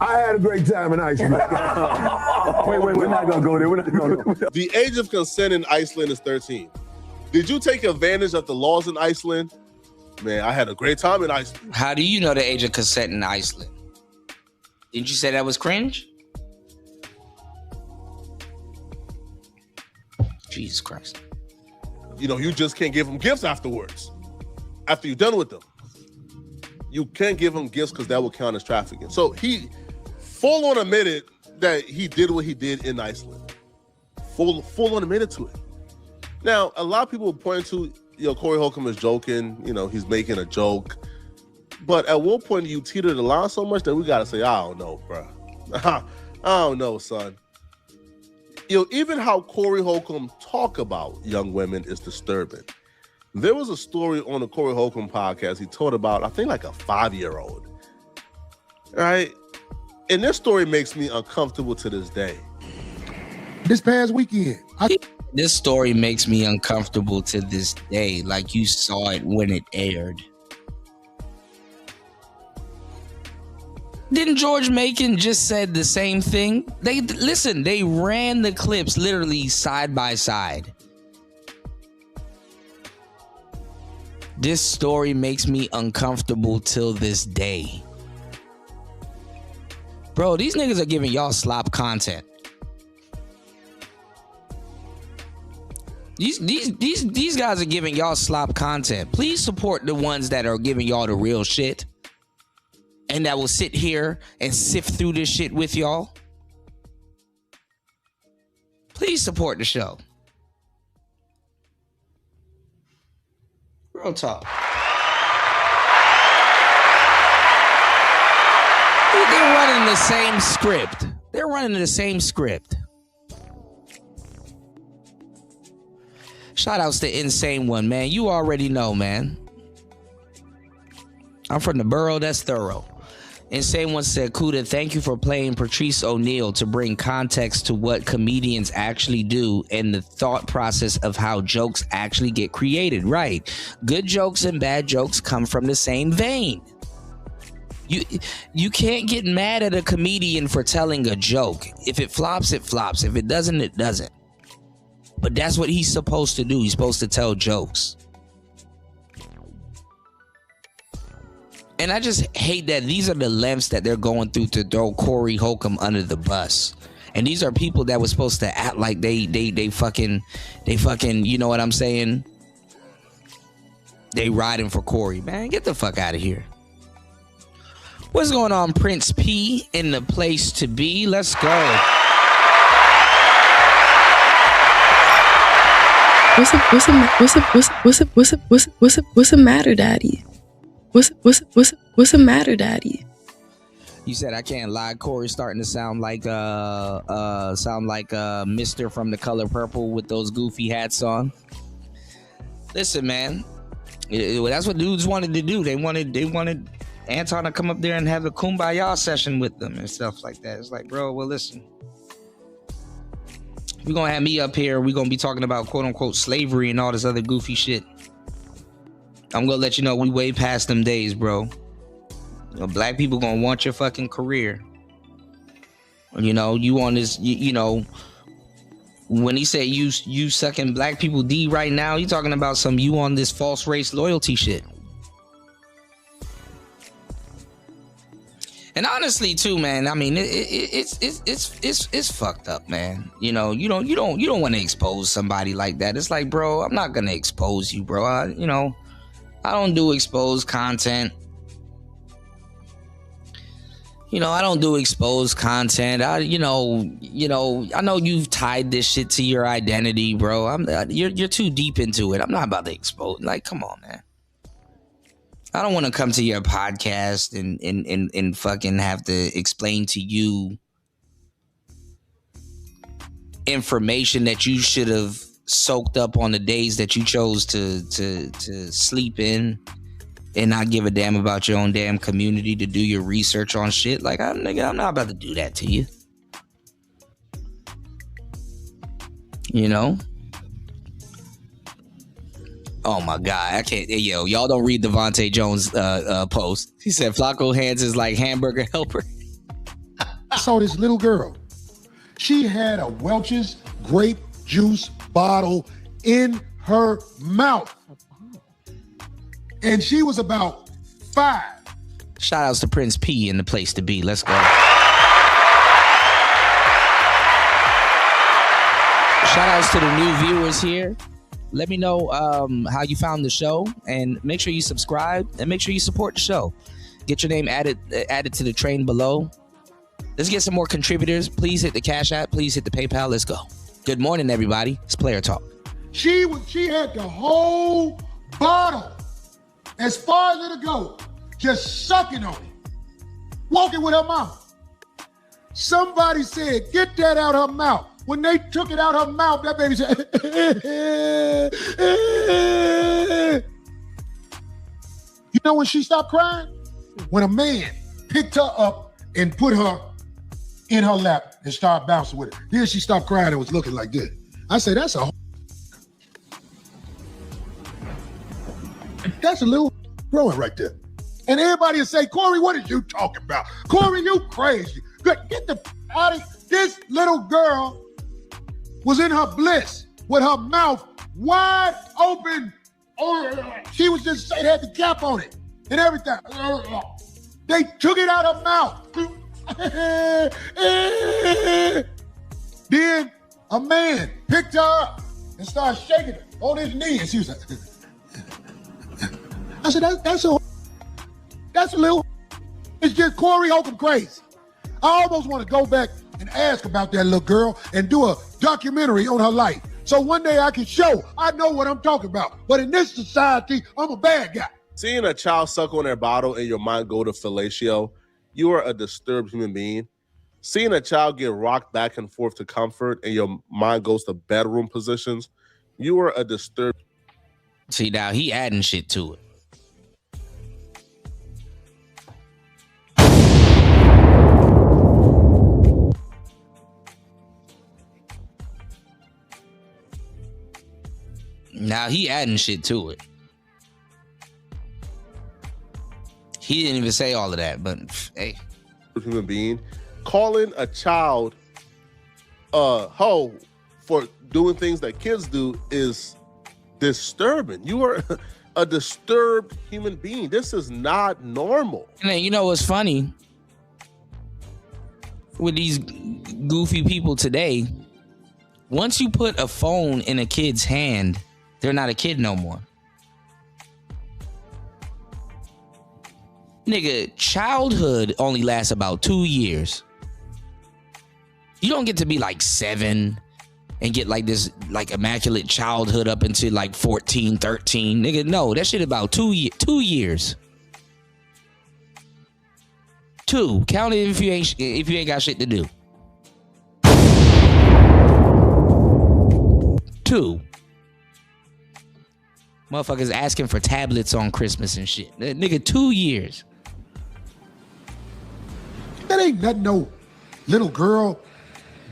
I had a great time in Iceland. Wait, we're not going to go there. The age of consent in Iceland is 13. Did you take advantage of the laws in Iceland? Man, I had a great time in Iceland. How do you know the age of consent in Iceland? Didn't you say that was cringe? Jesus Christ. You just can't give them gifts afterwards. After you're done with them. You can't give them gifts because that will count as trafficking. So he full on admitted that he did what he did in Iceland. Full on admitted to it. Now, a lot of people point to, Corey Holcomb is joking. He's making a joke. But at one point, you teetered the line so much that we got to say, I don't know, bro. I don't know, son. Even how Corey Holcomb talk about young women is disturbing. There was a story on the Corey Holcomb podcast he told about, I think, like a 5-year-old. Right? And this story makes me uncomfortable to this day. This past weekend. This story makes me uncomfortable to this day, like you saw it when it aired. Didn't George Macon just said the same thing? They ran the clips literally side by side. This story makes me uncomfortable till this day. Bro, these niggas are giving y'all slop content. These guys are giving y'all slop content. Please support the ones that are giving y'all the real shit. And that will sit here and sift through this shit with y'all. Please support the show. Real talk. They're running the same script. They're running the same script. Shout outs to Insane One, man. You already know, man. I'm from the borough that's thorough. Insane One said, Kuda, thank you for playing Patrice O'Neal to bring context to what comedians actually do and the thought process of how jokes actually get created. Right. Good jokes and bad jokes come from the same vein. You can't get mad at a comedian for telling a joke. If it flops, it flops. If it doesn't, it doesn't. But that's what he's supposed to do. He's supposed to tell jokes. And I just hate that these are the lengths that they're going through to throw Corey Holcomb under the bus. And these are people that were supposed to act like they fucking, you know what I'm saying? They riding for Corey. Man, get the fuck out of here. What's going on, Prince P in the place to be? Let's go. What's the matter, Daddy? What's the matter, Daddy? You said I can't lie. Corey's starting to sound like Mr. from The Color Purple with those goofy hats on. Listen, man, that's what dudes wanted to do. They wanted Anton to come up there and have a kumbaya session with them and stuff like that. It's like, bro, well, listen. You're gonna have me up here. We're gonna be talking about quote unquote slavery and all this other goofy shit. I'm gonna let you know we way past them days, bro. You know, black people gonna want your fucking career. You know, you on this, you know, when he said you sucking black people D right now, you talking about some you on this false race loyalty shit. And honestly, too, man, I mean, it's fucked up, man. You know, you don't want to expose somebody like that. It's like, bro, I'm not gonna expose you, bro. I don't do exposed content. I don't do exposed content. I know you've tied this shit to your identity, bro. You're too deep into it. I'm not about to expose. Like, come on, man. I don't want to come to your podcast and fucking have to explain to you information that you should have soaked up on the days that you chose to sleep in and not give a damn about your own damn community to do your research on shit. Like, I'm not about to do that to you. You know? Oh my God, I can't. Yo, y'all don't read Devontae Jones' post. He said Flacco hands is like hamburger helper. I saw this little girl. She had a Welch's grape juice bottle in her mouth. And she was about 5. Shout outs to Prince P in the place to be. Let's go. Shout outs to the new viewers here. Let me know how you found the show, and make sure you subscribe and make sure you support the show. Get your name added to the train below. Let's get some more contributors. Please hit the Cash App. Please hit the PayPal. Let's go. Good morning, everybody. It's Player Talk. She had the whole bottle as far as it'll go, just sucking on it, walking with her mouth. Somebody said, get that out her mouth. When they took it out her mouth, that baby said, You know when she stopped crying? When a man picked her up and put her in her lap and started bouncing with her. Then she stopped crying and was looking like this. I said, that's a little growing right there. And everybody will say, Corey, what are you talking about? Corey, you crazy. Get the out of this little girl was in her bliss with her mouth wide open. She was just, it had the cap on it and everything. They took it out of her mouth. Then a man picked her up and started shaking her on his knee. And she was like, I said, that's a little, it's just Corey Holcomb crazy. I almost want to go back and ask about that little girl and do a documentary on her life. So one day I can show I know what I'm talking about. But in this society, I'm a bad guy. Seeing a child suck on their bottle and your mind go to fellatio you are a disturbed human being. Seeing a child get rocked back and forth to comfort and your mind goes to bedroom positions, you are a disturbed. See, now he adding shit to it. Now he adding shit to it. He didn't even say all of that, but hey. Human being. Calling a child a hoe for doing things that kids do is disturbing. You are a disturbed human being. This is not normal. And then, you know what's funny? With these goofy people today, once you put a phone in a kid's hand, they're not a kid no more. Nigga, childhood only lasts about 2 years. You don't get to be like 7 and get like this like immaculate childhood up into like 14, 13. Nigga, no, that shit about 2 years. 2. Count it if you ain't got shit to do. 2. Motherfuckers asking for tablets on Christmas and shit. Nigga, 2 years. That ain't nothing no little girl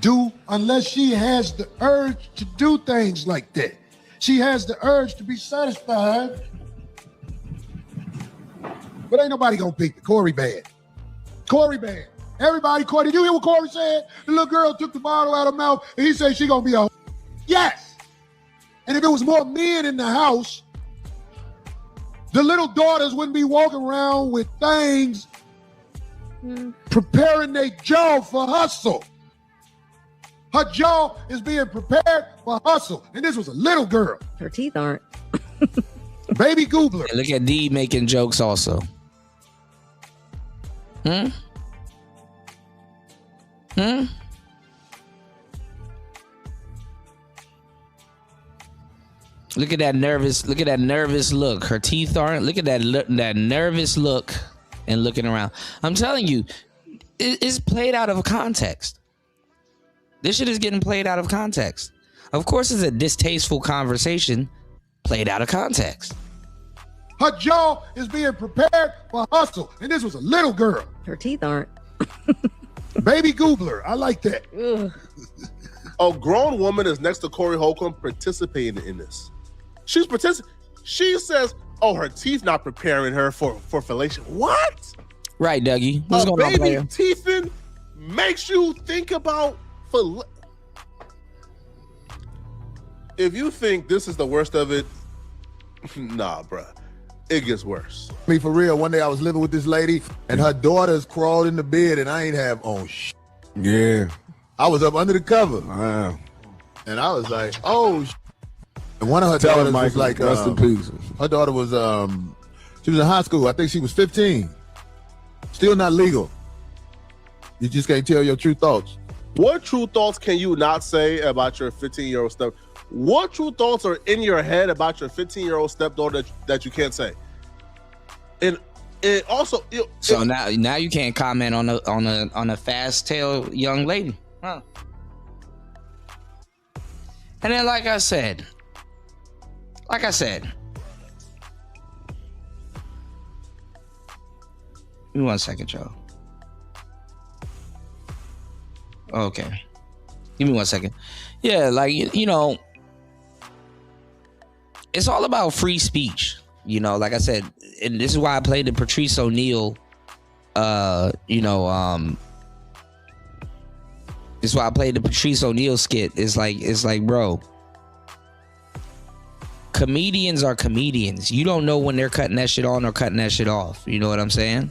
do unless she has the urge to do things like that. She has the urge to be satisfied. But ain't nobody gonna pick the Corey bad. Corey bad. Everybody, Corey, did you hear what Corey said? The little girl took the bottle out of her mouth and he said she gonna be a yes. And if it was more men in the house, the little daughters wouldn't be walking around with things preparing their jaw for hustle. Her jaw is being prepared for hustle. And this was a little girl. Her teeth aren't. Baby Goobler. Yeah, look at D making jokes also. Look at that nervous look. Her teeth aren't. Look at that nervous look and looking around. I'm telling you, it's played out of context. This shit is getting played out of context. Of course, it's a distasteful conversation played out of context. Her jaw is being prepared for hustle. And this was a little girl. Her teeth aren't. Baby Goobler. I like that. A grown woman is next to Corey Holcomb participating in this. She's participating. She says, oh, her teeth not preparing her for fellation. What? Right, Dougie. What's going on, player? Baby teething makes you think about if you think this is the worst of it, nah, bruh. It gets worse. Me for real. One day I was living with this lady and her daughters crawled in the bed and I ain't have on shit. Yeah. I was up under the cover. Wow. And I was like, oh shit. And one of her Tell daughters her, was like, rest in peace. Her daughter was, she was in high school. I think she was 15. Still not legal. You just can't tell your true thoughts. What true thoughts can you not say about your 15-year-old step? What true thoughts are in your head about your 15-year-old stepdaughter that you can't say? And also, so now you can't comment on a fast-tailed young lady, huh? And then, like I said, give me 1 second, y'all. Okay, give me 1 second. Yeah, like you know, it's all about free speech. You know, like I said, and this is why I played the Patrice O'Neal. This is why I played the Patrice O'Neal skit. It's like, bro, comedians are comedians. You don't know when they're cutting that shit on or cutting that shit off. You know what I'm saying?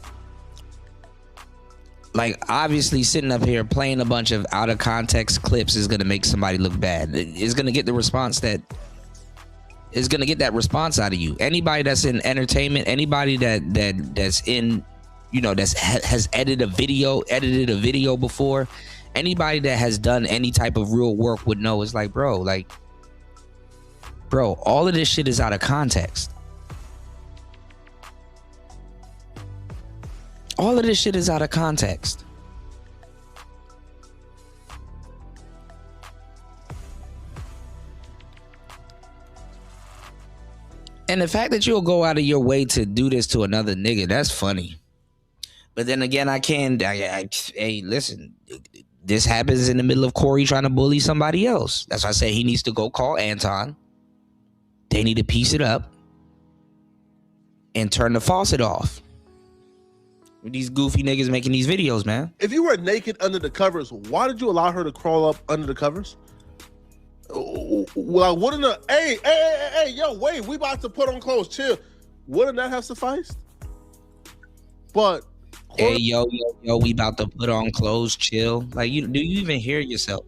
Like, obviously, sitting up here playing a bunch of out of context clips is gonna make somebody look bad. It's gonna get the response that is gonna get that response out of you. Anybody that's in entertainment, anybody that's in, you know, has edited a video before, anybody that has done any type of real work would know. It's like, bro, all of this shit is out of context. All of this shit is out of context. And the fact that you'll go out of your way to do this to another nigga, that's funny. But then again, hey, listen, this happens in the middle of Corey trying to bully somebody else. That's why I say he needs to go call Anton. They need to piece it up and turn the faucet off. With these goofy niggas making these videos, man. If you were naked under the covers, why did you allow her to crawl up under the covers? Well, wouldn't hey, yo, wait, we about to put on clothes, chill. Wouldn't that have sufficed? But hey, yo, we about to put on clothes, chill. Like, do you even hear yourself?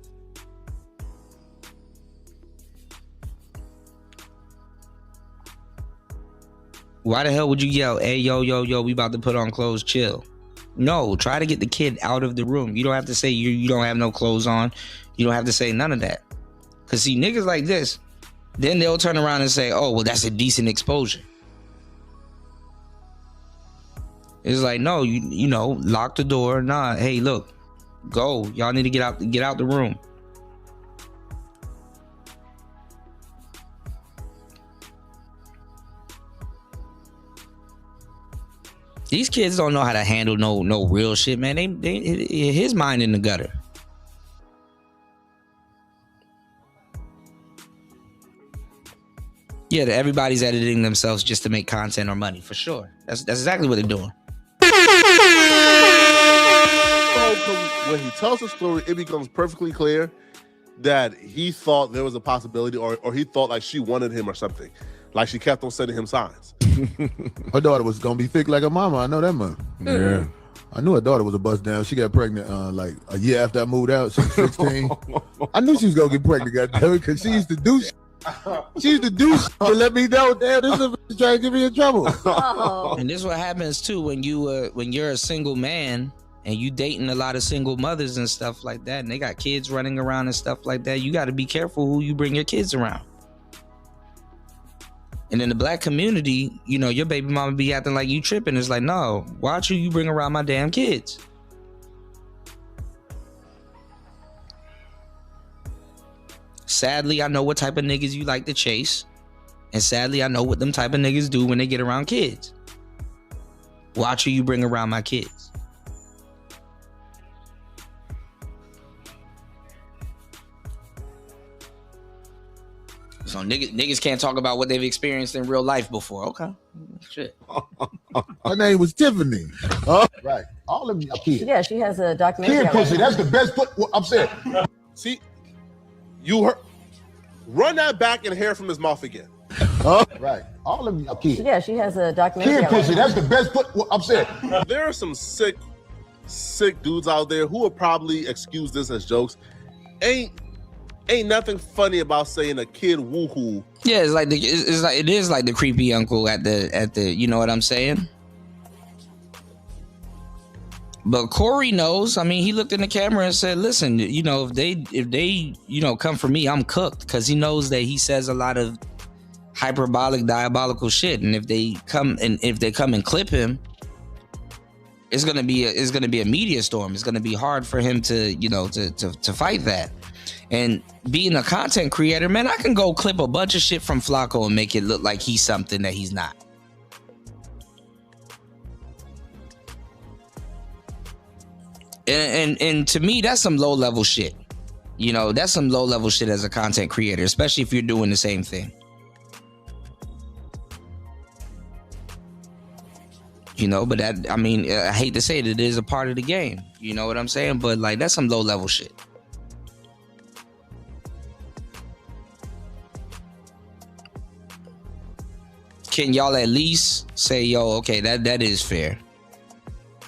Why the hell would you yell, hey, yo, we about to put on clothes, chill? No, try to get the kid out of the room. You don't have to say you don't have no clothes on. You don't have to say none of that. Because see, niggas like this, then they'll turn around and say, oh, well, that's a decent exposure. It's like, no, you know, lock the door. Nah, hey, look, go. Y'all need to get out the room. These kids don't know how to handle no real shit, man. They his mind in the gutter. Yeah, everybody's editing themselves just to make content or money, for sure. That's exactly what they're doing. When he tells the story, it becomes perfectly clear that he thought there was a possibility, or he thought like she wanted him or something. Like she kept on sending him signs. Her daughter was gonna be thick like her mama. I know that much. Yeah. I knew her daughter was a bust down. She got pregnant like a year after I moved out. She was 16. I knew she was gonna get pregnant, goddamn it, because she used to do shit. She used to do shit to let me know, damn, this is trying to get me in trouble. And this is what happens too when you're a single man and you dating a lot of single mothers and stuff like that, and they got kids running around and stuff like that. You got to be careful who you bring your kids around. And in the black community, you know, your baby mama be acting like you tripping. It's like, no, watch who you bring around my damn kids. Sadly, I know what type of niggas you like to chase. And sadly, I know what them type of niggas do when they get around kids. Watch who you bring around my kids. So niggas can't talk about what they've experienced in real life before. Okay. Shit. Her name was Tiffany. Right. All of you kids. Yeah, she has a documentary. Kid pussy, that's the best put. I'm saying. See, you heard. Run that back and hair from his mouth again. Right. All of you kids. Yeah, she has a documentary. Kid pussy, that's the best put. I'm saying. There are some sick dudes out there who will probably excuse this as jokes. Ain't nothing funny about saying a kid woohoo. Yeah, it is like the creepy uncle at the you know what I'm saying? But Corey knows. I mean, he looked in the camera and said, listen, you know, if they you know, come for me, I'm cooked, because he knows that he says a lot of hyperbolic, diabolical shit. And if they come and clip him, it's gonna be a media storm. It's gonna be hard for him to, you know, to fight that. And being a content creator, man, I can go clip a bunch of shit from Flacco and make it look like he's something that he's not. And to me, that's some low level shit. You know, that's some low level shit as a content creator, especially if you're doing the same thing. You know, but that, I mean, I hate to say it is a part of the game. You know what I'm saying? But like, that's some low level shit. Can y'all at least say, yo, okay, that is fair.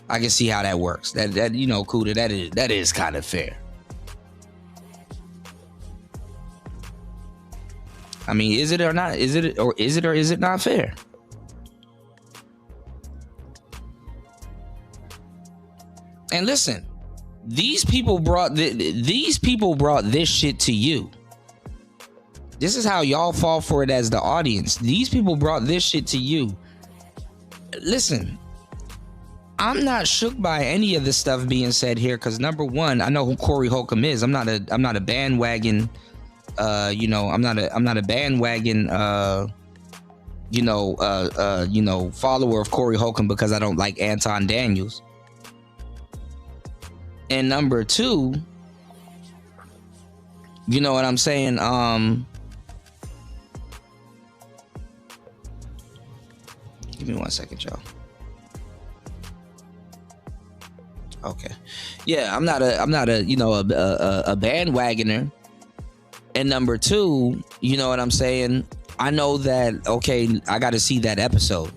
I can see how that works. That you know, Kuda, that is kind of fair. I mean, is it or not? Is it or is it not fair? And listen, these people brought this shit to you. This is how y'all fall for it as the audience. These people brought this shit to you. Listen, I'm not shook by any of the stuff being said here because number one, I know who Corey Holcomb is. I'm not a bandwagon. I'm not a bandwagon. Follower of Corey Holcomb because I don't like Anton Daniels. And number two, you know what I'm saying? Give me 1 second, y'all. Okay. Yeah, I'm not a bandwagoner. And number two, you know what I'm saying? I know that, okay, I got to see that episode.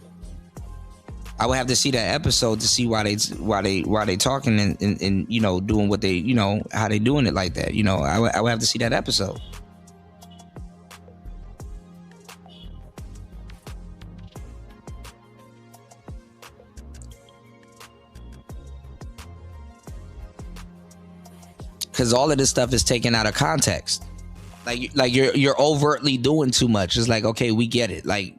I would have to see that episode to see why they talking and doing what they, how they doing it like that. I would have to see that episode. Because all of this stuff is taken out of context. Like you're overtly doing too much. It's like, okay, we get it. Like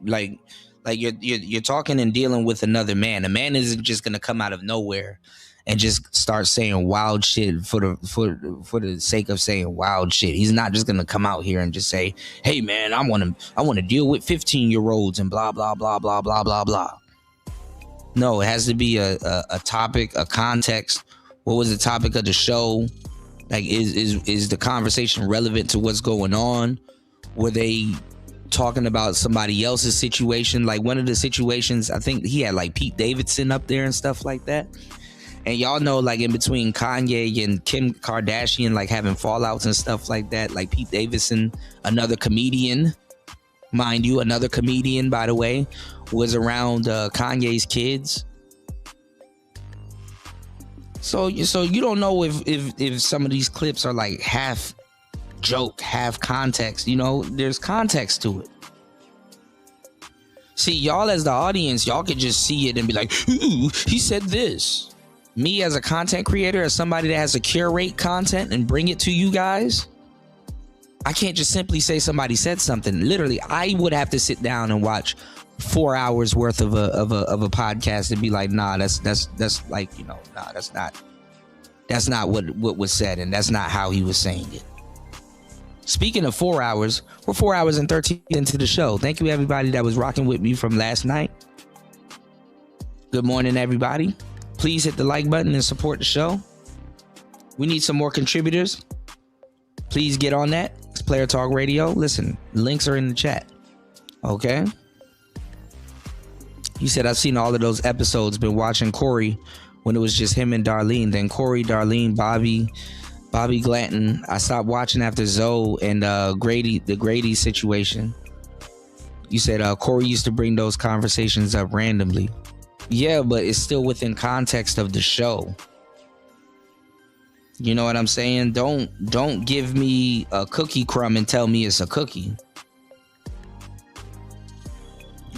you're talking and dealing with another man. A man isn't just gonna come out of nowhere and just start saying wild shit for the sake of saying wild shit. He's not just gonna come out here and just say, hey man, I want to deal with 15-year-olds and blah blah blah blah blah blah blah. No, it has to be a topic, a context. What was the topic of the show? Like, is the conversation relevant to what's going on? Were they talking about somebody else's situation? Like one of the situations, I think he had like Pete Davidson up there and stuff like that. And y'all know, like in between Kanye and Kim Kardashian, like having fallouts and stuff like that. Like Pete Davidson, another comedian, mind you, another comedian, by the way, was around Kanye's kids. So you don't know if some of these clips are like half joke, half context. There's context to it. See, y'all as the audience, y'all could just see it and be like, ooh, he said this. Me as a content creator, as somebody that has to curate content and bring it to you guys, I can't just simply say somebody said something. Literally, I would have to sit down and watch 4 hours worth of a podcast and be like, nah, that's like, nah, that's not what was said, and that's not how he was saying it. Speaking of 4 hours, we're 4 hours and 13 into the show. Thank you everybody that was rocking with me from last night. Good morning, everybody. Please hit the like button and support the show. We need some more contributors. Please get on that. It's Player Talk Radio. Listen, links are in the chat. Okay. He said, I've seen all of those episodes, been watching Corey when it was just him and Darlene. Then Corey, Darlene, Bobby Glanton. I stopped watching after Zoe and the Grady situation. You said Corey used to bring those conversations up randomly. Yeah, but it's still within context of the show. You know what I'm saying? Don't give me a cookie crumb and tell me it's a cookie.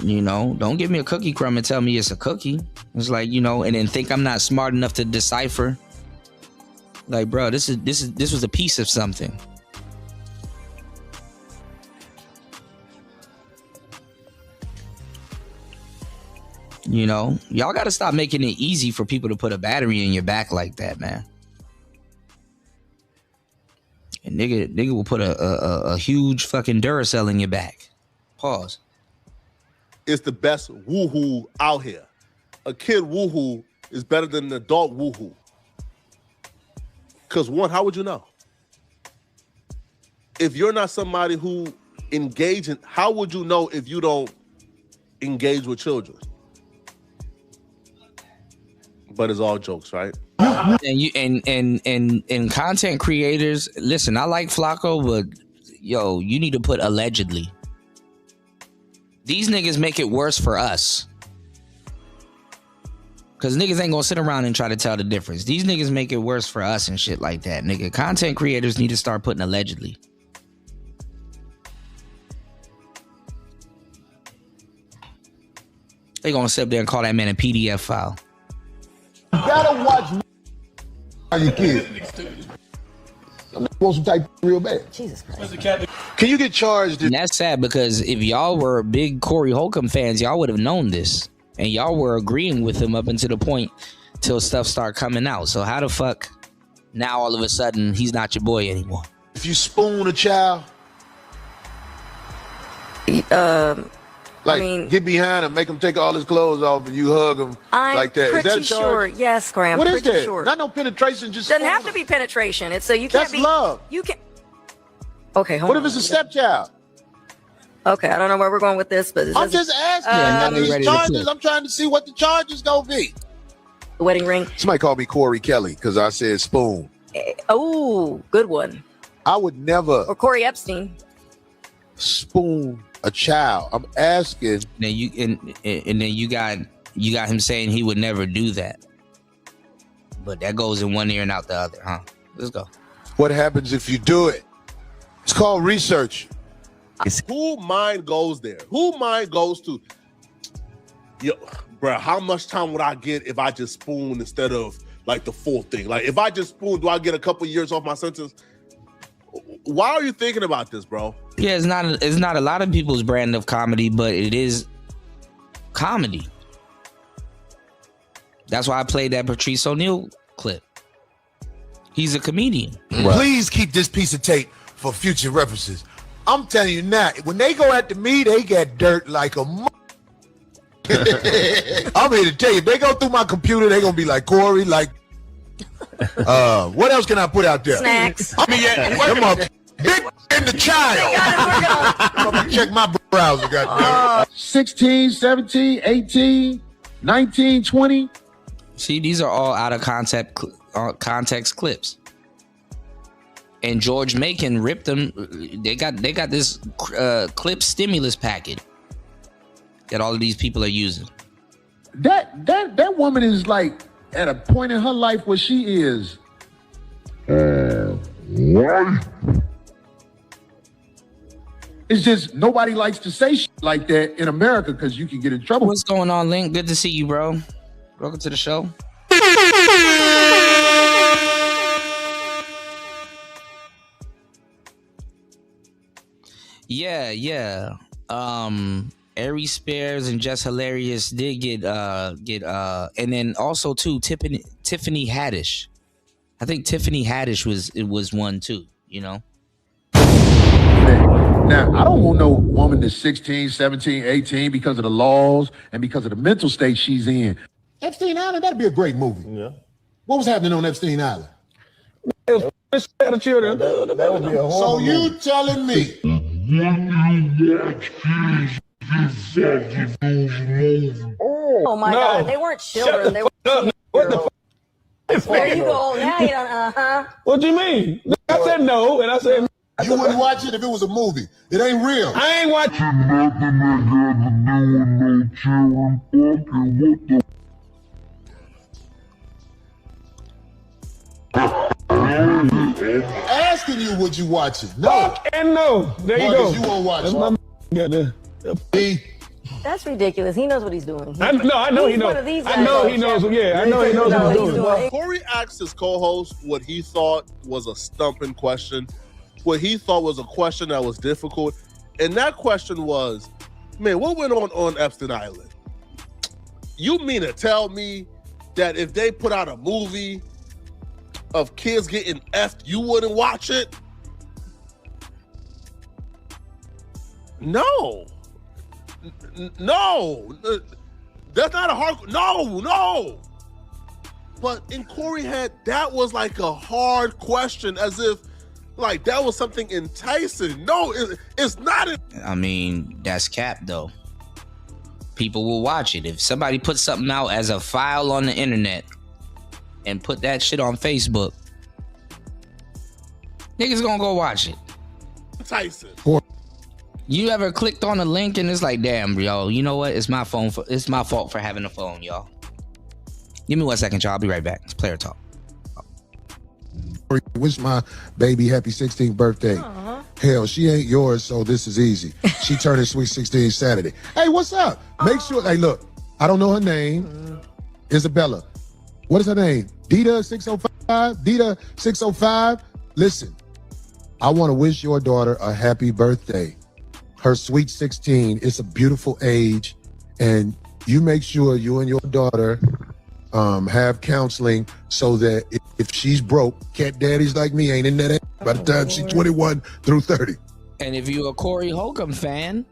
Don't give me a cookie crumb and tell me it's a cookie. It's like, and then think I'm not smart enough to decipher. Like, bro, this was a piece of something. Y'all got to stop making it easy for people to put a battery in your back like that, man. And nigga will put a huge fucking Duracell in your back. Pause. It's the best woohoo out here. A kid woohoo is better than an adult woohoo. Because one, how would you know? If you're not somebody who engages, how would you know if you don't engage with children? But it's all jokes, right? And content creators, listen, I like Flacco, but yo, you need to put allegedly. These niggas make it worse for us. Cause niggas ain't gonna sit around and try to tell the difference. These niggas make it worse for us and shit like that. Nigga, content creators need to start putting allegedly. They gonna sit up there and call that man a PDF file. You gotta watch your kids. Want some type real bad. Jesus Christ. Can you get charged? And that's sad because if y'all were big Corey Holcomb fans, y'all would have known this. And y'all were agreeing with him up until the point till stuff start coming out. So how the fuck now all of a sudden he's not your boy anymore? If you spoon a child, get behind him, make him take all his clothes off, and you hug him like that. Is that a Pretty sure. charge? Yes, Graham. What is pretty that? sure. Not no penetration. Just Doesn't have to be penetration. It's so you can't That's be love. You can. Okay, hold What on. if it's a stepchild? Okay, I don't know where we're going with this, but I'm just asking. These charges. I'm trying to see what the charges gonna be. The wedding ring. Somebody called me Corey Kelly because I said spoon. Oh, good one. I would never Or Corey Epstein. spoon a child. I'm asking. Then you and then you got him saying he would never do that. But that goes in one ear and out the other, huh? Let's go. What happens if you do it? It's called research. Who mind goes there? Who mind goes to, yo, bro, how much time would I get if I just spoon instead of like the full thing? Like if I just spoon, do I get a couple years off my sentence? Why are you thinking about this, bro? Yeah, it's not a lot of people's brand of comedy, but it is comedy. That's why I played that Patrice O'Neal clip. He's a comedian. Please keep this piece of tape for future references. I'm telling you now, when they go after me, they get dirt like a I'm here to tell you, if they go through my computer, they're gonna be like Corey, like what else can I put out there? Snacks. I mean, come on, big in the child. I'm gonna check my browser, goddamn. 16, 17, 18, 19, 20. See, these are all out of context clips. And George Macon ripped them. They got this clip stimulus package that all of these people are using. That woman is like at a point in her life where she is. What? It's just nobody likes to say shit like that in America because you can get in trouble. What's going on, Link? Good to see you, bro. Welcome to the show. Yeah. Aries Spears and Just Hilarious did get and then also too Tiffany Haddish. I think Tiffany Haddish was one too, you know. Now, I don't want no woman that's 16, 17, 18 because of the laws and because of the mental state she's in. Epstein Island, that'd be a great movie. Yeah. What was happening on Epstein Island? Children. That would be a So you telling me? Oh my God, they weren't children. They were. What the There you go. Now you don't. What do you mean? I said no, and I said you wouldn't watch it if it was a movie. It ain't real. I ain't watching. Asking you, would you watch it? No. And no. There you go. You won't watch it. That's ridiculous. He knows what he's doing. I know he knows. I know he knows. Yeah, I know he knows what he's doing. Corey asked his co-host what he thought was a stumping question, what he thought was a question that was difficult, and that question was, man, what went on Epstein Island? You mean to tell me that if they put out a movie of kids getting effed, you wouldn't watch it? No. No. That's not a hard... No. But in Corey head, that was like a hard question, as if like that was something enticing. No, it's not. I mean, that's cap though. People will watch it. If somebody puts something out as a file on the internet and put that shit on Facebook, niggas gonna go watch it. Enticing. You ever clicked on a link and it's like, damn, yo, you know what? It's my fault for having a phone, y'all. Give me 1 second, y'all. I'll be right back. It's player talk. Wish my baby happy 16th birthday. Hell, she ain't yours, so this is easy. She turning sweet 16 Saturday. Hey, what's up? Make sure. Hey, look, I don't know her name. Isabella. What is her name? Dita 605. Dita 605. Listen, I want to wish your daughter a happy birthday. Her sweet 16. It's a beautiful age, and you make sure you and your daughter have counseling so that if she's broke, cat daddies like me ain't in that ass by the time she's 21 through 30. And if you're a Corey Holcomb fan,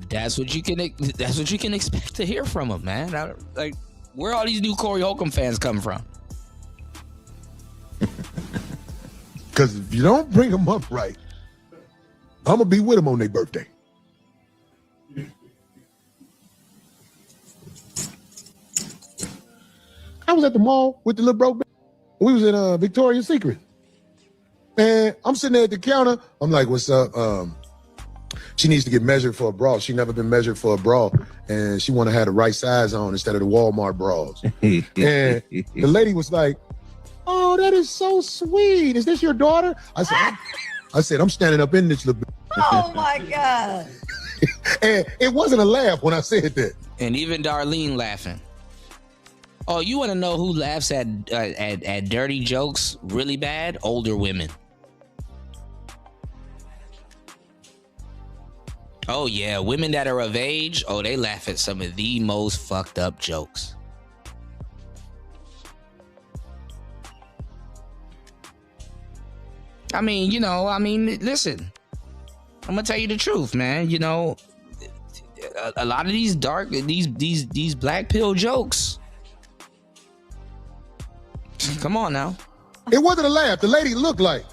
that's what you can expect to hear from him, man. Like, where all these new Corey Holcomb fans come from? Because if you don't bring them up right, I'm gonna be with them on their birthday. I was at the mall with the little broke. We was in Victoria's Secret. And I'm sitting there at the counter. I'm like, what's up? She needs to get measured for a bra. She never been measured for a bra. And she want to have the right size on instead of the Walmart bras. And the lady was like, oh, that is so sweet. Is this your daughter? I said, I'm standing up in this little bit. Oh my God. And it wasn't a laugh when I said that. And even Darlene laughing. Oh, you want to know who laughs at dirty jokes really bad? Older women. Oh yeah, women that are of age, oh, they laugh at some of the most fucked up jokes. I mean, listen, I'm gonna tell you the truth, man. You know, a lot of these these black pill jokes. Come on now. It wasn't a laugh. The lady looked like,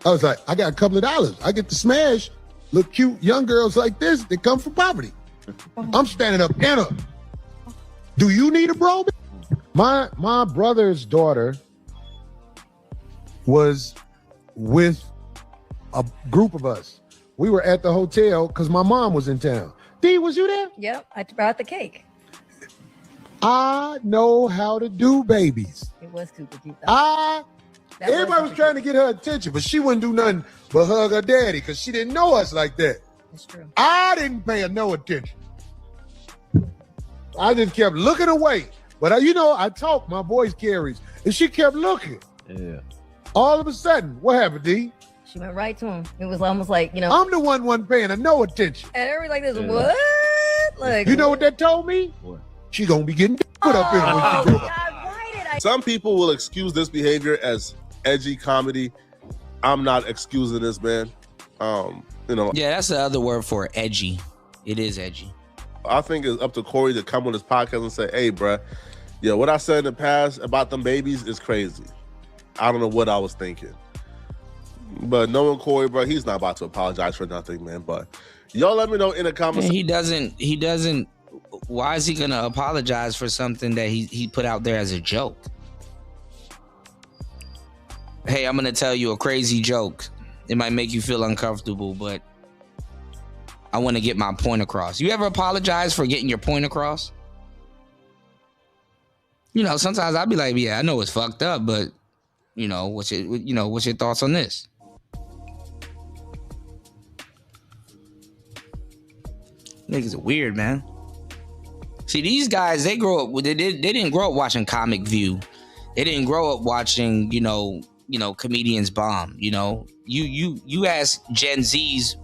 I was like, I got a couple of dollars. I get to smash look cute young girls like this that come from poverty. I'm standing up in her. Do you need a bro? My brother's daughter was with a group of us. We were at the hotel because my mom was in town. Dee, was you there? Yep, I brought the cake. I know how to do babies. It was super cute though. Everybody was trying to get her attention, but she wouldn't do nothing but hug her daddy because she didn't know us like that. That's true. I didn't pay her no attention. I just kept looking away. But I talk my voice carries, and she kept looking. Yeah. All of a sudden, what happened, D? She went right to him. It was almost like, I'm the one wasn't paying her no attention. And everybody like this, what? Like, you know what that told me? What? She gonna be getting put up in when she grow up. Some people will excuse this behavior as edgy comedy. I'm not excusing this, man. Yeah, that's the other word for it, edgy. It is edgy. I think it's up to Corey to come on this podcast and say, hey, bruh, what I said in the past about them babies is crazy. I don't know what I was thinking. But knowing Corey, bro, he's not about to apologize for nothing, man. But y'all let me know in the comments. He doesn't. Why is he gonna apologize for something that he put out there as a joke? Hey, I'm gonna tell you a crazy joke. It might make you feel uncomfortable, but I want to get my point across. You ever apologize for getting your point across? Sometimes I'll be like, yeah, I know it's fucked up, but what's your thoughts on this? Niggas are weird, man. See, these guys, they grow up. They didn't grow up watching Comic View. They didn't grow up watching, comedians bomb. You ask Gen Zs.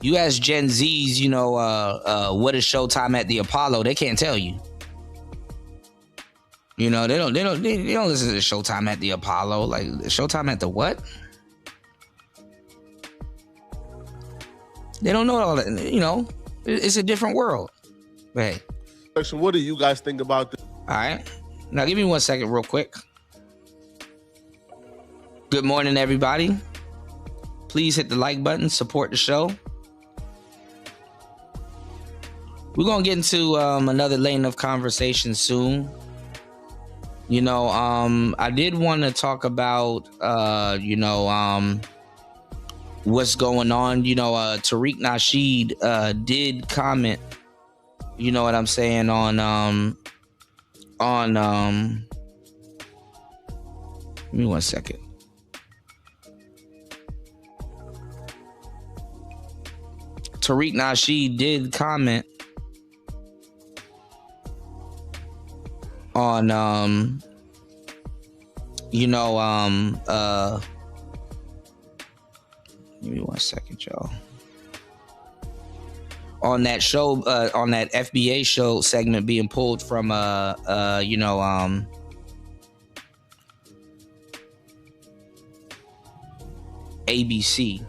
You ask Gen Zs, what is Showtime at the Apollo? They can't tell you. They don't listen to Showtime at the Apollo. Like, Showtime at the what? They don't know all that. It's a different world. But hey, what do you guys think about this? All right, now give me 1 second, real quick. Good morning, everybody. Please hit the like button, support the show. We're gonna get into another lane of conversation soon. I did want to talk about what's going on. Tariq Nasheed did comment, you know what I'm saying, on give me 1 second. Tariq Nasheed did comment on give me 1 second, y'all. on that show, on that FBA show segment being pulled from ABC.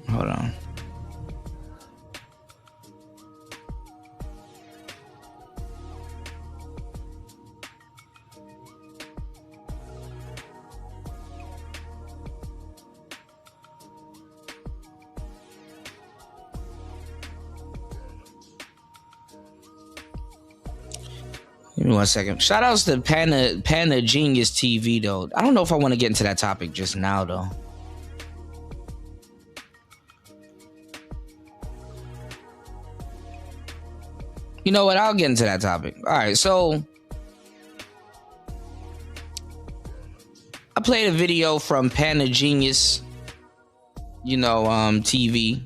Hold on. Give me 1 second. Shout outs to Panda Genius TV though. I don't know if I want to get into that topic just now though. You know what? I'll get into that topic. All right, so I played a video from Panda Genius, TV,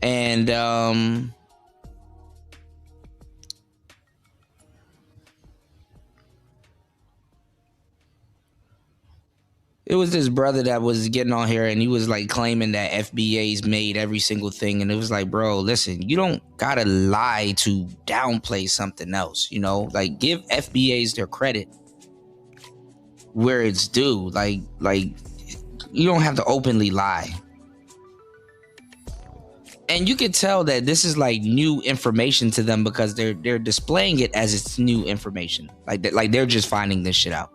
and it was this brother that was getting on here and he was like claiming that FBA's made every single thing. And it was like, bro, listen, you don't gotta lie to downplay something else, like give FBA's their credit where it's due. Like you don't have to openly lie. And you could tell that this is like new information to them because they're displaying it as it's new information. Like they're just finding this shit out,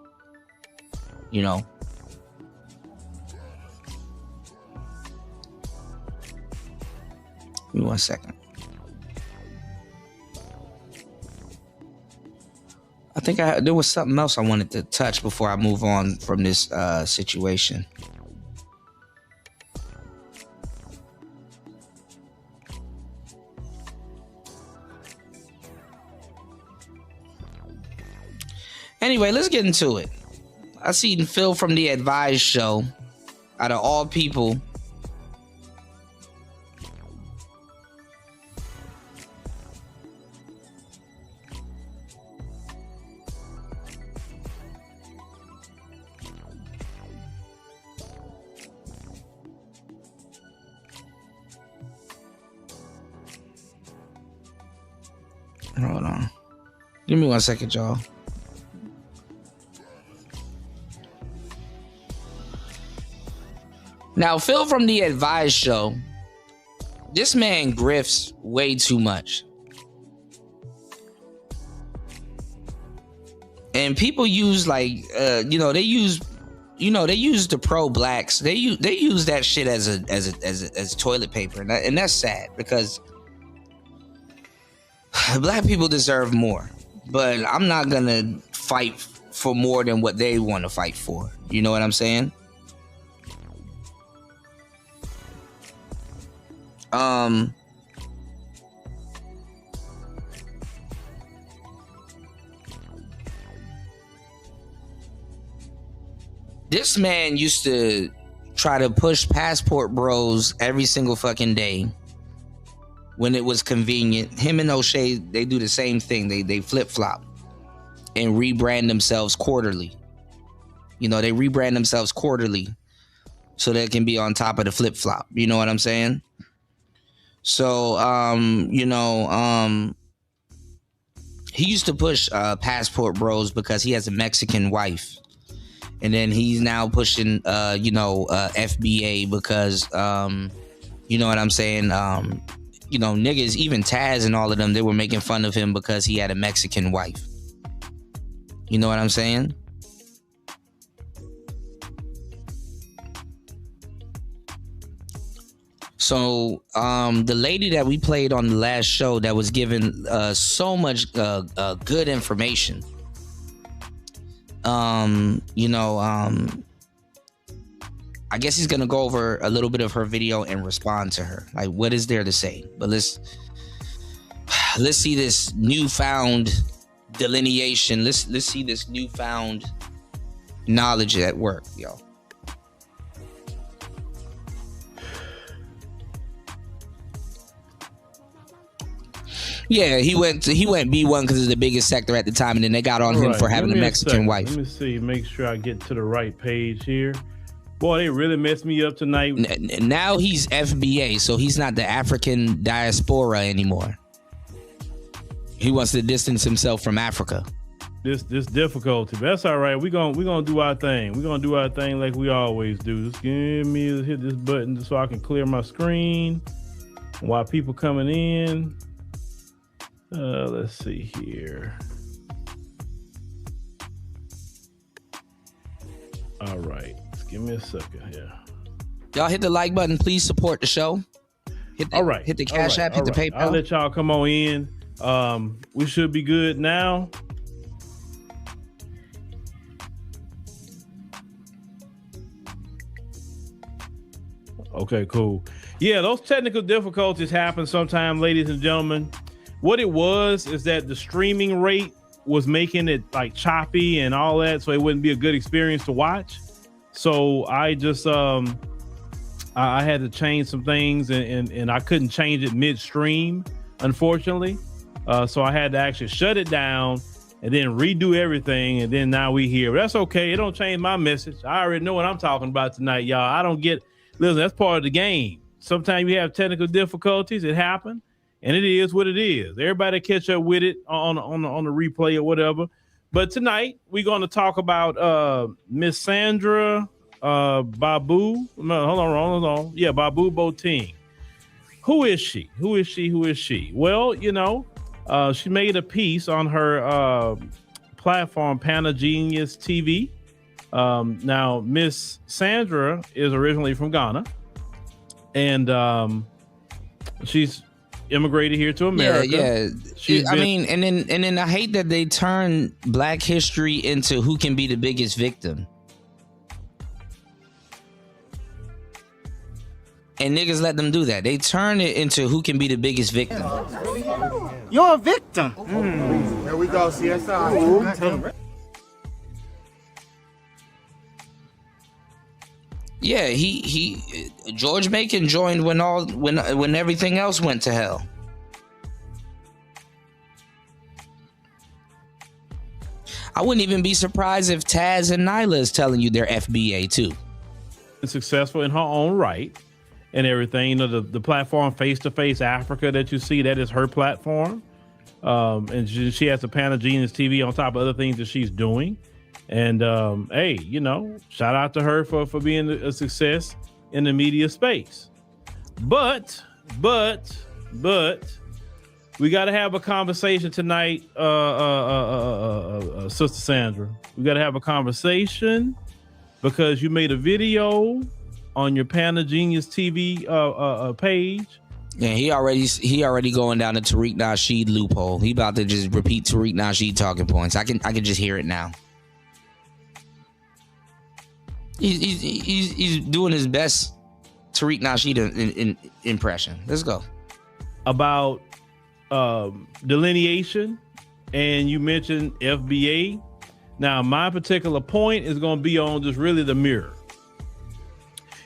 Give me 1 second. I think there was something else I wanted to touch before I move on from this situation. Anyway, let's get into it. I seen Phil from the Advised Show, out of all people, hold on. Give me 1 second, y'all. Now, Phil from the Advised Show, this man grifts way too much. And people use they use the pro-blacks. They use that shit as toilet paper, and that's sad because black people deserve more, but I'm not gonna fight for more than what they want to fight for. You know what I'm saying? This man used to try to push Passport Bros every single fucking day when it was convenient. Him and O'Shea, they do the same thing. They flip-flop and rebrand themselves quarterly. They rebrand themselves quarterly so they can be on top of the flip-flop. You know what I'm saying? So, he used to push Passport Bros because he has a Mexican wife. And then he's now pushing, FBA because, you know what I'm saying? Niggas, even Taz and all of them, they were making fun of him because he had a Mexican wife. You know what I'm saying? So the lady that we played on the last show that was given so much good information, I guess he's gonna go over a little bit of her video and respond to her. Like, what is there to say? But let's see this newfound delineation. Let's see this newfound knowledge at work, yo. Yeah, he went B1 because it's the biggest sector at the time, and then they got on him for having a Mexican wife. Let me see, make sure I get to the right page here. Boy, they really messed me up tonight. Now he's FBA, so he's not the African diaspora anymore. He wants to distance himself from Africa. This difficulty, but that's all right. We're gonna do our thing. We're gonna do our thing like we always do. Just hit this button so I can clear my screen while people coming in. Let's see here. All right, just give me a second here. Y'all hit the like button. Please support the show. Hit the Cash App. Hit the PayPal. I'll let y'all come on in. We should be good now. Okay, cool. Yeah, those technical difficulties happen sometimes, ladies and gentlemen. What it was is that the streaming rate was making it like choppy and all that, so it wouldn't be a good experience to watch. So I just I had to change some things, and I couldn't change it midstream, unfortunately. So I had to actually shut it down and then redo everything, and then now we here. But that's okay. It don't change my message. I already know what I'm talking about tonight, y'all. I don't get. Listen, that's part of the game. Sometimes you have technical difficulties. It happens, and it is what it is. Everybody catch up with it on the replay or whatever. But tonight we're going to talk about Miss Sandra Babu. No, hold on. Yeah, Babu Boateng. Who is she? Who is she? Well, you know, she made a piece on her platform, Panagenius TV. Now, Miss Sandra is originally from Ghana, and she's immigrated here to America. Yeah. I mean, and then I hate that they turn Black history into who can be the biggest victim. And niggas let them do that. They turn it into who can be the biggest victim. You're a victim. Here we go, CSI. Yeah, he George Macon joined when everything else went to hell. I wouldn't even be surprised if Taz and Nyla is telling you they're FBA too. Successful in her own right and everything. You know, the platform Face to Face Africa that you see, that is her platform. And she has a Panagenius TV on top of other things that she's doing. And hey, you know, shout out to her for being a success in the media space. But we got to have a conversation tonight, Sister Sandra. We got to have a conversation because you made a video on your Panagenius TV page. Yeah, he already going down the Tariq Nasheed loophole. He about to just repeat Tariq Nasheed talking points. I can just hear it now. He's doing his best Tariq Nasheed impression. Let's go. About delineation, and you mentioned FBA. Now, my particular point is going to be on just really the mirror.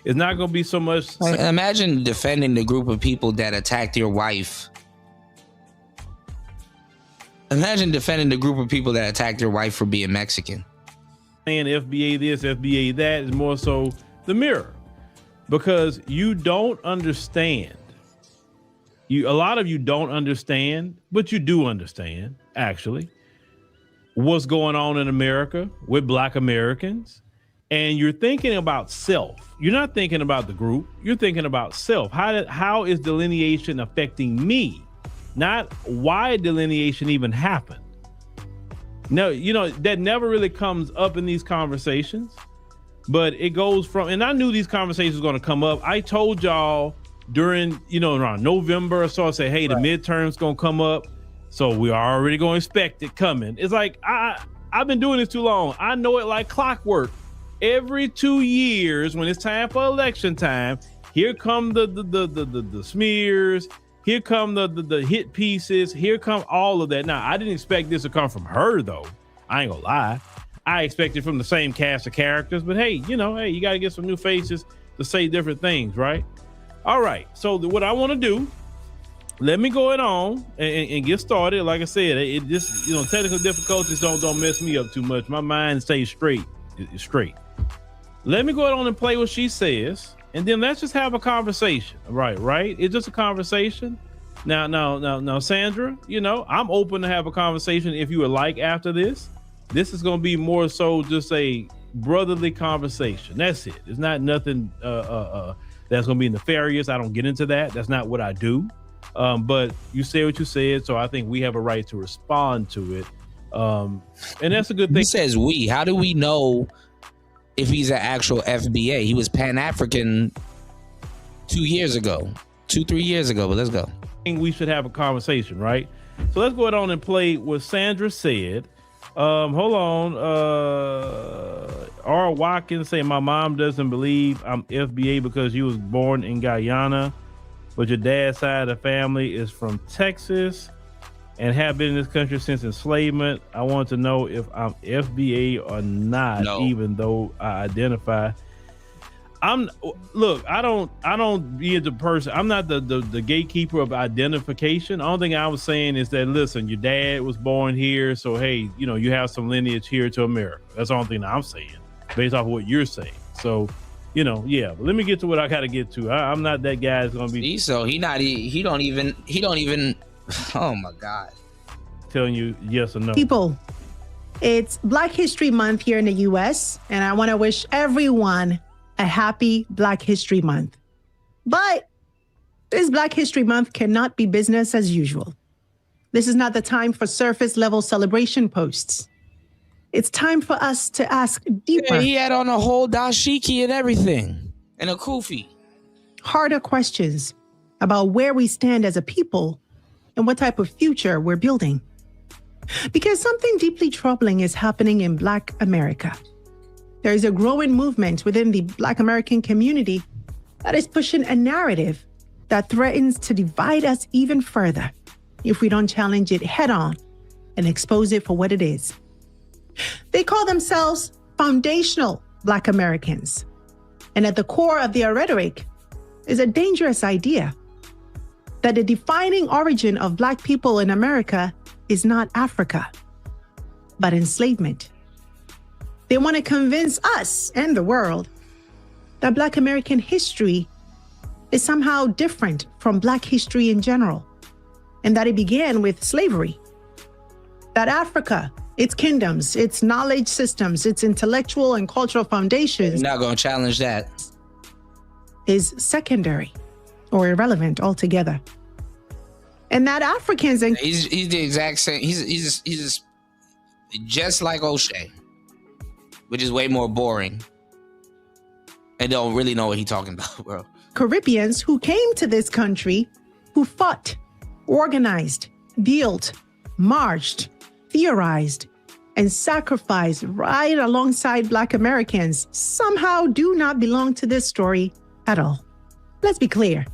It's not going to be so much. Imagine defending the group of people that attacked your wife. Imagine defending the group of people that attacked your wife for being Mexican. Saying FBA this, FBA that is more so the mirror, because you don't understand. A lot of you don't understand, but you do understand actually what's going on in America with Black Americans, and you're thinking about self. You're not thinking about the group. You're thinking about self. How is delineation affecting me? Not why delineation even happened. No, you know, that never really comes up in these conversations, but it goes from, and I knew these conversations were going to come up. I told y'all during, you know, around November or so, I said, hey, the midterm's going to come up. So we are already going to expect it coming. It's like, I've been doing this too long. I know it like clockwork. Every 2 years when it's time for election time, here come the smears. Here come the hit pieces. Here come all of that. Now, I didn't expect this to come from her, though. I ain't gonna lie. I expected from the same cast of characters. But hey, you know, you got to get some new faces to say different things, right? All right. So what I want to do, let me go on and get started. Like I said, it just, you know, technical difficulties don't mess me up too much. My mind stays straight. It's straight. Let me go on and play what she says, and then let's just have a conversation. Right? It's just a conversation. Now, Sandra, you know, I'm open to have a conversation if you would like after this. This is going to be more so just a brotherly conversation. That's it. It's not nothing that's going to be nefarious. I don't get into that. That's not what I do. But you say what you said, so I think we have a right to respond to it. And that's a good thing. He says we. How do we know if he's an actual FBA? He was Pan-African 3 years ago, but let's go. We should have a conversation, right? So let's go on and play what Sandra said. Hold on. R. Watkins say, my mom doesn't believe I'm FBA because you was born in Guyana, but your dad's side of the family is from Texas and have been in this country since enslavement. I want to know if I'm FBA or not, even though I identify. I don't be the person. I'm not the gatekeeper of identification. The only thing I was saying is that, listen, your dad was born here, so hey, you know, you have some lineage here to America. That's the only thing that I'm saying, based off of what you're saying. So, you know, yeah. But let me get to what I gotta get to. I'm not that guy that's gonna be. So he don't even. Oh my God. Telling you yes or no. People, it's Black History Month here in the U.S., and I want to wish everyone a happy Black History Month. But this Black History Month cannot be business as usual. This is not the time for surface level celebration posts. It's time for us to ask deeper. Yeah, he had on a whole dashiki and everything, and a kufi. Harder questions about where we stand as a people and what type of future we're building. Because something deeply troubling is happening in Black America. There is a growing movement within the Black American community that is pushing a narrative that threatens to divide us even further if we don't challenge it head on and expose it for what it is. They call themselves foundational Black Americans. And at the core of their rhetoric is a dangerous idea that the defining origin of Black people in America is not Africa, but enslavement. They want to convince us and the world that Black American history is somehow different from Black history in general, and that it began with slavery. That Africa, its kingdoms, its knowledge systems, its intellectual and cultural foundations— You're not going to challenge that. —is secondary or irrelevant altogether. And that Africans and— He's the exact same. He's just like O'Shea, which is way more boring and don't really know what he's talking about, bro. Caribbeans who came to this country, who fought, organized, built, marched, theorized, and sacrificed right alongside Black Americans somehow do not belong to this story at all. Let's be clear.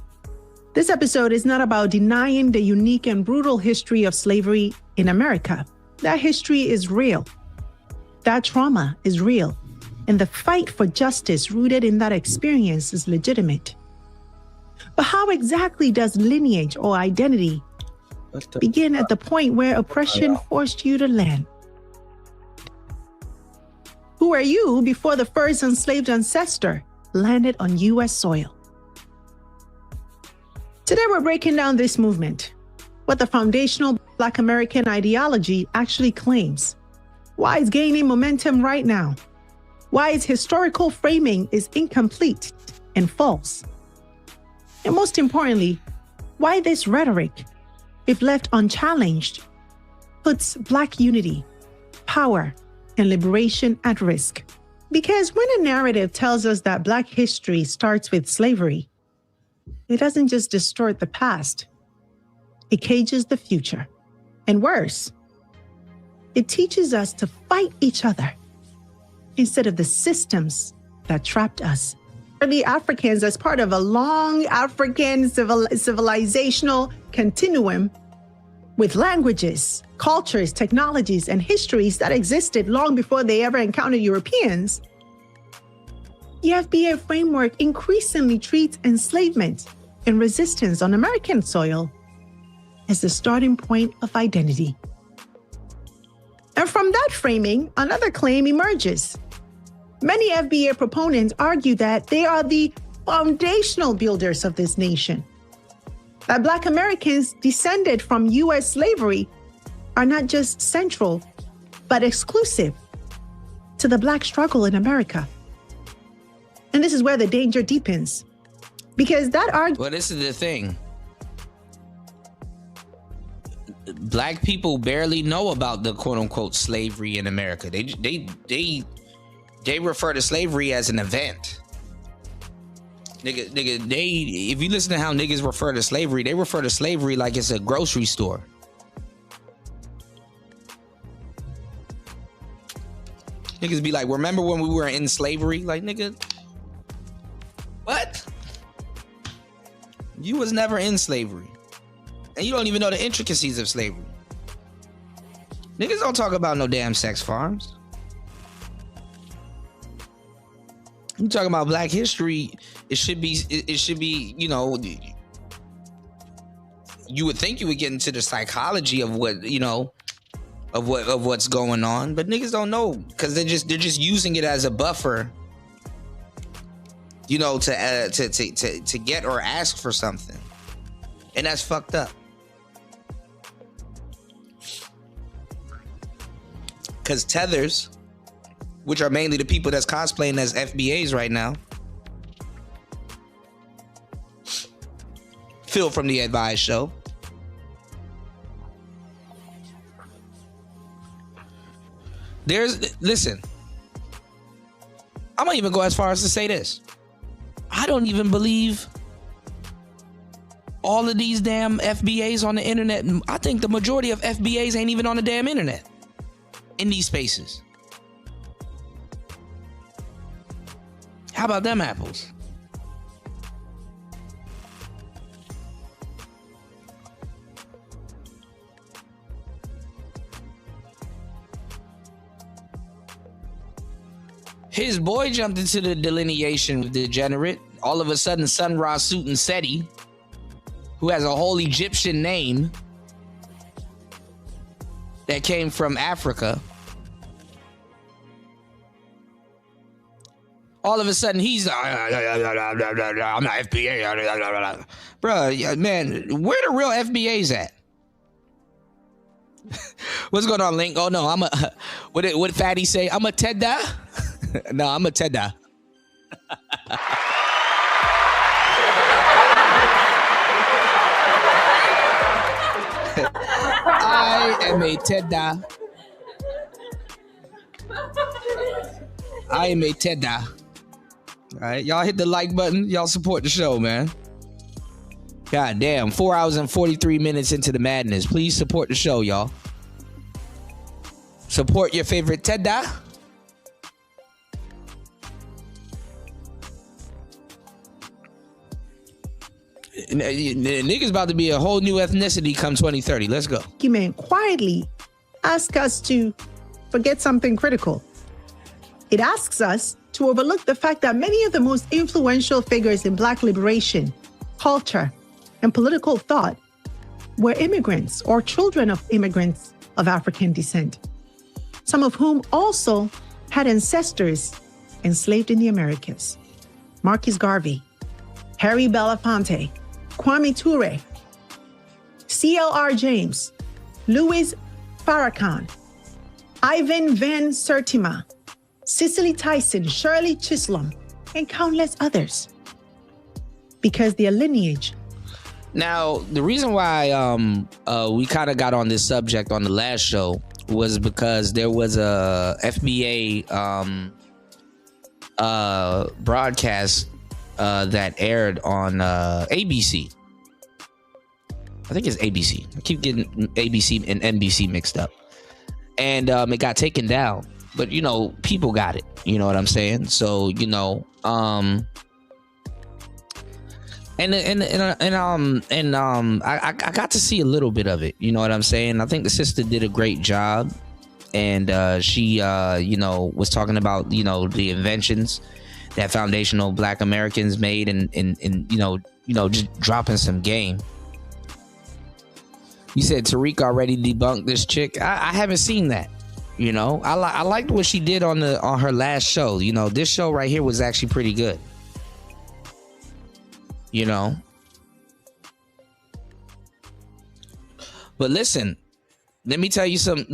This episode is not about denying the unique and brutal history of slavery in America. That history is real. That trauma is real. And the fight for justice rooted in that experience is legitimate. But how exactly does lineage or identity begin at the point where oppression forced you to land? Who are you before the first enslaved ancestor landed on U.S. soil? Today we're breaking down this movement, what the foundational Black American ideology actually claims, why it's gaining momentum right now, why its historical framing is incomplete and false, and most importantly, why this rhetoric, if left unchallenged, puts Black unity, power, and liberation at risk. Because when a narrative tells us that Black history starts with slavery, it doesn't just distort the past, it cages the future. And worse, it teaches us to fight each other instead of the systems that trapped us. Early Africans, as part of a long African civilizational continuum with languages, cultures, technologies, and histories that existed long before they ever encountered Europeans, the FBA framework increasingly treats enslavement and resistance on American soil as the starting point of identity. And from that framing, another claim emerges. Many FBA proponents argue that they are the foundational builders of this nation. That Black Americans descended from U.S. slavery are not just central, but exclusive to the Black struggle in America. And this is where the danger deepens. Because that argument... Well, this is the thing. Black people barely know about the quote-unquote slavery in America. They refer to slavery as an event. Nigga, if you listen to how niggas refer to slavery, they refer to slavery like it's a grocery store. Niggas be like, remember when we were in slavery? Like, nigga, what? You was never in slavery. And you don't even know the intricacies of slavery. Niggas don't talk about no damn sex farms. You talking about Black history, it should be, you know, you would think you would get into the psychology of what, you know, of what's going on, but niggas don't know because they're just using it as a buffer, you know, to get or ask for something. And that's fucked up. Because tethers, which are mainly the people that's cosplaying as FBAs right now, Phil from the Advice Show, listen, I'm gonna even go as far as to say this. I don't even believe all of these damn FBAs on the internet. I think the majority of FBAs ain't even on the damn internet in these spaces. How about them apples? His boy jumped into the delineation with degenerate. All of a sudden, Sun Ra Suit Seti, who has a whole Egyptian name that came from Africa, all of a sudden he's I'm not FBA, bruh. Man, where the real FBAs at? What's going on, Link? Oh no, I'm a what Fatty say? I'm a Tedda. No, I'm a Tedda. I am a Tedda. I am a Tedda. All right, y'all hit the like button. Y'all support the show, man. God damn, 4 hours and 43 minutes into the madness. Please support the show, y'all. Support your favorite Tedda. Niggas about to be a whole new ethnicity come 2030. Let's go. Document quietly ask us to forget something critical. It asks us to overlook the fact that many of the most influential figures in Black liberation, culture, and political thought were immigrants or children of immigrants of African descent, some of whom also had ancestors enslaved in the Americas. Marcus Garvey, Harry Belafonte, Kwame Ture, C.L.R. James, Louis Farrakhan, Ivan Van Sertima, Cicely Tyson, Shirley Chisholm, and countless others. Because their lineage. Now, the reason why we kind of got on this subject on the last show was because there was a FBA broadcast that aired on ABC. I think it's ABC. I keep getting ABC and NBC mixed up. And it got taken down. But, you know, people got it. You know what I'm saying? So, you know, I got to see a little bit of it. You know what I'm saying? I think the sister did a great job. And she, you know, was talking about, you know, the inventions that foundational Black Americans made and you know, just dropping some game. You said Tariq already debunked this chick. I haven't seen that. You know, I liked what she did on her last show. You know, this show right here was actually pretty good. You know. But listen, let me tell you some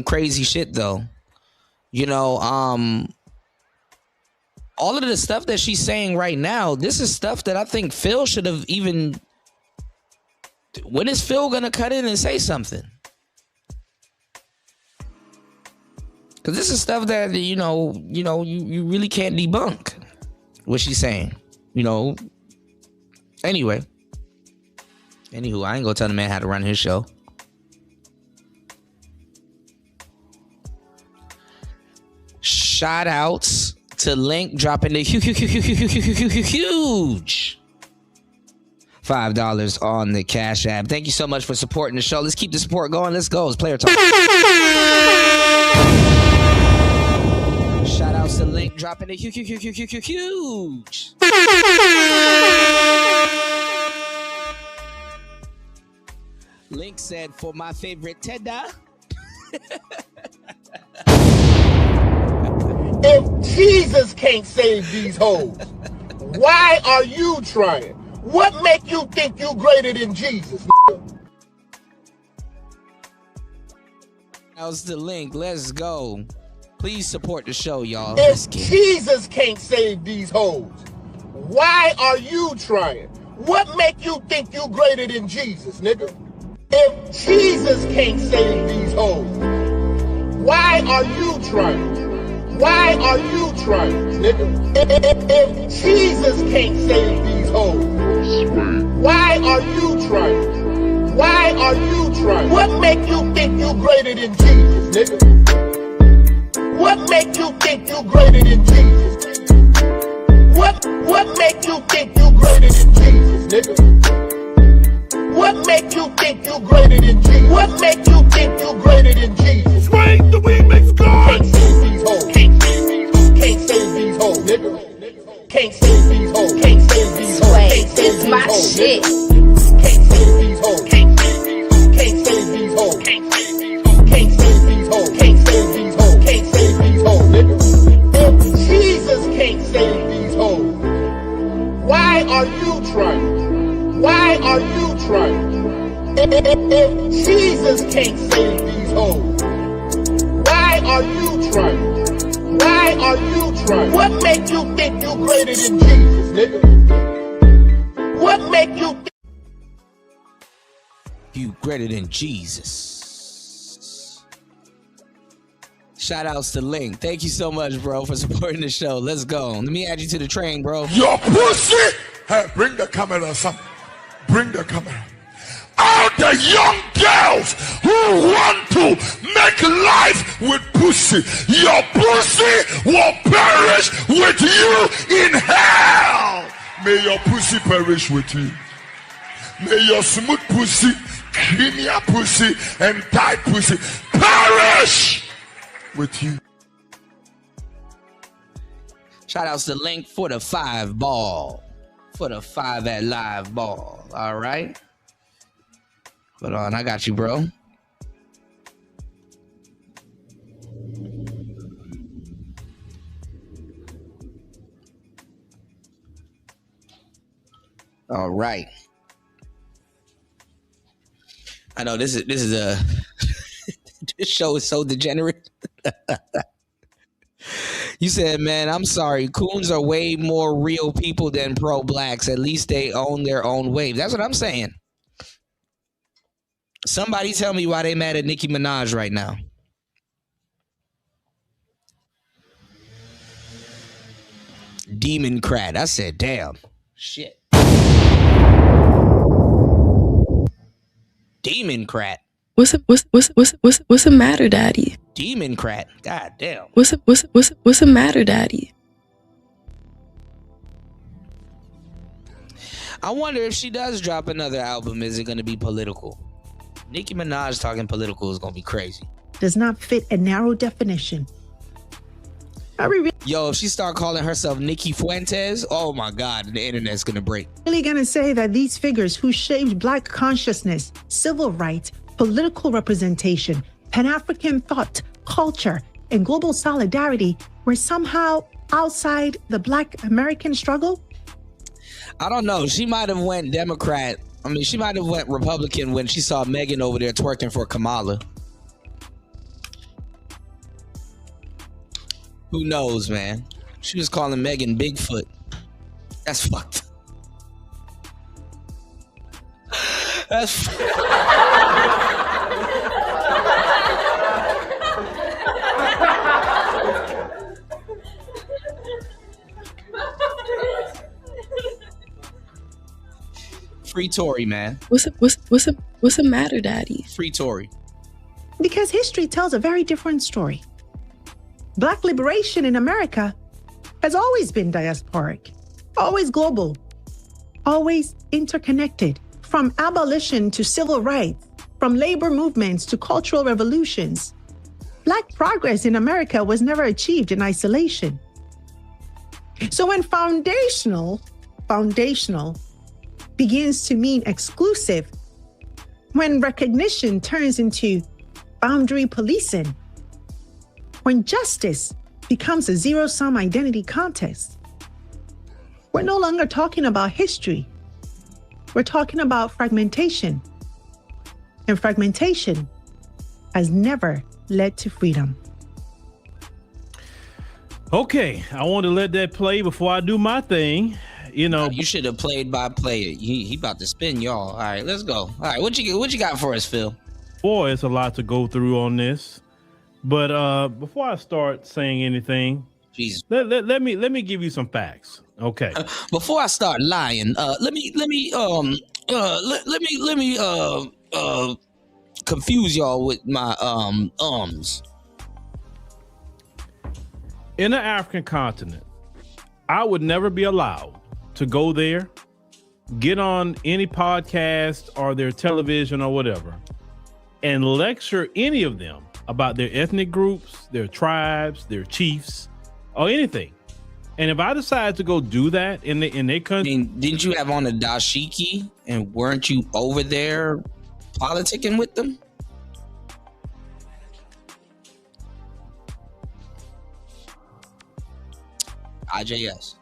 crazy shit though. You know, all of the stuff that she's saying right now, this is stuff that I think Phil should have even. When is Phil gonna cut in and say something? Because this is stuff that you really can't debunk what she's saying. You know. Anyway. Anywho, I ain't gonna tell the man how to run his show. Shout outs to Link dropping the huge $5 on the Cash App. Thank you so much for supporting the show. Let's keep the support going. Let's go. It's Player Talk. Shout outs to Link dropping the huge. Link said, for my favorite Tedda. If Jesus can't save these hoes, why are you trying? What make you think you greater than Jesus? How's the Link? Let's go. Please support the show, y'all. If Jesus can't save these hoes, why are you trying? What make you think you greater than Jesus, nigga? If Jesus can't save these hoes, why are you trying? Why are you trying, nigga? If Jesus can't save these hoes, why are you trying? Why are you trying? What make you think you greater than Jesus, nigga? What make you think you greater than Jesus? What make you think you greater than Jesus, nigga? What make you think you greater than Jesus? What make you think you greater than Jesus? Swing the remix God! Can't save these hoes. Can't save these hoes. Can't save these hoes, nigga. Can't save these hoes. Can't save these hoes. Can't save these hoes. Shit. Can't save these hoes. Can't save these hoes. Can't save these hoes. Can't save these hoes. Can't save these hoes. Can't save these hoes. Can't save these hoes, nigga. If Jesus can't save these hoes, why are you trying? Why are you trying? If Jesus can't save these hoes, why are you trying? Why are you trying? What make you think you greater than Jesus, nigga? What make you think you greater than Jesus? Shout outs to Link. Thank you so much, bro, for supporting the show. Let's go. Let me add you to the train, bro. Your pussy! Hey, bring the camera, son. Bring the camera. All the young girls who want to make life with pussy, your pussy will perish with you in hell. May your pussy perish with you. May your smooth pussy, creamier pussy, and tight pussy perish with you. Shout outs to Link for the 5 ball. For the 5 at live ball. All right. Hold on, I got you, bro. All right. I know this is a this show is so degenerate. You said, man, I'm sorry. Coons are way more real people than pro-blacks. At least they own their own wave. That's what I'm saying. Somebody tell me why they mad at Nicki Minaj right now. Democrat. I said, damn. Shit. Democrat. What's the matter, Daddy? Democrat. God damn. What's the matter, Daddy? I wonder if she does drop another album, is it going to be political? Nicki Minaj talking political is going to be crazy. Does not fit a narrow definition. Yo, if she start calling herself Nikki Fuentes, oh my God, the internet's going to break. Really gonna say that these figures who shaped Black consciousness, civil rights, political representation, Pan-African thought, culture, and global solidarity were somehow outside the Black American struggle? I don't know. She might have went Democrat. I mean, she might have went Republican when she saw Megan over there twerking for Kamala. Who knows, man? She was calling Megan Bigfoot. That's fucked. That's Free Tory, man. What's the matter, Daddy? Free Tory. Because history tells a very different story. Black liberation in America has always been diasporic, always global, always interconnected. From abolition to civil rights, from labor movements to cultural revolutions, Black progress in America was never achieved in isolation. So when foundational begins to mean exclusive, when recognition turns into boundary policing, when justice becomes a zero-sum identity contest, we're no longer talking about history. We're talking about fragmentation. And fragmentation has never led to freedom. Okay, I want to let that play before I do my thing. You know, you should have played by play. He about to spin y'all. All right, let's go. All right, what you got for us, Phil? Boy, it's a lot to go through on this. But before I start saying anything, Jesus, let me give you some facts. Okay. Before I start lying, let me confuse y'all with my ums. In the African continent, I would never be allowed to go there, get on any podcast or their television or whatever, and lecture any of them about their ethnic groups, their tribes, their chiefs, or anything. And if I decide to go do that in their country, I mean, didn't you have on a dashiki and weren't you over there politicking with them? IJS.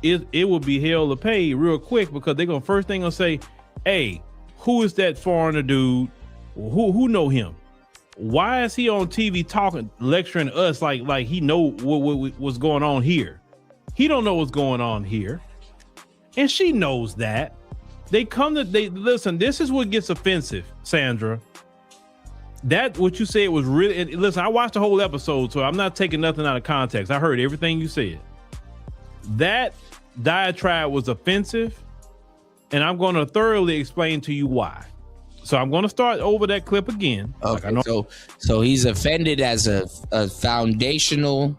It will be hell to pay real quick because they're gonna first thing gonna say, "Hey, who is that foreigner dude? Who know him? Why is he on TV talking, lecturing us like he know what's going on here? He don't know what's going on here, and she knows that." They listen. This is what gets offensive, Sandra. That what you said was really. And listen, I watched the whole episode, so I'm not taking nothing out of context. I heard everything you said. That diatribe was offensive, and I'm going to thoroughly explain to you why. So I'm going to start over that clip again. Okay, so he's offended as a foundational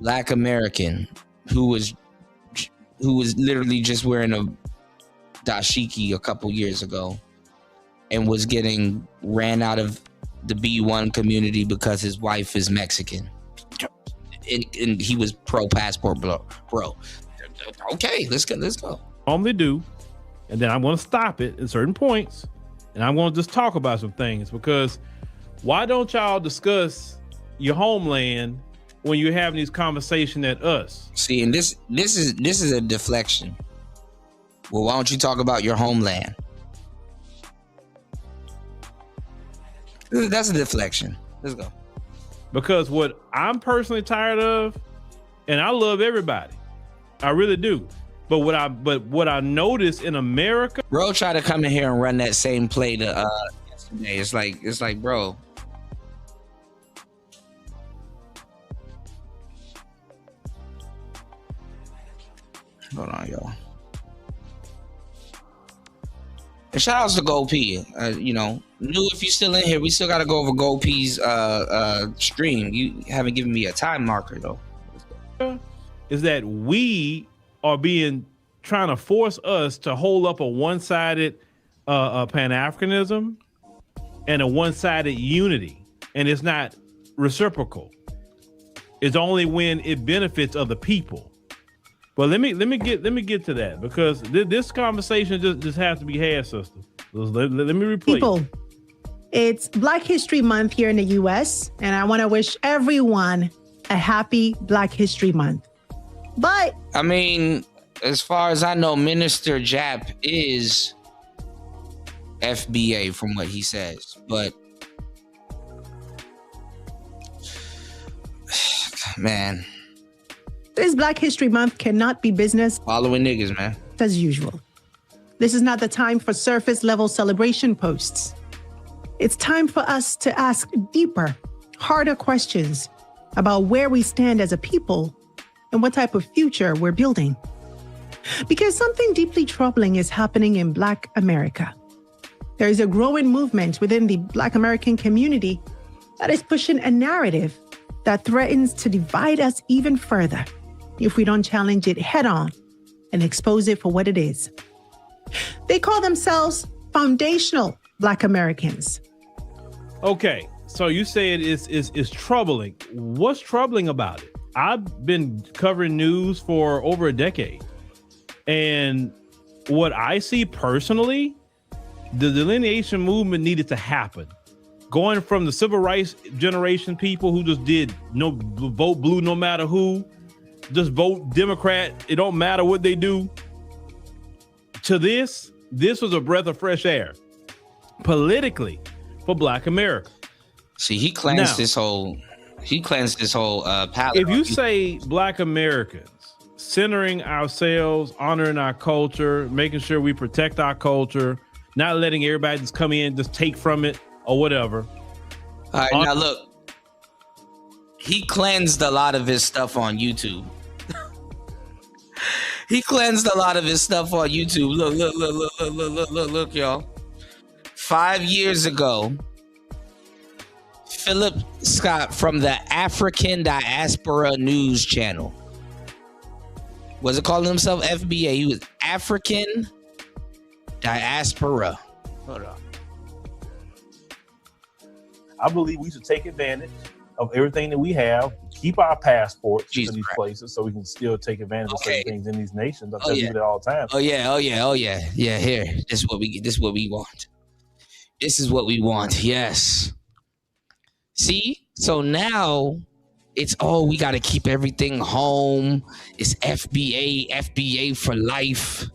Black American who was literally just wearing a dashiki a couple years ago and was getting ran out of the B1 community because his wife is Mexican. And he was pro passport bro. Okay, let's go. Normally do, and then I'm going to stop it at certain points, and I'm going to just talk about some things because why don't y'all discuss your homeland when you're having these conversations at us? See, and this is a deflection. Well, why don't you talk about your homeland? That's a deflection. Let's go. Because what I'm personally tired of, and I love everybody, I really do. But what I noticed in America, bro, try to come in here and run that same play to yesterday. It's like, bro. Hold on, y'all. And shout outs to Gold P. New if you're still in here, we still got to go over Gold P's stream. You haven't given me a time marker though. Is that we are trying to force us to hold up a one-sided Pan-Africanism and a one-sided unity, and it's not reciprocal. It's only when it benefits other people. But let me get to that because this conversation just has to be had, sister. Let me replay. It's Black History Month here in the US, and I want to wish everyone a happy Black History Month. But I mean, as far as I know, Minister Jap is FBA from what he says, but man, this Black History Month cannot be business following niggas, man, as usual. This is not the time for surface level celebration posts. It's time for us to ask deeper, harder questions about where we stand as a people and what type of future we're building. Because something deeply troubling is happening in Black America. There is a growing movement within the Black American community that is pushing a narrative that threatens to divide us even further if we don't challenge it head on and expose it for what it is. They call themselves foundational Black Americans. Okay, so you say it is troubling. What's troubling about it? I've been covering news for over a decade. And what I see personally, the delineation movement needed to happen. Going from the civil rights generation people who just did vote blue no matter who, just vote Democrat, it don't matter what they do, to this was a breath of fresh air politically for Black America. See, he cleansed this whole palette. If you say Black Americans centering ourselves, honoring our culture, making sure we protect our culture, not letting everybody just come in, just take from it or whatever. All right, now look, he cleansed a lot of his stuff on YouTube. He cleansed a lot of his stuff on YouTube. Look, y'all. 5 years ago, Philip Scott from the African Diaspora News Channel. Was it calling himself FBA? He was African Diaspora. Hold on. I believe we should take advantage of everything that we have, keep our passports to these places so we can still take advantage of certain things in these nations. I tell you that all the time. Oh yeah. Yeah, here. This is what we want. This is what we want. Yes. See? So now it's we got to keep everything home. It's FBA for life.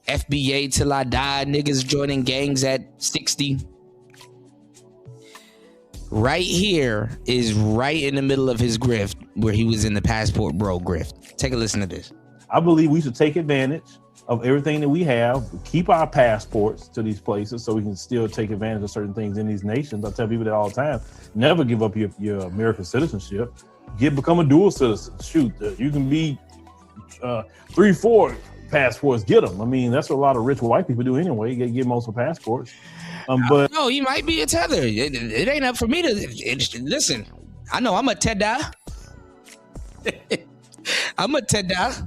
FBA till I die. Niggas joining gangs at 60. Right here is right in the middle of his grift where he was in the passport bro grift. Take a listen to this. I believe we should take advantage of everything that we have, keep our passports to these places so we can still take advantage of certain things in these nations. I tell people that all the time. Never give up your American citizenship. Become a dual citizen. Shoot, you can be 3-4 passports. Get them. I mean, that's what a lot of rich white people do anyway. You get multiple passports. But no, he might be a tether. It ain't up for me to listen. I know I'm a Teda. I'm a Teda.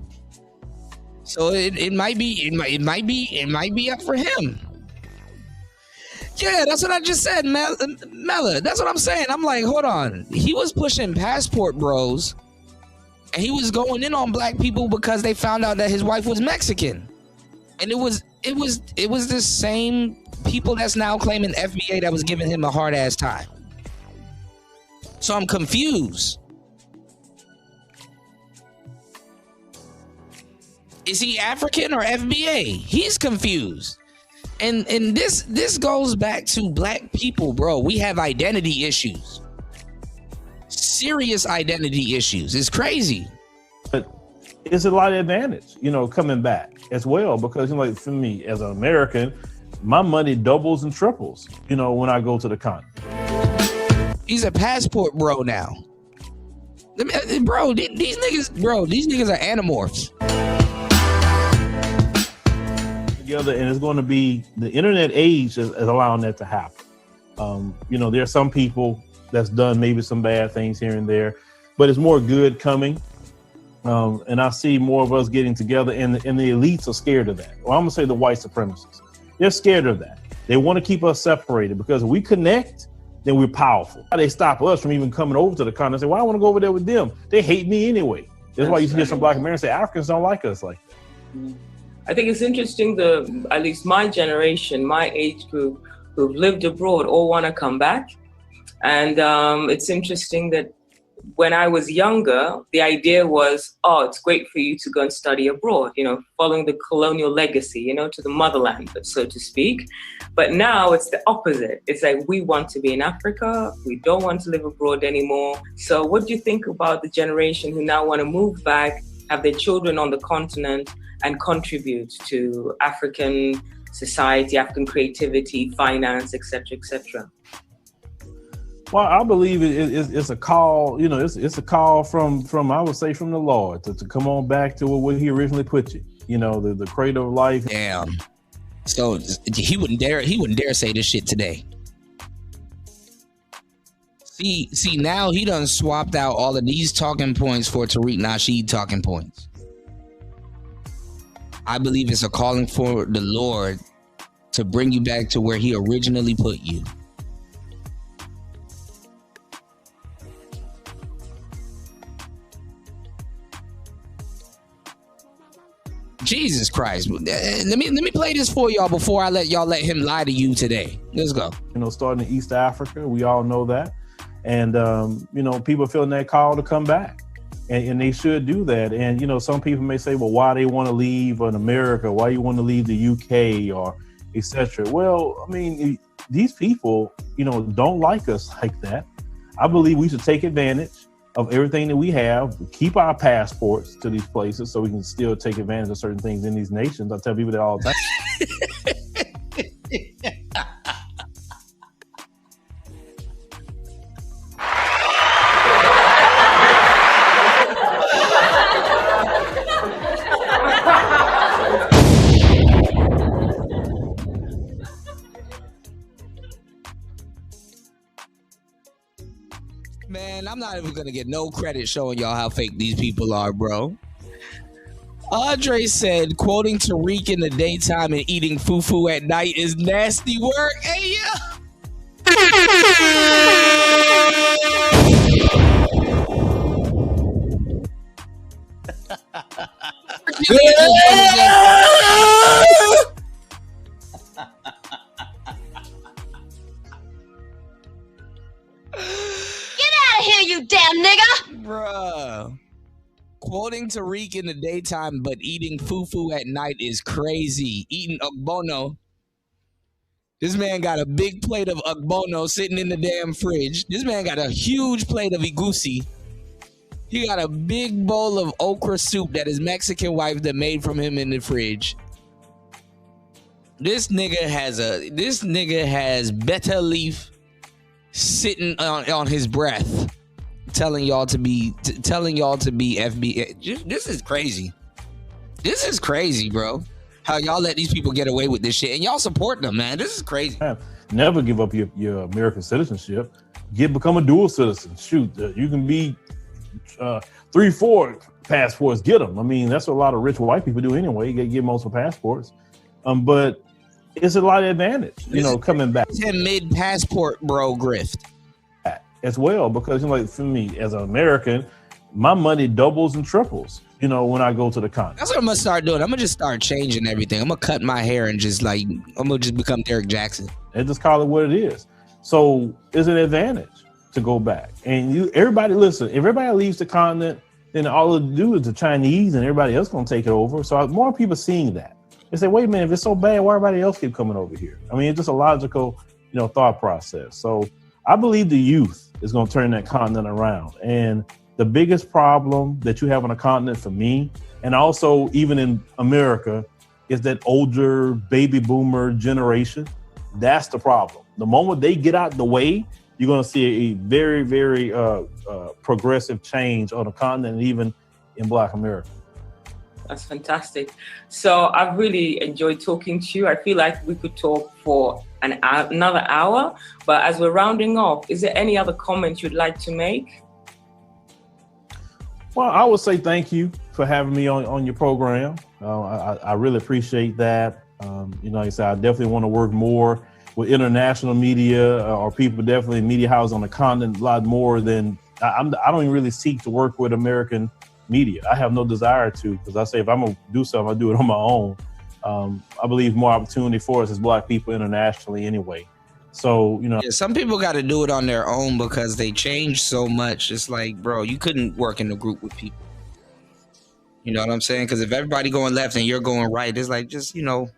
So it might be up for him. Yeah, that's what I just said, Mella. That's what I'm saying. I'm like, hold on. He was pushing passport bros, and he was going in on Black people because they found out that his wife was Mexican, and it was the same people that's now claiming FBA that was giving him a hard ass time. So I'm confused. Is he African or FBA? He's confused. And this goes back to Black people, bro. We have identity issues. Serious identity issues. It's crazy. But it's a lot of advantage, coming back as well, because like for me as an American, my money doubles and triples, when I go to the continent. He's a passport bro now. Bro, these niggas are animorphs. Together, and it's going to be the internet age is allowing that to happen. There are some people that's done maybe some bad things here and there, but it's more good coming. And I see more of us getting together, and the elites are scared of that. Well, I'm gonna say the white supremacists. They're scared of that. They want to keep us separated because if we connect, then we're powerful. They stop us from even coming over to the continent and say, well, I want to go over there with them. They hate me anyway. That's why you hear some Black Americans say Africans don't like us like that. I think it's interesting, at least my generation, my age group, who've lived abroad all want to come back. And it's interesting that when I was younger, the idea was, oh, it's great for you to go and study abroad, following the colonial legacy, to the motherland, so to speak. But now it's the opposite. It's like, we want to be in Africa. We don't want to live abroad anymore. So what do you think about the generation who now want to move back, have their children on the continent, and contribute to African society, African creativity, finance, etc., etc.? Well, I believe it's a call, it's a call from I would say from the Lord to come on back to where He originally put you, the cradle of life. Damn. So he wouldn't dare say this shit today. See, now he done swapped out all of these talking points for Tariq Nasheed talking points. I believe it's a calling for the Lord to bring you back to where He originally put you. Jesus Christ. Let me play this for y'all before I let him lie to you today. Let's go. Starting in East Africa, we all know that. And, people feeling that call to come back. And they should do that. And, some people may say, well, why they want to leave in America? Why you want to leave the UK or etc. Well, I mean, these people, don't like us like that. I believe we should take advantage of everything that we have, keep our passports to these places so we can still take advantage of certain things in these nations. I tell people that all the time. Man, I'm not even gonna get no credit showing y'all how fake these people are, bro. Andre said, quoting Tariq in the daytime and eating fufu at night is nasty work. Hey, Here, you damn nigga! Bruh. Quoting Tariq in the daytime, but eating fufu at night is crazy. Eating ogbono. This man got a big plate of ogbono sitting in the damn fridge. This man got a huge plate of egusi. He got a big bowl of okra soup that his Mexican wife that made from him in the fridge. This nigga has better leaf sitting on his breath, telling y'all to be FBI. This is crazy. This is crazy, bro. How y'all let these people get away with this shit and y'all support them, man. This is crazy. Never give up your American citizenship. Become a dual citizen. Shoot, you can be 3-4 passports. Get them. I mean, that's what a lot of rich white people do anyway. You get multiple passports. But it's a lot of advantage, coming back. It's a mid-passport bro grift. As well, because like for me as an American, my money doubles and triples, when I go to the continent. That's what I'm gonna start doing. I'm gonna just start changing everything. I'm gonna cut my hair and I'm gonna just become Derek Jackson. And just call it what it is. So it's an advantage to go back. And everybody listen, if everybody leaves the continent, then all it do is the Chinese and everybody else gonna take it over. So more people seeing that. They say, wait a minute, if it's so bad, why everybody else keep coming over here? I mean, it's just a logical, thought process. So I believe the youth is going to turn that continent around. And the biggest problem that you have on a continent for me, and also even in America, is that older baby boomer generation. That's the problem. The moment they get out the way, you're going to see a very, very progressive change on the continent and even in Black America. That's fantastic. So I've really enjoyed talking to you. I feel like we could talk for another hour, but as we're rounding off, is there any other comments you'd like to make? Well, I would say thank you for having me on your program. I really appreciate that. Like I said, I definitely want to work more with international media or people, definitely media houses on the continent, a lot more than I don't even really seek to work with American media. I have no desire to, because I say if I'm gonna do something, I do it on my own. I believe more opportunity for us as Black people internationally anyway. So, you know, Yeah, some people got to do it on their own because they change so much. It's like, bro, you couldn't work in a group with people. You know what I'm saying? Because if everybody going left and you're going right, it's like, just, you know,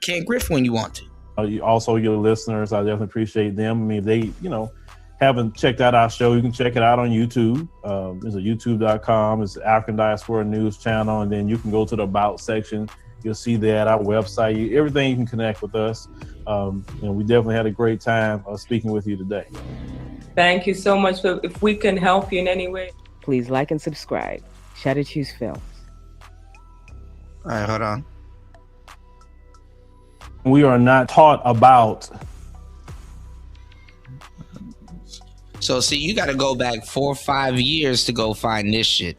can't grift when you want to. Also, your listeners, I definitely appreciate them. I mean, if they, you know, haven't checked out our show, you can check it out on YouTube. It's a youtube.com. It's the African Diaspora News channel. And then you can go to the About section. You'll see that, our website, everything you can connect with us. You know, we definitely had a great time speaking with you today. Thank you so much. If we can help you in any way, please like and subscribe. Shadow Choose Films. All right, hold on. We are not taught about. So see, you got to go back 4 or 5 years to go find this shit.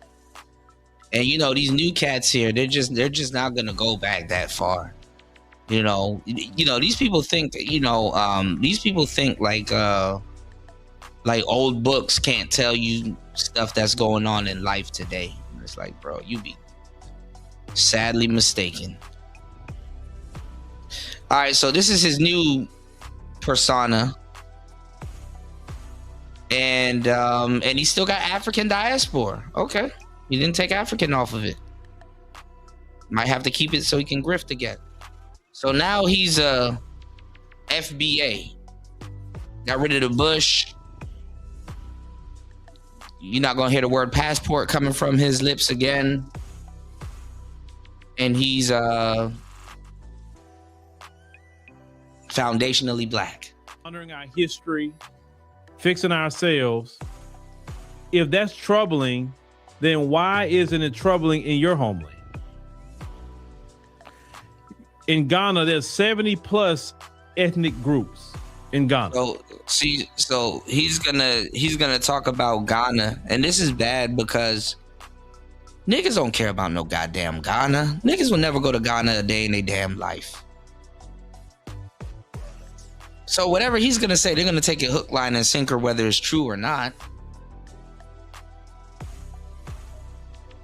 And you know, these new cats here, they're just not gonna go back that far. You know, these people think, like old books can't tell you stuff that's going on in life today. It's like, bro, you be sadly mistaken. All right, so this is his new persona. And he still got African diaspora. Okay. He didn't take African off of it. Might have to keep it so he can grift again. So now he's a FBA. Got rid of the Bush. You're not gonna hear the word passport coming from his lips again. And he's foundationally black. Honoring our history, fixing ourselves. If that's troubling, then why isn't it troubling in your homeland? In Ghana, there's 70 plus ethnic groups in Ghana. So he's gonna talk about Ghana, and this is bad because niggas don't care about no goddamn Ghana. Niggas will never go to Ghana a day in their damn life. So whatever he's gonna say, they're gonna take it hook, line, and sinker, whether it's true or not.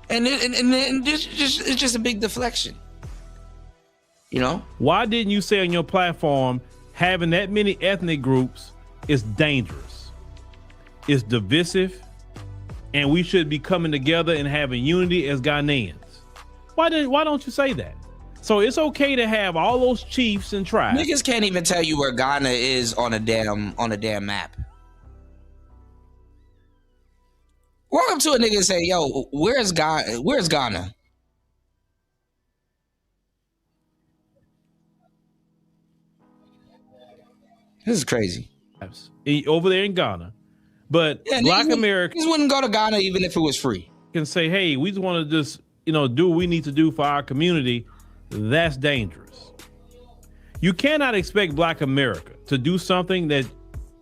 And it's just a big deflection. You know? Why didn't you say on your platform having that many ethnic groups is dangerous? It's divisive, and we should be coming together and having unity as Ghanaians. Why don't you say that? So it's okay to have all those chiefs and tribes. Niggas can't even tell you where Ghana is on a damn map. Welcome to a nigga and say, yo, where's Ghana? This is crazy. Over there in Ghana. But yeah, Black Americans wouldn't go to Ghana even if it was free. Can say, hey, we just want to just, do what we need to do for our community. That's dangerous. You cannot expect Black America to do something that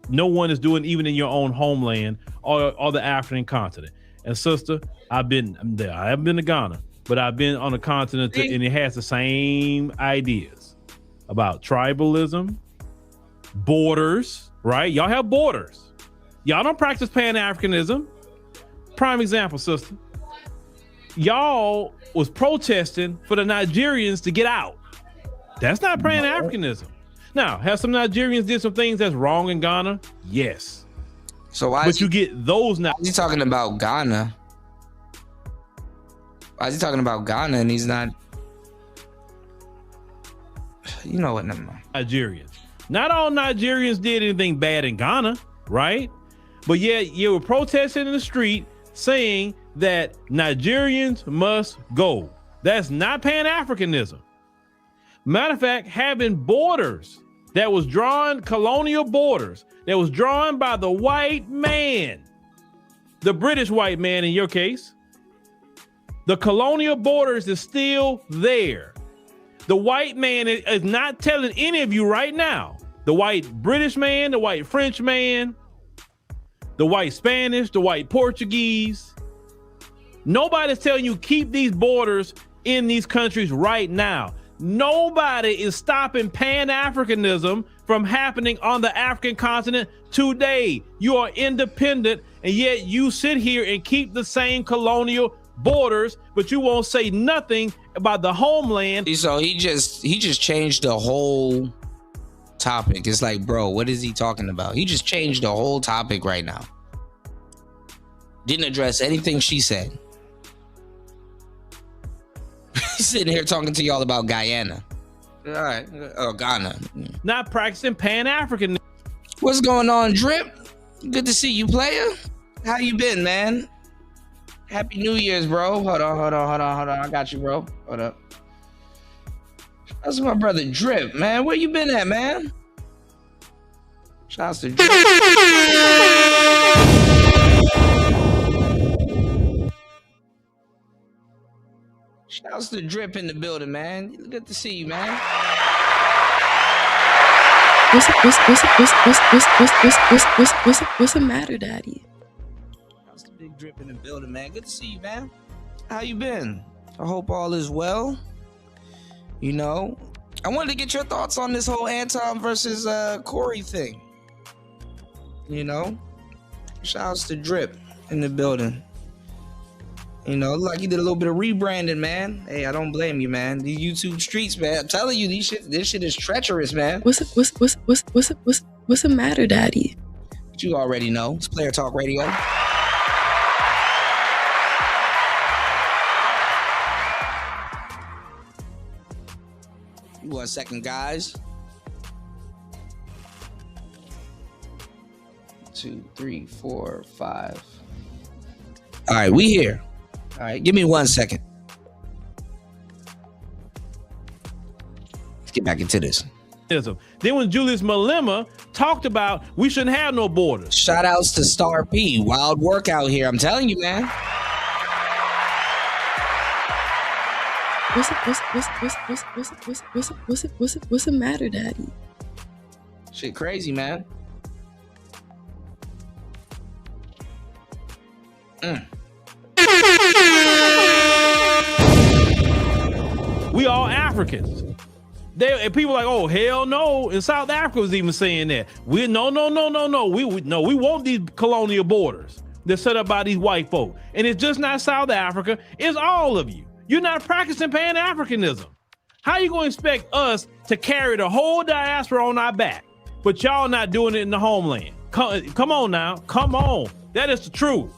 no one is doing even in your own homeland or the African continent. And sister, I haven't been to Ghana, but I've been on a continent and it has the same ideas about tribalism, borders, right? Y'all have borders. Y'all don't practice Pan-Africanism. Prime example, sister. Y'all was protesting for the Nigerians to get out. That's not Pan-Africanism. Now, have some Nigerians did some things that's wrong in Ghana? Yes. So you get those now. He's talking about Ghana. Why is he talking about Ghana and he's not? You know what? Never mind. Nigerians. Not all Nigerians did anything bad in Ghana, right? But yet you were protesting in the street saying that Nigerians must go. That's not Pan-Africanism. Matter of fact, having borders that was drawn, colonial borders, that was drawn by the white man, the British white man in your case. The colonial borders is still there. The white man is not telling any of you right now, the white British man, the white French man, the white Spanish, the white Portuguese, nobody's telling you keep these borders in these countries right now. Nobody is stopping Pan-Africanism from happening on the African continent today. You are independent, and yet you sit here and keep the same colonial borders, but you won't say nothing about the homeland. So he just changed the whole topic. It's like, bro, what is he talking about? He just changed the whole topic right now. Didn't address anything she said. He's sitting here talking to y'all about Guyana. All right. Oh, Ghana. Not practicing Pan-African. What's going on, Drip? Good to see you, player. How you been, man? Happy New Year's, bro. Hold on. I got you, bro. Hold up. That's my brother Drip, man. Where you been at, man? Shouts to Drip. Shouts to Drip in the building, man. Good to see you, man. What's the matter, Daddy? Shouts to Big Drip in the building, man. Good to see you, man. How you been? I hope all is well. You know, I wanted to get your thoughts on this whole Anton versus Corey thing. You know, shouts to Drip in the building. You know, like he did a little bit of rebranding, man. Hey, I don't blame you, man. These YouTube streets, man. I'm telling you, this shit is treacherous, man. What's the matter, Daddy? But you already know. It's Player Talk Radio. One second, guys. 2, 3, 4, 5. All right, we here. All right, give me 1 second. Let's get back into this. Then when Julius Malema talked about we shouldn't have no borders. Shout outs to Star P. Wild workout here. I'm telling you, man. What's the matter, Daddy? Shit crazy, man. We all Africans. And people like, oh, hell no. And South Africa was even saying that. No. We want these colonial borders that's set up by these white folk. And it's just not South Africa. It's all of you. You're not practicing Pan-Africanism. How you going to expect us to carry the whole diaspora on our back, but y'all not doing it in the homeland? Come on now. Come on. That is the truth.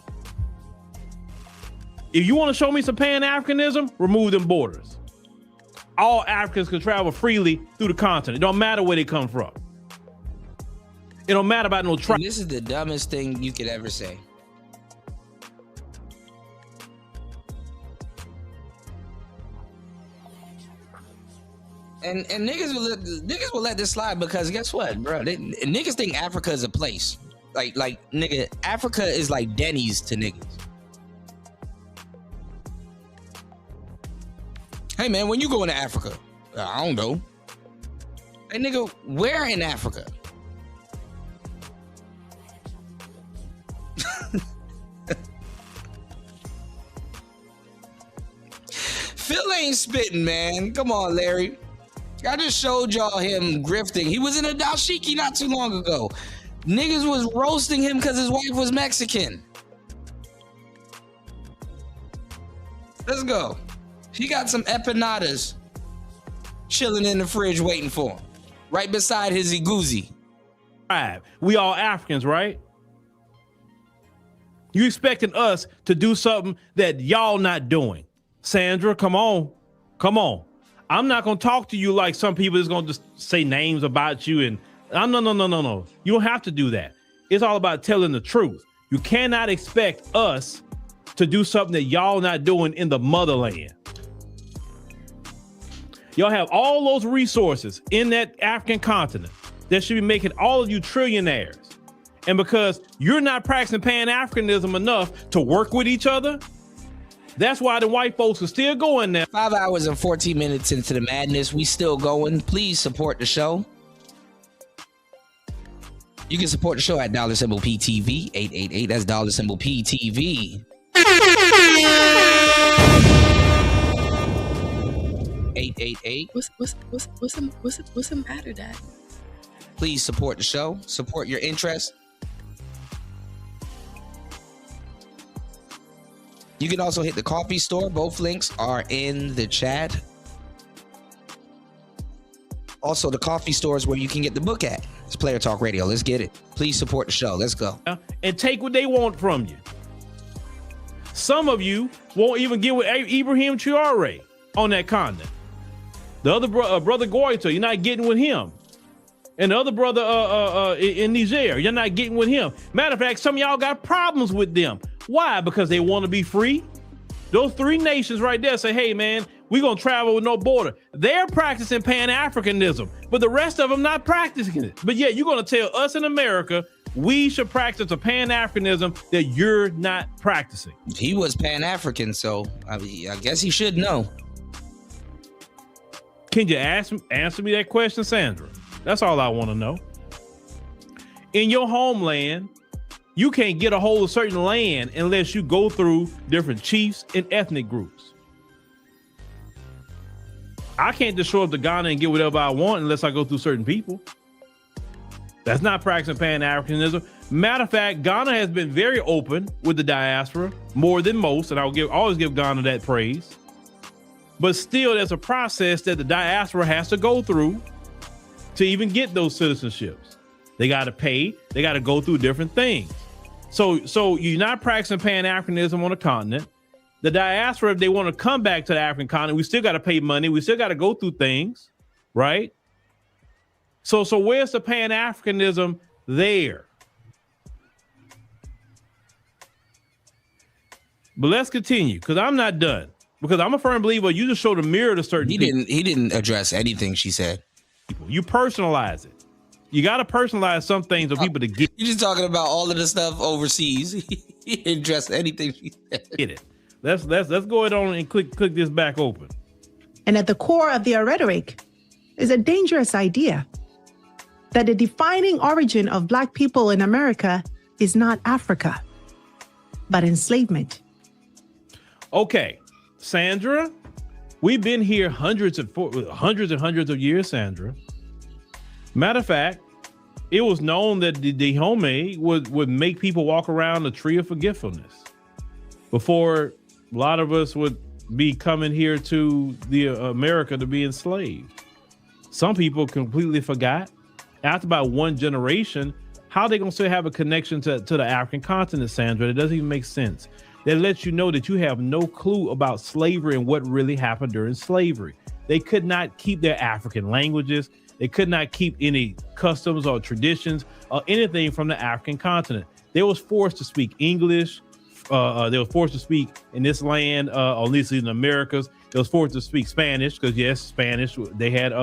If you want to show me some Pan-Africanism, remove them borders. All Africans can travel freely through the continent. It don't matter where they come from. It don't matter about no tribe. This is the dumbest thing you could ever say. And niggas will let this slide because guess what, bro? Niggas think Africa is a place. Like nigga, Africa is like Denny's to niggas. Hey man, when you going to Africa? I don't know. Hey nigga, where in Africa? Phil ain't spitting, man. Come on, Larry. I just showed y'all him grifting. He was in a dashiki not too long ago. Niggas was roasting him because his wife was Mexican. Let's go. He got some empanadas chilling in the fridge waiting for him. Right beside his iguzi. We all Africans, right? You expecting us to do something that y'all not doing. Sandra, come on. Come on. I'm not going to talk to you like some people is going to just say names about you. And no. You don't have to do that. It's all about telling the truth. You cannot expect us to do something that y'all not doing in the motherland. Y'all have all those resources in that African continent that should be making all of you trillionaires. And because you're not practicing Pan-Africanism enough to work with each other, that's why the white folks are still going there. 5 hours and 14 minutes into the madness. We still going. Please support the show. You can support the show at $PTV 888. That's $PTV 888. What's the matter, Dad? Please support the show. Support your interest. You can also hit the coffee store. Both links are in the chat. Also, the coffee stores where you can get the book at. It's Player Talk Radio. Let's get it. Please support the show. Let's go. And take what they want from you. Some of you won't even get with Ibrahim Traore on that continent. The other brother Goita, you're not getting with him. And the other brother in Niger, you're not getting with him. Matter of fact, some of y'all got problems with them. Why? Because they want to be free. Those three nations right there say, hey, man, we're going to travel with no border. They're practicing Pan-Africanism, but the rest of them not practicing it. But yeah, you're going to tell us in America we should practice a Pan-Africanism that you're not practicing. He was Pan-African, so I guess he should know. Can you answer me that question, Sandra? That's all I want to know. In your homeland, you can't get a hold of certain land unless you go through different chiefs and ethnic groups. I can't just show up to Ghana and get whatever I want unless I go through certain people. That's not practicing Pan-Africanism. Matter of fact, Ghana has been very open with the diaspora, more than most, and I'll always give Ghana that praise. But still, there's a process that the diaspora has to go through to even get those citizenships. They got to pay. They got to go through different things. So you're not practicing Pan-Africanism on the continent. The diaspora, if they want to come back to the African continent, we still got to pay money. We still got to go through things, right? So where's the Pan-Africanism there? But let's continue, because I'm not done. Because I'm a firm believer, you just showed a mirror to certain people. He didn't address anything she said. You personalize it. You got to personalize some things for people to get. You're just talking about all of the stuff overseas. He didn't address anything she said. Get it. Let's go ahead on and click this back open. And at the core of their rhetoric is a dangerous idea that the defining origin of Black people in America is not Africa, but enslavement. Okay, Sandra, we've been here hundreds and hundreds of years, Sandra. Matter of fact, it was known that the Dahomey would make people walk around the tree of forgetfulness before a lot of us would be coming here to the America to be enslaved. Some people completely forgot. After about one generation, how they gonna still have a connection to the African continent, Sandra? It doesn't even make sense. That lets you know that you have no clue about slavery and what really happened during slavery. They could not keep their African languages. They could not keep any customs or traditions or anything from the African continent. They was forced to speak English. They were forced to speak in this land, or at least in the Americas. They was forced to speak Spanish because, yes, Spanish. They had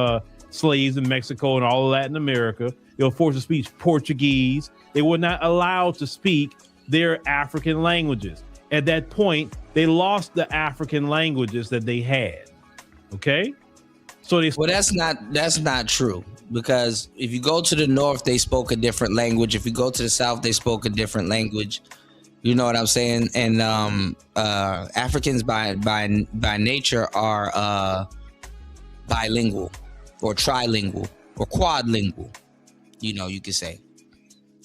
slaves in Mexico and all of Latin America. They were forced to speak Portuguese. They were not allowed to speak their African languages. At that point, they lost the African languages that they had. Okay? So they that's not true, because if you go to the north, they spoke a different language. If you go to the south, they spoke a different language. You know what I'm saying? And Africans by nature are bilingual or trilingual or quadlingual. You know, you could say.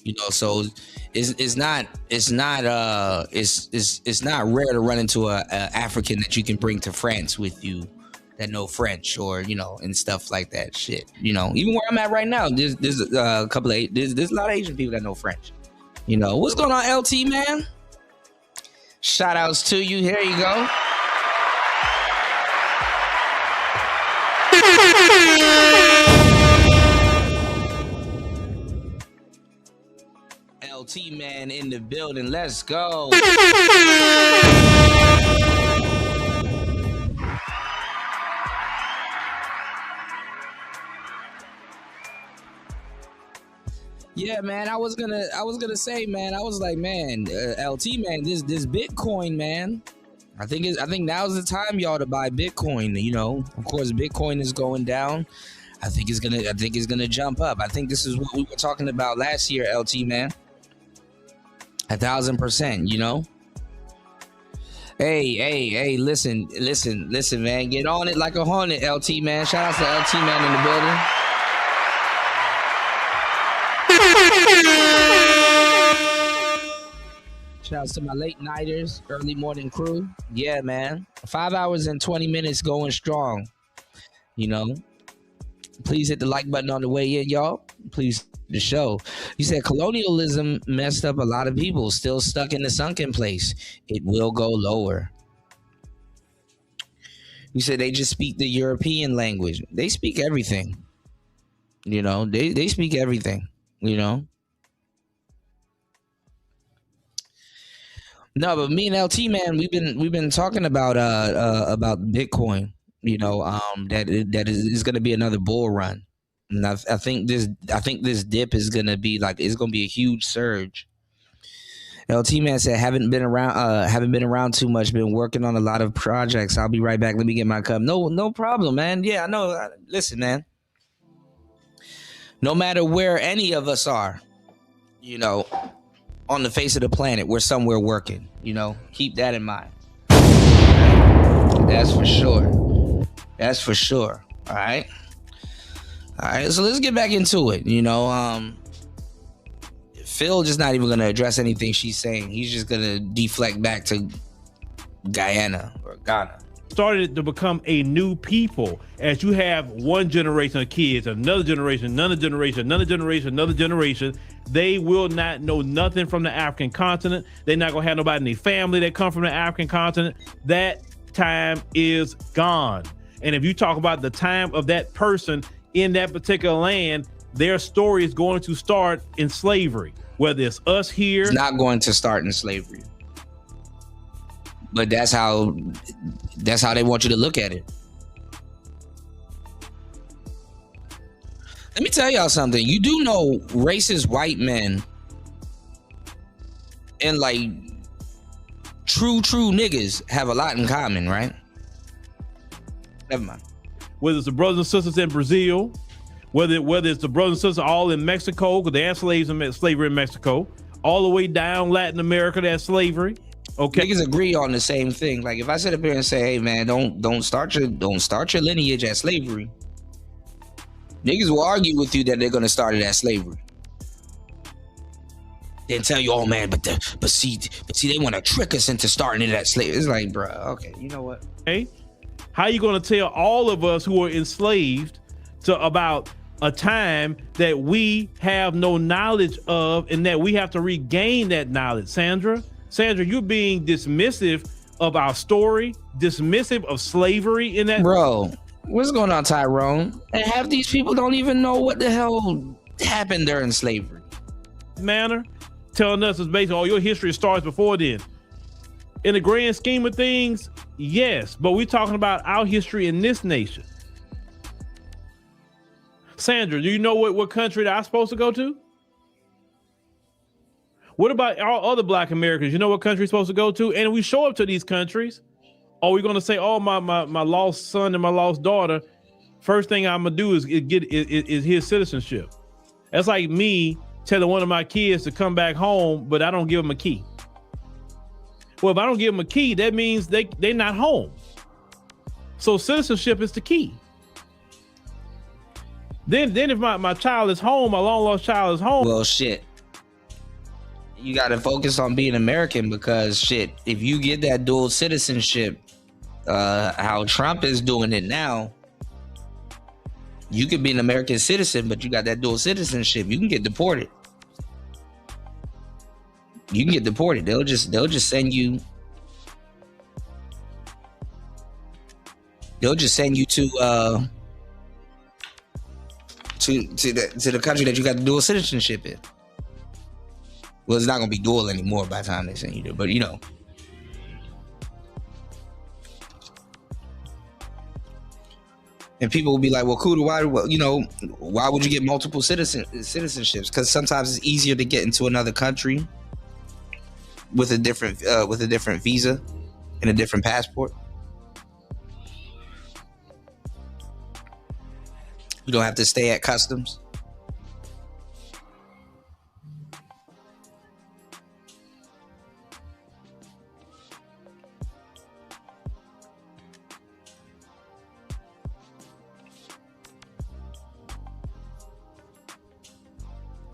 You know, so it's not rare to run into a African that you can bring to France with you that know French, or, you know, and stuff like that shit. You know, even where I'm at right now, there's a couple of there's a lot of Asian people that know French. You know, what's going on, LT, man? Shout outs to you. Here you go. LT man in the building. Let's go. Yeah, man. I was gonna say, man. I was like, man, LT man, this Bitcoin, man. I think now's the time, y'all, to buy Bitcoin. You know, of course, Bitcoin is going down. I think it's gonna jump up. I think this is what we were talking about last year, LT man. 1,000%. You know. Hey, listen, man. Get on it like a hornet, LT man. Shout out to LT man in the building. Shout out to my late nighters, early morning crew. Yeah, man. 5 hours and 20 minutes going strong. You know, Please hit the like button on the way in, y'all. Please the show. You said colonialism messed up a lot of people, still stuck in the sunken place. It will go lower. You said they just speak the European language. They speak everything. You know, they speak everything, you know. No, but me and LT, man, we've been talking about Bitcoin. You know, that is going to be another bull run, and I think this dip is going to be like, it's going to be a huge surge. LT man said, haven't been around too much. Been working on a lot of projects. I'll be right back. Let me get my cup. No problem, man. Yeah, I know. Listen, man. No matter where any of us are, you know, on the face of the planet, we're somewhere working. You know, keep that in mind. That's for sure. That's for sure. All right. So let's get back into it. You know, Phil just not even going to address anything she's saying. He's just going to deflect back to Guyana or Ghana. Started to become a new people as you have one generation of kids, another generation, another generation, another generation, another generation. They will not know nothing from the African continent. They're not going to have nobody in their family that come from the African continent. That time is gone. And if you talk about the time of that person in that particular land, their story is going to start in slavery, whether it's us here. It's not going to start in slavery. But that's how they want you to look at it. Let me tell y'all something. You do know racist white men and like true niggas have a lot in common, right? Never mind. Whether it's the brothers and sisters in Brazil, whether it's the brothers and sisters all in Mexico, because they have slavery in Mexico, all the way down Latin America, that's slavery. Okay, niggas agree on the same thing. Like if I sit up here and say, "Hey man, don't start your lineage at slavery," niggas will argue with you that they're gonna start it at slavery. Then tell you, "Oh man, but see, they want to trick us into starting it at slavery." It's like, bro, okay, you know what? Hey, how you gonna tell all of us who are enslaved to about a time that we have no knowledge of, and that we have to regain that knowledge, Sandra? Sandra, you're being dismissive of our story, dismissive of slavery in that. Bro, what's going on, Tyrone? And half these people don't even know what the hell happened during slavery. Manner, telling us it's based on your history starts before then. In the grand scheme of things, yes, but we're talking about our history in this nation. Sandra, do you know what country that I'm supposed to go to? What about all other Black Americans? You know what country we're supposed to go to? And we show up to these countries. Are we going to say, "Oh, my lost son and my lost daughter"? First thing I'm gonna do is get his citizenship. That's like me telling one of my kids to come back home, but I don't give them a key. Well, if I don't give them a key, that means they're not home. So citizenship is the key. Then if my child is home, my long lost child is home. Well, shit. You got to focus on being American, because shit, if you get that dual citizenship, how Trump is doing it now, you could be an American citizen, but you got that dual citizenship, you can get deported. You can get deported. They'll just send you. They'll just send you to the country that you got the dual citizenship in. Well, it's not gonna be dual anymore by the time they send you there, but you know. And people will be like, "Well, Kuda, why would you get multiple citizenships? Because sometimes it's easier to get into another country with a different visa and a different passport. You don't have to stay at customs."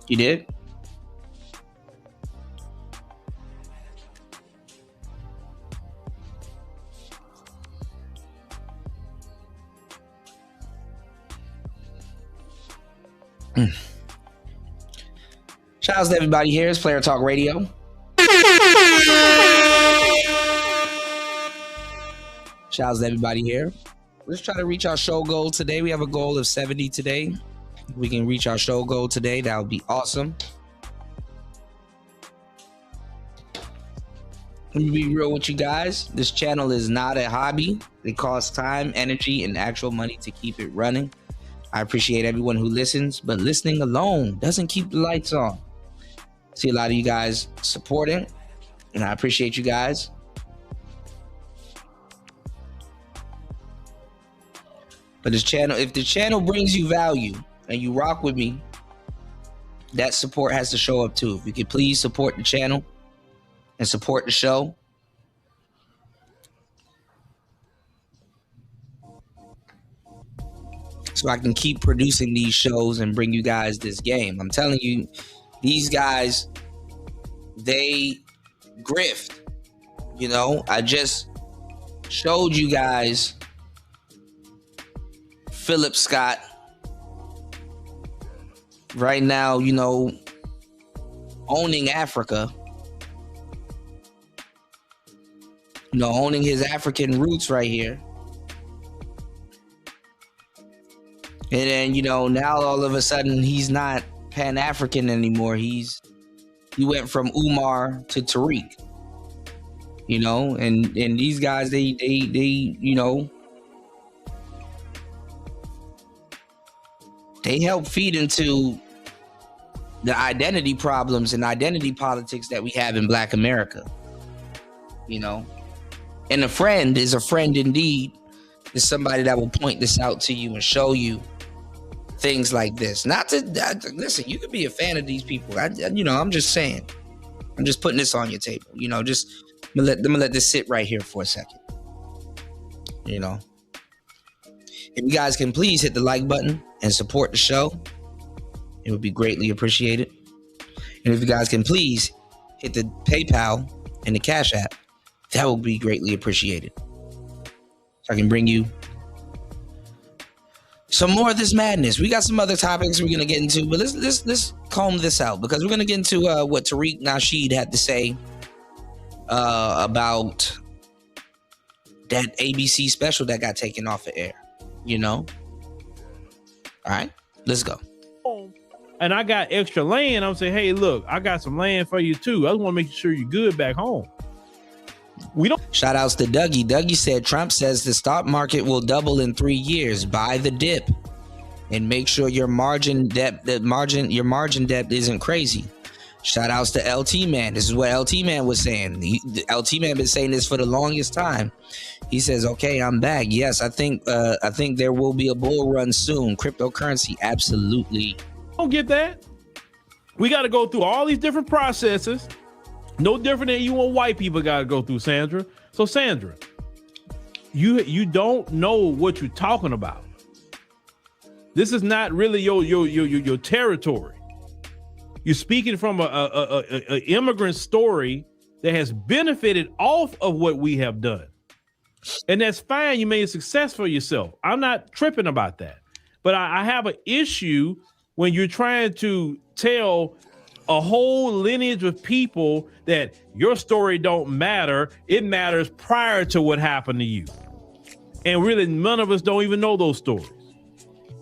You did? Shout out to everybody here. It's Player Talk Radio. Shout out to everybody here. Let's try to reach our show goal today. We have a goal of 70 today. If we can reach our show goal today, that would be awesome. Let me be real with you guys. This channel is not a hobby. It costs time, energy, and actual money to keep it running. I appreciate everyone who listens, but listening alone doesn't keep the lights on. See a lot of you guys supporting, and I appreciate you guys. But this channel, if the channel brings you value and you rock with me, that support has to show up too. If you could please support the channel and support the show. So I can keep producing these shows and bring you guys this game. I'm telling you, these guys, they grift. You know, I just showed you guys Philip Scott right now, you know, owning Africa. You know, owning his African roots right here. And then, you know, now all of a sudden he's not Pan-African anymore. He went from Umar to Tariq. You know, and these guys, they you know, they help feed into the identity problems and identity politics that we have in Black America. You know, and a friend is a friend indeed. Is somebody that will point this out to you and show you things like this. Not to listen, you could be a fan of these people. You know, I'm just saying. I'm just putting this on your table. You know, just I'm gonna let this sit right here for a second. You know, if you guys can please hit the like button and support the show, it would be greatly appreciated. And if you guys can please hit the PayPal and the Cash App, that would be greatly appreciated. So I can bring you some more of this madness. We got some other topics we're gonna get into, but let's comb this out because we're gonna get into what Tariq Nasheed had to say about that ABC special that got taken off of air. You know. All right, let's go. And I got extra land. I'm saying, hey, look, I got some land for you too. I just want to make sure you're good back home. We don't. Shout outs to Dougie. Dougie said Trump says the stock market will double in 3 years. Buy the dip and make sure your margin depth isn't crazy. Shout outs to LT Man. This is what LT Man was saying. LT Man been saying this for the longest time. He says, okay, I'm back. Yes, I think there will be a bull run soon. Cryptocurrency, absolutely. Don't get that. We got to go through all these different processes. No different than you and white people got to go through, Sandra. So, Sandra, you don't know what you're talking about. This is not really your territory. You're speaking from a immigrant story that has benefited off of what we have done. And that's fine. You made a success for yourself. I'm not tripping about that. But I have an issue when you're trying to tell a whole lineage of people that your story don't matter. It matters prior to what happened to you. And really, none of us don't even know those stories.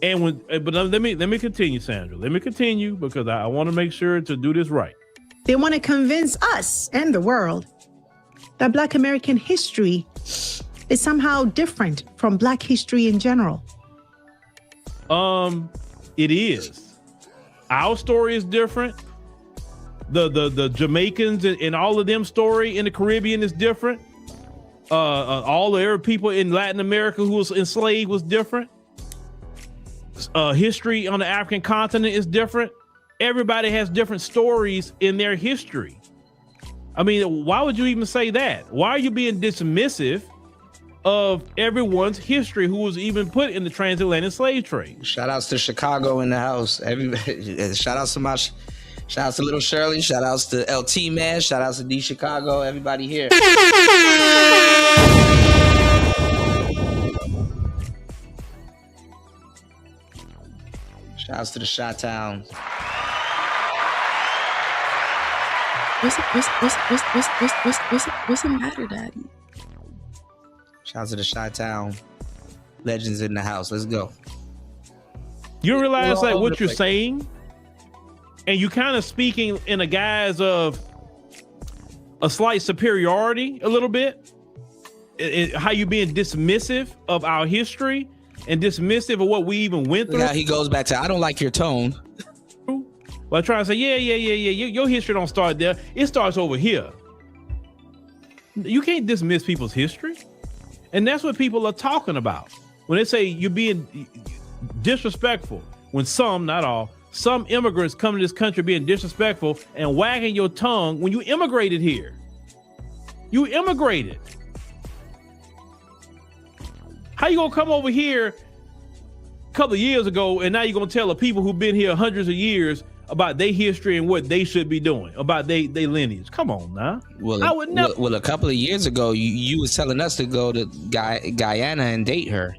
And but let me continue, Sandra. Let me continue because I want to make sure to do this right. They want to convince us and the world that Black American history is somehow different from Black history in general. It is. Our story is different. The Jamaicans and all of them story in the Caribbean is different. All the Arab people in Latin America who was enslaved was different. History on the African continent is different. Everybody has different stories in their history. I mean, why would you even say that? Why are you being dismissive of everyone's history who was even put in the transatlantic slave trade? Shout outs to Chicago in the house. Everybody, shout outs to Little Shirley. Shout outs to LT Man. Shout outs to D Chicago. Everybody here. Shouts to the Chi-Town. What's the matter, Daddy? Shouts to the Chi-Town. Legends in the house. Let's go. You realize like what you're saying, and you kind of speaking in a guise of a slight superiority, a little bit. How you being dismissive of our history and dismissive of what we even went through. Yeah, he goes back to, I don't like your tone. Well, I try to say, yeah. Your history don't start there. It starts over here. You can't dismiss people's history. And that's what people are talking about. When they say you're being disrespectful, when some, not all, some immigrants come to this country being disrespectful and wagging your tongue when you immigrated here. You immigrated. How you gonna come over here a couple of years ago and now you're gonna tell the people who've been here hundreds of years about their history and what they should be doing, about their lineage? Come on now. Well, I would never. Well, a couple of years ago, you was telling us to go to Guyana and date her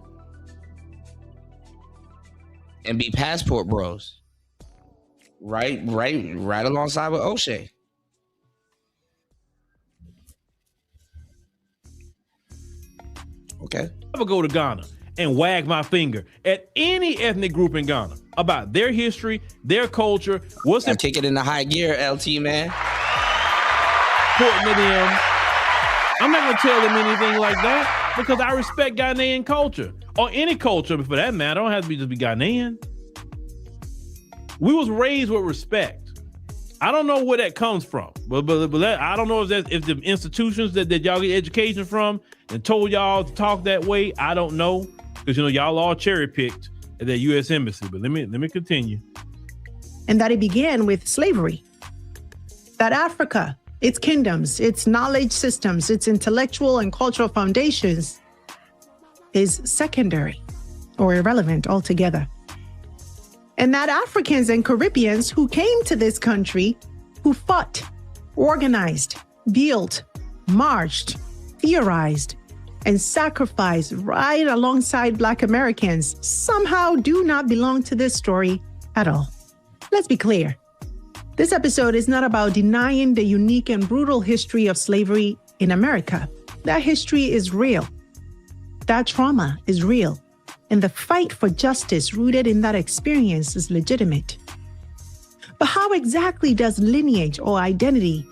and be passport bros. Right alongside with O'Shea. Okay. Never go to Ghana and wag my finger at any ethnic group in Ghana about their history, their culture. What's I take it in the high gear, LT, man. Important to them. I'm not gonna tell them anything like that because I respect Ghanaian culture, or any culture for that matter. I don't have to just be Ghanaian. We was raised with respect. I don't know where that comes from, but I don't know if the institutions that y'all get education from and told y'all to talk that way. I don't know, because y'all all cherry picked at the U.S. Embassy. But let me continue. And that it began with slavery. That Africa, its kingdoms, its knowledge systems, its intellectual and cultural foundations is secondary or irrelevant altogether. And that Africans and Caribbeans who came to this country, who fought, organized, built, marched, theorized, and sacrificed right alongside Black Americans somehow do not belong to this story at all. Let's be clear. This episode is not about denying the unique and brutal history of slavery in America. That history is real. That trauma is real. And the fight for justice rooted in that experience is legitimate. But how exactly does lineage or identity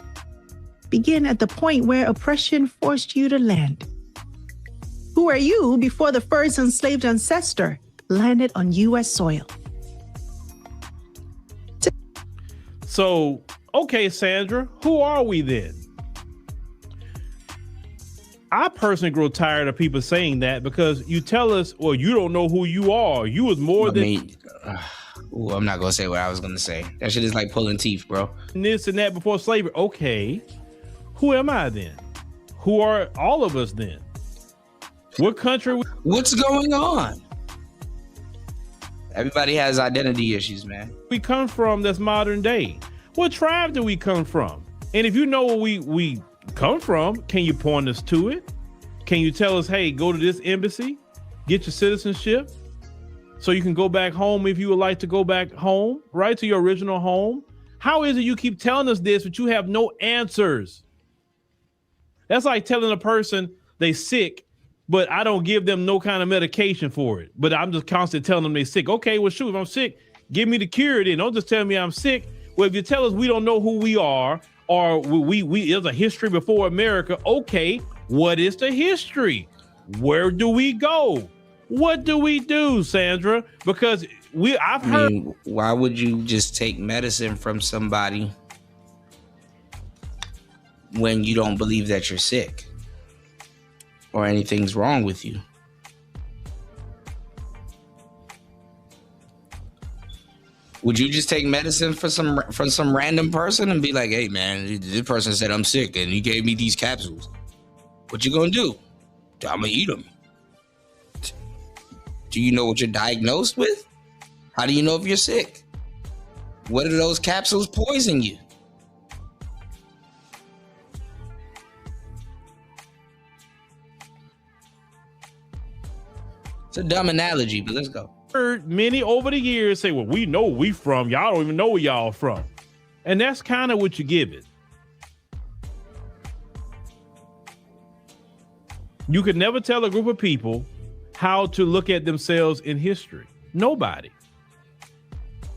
begin at the point where oppression forced you to land? Who are you before the first enslaved ancestor landed on U.S. soil? So, okay, Sandra, who are we then? I personally grow tired of people saying that because you tell us, well, you don't know who you are. You was more than... I'm not going to say what I was going to say. That shit is like pulling teeth, bro. This and that before slavery. Okay. Who am I then? Who are all of us then? What country? What's going on? Everybody has identity issues, man. We come from that's modern day. What tribe do we come from? And if you know where we come from, can you point us to it? Can you tell us, hey, go to this embassy, get your citizenship so you can go back home if you would like to go back home, right, to your original home? How is it you keep telling us this, but you have no answers? That's like telling a person they sick, but I don't give them no kind of medication for it. But I'm just constantly telling them they sick. Okay, well, shoot, if I'm sick, give me the cure then. Don't just tell me I'm sick. Well, if you tell us we don't know who we are, or we there's a history before America, okay, what is the history? Where do we go? What do we do, Sandra? Because I've heard. Why would you just take medicine from somebody when you don't believe that you're sick or anything's wrong with you? Would you just take medicine from some random person and be like, hey man, this person said I'm sick and he gave me these capsules. What you gonna do? I'm gonna eat them. Do you know what you're diagnosed with? How do you know if you're sick? What do those capsules poison you? It's a dumb analogy, but let's go. heard many over the years say, well, we know where we from. Y'all don't even know where y'all from. And that's kind of what you give it. You could never tell a group of people how to look at themselves in history. Nobody.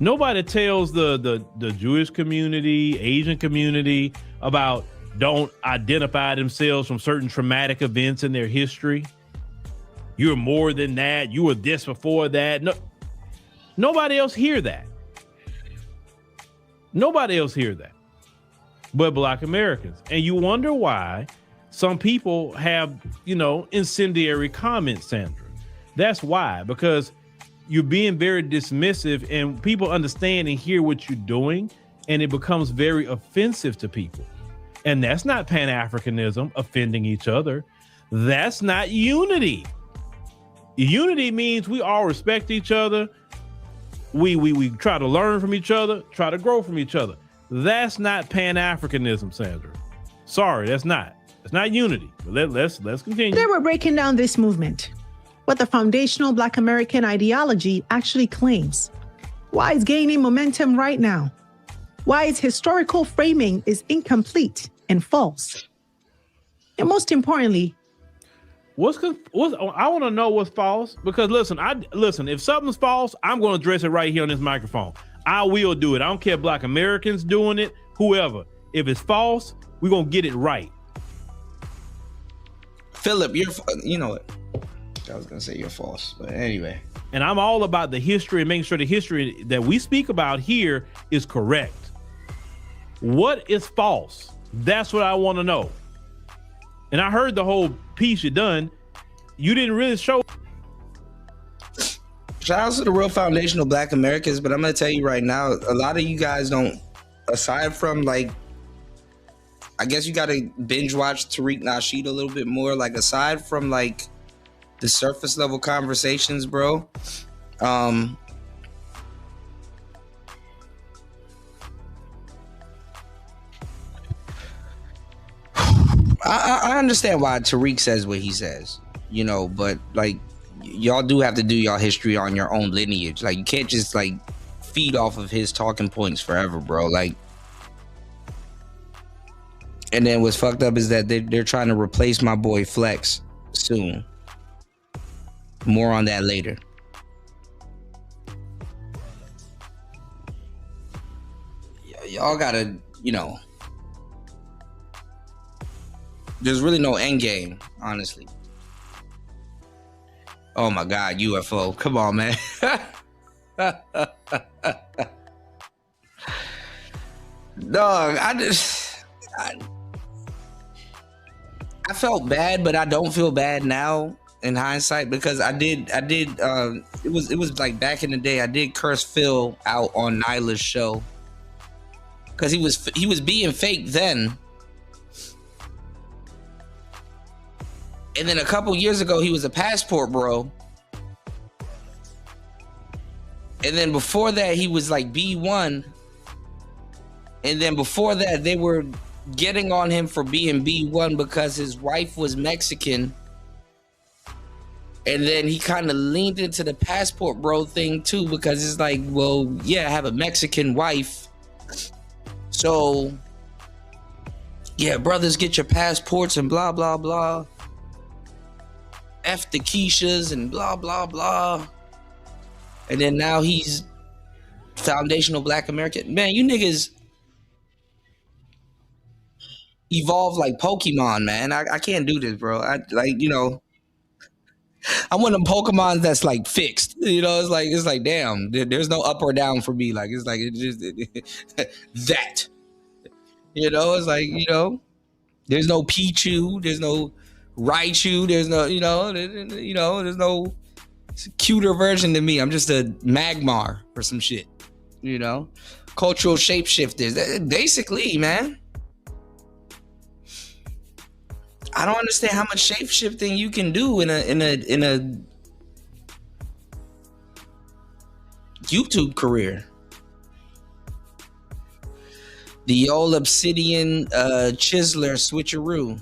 Nobody tells the Jewish community, Asian community about don't identify themselves from certain traumatic events in their history. You're more than that. You were this before that. No, nobody else hear that. Nobody else hear that but Black Americans. And you wonder why some people have, incendiary comments, Sandra. That's why, because you're being very dismissive and people understand and hear what you're doing, and it becomes very offensive to people. And that's not Pan-Africanism, offending each other. That's not unity. Unity means we all respect each other. We try to learn from each other, try to grow from each other. That's not Pan-Africanism, Sandra. Sorry, that's not. It's not unity. But let's continue. Today we're breaking down this movement, what the foundational Black American ideology actually claims, why it's gaining momentum right now, why its historical framing is incomplete and false, and most importantly, I want to know what's false, because listen, if something's false, I'm going to address it right here on this microphone. I will do it. I don't care if Black Americans doing it, whoever. If it's false, we're going to get it right. Philip, you know what? I was going to say you're false, but anyway. And I'm all about the history and making sure the history that we speak about here is correct. What is false? That's what I want to know. And I heard the whole piece you done. You didn't really show. Shout out to the real foundational Black Americans, but I'm going to tell you right now, a lot of you guys don't, aside from I guess you got to binge watch Tariq Nasheed a little bit more. Aside from the surface level conversations, bro. I understand why Tariq says what he says, but y'all do have to do y'all history on your own lineage. You can't just feed off of his talking points forever, bro. And then what's fucked up is that they're trying to replace my boy Flex soon. More on that later. Y'all gotta, there's really no end game, honestly. Oh my God, UFO. Come on, man. Dog, I felt bad, but I don't feel bad now in hindsight, because I did it was back in the day, I did curse Phil out on Nyla's show because he was being fake then. And then a couple years ago, he was a passport bro. And then before that, he was B1. And then before that, they were getting on him for being B1 because his wife was Mexican. And then he kind of leaned into the passport bro thing too, because it's well, yeah, I have a Mexican wife. So, yeah, brothers, get your passports and blah, blah, blah. F the Keishas and blah, blah, blah. And then now he's foundational Black American. Man, you niggas evolve like Pokemon, man. I can't do this, bro. I'm one of them Pokemon that's fixed. It's like damn, there's no up or down for me. It's just that. There's no Pichu, there's no Raichu, there's no, there's no cuter version than me. I'm just a Magmar or some shit. Cultural shapeshifters. Basically, man. I don't understand how much shape-shifting you can do in a YouTube career. The old Obsidian Chiseler switcheroo.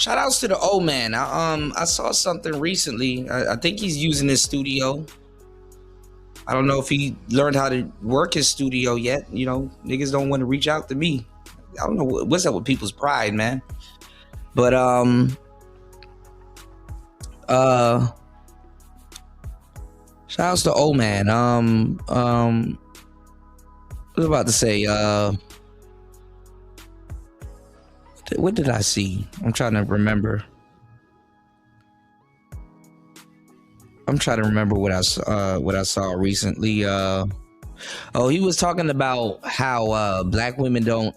Shout outs to the old man. I saw something recently. I think he's using his studio. I don't know if he learned how to work his studio yet. You know, niggas don't want to reach out to me. I don't know what's up with people's pride, man. But shout outs to old man. What was I about to say? What did I see? I'm trying to remember. What I saw recently. He was talking about how black women don't.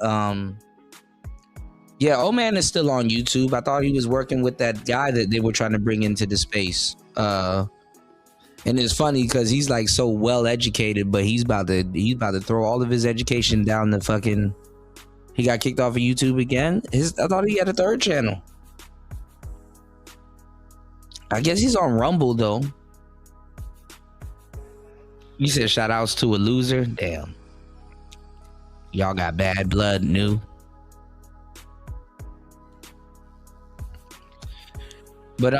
Old man is still on YouTube. I thought he was working with that guy that they were trying to bring into the space. And it's funny because he's like so well educated, but he's about to throw all of his education down the fucking. He got kicked off of YouTube again. I thought he had a third channel. I guess he's on Rumble though. You said shout outs to a loser? Damn. Y'all got bad blood, new. But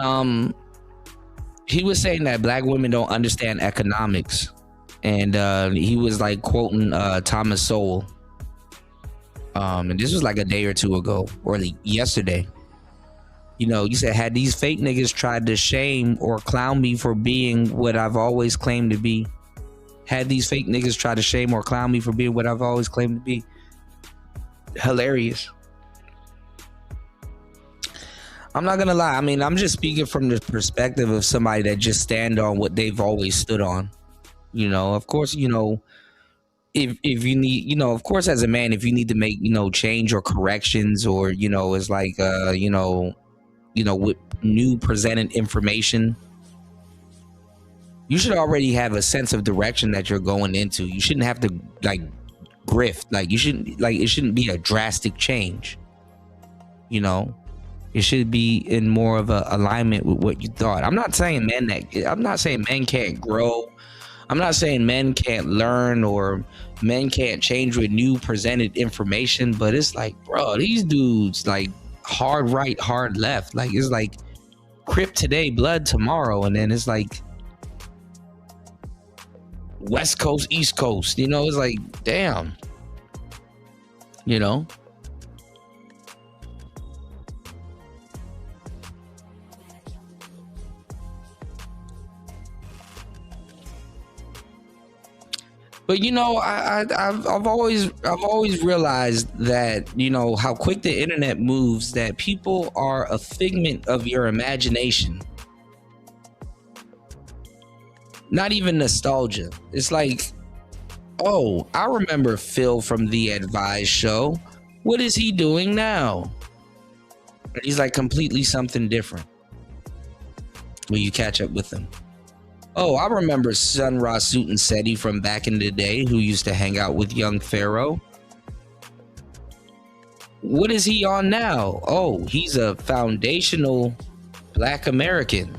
he was saying that black women don't understand economics. And he was like quoting Thomas Sowell. And this was like a day or two ago, or like yesterday. You know, you said, had these fake niggas tried to shame or clown me for being what I've always claimed to be. Had these fake niggas tried to shame or clown me for being what I've always claimed to be. Hilarious. I'm not gonna lie. I mean, I'm just speaking from the perspective of somebody that just stand on what they've always stood on. You know, of course, you know, if you need, you know, of course, as a man, if you need to make, you know, change or corrections, or, you know, it's like, you know, with new presented information, you should already have a sense of direction that you're going into. You shouldn't have to like grift. Like you shouldn't, like, it shouldn't be a drastic change. You know, it should be in more of a alignment with what you thought. I'm not saying men can't grow. I'm not saying men can't learn or men can't change with new presented information, but it's like, bro, these dudes like hard right, hard left. Like it's like Crip today, blood tomorrow, and then it's like West Coast, East Coast. You know, it's like, damn. You know? But you know, I've always realized that, you know, how quick the internet moves, that people are a figment of your imagination. Not even nostalgia. It's like, oh, I remember Phil from The Advised Show. What is he doing now? And he's like completely something different when you catch up with him. Oh, I remember Sun Ra Seti from back in the day, who used to hang out with young Pharaoh. What is he on now? Oh, he's a foundational Black American.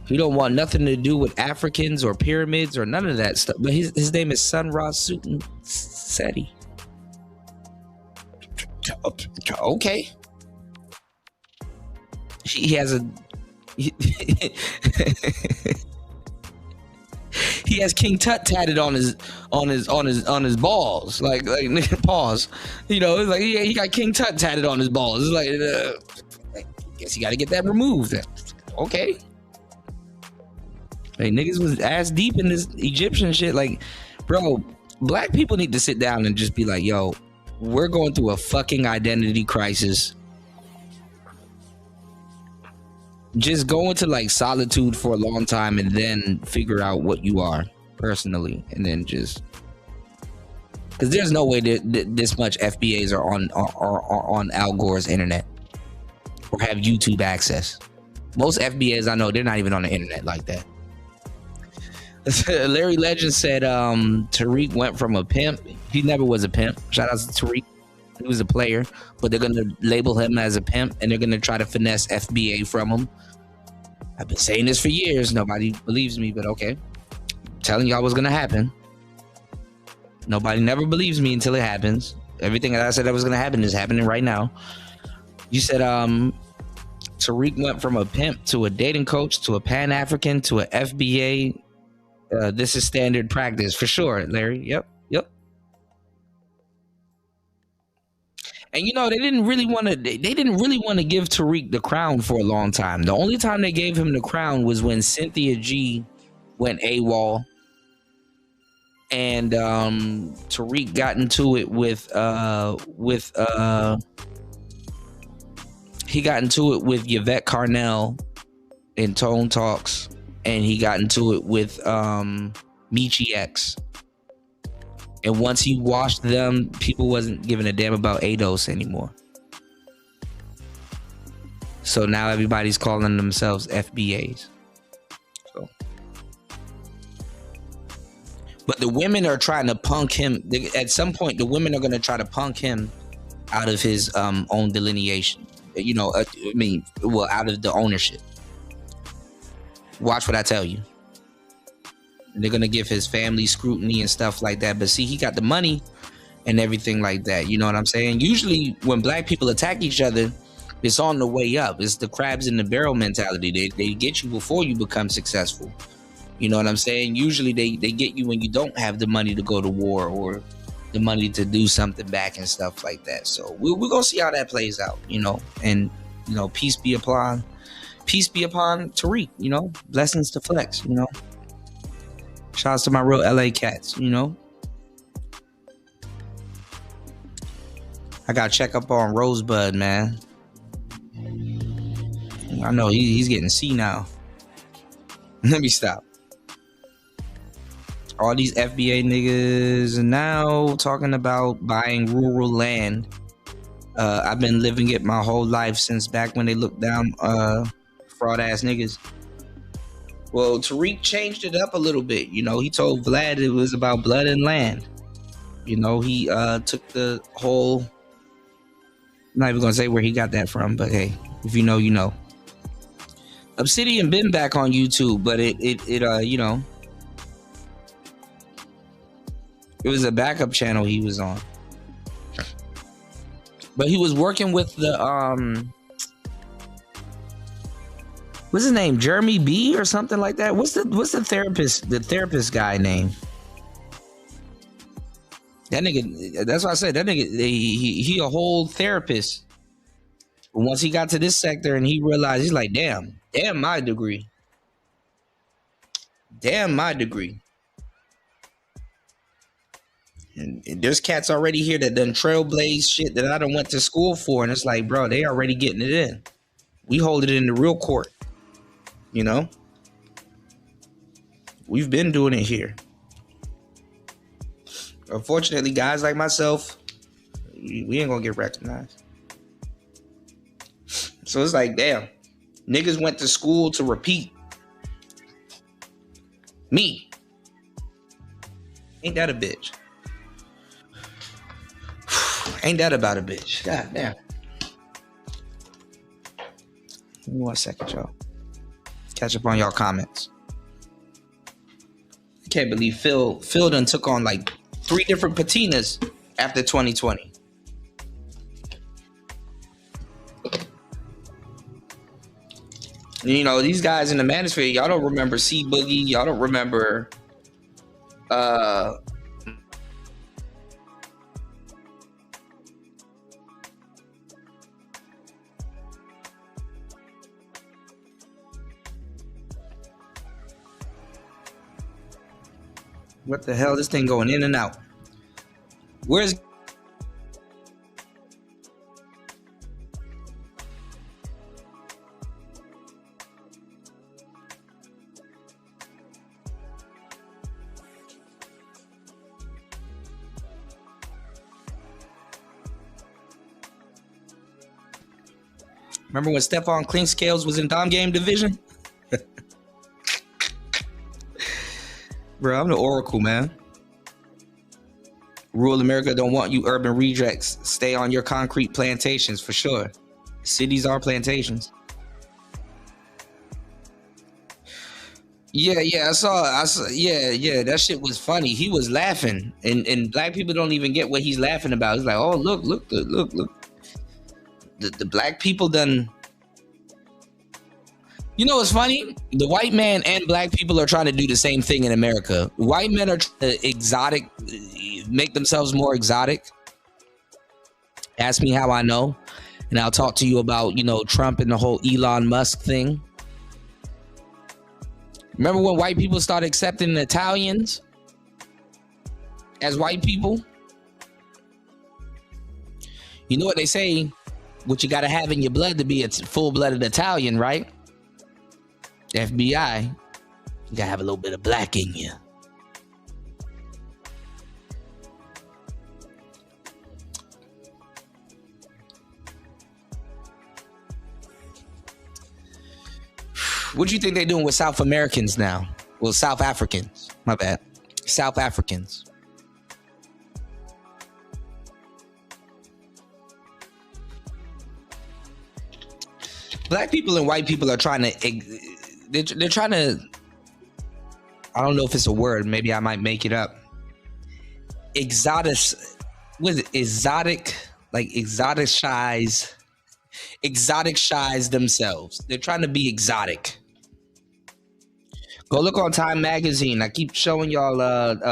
He don't want nothing to do with Africans or pyramids or none of that stuff. But his name is Sun Ra Seti. Okay. He has a... he has King Tut tatted on his balls, like pause. You know, it's like he got King Tut tatted on his balls. It's like, I guess you got to get that removed. Okay. Hey, niggas was ass deep in this Egyptian shit. Like, bro, black people need to sit down and just be like, yo, we're going through a fucking identity crisis. Just go into like solitude for a long time and then figure out what you are personally, and then just, because there's no way that this much FBAs are on Al Gore's internet or have YouTube access. Most FBAs I know, they're not even on the internet like that. Larry Legend said Tariq went from a pimp. He never was a pimp. Shout out to Tariq. He was a player, but they're going to label him as a pimp, and they're going to try to finesse FBA from him. I've been saying this for years. Nobody believes me, but okay. I'm telling y'all what's going to happen. Nobody never believes me until it happens. Everything that I said that was going to happen is happening right now. You said Tariq went from a pimp to a dating coach to a Pan-African to a FBA. This is standard practice for sure, Larry. Yep. And you know, they didn't really want to give Tariq the crown for a long time. The only time they gave him the crown was when Cynthia G went AWOL, and Tariq got into it with Yvette Carnell in Tone Talks, and he got into it with Michi X. And once he washed them, people wasn't giving a damn about ADOS anymore. So now everybody's calling themselves FBAs. So, but the women are trying to punk him. At some point, the women are going to try to punk him out of his own delineation. You know, out of the ownership. Watch what I tell you. They're going to give his family scrutiny and stuff like that. But see, he got the money and everything like that. You know what I'm saying? Usually when black people attack each other, it's on the way up. It's the crabs in the barrel mentality. They get you before you become successful. You know what I'm saying? Usually they get you when you don't have the money to go to war or the money to do something back and stuff like that. So we're going to see how that plays out, you know. And, you know, peace be upon Tariq, you know. Blessings to Flex, you know. Shouts to my real LA cats, you know. I got to check up on Rosebud, man. I know he's getting senile. Let me stop. All these FBA niggas are now talking about buying rural land. I've been living it my whole life since back when they looked down fraud ass niggas. Well, Tariq changed it up a little bit. You know, he told Vlad it was about blood and land. You know, he took the whole... I'm not even going to say where he got that from, but hey, if you know, you know. Obsidian been back on YouTube, but it you know, it was a backup channel he was on. But he was working with the what's his name? Jeremy B or something like that. What's the therapist guy name? That nigga, that's what I said. That nigga, he a whole therapist. But once he got to this sector and he realized, he's like, damn my degree. Damn my degree. And there's cats already here that done trailblaze shit that I done went to school for. And it's like, bro, they already getting it in. We hold it in the real court. You know? We've been doing it here. Unfortunately, guys like myself, we ain't gonna get recognized. So it's like, damn, niggas went to school to repeat. Me. Ain't that a bitch? Ain't that about a bitch? God damn. Give me 1 second, y'all. Catch up on y'all comments. I can't believe Phil done took on like 3 different patinas after 2020. You know, these guys in the manosphere, y'all don't remember C Boogie, y'all don't remember what the hell? This thing going in and out. Where's remember when Stephon Clinkscales was in Dom Game Division? Bro, I'm the Oracle, man. Rural America don't want you urban rejects. Stay on your concrete plantations for sure. Cities are plantations. Yeah, I saw, yeah, that shit was funny. He was laughing. And black people don't even get what he's laughing about. He's like, oh, look. the black people done. You know what's funny? The white man and black people are trying to do the same thing in America. White men are trying to make themselves more exotic. Ask me how I know, and I'll talk to you about, Trump and the whole Elon Musk thing. Remember when white people started accepting the Italians as white people? You know what they say? What you got to have in your blood to be a full-blooded Italian, right? FBI, you gotta have a little bit of black in you. What do you think they're doing with South Americans now? Well, South Africans, my bad. South Africans. Black people and white people are trying to, they're trying to, I don't know if it's a word, maybe I might make it up. Exoticize themselves. They're trying to be exotic. Go look on Time Magazine. I keep showing y'all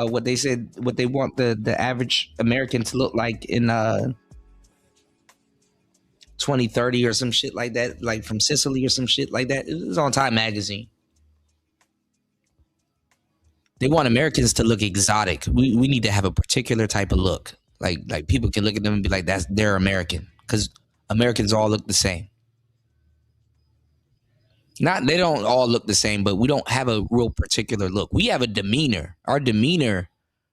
what they said, what they want the average American to look like in 2030 or some shit like that, like from Sicily or some shit like that. It was on Time Magazine. They want Americans to look exotic. We need to have a particular type of look. Like people can look at them and be like, they're American, because Americans all look the same. They don't all look the same, but we don't have a real particular look. We have a demeanor. Our demeanor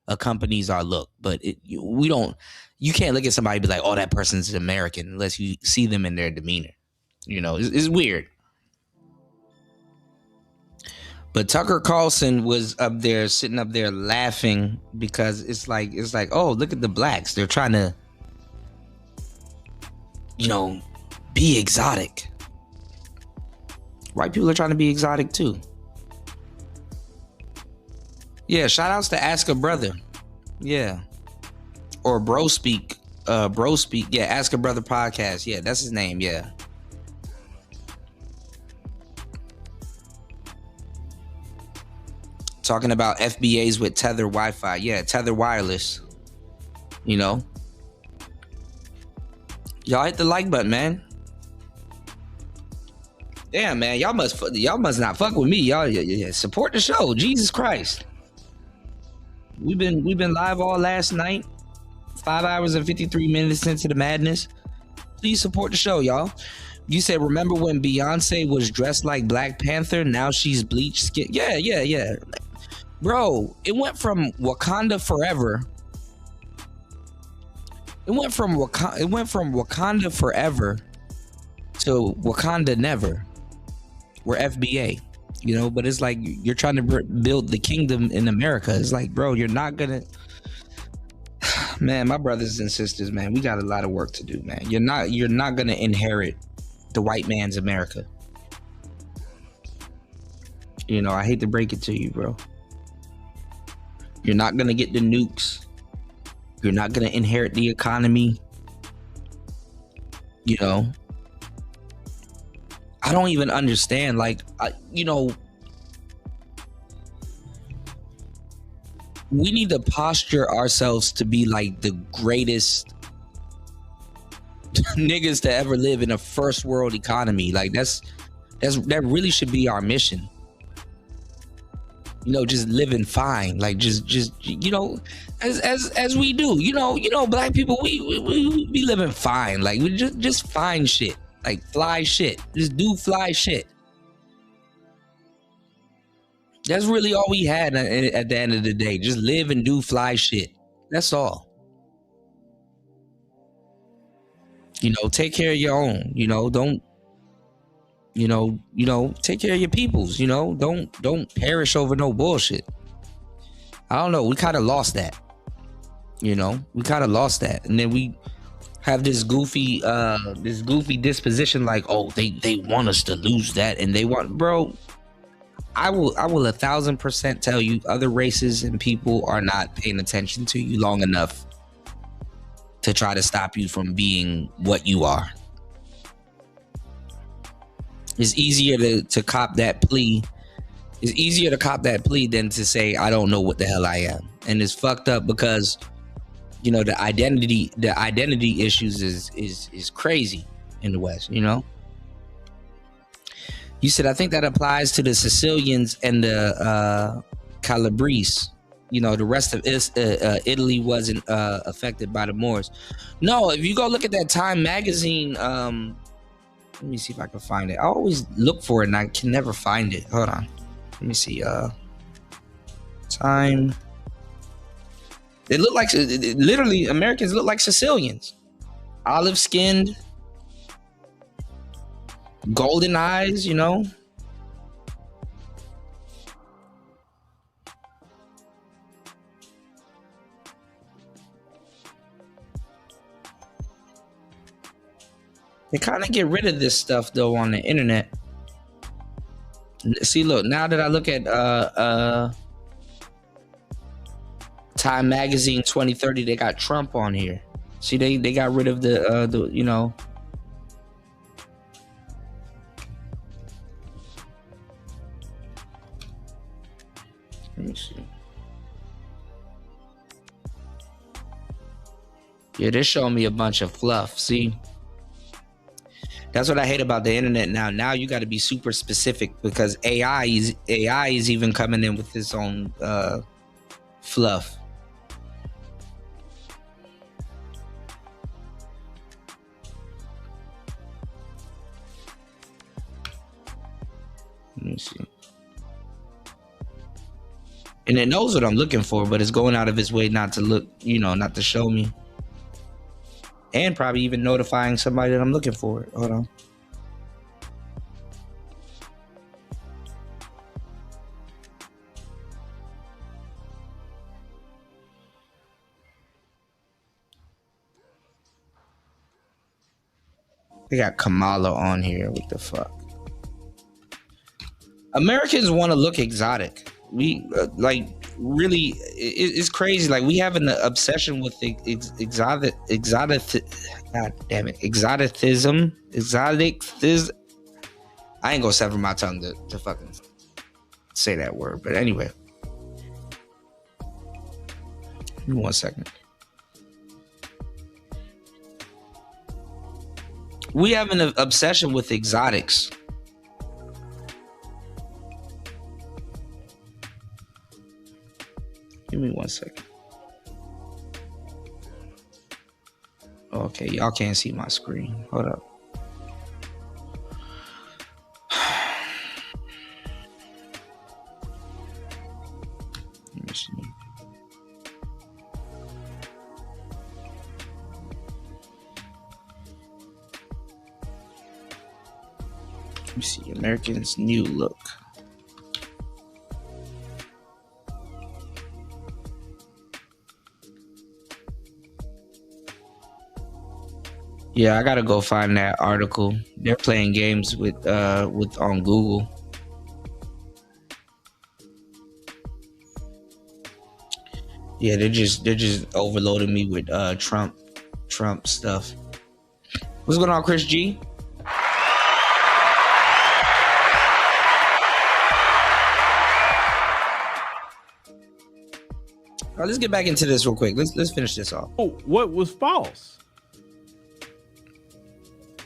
accompanies our look, but we don't. You can't look at somebody and be like, oh, that person's American, unless you see them in their demeanor. It's weird. But Tucker Carlson was up there, sitting up there laughing, because it's like, oh, look at the blacks. They're trying to, be exotic. White people are trying to be exotic too. Yeah, shout outs to Ask a Brother. Yeah. Or Bro Speak. Yeah, Ask a Brother podcast. Yeah, that's his name. Yeah. Talking about FBAs with Tether Wi-Fi. Yeah, Tether Wireless. Y'all hit the like button, man. Damn, man, y'all must not fuck with me. Y'all support the show. Jesus Christ. We've been live all last night. 5 hours and 53 minutes into the madness. Please support the show, y'all. You said, remember when Beyonce was dressed like Black Panther? Now she's bleached skin. Yeah. Bro, it went from Wakanda Forever. It went from Wakanda Forever to Wakanda Never. We're FBA, but it's like you're trying to build the kingdom in America. It's like, bro, you're not gonna. Man, my brothers and sisters, man, we got a lot of work to do, man. You're not gonna inherit the white man's America. I hate to break it to you, bro. You're not gonna get the nukes. You're not gonna inherit the economy. I don't even understand. We need to posture ourselves to be like the greatest niggas to ever live in a first world economy. Like that really should be our mission. Just living fine. Like just as we do. Black people, we be living fine. Like we just fine shit. Like fly shit. Just do fly shit. That's really all we had at the end of the day. Just live and do fly shit. That's all. Take care of your own. Don't. Take care of your peoples. Don't perish over no bullshit. I don't know. We kind of lost that. We kind of lost that, and then we have this goofy disposition. Like, oh, they want us to lose that, and they want, bro. I will 1000% tell you, other races and people are not paying attention to you long enough to try to stop you from being what you are. It's easier to cop that plea. It's easier to cop that plea than to say I don't know what the hell I am. And it's fucked up because, you know, the identity issues is crazy in the West, you know? You said, I think that applies to the Sicilians and the Calabrese. You know, the rest of Italy wasn't affected by the Moors. No, if you go look at that Time magazine, let me see if I can find it. I always look for it and I can never find it. Hold on. Let me see. Time. It looked like, literally, Americans look like Sicilians. Olive skinned, golden eyes, you know. They kind of get rid of this stuff though on the internet. See, look, now that I look at Time Magazine 2030, they got Trump on here. See, they got rid of the you know. Let me see. Yeah, they're showing me a bunch of fluff. See? That's what I hate about the internet now. Now you got to be super specific because AI is even coming in with its own fluff. Let me see. And it knows what I'm looking for, but it's going out of its way not to look, you know, not to show me. And probably even notifying somebody that I'm looking for. Hold on. They got Kamala on here. What the fuck? Americans want to look exotic. We like really. It's crazy. Like we have an obsession with exotic. God damn it, exoticism. I ain't gonna sever my tongue to fucking say that word. But anyway, give me 1 second. We have an obsession with exotics. Give me 1 second. Okay, y'all can't see my screen. Hold up. Let me see. Let me see. Americans' new look. Yeah, I gotta go find that article. They're playing games with on Google. Yeah, they're just overloading me with Trump stuff. What's going on, Chris G? All right, let's get back into this real quick. Let's finish this off. Oh, what was false?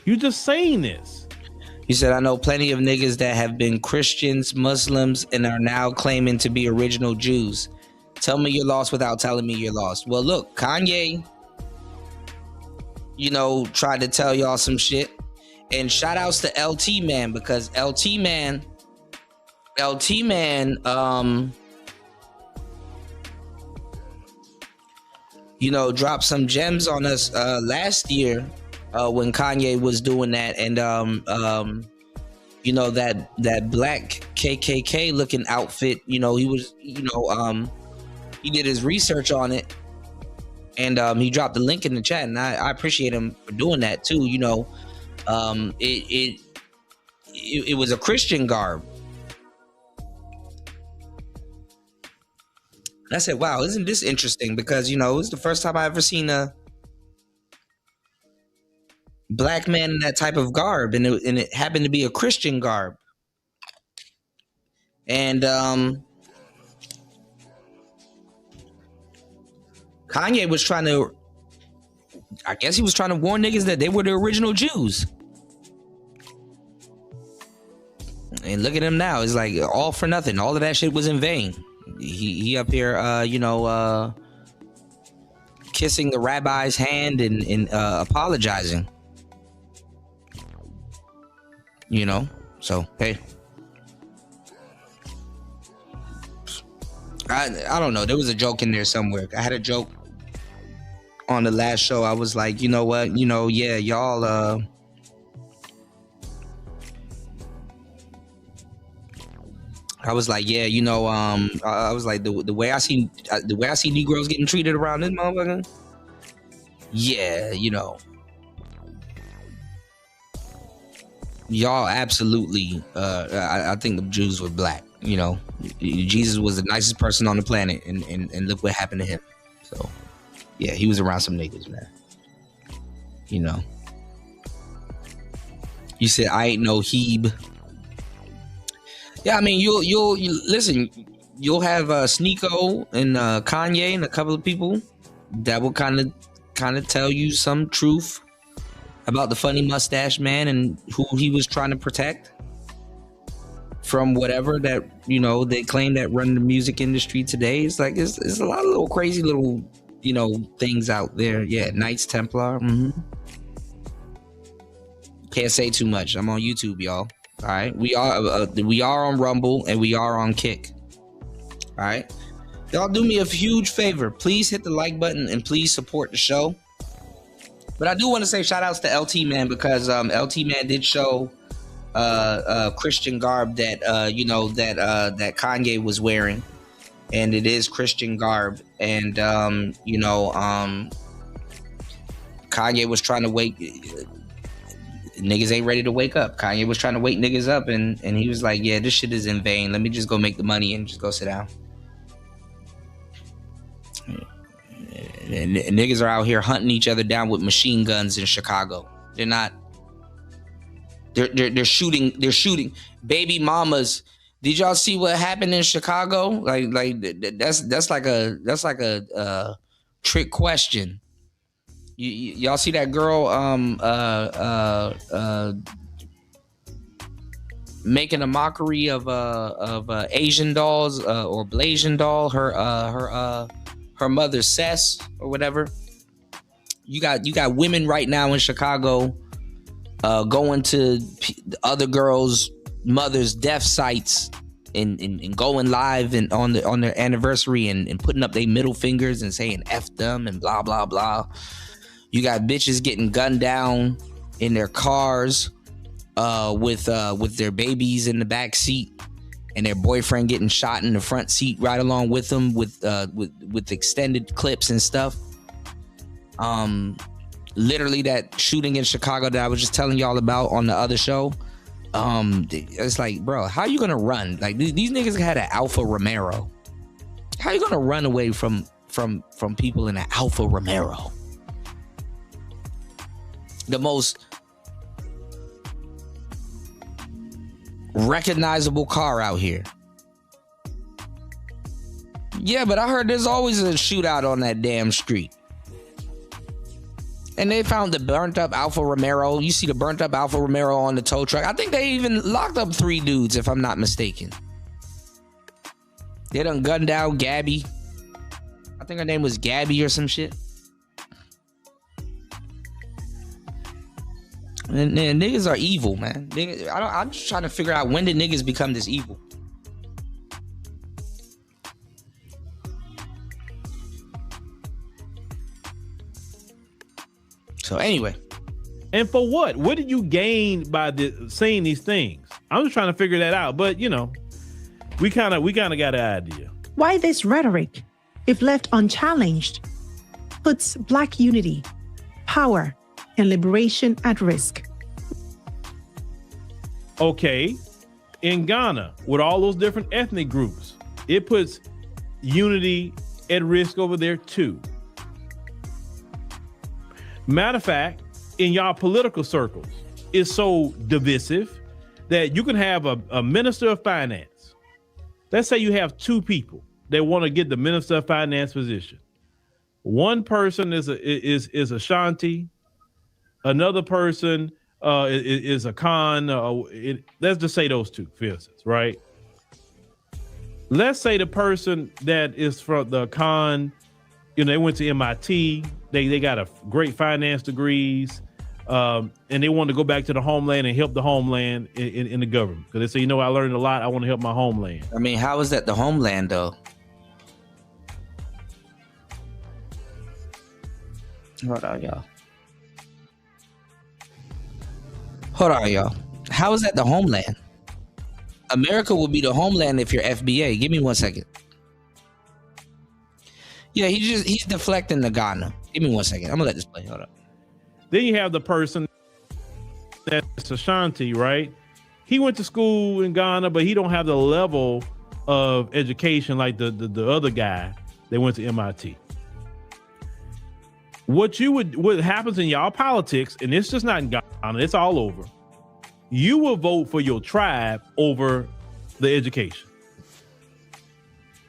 You just saying this. You said, I know plenty of niggas that have been Christians, Muslims, and are now claiming to be original Jews. Tell me you're lost without telling me you're lost. Well, look, Kanye, you know, tried to tell y'all some shit. And shout outs to LT Man, because LT Man, you know, dropped some gems on us last year. When Kanye was doing that, and you know, that black KKK looking outfit, you know, he was, you know, he did his research on it, and he dropped the link in the chat, and I appreciate him for doing that too. You know, it was a Christian garb. And I said, wow, isn't this interesting? Because, you know, it was the first time I ever seen black man in that type of garb, and it happened to be a Christian garb. And Kanye was trying to, I guess he was trying to warn niggas that they were the original Jews. And look at him now. It's like all for nothing. All of that shit was in vain. He up here, kissing the rabbi's hand and apologizing. You know, so hey, I don't know. There was a joke in there somewhere. I had a joke on the last show. I was like, you know what? You know, yeah, y'all. I was like, yeah, you know, I was like, the way I see Negroes getting treated around this motherfucker. Yeah, you know, y'all absolutely. I think the Jews were black. You know, Jesus was the nicest person on the planet, and look what happened to him. So, yeah, he was around some niggas, man. You know, you said I ain't no Hebe. Yeah, I mean, you'll listen. You'll have Sneeko and Kanye and a couple of people that will kind of tell you some truth about the funny mustache man and who he was trying to protect from whatever that, you know, they claim that run the music industry today. It's like it's a lot of little crazy little, you know, things out there. Yeah, Knights Templar. Can't say too much. I'm on YouTube, y'all. All right, we are on Rumble and we are on Kick. All right, y'all do me a huge favor. Please hit the like button and please support the show. But I do want to say shout outs to LT Man, because LT Man did show Christian garb that that Kanye was wearing, and it is Christian garb, and Kanye was trying to wake. Niggas ain't ready to wake up. Kanye was trying to wake niggas up, and he was like, yeah, this shit is in vain. Let me just go make the money and just go sit down. And niggas are out here hunting each other down with machine guns in Chicago. They're not. They're shooting baby mamas. Did y'all see what happened in Chicago? Like that's like a trick question. Y'all see that girl making a mockery of Asian dolls or Blasian doll, her mother Cess or whatever. You got women right now in Chicago going to other girls' mothers' death sites and going live and on their anniversary and putting up their middle fingers and saying F them and blah blah blah. You got bitches getting gunned down in their cars with their babies in the back seat, and their boyfriend getting shot in the front seat right along with them with extended clips and stuff. Literally that shooting in Chicago that I was just telling y'all about on the other show. It's like, bro, how you gonna run? Like these niggas had an Alfa Romero. How you gonna run away from people in an Alfa Romero? The most recognizable car out here. Yeah, but I heard there's always a shootout on that damn street. And they found the burnt up Alfa Romero. You see the burnt up Alfa Romero on the tow truck. I think they even locked up 3 dudes, if I'm not mistaken. They done gunned down Gabby. I think her name was Gabby or some shit. And niggas are evil, man. I'm just trying to figure out, when did niggas become this evil? So anyway. And for what? What did you gain by saying these things? I'm just trying to figure that out. But, you know, we kind of got an idea. Why this rhetoric, if left unchallenged, puts Black unity, power, and liberation at risk? Okay, in Ghana, with all those different ethnic groups, it puts unity at risk over there too. Matter of fact, in y'all political circles is so divisive that you can have a minister of finance. Let's say you have two people that want to get the minister of finance position. One person is Ashanti, another person is a Khan. Let's just say those two, for instance, right? Let's say the person that is from the Khan, they went to MIT. They got a great finance degrees, and they want to go back to the homeland and help the homeland in the government. Because they say, I learned a lot. I want to help my homeland. I mean, how is that the homeland, though? Hold on, y'all. How is that the homeland? America will be the homeland if you're FBA. Give me 1 second. Yeah, he's deflecting the Ghana. Give me 1 second. I'm gonna let this play. Hold up. Then you have the person that's Ashanti, right? He went to school in Ghana, but he don't have the level of education like the other guy that went to MIT. What happens in y'all politics, and it's just not in Ghana, it's all over. You will vote for your tribe over the education.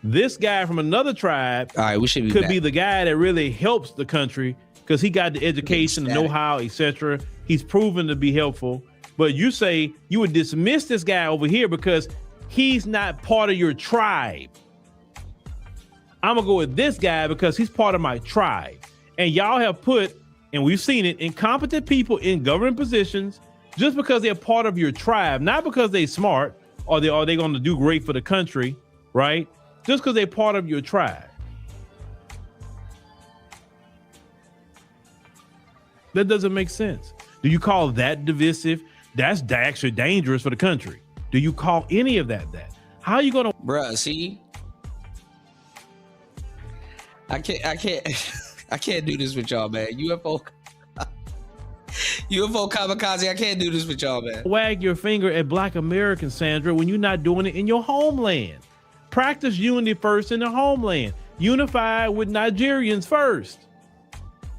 This guy from another tribe, all right, we should could be the guy that really helps the country because he got the education, the know-how, etc. He's proven to be helpful. But you say you would dismiss this guy over here because he's not part of your tribe. I'm gonna go with this guy because he's part of my tribe. And y'all have put, and we've seen it, incompetent people in government positions just because they're part of your tribe, not because they're smart or they're going to do great for the country, right? Just because they're part of your tribe. That doesn't make sense. Do you call that divisive? That's actually dangerous for the country. Do you call any of that? How are you going to... Bruh, see? I can't do this with y'all, man. UFO kamikaze, I can't do this with y'all, man. Wag your finger at Black Americans, Sandra, when you're not doing it in your homeland. Practice unity first in the homeland. Unify with Nigerians first.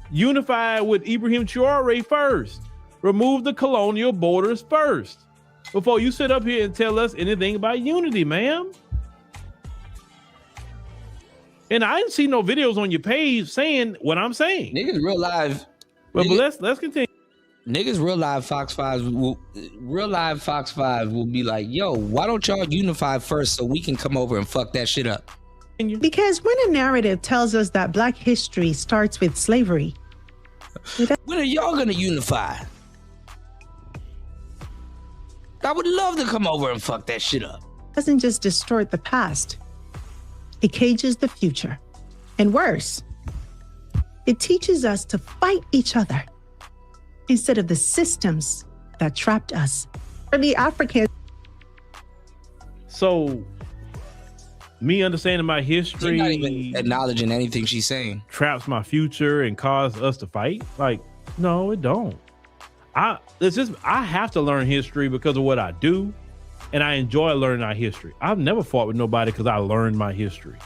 Unify with Ibrahim Traore first. Remove the colonial borders first before you sit up here and tell us anything about unity, ma'am. And I didn't see no videos on your page saying what I'm saying. Niggas real live. But let's continue. Niggas real live Fox 5 will be like, yo, why don't y'all unify first so we can come over and fuck that shit up? Because when a narrative tells us that Black history starts with slavery, when are y'all gonna unify? I would love to come over and fuck that shit up. Doesn't just distort the past, it cages the future. And worse, it teaches us to fight each other instead of the systems that trapped us. For the Africans. So, me understanding my history, you're not even acknowledging anything she's saying, traps my future and cause us to fight. Like, no, it don't. I have to learn history because of what I do, and I enjoy learning our history. I've never fought with nobody because I learned my history.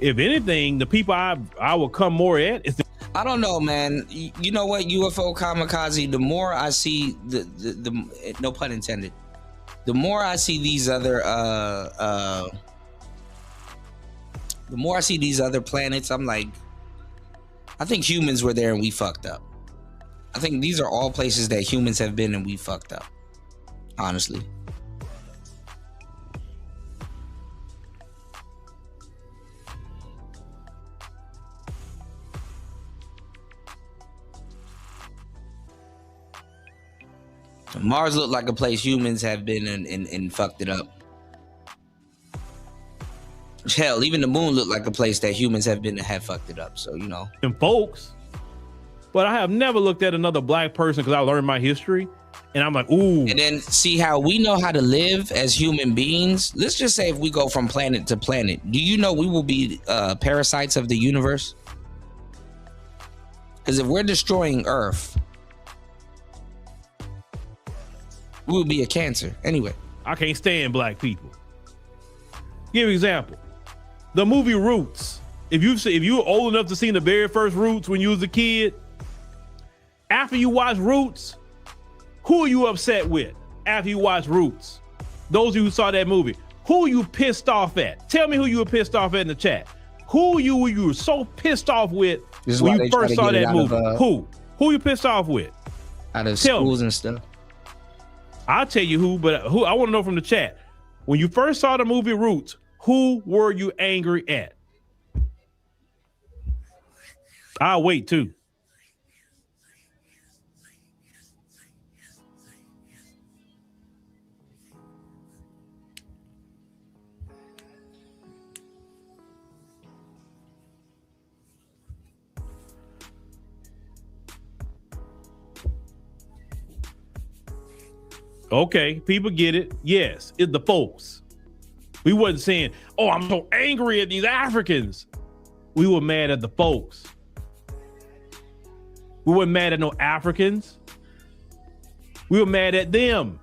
If anything, the people I will come more at is. I don't know, man. You know what, UFO kamikaze, the more I see the no pun intended, the more I see these other planets, I'm like, I think humans were there and we fucked up. I think these are all places that humans have been and we fucked up, honestly. Mars looked like a place humans have been and fucked it up. Hell, even the moon looked like a place that humans have been and have fucked it up. So, you know. And folks, but I have never looked at another Black person because I learned my history and I'm like, ooh. And then see how we know how to live as human beings. Let's just say if we go from planet to planet, do you know we will be parasites of the universe? Because if we're destroying Earth, we will be a cancer. Anyway. I can't stand Black people. Give an example. The movie Roots. If you're old enough to see the very first Roots when you was a kid, After you watch Roots, who are you upset with? After you watch Roots, those of you who saw that movie, who you pissed off at? Tell me who you were pissed off at in the chat. Who you were so pissed off with when you first saw that movie? Who you pissed off with? Out of schools and stuff. I'll tell you who, but who I want to know from the chat. When you first saw the movie Roots, who were you angry at? I'll wait too. Okay, people get it. Yes, it's the folks. We wasn't saying, oh, I'm so angry at these Africans. We were mad at the folks. We weren't mad at no Africans. We were mad at them.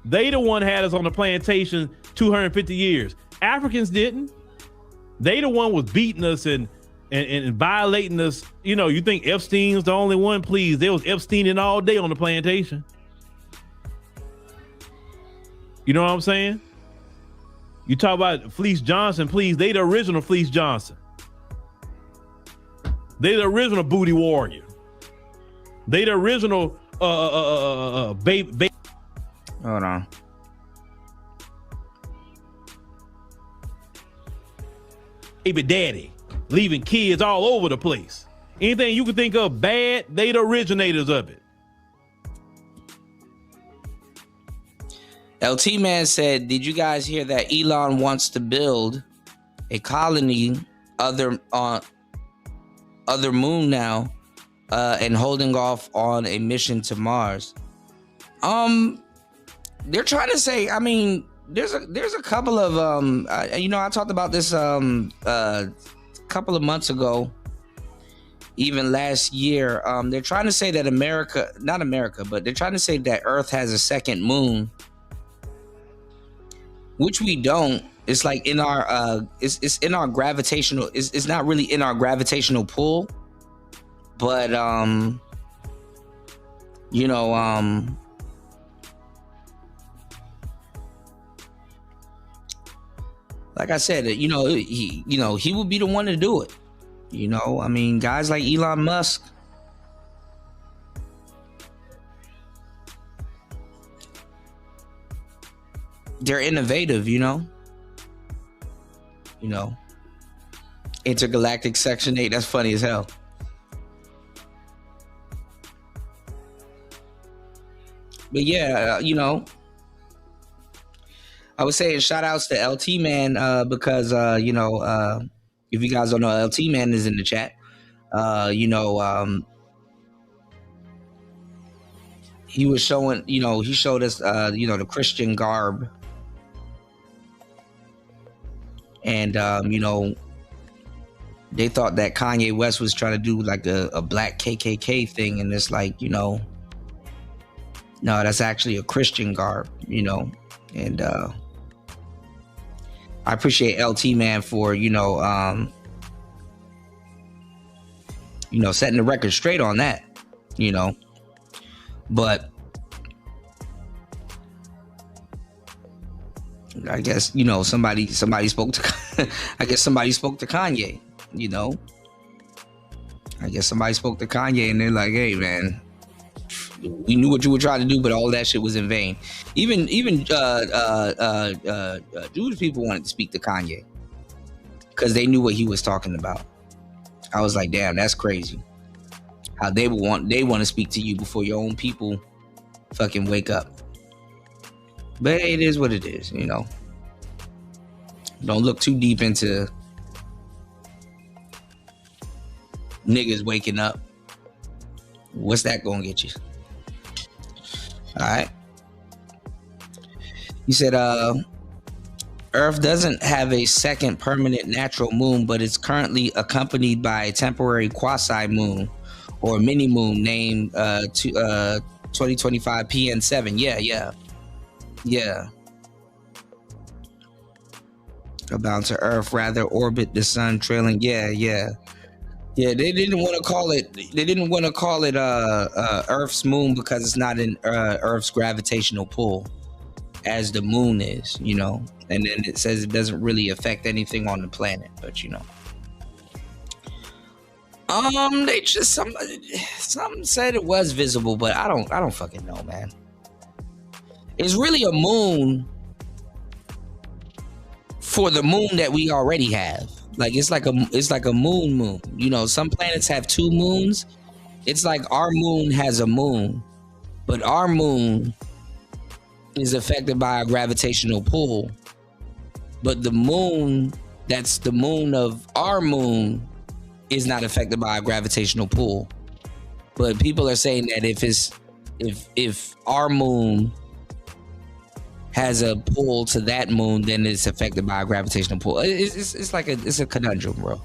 They the one had us on the plantation 250 years. Africans didn't. They the one was beating us and violating us. You know, you think Epstein's the only one? Please, there was Epsteining all day on the plantation. You know what I'm saying? You talk about Fleece Johnson, please. They the original Fleece Johnson. They the original booty warrior. They the original baby. Hold on. Baby daddy, leaving kids all over the place. Anything you can think of bad, they the originators of it. LT Man said, did you guys hear that Elon wants to build a colony other moon now and holding off on a mission to Mars? They're trying to say, I mean, there's a couple of I talked about this a couple of months ago, even last year. They're trying to say that not America, but they're trying to say that Earth has a second moon, which we don't. It's like in our it's in our gravitational, it's not really in our gravitational pull, but like I said, he would be the one to do it. I mean, guys like Elon Musk, they're innovative, intergalactic Section 8, that's funny as hell. But yeah, I was saying shout outs to LT Man because if you guys don't know, LT Man is in the chat. He was showing, he showed us the Christian garb. And they thought that Kanye West was trying to do like a black KKK thing, and it's like, no, that's actually a Christian garb, and I appreciate LT Man for setting the record straight on that, but I guess somebody spoke to I guess somebody spoke to Kanye, I guess somebody spoke to Kanye and they're like, hey man, we knew what you were trying to do, but all that shit was in vain. Even Jewish people wanted to speak to Kanye because they knew what he was talking about. I was like, damn, that's crazy. How they want to speak to you before your own people fucking wake up. But it is what it is, Don't look too deep into niggas waking up. What's that gonna get you? All right. He said, Earth doesn't have a second permanent natural moon, but it's currently accompanied by a temporary quasi-moon or mini moon named 2025 PN7. Yeah. About to Earth, rather orbit the sun, trailing. Yeah. Yeah, they didn't want to call it. They didn't want to call it Earth's moon because it's not in Earth's gravitational pull, as the moon is. You know, and then it says it doesn't really affect anything on the planet. But you know, they just some said it was visible, but I don't fucking know, man. It's really a moon for the moon that we already have. Like it's like a moon. You know, some planets have two moons. It's like our moon has a moon, but our moon is affected by a gravitational pull. But the moon that's the moon of our moon is not affected by a gravitational pull. But people are saying that if our moon has a pull to that moon, then it's affected by a gravitational pull. It's like it's a conundrum, bro.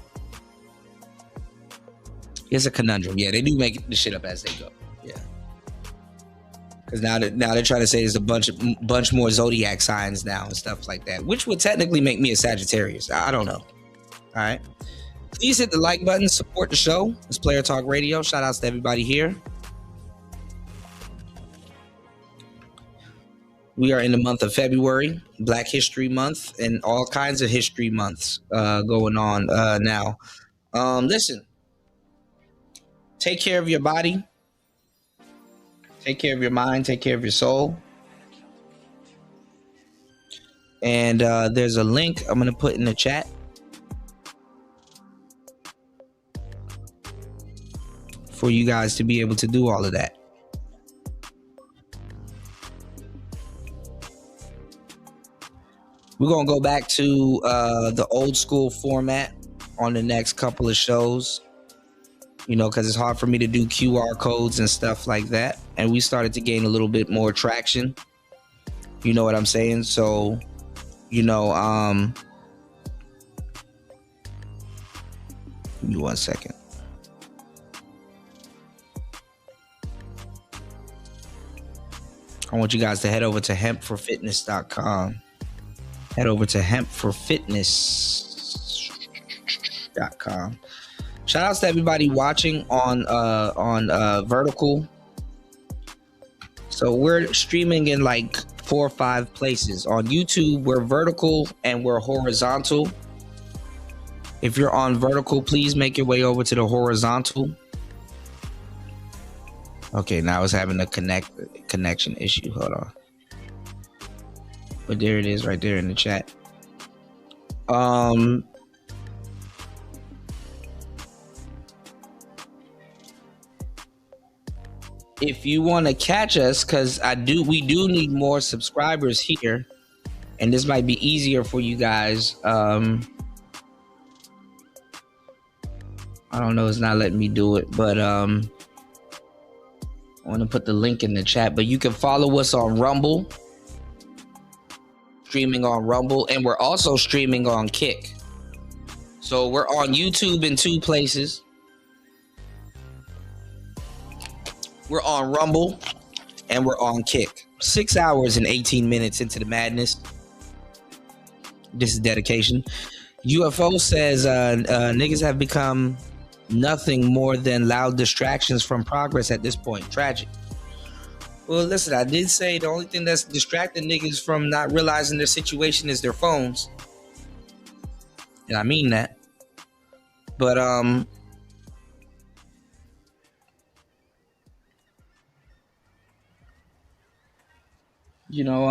It's a conundrum. Yeah, they do make the shit up as they go. Yeah, because now they're trying to say there's a bunch more zodiac signs now and stuff like that, which would technically make me a Sagittarius. I don't know. All right, please hit the like button, support the show. It's Player Talk Radio. Shout outs to everybody here. We are in the month of February, Black History Month, and all kinds of history months going on now. Listen, take care of your body, take care of your mind, take care of your soul. And there's a link I'm going to put in the chat for you guys to be able to do all of that. We're going to go back to the old school format on the next couple of shows, you know, because it's hard for me to do QR codes and stuff like that. And we started to gain a little bit more traction. You know what I'm saying? So, you know, give me 1 second. I want you guys to head over to hempforfitness.com. Head over to hempforfitness.com. Shout outs to everybody watching on Vertical. So we're streaming in like 4 or 5 places. On YouTube, we're vertical and we're horizontal. If you're on vertical, please make your way over to the horizontal. Okay, now it's having a connection issue. Hold on. But there it is right there in the chat. If you want to catch us, because we do need more subscribers here, and this might be easier for you guys. I don't know, it's not letting me do it, but I want to put the link in the chat. But you can follow us on Rumble. Streaming on Rumble, and we're also streaming on Kick. So we're on YouTube in 2 places. We're on Rumble and we're on Kick. 6 hours and 18 minutes into the madness. This is dedication. UFO says niggas have become nothing more than loud distractions from progress at this point. Tragic. Well, listen, I did say the only thing that's distracting niggas from not realizing their situation is their phones. And I mean that. But, you know,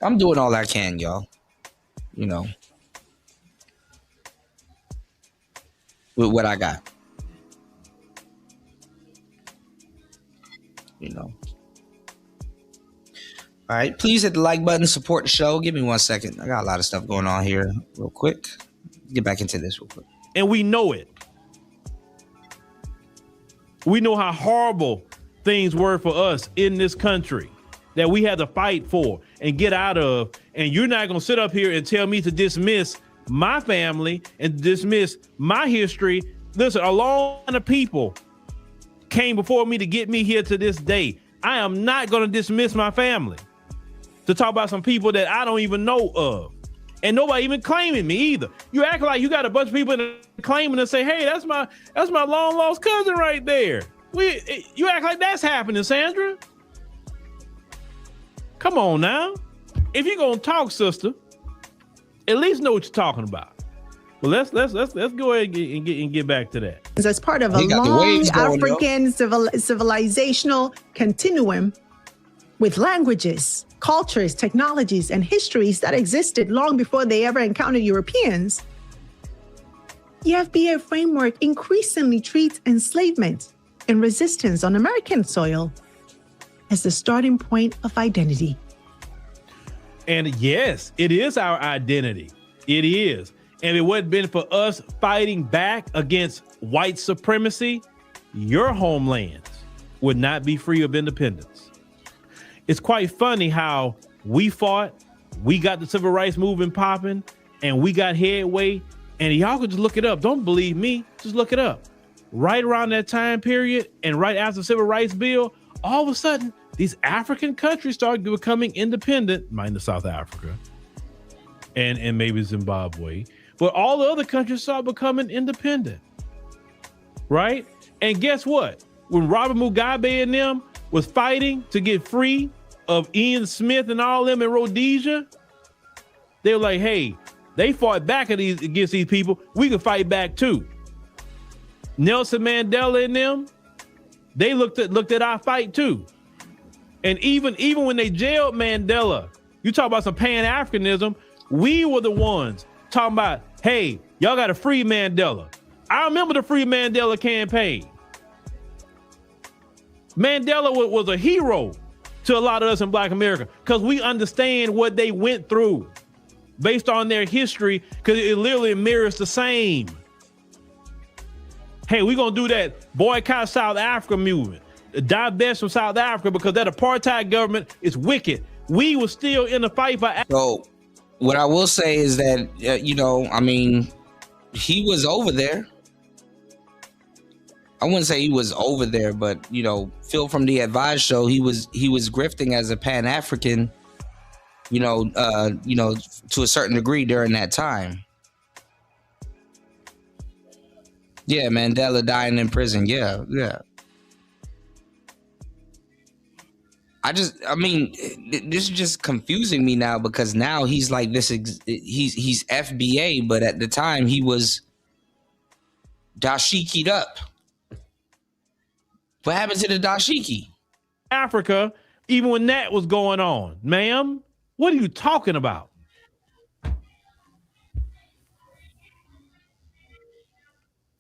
I'm doing all I can, y'all. You know. With what I got, you know. All right, please hit the like button, support the show. Give me 1 second. I got a lot of stuff going on here real quick. Get back into this real quick. And we know it. We know how horrible things were for us in this country that we had to fight for and get out of. And you're not going to sit up here and tell me to dismiss my family and dismiss my history. Listen, a lot of people came before me to get me here to this day. I am not going to dismiss my family to talk about some people that I don't even know of. And nobody even claiming me either. You act like you got a bunch of people claiming and say, hey, that's my long lost cousin right there. You act like that's happening, Sandra. Come on now. If you're gonna talk, sister, at least know what you're talking about. Well, let's go ahead and get back to that. As part of a long African civilizational continuum with languages, cultures, technologies, and histories that existed long before they ever encountered Europeans, the FBA framework increasingly treats enslavement and resistance on American soil as the starting point of identity. And yes, it is our identity. It is. And if it wouldn't been for us fighting back against white supremacy, your homelands would not be free of independence. It's quite funny how we fought, we got the civil rights movement popping, and we got headway, and y'all could just look it up. Don't believe me, just look it up. Right around that time period, and right after the civil rights bill, all of a sudden, these African countries started becoming independent, minus South Africa, and maybe Zimbabwe. But all the other countries started becoming independent, right? And guess what? When Robert Mugabe and them was fighting to get free of Ian Smith and all them in Rhodesia, they were like, hey, they fought back against these people. We can fight back too. Nelson Mandela and them, they looked at our fight too. And even when they jailed Mandela, you talk about some Pan-Africanism, we were the ones talking about, hey, y'all got to free Mandela. I remember the Free Mandela campaign. Mandela was a hero to a lot of us in Black America because we understand what they went through based on their history, because it literally mirrors the same. Hey, we're going to do that boycott South Africa movement, divest from South Africa because that apartheid government is wicked. We were still in the fight for Africa. So what I will say is that, he was over there. I wouldn't say he was over there, but Phil from the Advice Show, he was grifting as a Pan-African, to a certain degree during that time. Yeah, Mandela dying in prison. Yeah. This is just confusing me now because now he's like this. He's FBA, but at the time he was dashiki'd up. What happened to the dashiki? Africa, even when that was going on, ma'am, what are you talking about?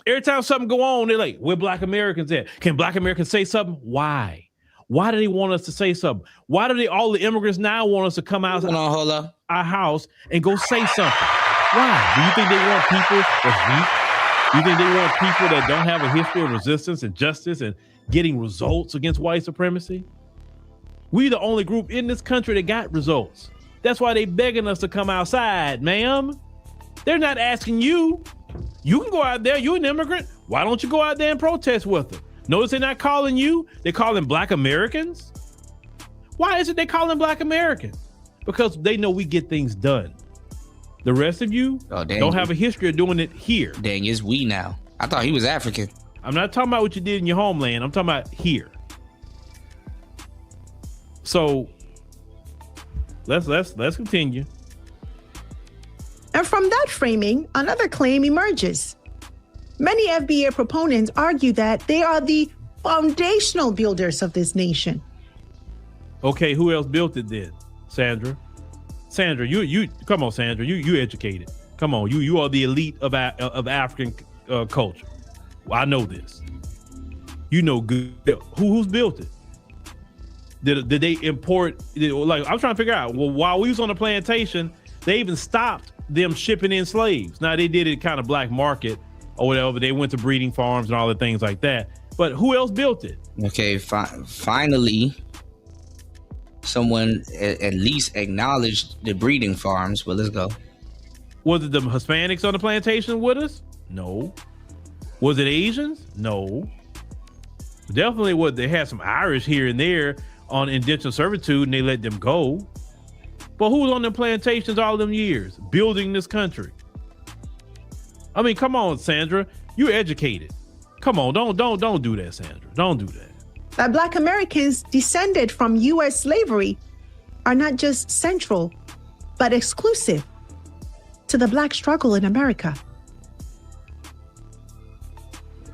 Every time something go on, they're like, where Black Americans at? Can Black Americans say something? Why? Why do they want us to say something? Why do all the immigrants now want us to come out of our house and go say something? Why? Do you think they want people that's weak? Do you think they want people that don't have a history of resistance and justice and getting results against white supremacy? We the only group in this country that got results. That's why they begging us to come outside, ma'am. They're not asking you. You can go out there. You're an immigrant. Why don't you go out there and protest with them? Notice they're not calling you. They're calling Black Americans. Why is it they calling Black Americans? Because they know we get things done. The rest of you don't have a history of doing it here. Dang, it's we now. I thought he was African. I'm not talking about what you did in your homeland. I'm talking about here. So let's continue. And from that framing, another claim emerges. Many FBA proponents argue that they are the foundational builders of this nation. Okay, who else built it then? Sandra, you come on, Sandra, you educated. Come on, you are the elite of African culture. Well, I know this. You know good. Who's built it? Did they import? Like, I'm trying to figure out. Well, while we was on the plantation, they even stopped them shipping in slaves. Now they did it kind of black market or whatever. They went to breeding farms and all the things like that. But who else built it? Okay, finally, someone at least acknowledged the breeding farms. But let's go. Was it the Hispanics on the plantation with us? No. Was it Asians? No. Definitely what they had some Irish here and there on indentured servitude and they let them go. But who was on them plantations all them years building this country? I mean, come on, Sandra, you're educated. Come on, don't do that, Sandra. Don't do that. That Black Americans descended from U.S. slavery are not just central, but exclusive to the Black struggle in America.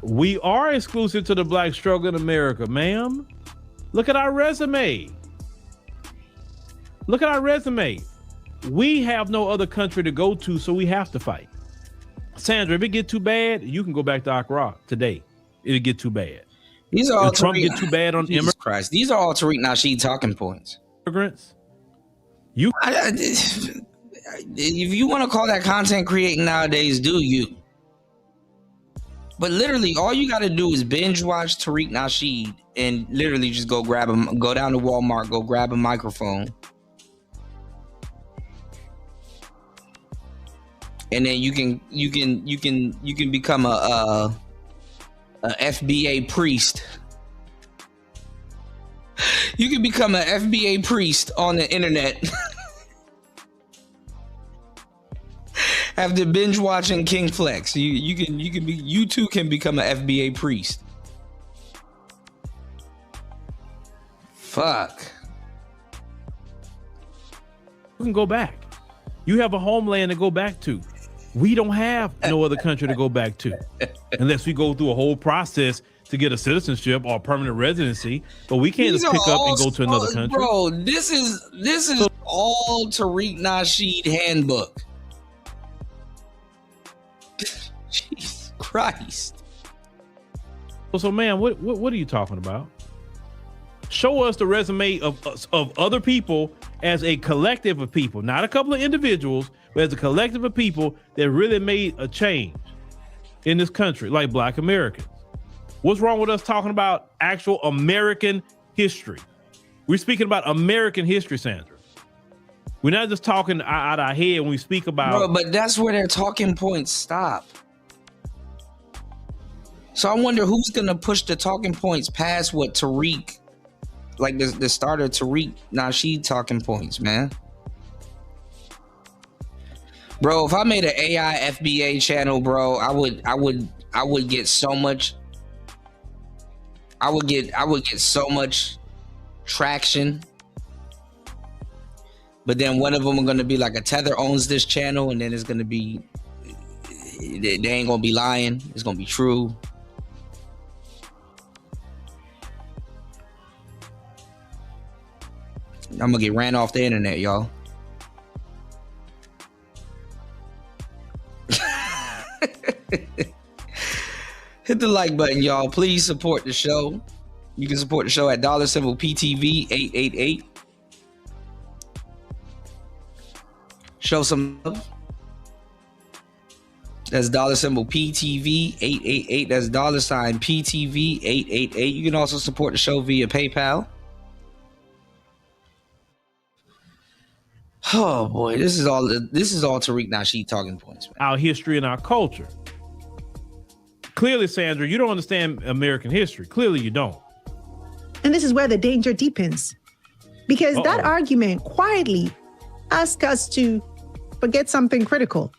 We are exclusive to the Black struggle in America, ma'am. Look at our resume. Look at our resume. We have no other country to go to, so we have to fight. Sandra, if it get too bad, you can go back to Accra today. It'll get too bad. These are all Trump get too bad on Jesus Christ. These are all Tariq Nasheed talking points. Immigrants. If you want to call that content creating nowadays, do you? But literally, all you got to do is binge watch Tariq Nasheed and literally just go grab him, go down to Walmart, go grab a microphone, and then you can become a FBA priest. You can become an FBA priest on the internet. After binge watching King Flex, you too can become an FBA priest. Fuck. You can go back. You have a homeland to go back to. We don't have no other country to go back to unless we go through a whole process to get a citizenship or permanent residency. But we can't just pick up and go to another country. Bro, this is all Tariq Nasheed handbook. Jesus Christ. So man, what are you talking about? Show us the resume of other people as a collective of people, not a couple of individuals, but as a collective of people that really made a change in this country, like Black Americans. What's wrong with us talking about actual American history? We're speaking about American history, Sandra. We're not just talking out our head when we speak about. Bro, but that's where their talking points stop. So I wonder who's gonna push the talking points past what Tariq, like the starter Tariq Nasheed talking points, man. Bro, if I made an AI FBA channel, bro, I would get so much. I would get so much traction. But then one of them are gonna be like a Tether owns this channel, and then it's gonna be they ain't gonna be lying. It's gonna be true. I'm gonna get ran off the internet, y'all. Hit the like button, y'all. Please support the show. You can support the show at $PTV 888. Show some love. That's $PTV 888. That's $PTV 888. You can also support the show via PayPal. Oh boy, this is all Tariq Nasheed talking points, man. Our history and our culture. Clearly, Sandra, you don't understand American history. Clearly, you don't. And this is where the danger deepens. Because that argument quietly asks us to forget something critical.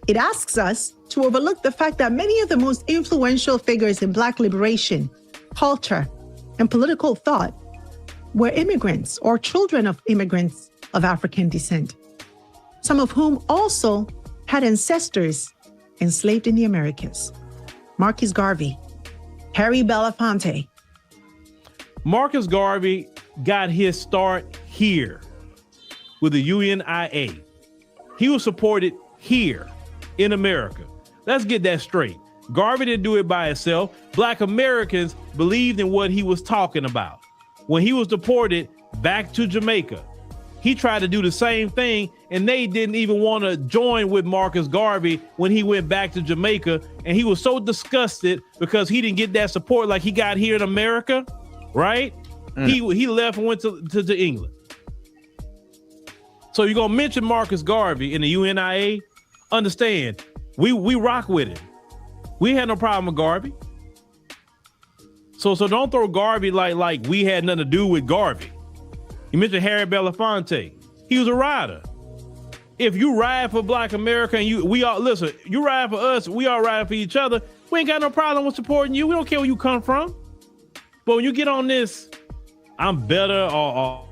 It asks us to overlook the fact that many of the most influential figures in Black liberation, culture, and political thought were immigrants or children of immigrants of African descent, some of whom also had ancestors enslaved in the Americas. Marcus Garvey, Harry Belafonte. Marcus Garvey got his start here with the UNIA. He was supported here in America. Let's get that straight. Garvey didn't do it by himself. Black Americans believed in what he was talking about. When he was deported back to Jamaica, he tried to do the same thing, and they didn't even want to join with Marcus Garvey when he went back to Jamaica. And he was so disgusted because he didn't get that support like he got here in America, right? He left and went to England. So you're going to mention Marcus Garvey in the UNIA? Understand, we rock with him. We had no problem with Garvey. So don't throw Garvey like we had nothing to do with Garvey. You mentioned Harry Belafonte. He was a rider. If you ride for Black America and we all listen, you ride for us, we all ride for each other. We ain't got no problem with supporting you. We don't care where you come from. But when you get on this, I'm better or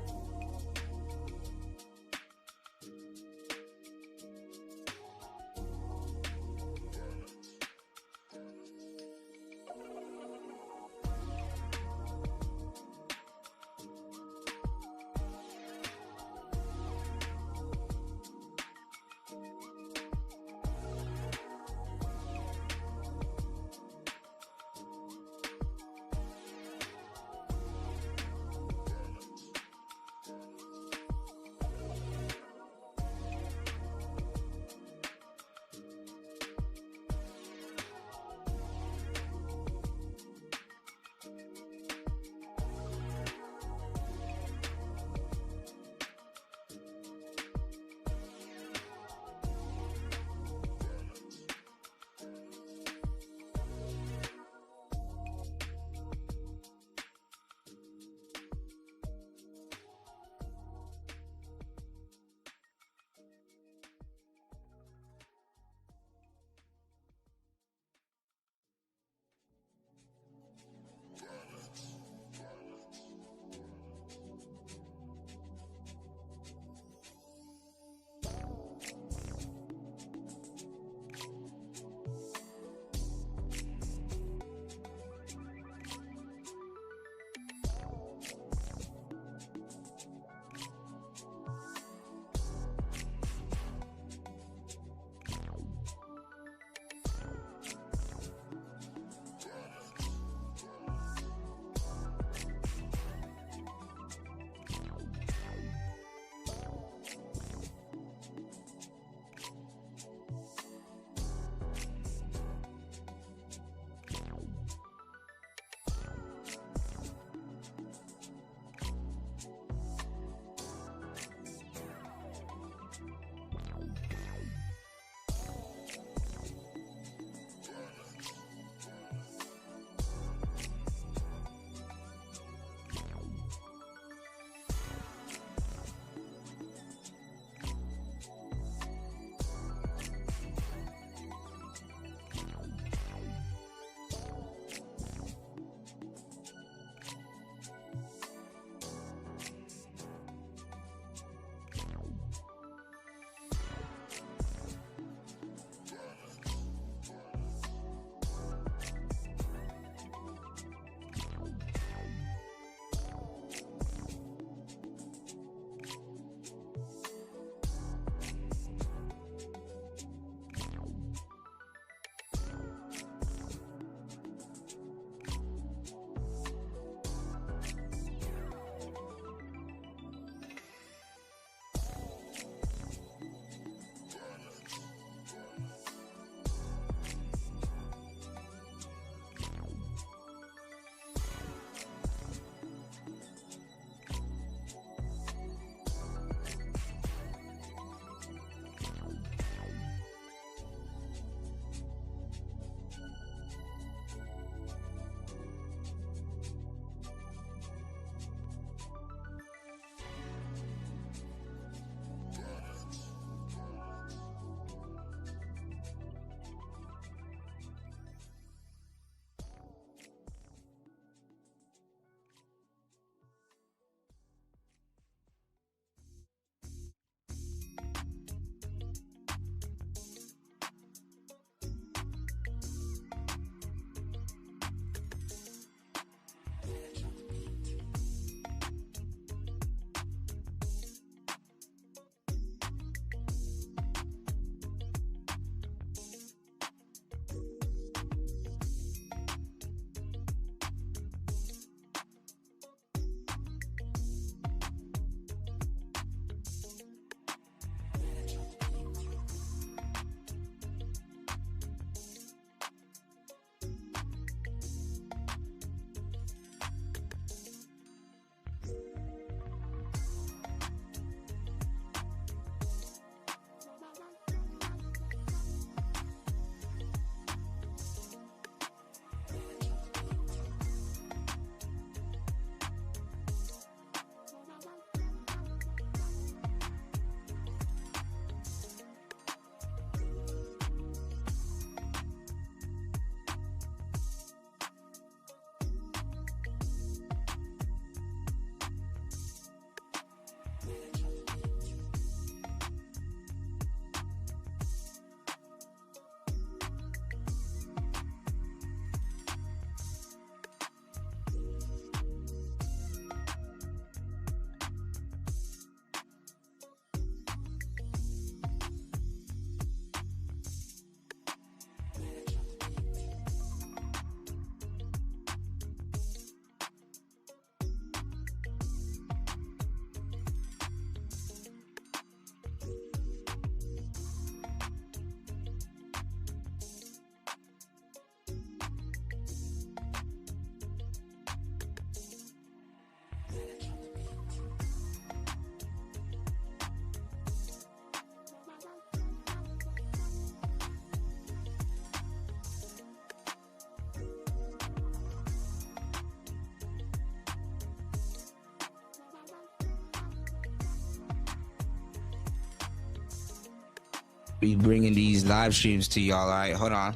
be bringing these live streams to y'all. All right, hold on.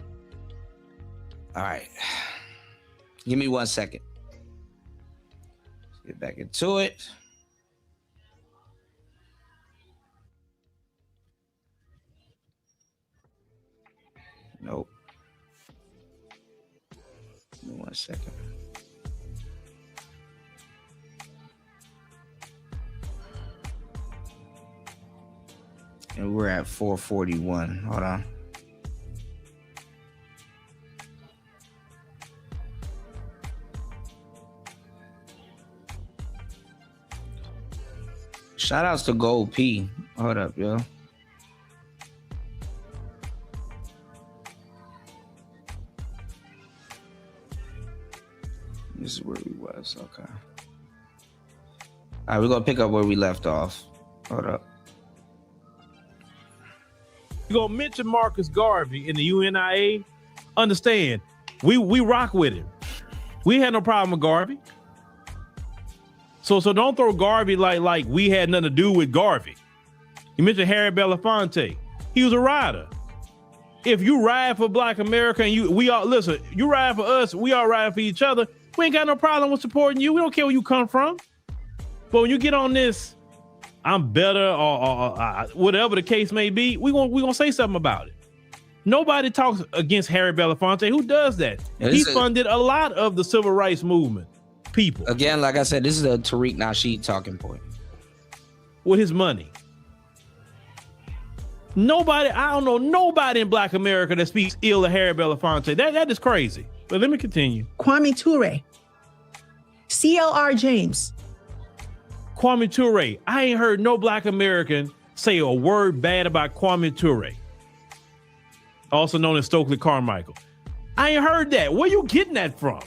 All right. Give me 1 second. Let's get back into it. Nope. Give me 1 second. And we're at 441. Hold on. Shout outs to Gold P. Hold up, yo. This is where we was. Okay. All right, we're gonna pick up where we left off. Hold up. You gonna mention Marcus Garvey in the UNIA? Understand, we rock with him. We had no problem with Garvey. So don't throw Garvey like we had nothing to do with Garvey. You mentioned Harry Belafonte. He was a rider. If you ride for Black America and you ride for us, we all ride for each other. We ain't got no problem with supporting you. We don't care where you come from. But when you get on this, I'm better or whatever the case may be, we gonna say something about it. Nobody talks against Harry Belafonte. Who does that? He funded a lot of the civil rights movement. People. Again, like I said, this is a Tariq Nasheed talking point. With his money. I don't know nobody in Black America that speaks ill of Harry Belafonte. That is crazy. But let me continue. Kwame Ture. CLR James. Kwame Ture. I ain't heard no Black American say a word bad about Kwame Ture. Also known as Stokely Carmichael. I ain't heard that. Where you getting that from?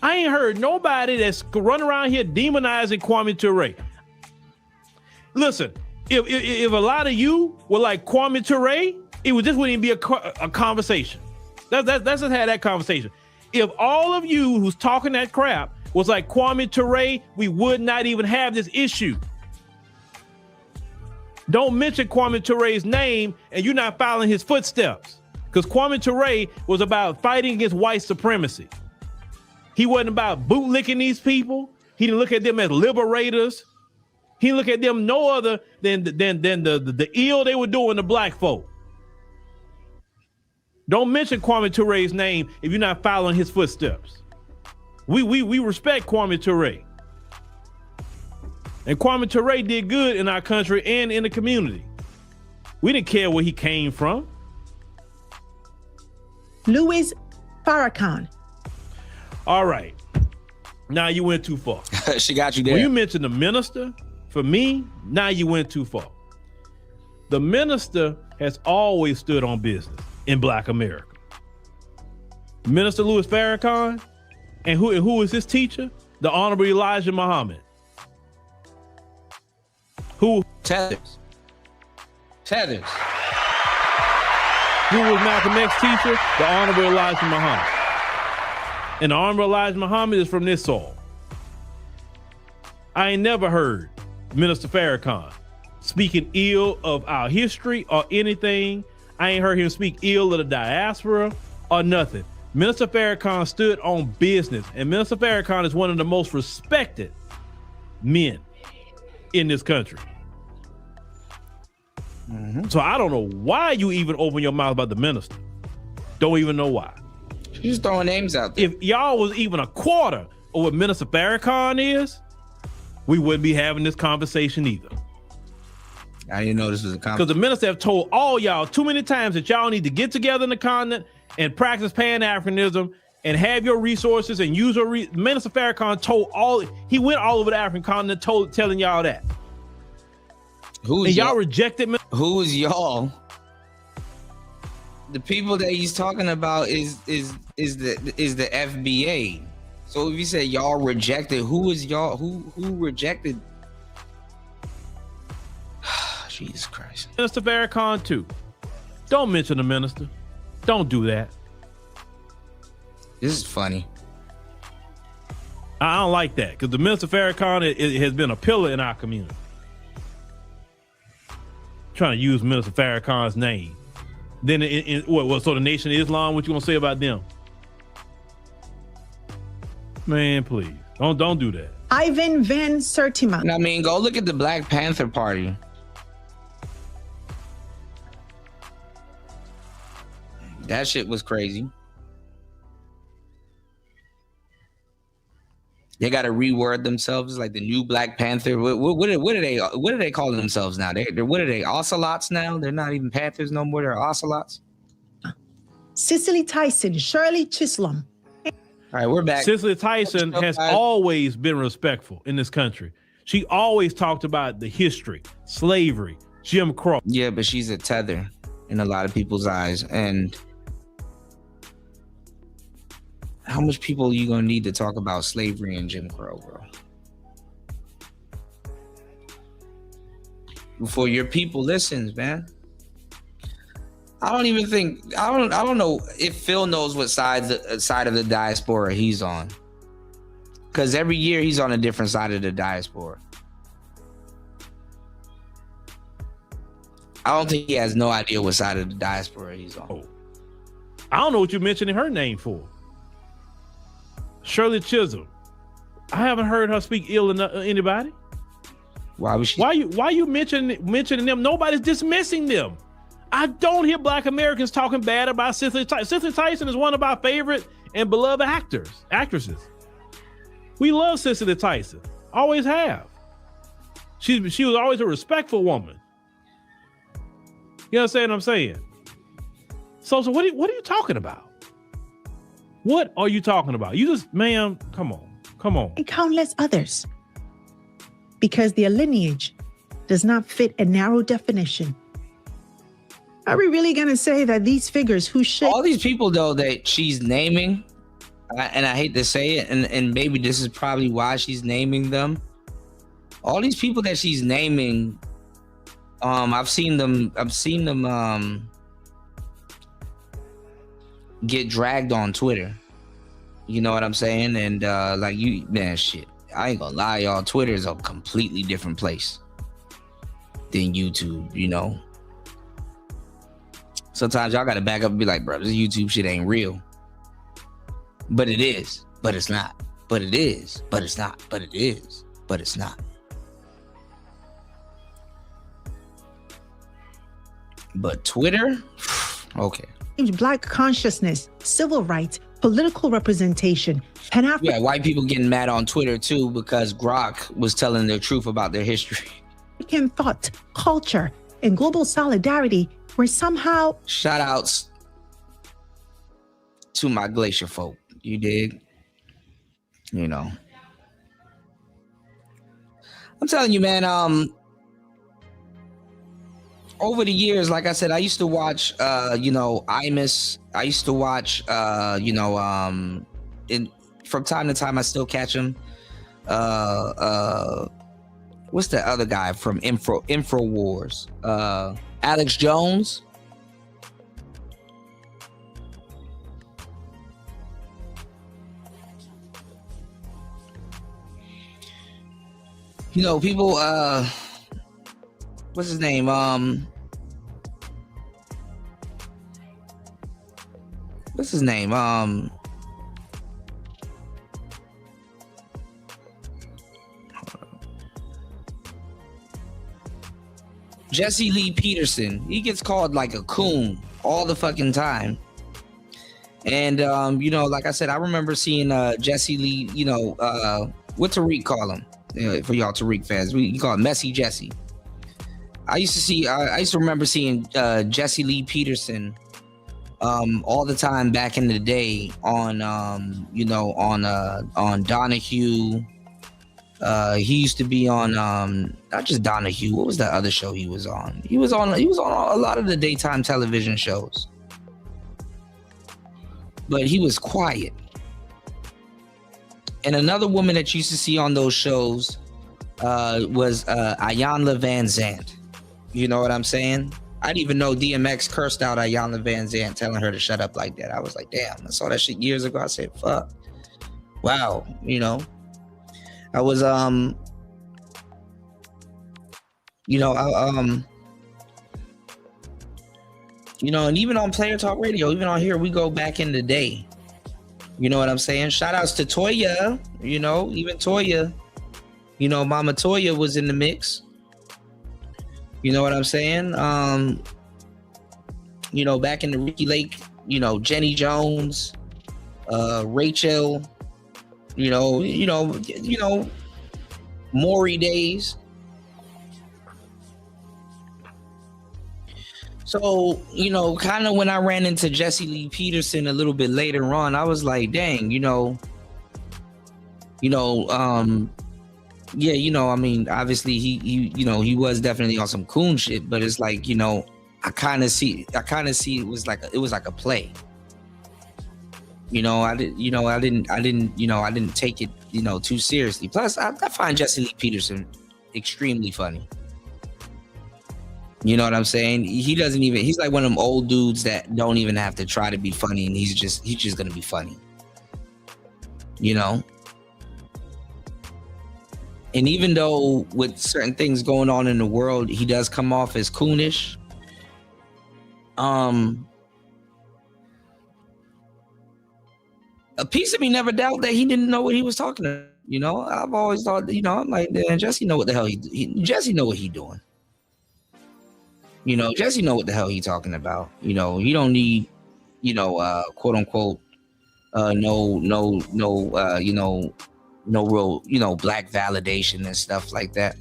I ain't heard nobody that's running around here demonizing Kwame Ture. Listen, if a lot of you were like Kwame Ture, it would just wouldn't even be a conversation. Let's just have that conversation. If all of you who's talking that crap was like Kwame Ture, we would not even have this issue. Don't mention Kwame Ture's name and you're not following his footsteps. Because Kwame Ture was about fighting against white supremacy. He wasn't about bootlicking these people. He didn't look at them as liberators. He didn't look at them no other than the ill they were doing to black folk. Don't mention Kwame Ture's name if you're not following his footsteps. We respect Kwame Ture. And Kwame Ture did good in our country and in the community. We didn't care where he came from. Louis Farrakhan. All right. Now you went too far. She got you there. When you mentioned the minister, for me, now you went too far. The minister has always stood on business in Black America. Minister Louis Farrakhan, and who is his teacher? The Honorable Elijah Muhammad. Who? Tethers. Who was Malcolm X teacher? The Honorable Elijah Muhammad. And the Honorable Elijah Muhammad is from this soil. I ain't never heard Minister Farrakhan speaking ill of our history or anything. I ain't heard him speak ill of the diaspora or nothing. Minister Farrakhan stood on business, and Minister Farrakhan is one of the most respected men in this country. So I don't know why you even open your mouth about the minister. Don't even know why. You're just throwing names out there. If y'all was even a quarter of what Minister Farrakhan is, we wouldn't be having this conversation either. I didn't know this was a conversation. Because the minister have told all y'all too many times that y'all need to get together in the continent and practice Pan-Africanism and have your resources and use your Minister Farrakhan he went all over the African continent telling y'all that. And y'all rejected me. Who is y'all? The people that he's talking about is the FBA. So if you say y'all rejected, who is y'all? Who rejected? Jesus Christ. Minister Farrakhan too. Don't mention the minister. Don't do that. This is funny. I don't like that because the Minister Farrakhan has been a pillar in our community. trying to use Minister Farrakhan's name. Then so the Nation of Islam, what you gonna say about them? Man, please. Don't do that. Ivan Van Sertima. I mean, go look at the Black Panther Party. That shit was crazy. They got to reword themselves like the new Black Panther. What are they calling themselves now? What are they? Ocelots now? They're not even Panthers no more. They're ocelots. Cicely Tyson, Shirley Chisholm. All right, we're back. Cicely Tyson has always been respectful in this country. She always talked about the history, slavery, Jim Crow. Yeah, but she's a tether in a lot of people's eyes. And how much people are you gonna need to talk about slavery and Jim Crow, bro? Before your people listens, man. I don't know if Phil knows what side of the diaspora he's on. Because every year he's on a different side of the diaspora. I don't think he has no idea what side of the diaspora he's on. Oh. I don't know what you're mentioning her name for. Shirley Chisholm. I haven't heard her speak ill of anybody. Why was she? Why you mentioning them? Nobody's dismissing them. I don't hear Black Americans talking bad about Cicely Tyson. Cicely Tyson is one of our favorite and beloved actresses. We love Cicely Tyson. Always have. She was always a respectful woman. You understand what I'm saying? So what are you talking about? What are you talking about? You just, ma'am, come on. And countless others. Because their lineage does not fit a narrow definition. Are we really going to say that these figures who should... All these people, though, that she's naming, and I hate to say it, and maybe this is probably why she's naming them. All these people that she's naming, I've seen them get dragged on Twitter. You know what I'm saying? And shit. I ain't gonna lie, y'all. Twitter is a completely different place than YouTube, you know. Sometimes y'all gotta back up and be like, bro, this YouTube shit ain't real. But it is, but it's not. But it is, but it's not. But it is, but it's not. But Twitter, okay. Black consciousness, civil rights, political representation, Pan-African... Yeah, white people getting mad on Twitter too because Grok was telling the truth about their history. Thought, culture, and global solidarity were somehow... Shout outs to my glacier folk, you dig? You know. I'm telling you, man, over the years, like I said, I used to watch, Imus. I used to watch, from time to time, I still catch him. What's the other guy from InfoWars? Alex Jones. You know, people, what's his name? What's his name? Jesse Lee Peterson. He gets called like a coon all the fucking time. And like I said, I remember seeing Jesse Lee, what Tariq call him? For y'all Tariq fans, we call him Messy Jesse. I used to remember seeing Jesse Lee Peterson all the time back in the day on Donahue. He used to be on not just Donahue. What was that other show he was on? He was on a lot of the daytime television shows. But he was quiet. And another woman that you used to see on those shows was Iyanla Vanzant. You know what I'm saying? I didn't even know DMX cursed out Iyanla Vanzant, telling her to shut up like that. I was like, damn, I saw that shit years ago. I said, fuck. Wow, I was You know, and even on Player Talk Radio, even on here, we go back in the day. You know what I'm saying? Shout outs to Toya, you know, even Toya. You know, Mama Toya was in the mix. You know what I'm saying? You know, back in the Ricky Lake, you know, Jenny Jones, Rachel, you know, Maury days. So, you know, kind of when I ran into Jesse Lee Peterson a little bit later on, I was like, dang, you know, yeah, you know, I mean, obviously he was definitely on some coon shit, but it's like, you know, I kind of see it was like a play. You know, I didn't take it, you know, too seriously. Plus, I find Jesse Lee Peterson extremely funny. You know what I'm saying? He's like one of them old dudes that don't even have to try to be funny, and he's just gonna be funny. You know? And even though with certain things going on in the world, he does come off as coonish. A piece of me never doubt that he didn't know what he was talking about. You know, I've always thought, you know, I'm like, man, Jesse know what the hell Jesse know what he doing. You know, Jesse know what the hell he talking about. You know, he don't need, you know, quote unquote, no real, you know, black validation and stuff like that.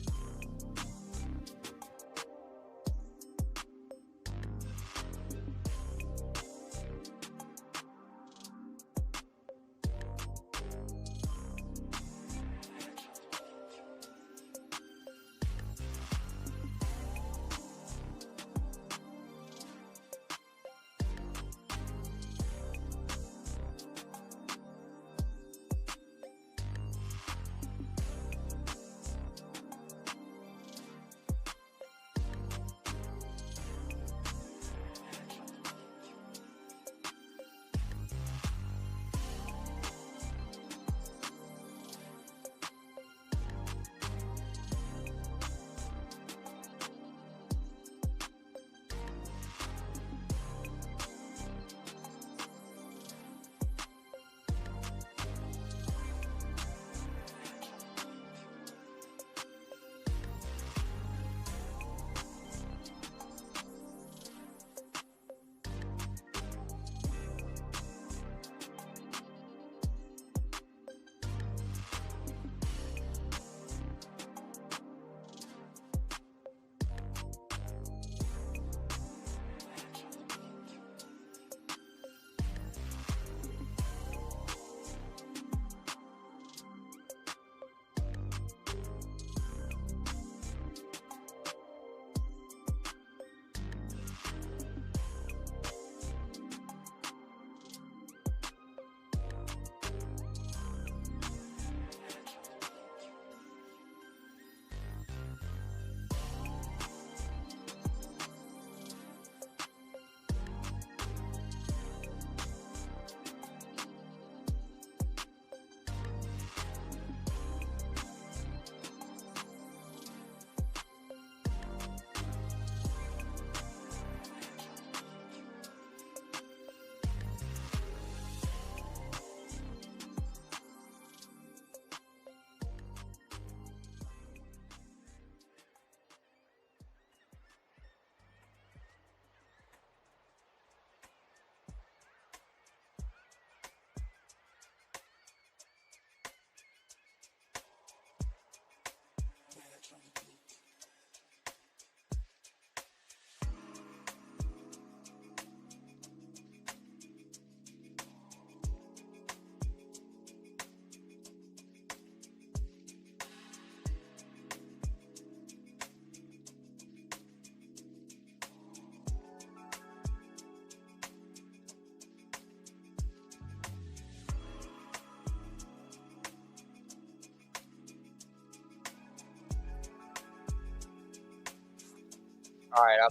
All right, I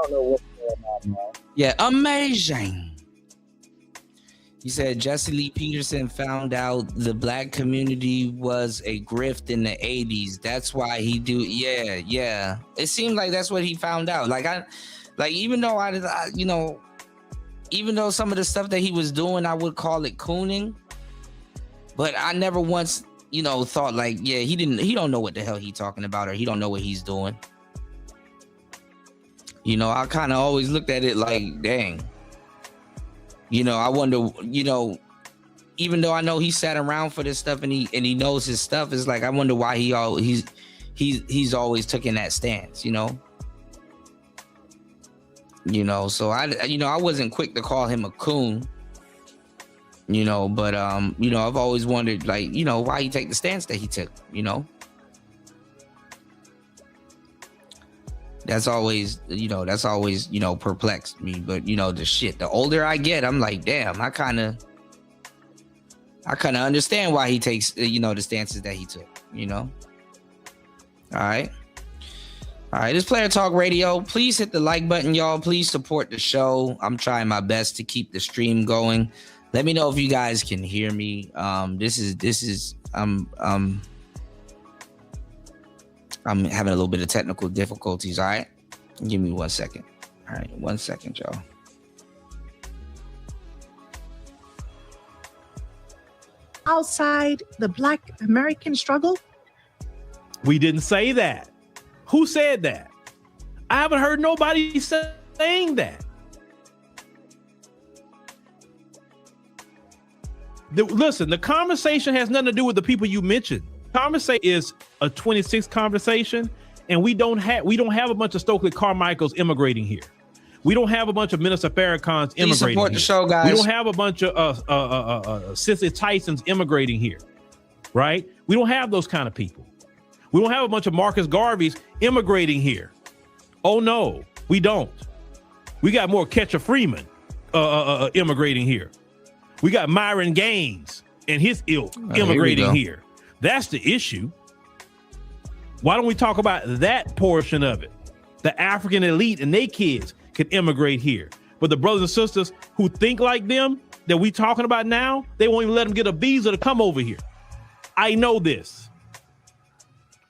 don't know what's going on now. Yeah, amazing. He said Jesse Lee Peterson found out the black community was a grift in the 80s. That's why he do. Yeah. It seemed like that's what he found out. Like Like, even though even though some of the stuff that he was doing, I would call it cooning, but I never once, thought like, yeah, he don't know what the hell he talking about, or he don't know what he's doing. I kind of always looked at it like, dang, I wonder, even though I know he sat around for this stuff and he knows his stuff, it's like, I wonder why he's always taking that stance, so I wasn't quick to call him a coon, but I've always wondered, like, why he take the stance that he took, that's always perplexed me. But the older I get, I'm like, damn, I kind of understand why he takes the stances that he took. All right, this Player Talk Radio. Please hit the like button, y'all. Please support the show. I'm trying my best to keep the stream going. Let me know if you guys can hear me. I'm having a little bit of technical difficulties. All right, give me 1 second. All right, 1 second, y'all. Outside the Black American struggle? We didn't say that. Who said that? I haven't heard nobody saying that. Listen, the conversation has nothing to do with the people you mentioned. Conversation is a 26 conversation, and we don't have a bunch of Stokely Carmichaels immigrating here. We don't have a bunch of Minister Farrakhan's immigrating. Please support the show, guys. We don't have a bunch of Sissy Tyson's immigrating here, right? We don't have those kind of people. We don't have a bunch of Marcus Garveys immigrating here. Oh no, we don't. We got more Ketcher Freeman immigrating here. We got Myron Gaines and his ilk immigrating here. That's the issue. Why don't we talk about that portion of it? The African elite and their kids could immigrate here. But the brothers and sisters who think like them that we talking about now, they won't even let them get a visa to come over here. I know this.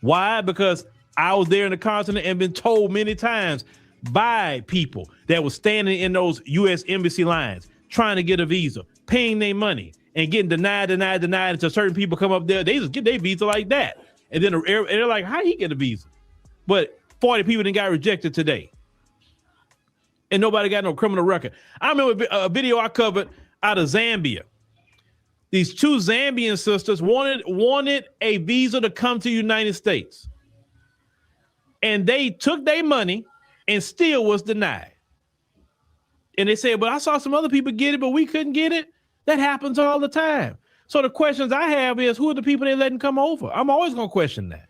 Why? Because I was there in the continent and been told many times by people that were standing in those U.S. embassy lines trying to get a visa, paying their money and getting denied until certain people come up there. They just get their visa like that. And then they're like, how he get a visa? But 40 people didn't got rejected today. And nobody got no criminal record. I remember a video I covered out of Zambia. These two Zambian sisters wanted a visa to come to the United States. And they took their money and still was denied. And they said, but I saw some other people get it, but we couldn't get it. That happens all the time. So the questions I have is, who are the people they letting come over? I'm always going to question that.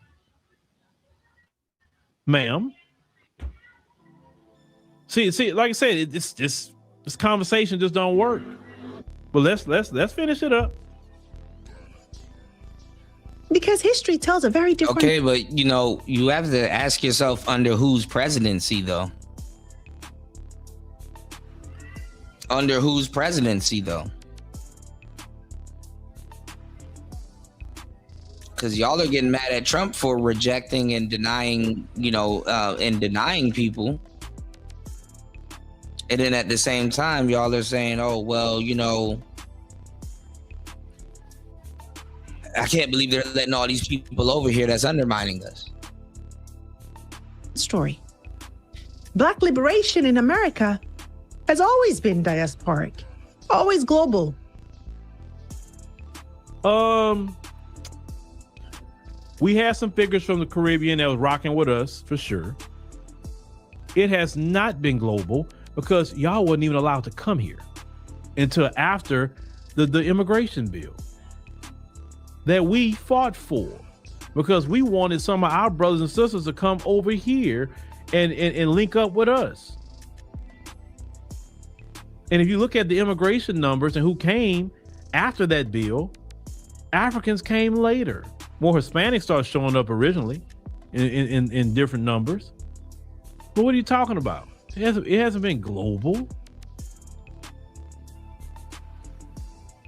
Ma'am. See, like I said, this conversation just don't work. But let's finish it up. Because history tells a very different. Okay, but you have to ask yourself, under whose presidency, though? Under whose presidency, though? Because y'all are getting mad at Trump for rejecting and denying, and denying people. And then at the same time, y'all are saying, oh, well, I can't believe they're letting all these people over here that's undermining us. Story. Black liberation in America has always been diasporic, always global. We had some figures from the Caribbean that was rocking with us, for sure. It has not been global because y'all wasn't even allowed to come here until after the immigration bill that we fought for, because we wanted some of our brothers and sisters to come over here and link up with us. And if you look at the immigration numbers and who came after that bill, Africans came later. More Hispanics started showing up originally in different numbers. But what are you talking about? It hasn't been global.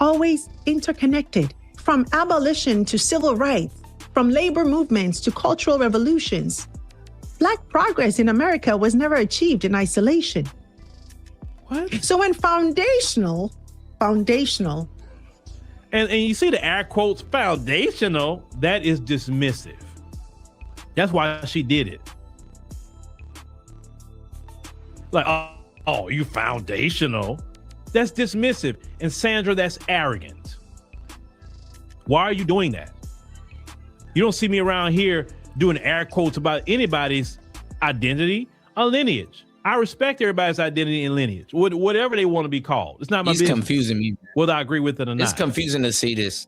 Always interconnected, from abolition to civil rights, from labor movements to cultural revolutions. Black progress in America was never achieved in isolation. What? So when foundational, and you see the air quotes foundational, that is dismissive. That's why she did it. Like, oh, you foundational. That's dismissive. And Sandra, that's arrogant. Why are you doing that? You don't see me around here doing air quotes about anybody's identity or lineage. I respect everybody's identity and lineage, whatever they want to be called. It's not my business. It's confusing me. Whether I agree with it or not. It's confusing to see this.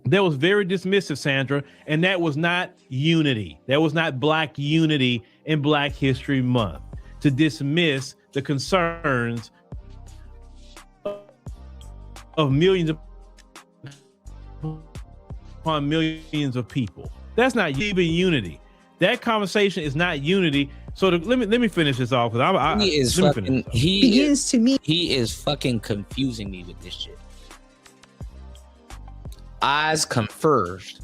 That was very dismissive, Sandra, and that was not unity. That was not Black unity in Black History Month, to dismiss the concerns of millions upon millions of people. That's not even unity. That conversation is not unity. So let me finish this off, because he is fucking confusing me with this shit. Eyes come first.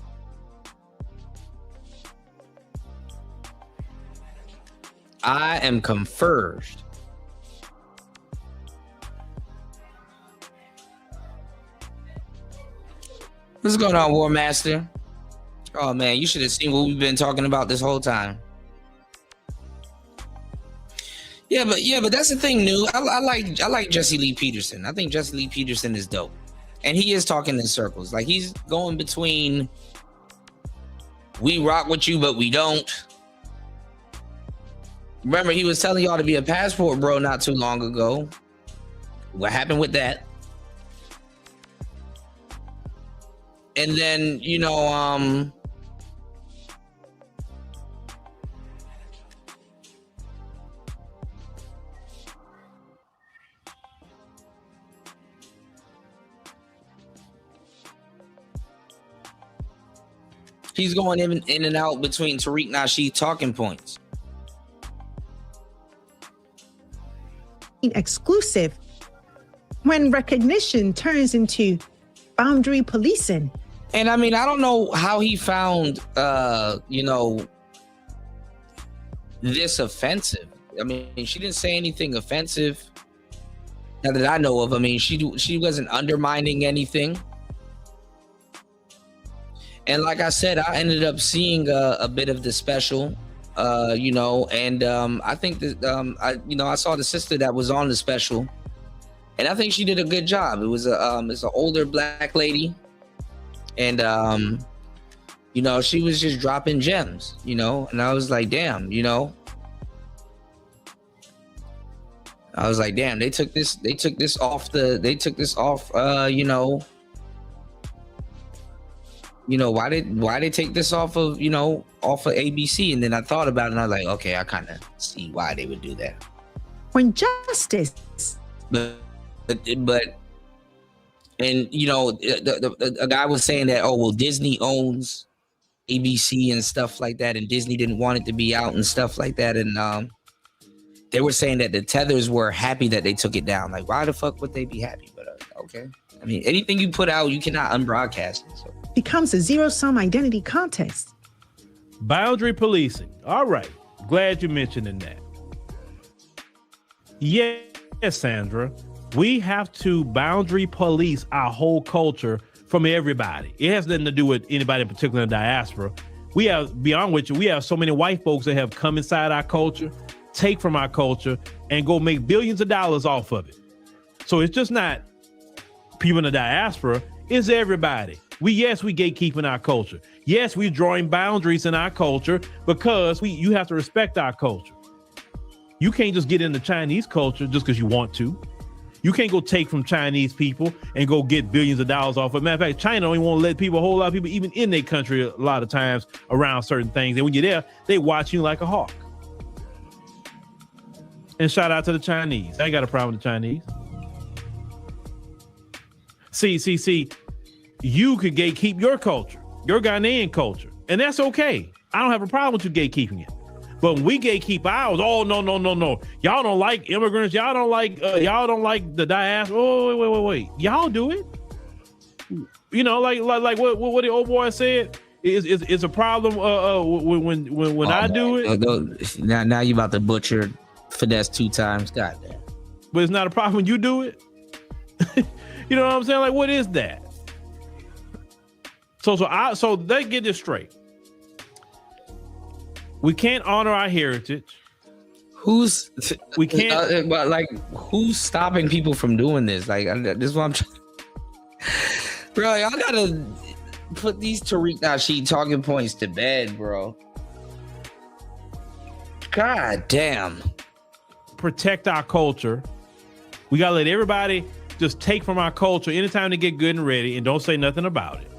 I am conferred. What's going on, War Master? Oh man, you should have seen what we've been talking about this whole time. Yeah, but that's the thing, New. I like Jesse Lee Peterson. I think Jesse Lee Peterson is dope, and he is talking in circles. Like, he's going between we rock with you, but we don't. Remember, he was telling y'all to be a passport bro not too long ago. What happened with that? And then, you know, he's going in and out between Tariq Nasheed talking points. Exclusive when recognition turns into boundary policing. And I mean, I don't know how he found, you know, this offensive. I mean, she didn't say anything offensive, not that I know of. I mean, she wasn't undermining anything. And like I said, I ended up seeing a bit of the special, you know, and I think that I saw the sister that was on the special, and I think she did a good job. It was it's an older Black lady, and you know, she was just dropping gems, you know, and I was like, damn, you know. I was like, damn, they took this off, you know, why they take this off of ABC? And then I thought about it, and I was like, okay, I kind of see why they would do that. When justice, but and you know, a guy was saying that, oh well, Disney owns ABC and stuff like that, and Disney didn't want it to be out and stuff like that, and they were saying that the Tethers were happy that they took it down. Like, why the fuck would they be happy? But okay, I mean, anything you put out, you cannot unbroadcast it. So. Becomes a zero-sum identity contest. Boundary policing. All right. Glad you mentioning that. Yes, Sandra. We have to boundary police our whole culture from everybody. It has nothing to do with anybody in particular in the diaspora. We have, beyond which, we have so many white folks that have come inside our culture, take from our culture, and go make billions of dollars off of it. So it's just not people in the diaspora, it's everybody. Yes, we gatekeeping our culture. Yes, we're drawing boundaries in our culture because you have to respect our culture. You can't just get into Chinese culture just because you want to. You can't go take from Chinese people and go get billions of dollars off of it. Matter of fact, China don't even want to let people, a whole lot of people, even in their country, a lot of times around certain things. And when you're there, they watch you like a hawk. And shout out to the Chinese. I ain't got a problem with the Chinese. See. You could gatekeep your culture, your Ghanaian culture, and that's okay. I don't have a problem with you gatekeeping it. But when we gatekeep ours, oh no. Y'all don't like immigrants. Y'all don't like the diaspora. Oh, wait. Y'all do it. You know, like what the old boy said. It's a problem when I do it. Now you about to butcher finesse 2 times. Goddamn. But it's not a problem when you do it. You know what I'm saying? Like, what is that? So they get this straight. We can't honor our heritage. We can't. But like, who's stopping people from doing this? Like, this is what I'm trying. Bro, y'all gotta put these Tariq Nasheed talking points to bed, bro. God damn. Protect our culture. We gotta let everybody just take from our culture anytime they get good and ready, and don't say nothing about it.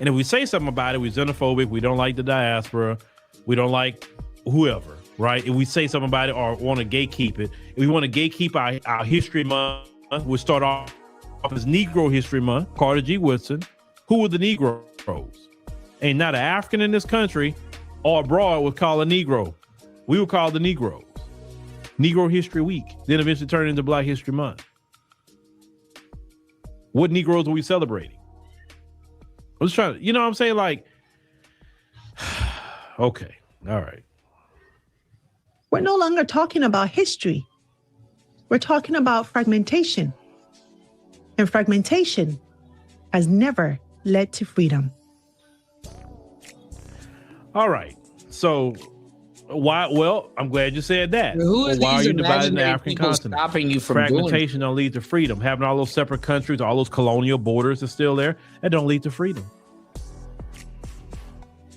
And if we say something about it, we're xenophobic. We don't like the diaspora. We don't like whoever, right? If we say something about it or want to gatekeep it, if we want to gatekeep our history month, we'll start off as Negro History Month. Carter G. Woodson. Who were the Negroes? Ain't not an African in this country or abroad would call a Negro. We would call the Negroes. Negro History Week, then eventually turned into Black History Month. What Negroes are we celebrating? I'm just trying to, you know what I'm saying? Like, okay, all right. We're no longer talking about history. We're talking about fragmentation. And fragmentation has never led to freedom. All right. So why? Well, I'm glad you said that. Why are you dividing the African continent? Stopping you from fragmentation don't lead to freedom. Having all those separate countries, all those colonial borders are still there. That don't lead to freedom.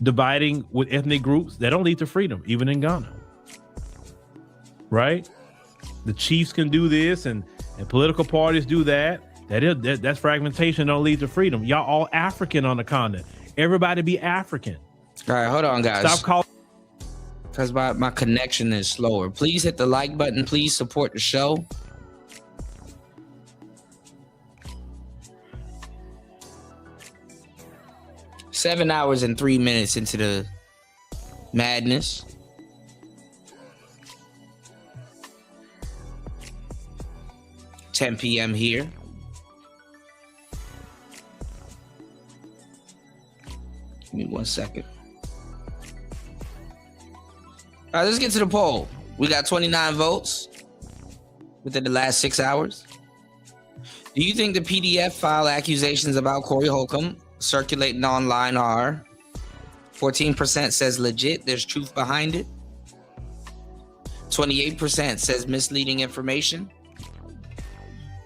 Dividing with ethnic groups, that don't lead to freedom, even in Ghana. Right? The chiefs can do this, and political parties do that. That's fragmentation. Don't lead to freedom. Y'all all African on the continent. Everybody be African. All right, hold on, guys. Stop calling. Because my connection is slower. Please hit the like button. Please support the show. Seven hours and 3 minutes into the madness. $10 p.m. here. Give me 1 second. All right, let's get to the poll. We got 29 votes within the last 6 hours. Do you think the PDF file accusations about Corey Holcomb circulating online are? 14% says legit, there's truth behind it. 28% says misleading information.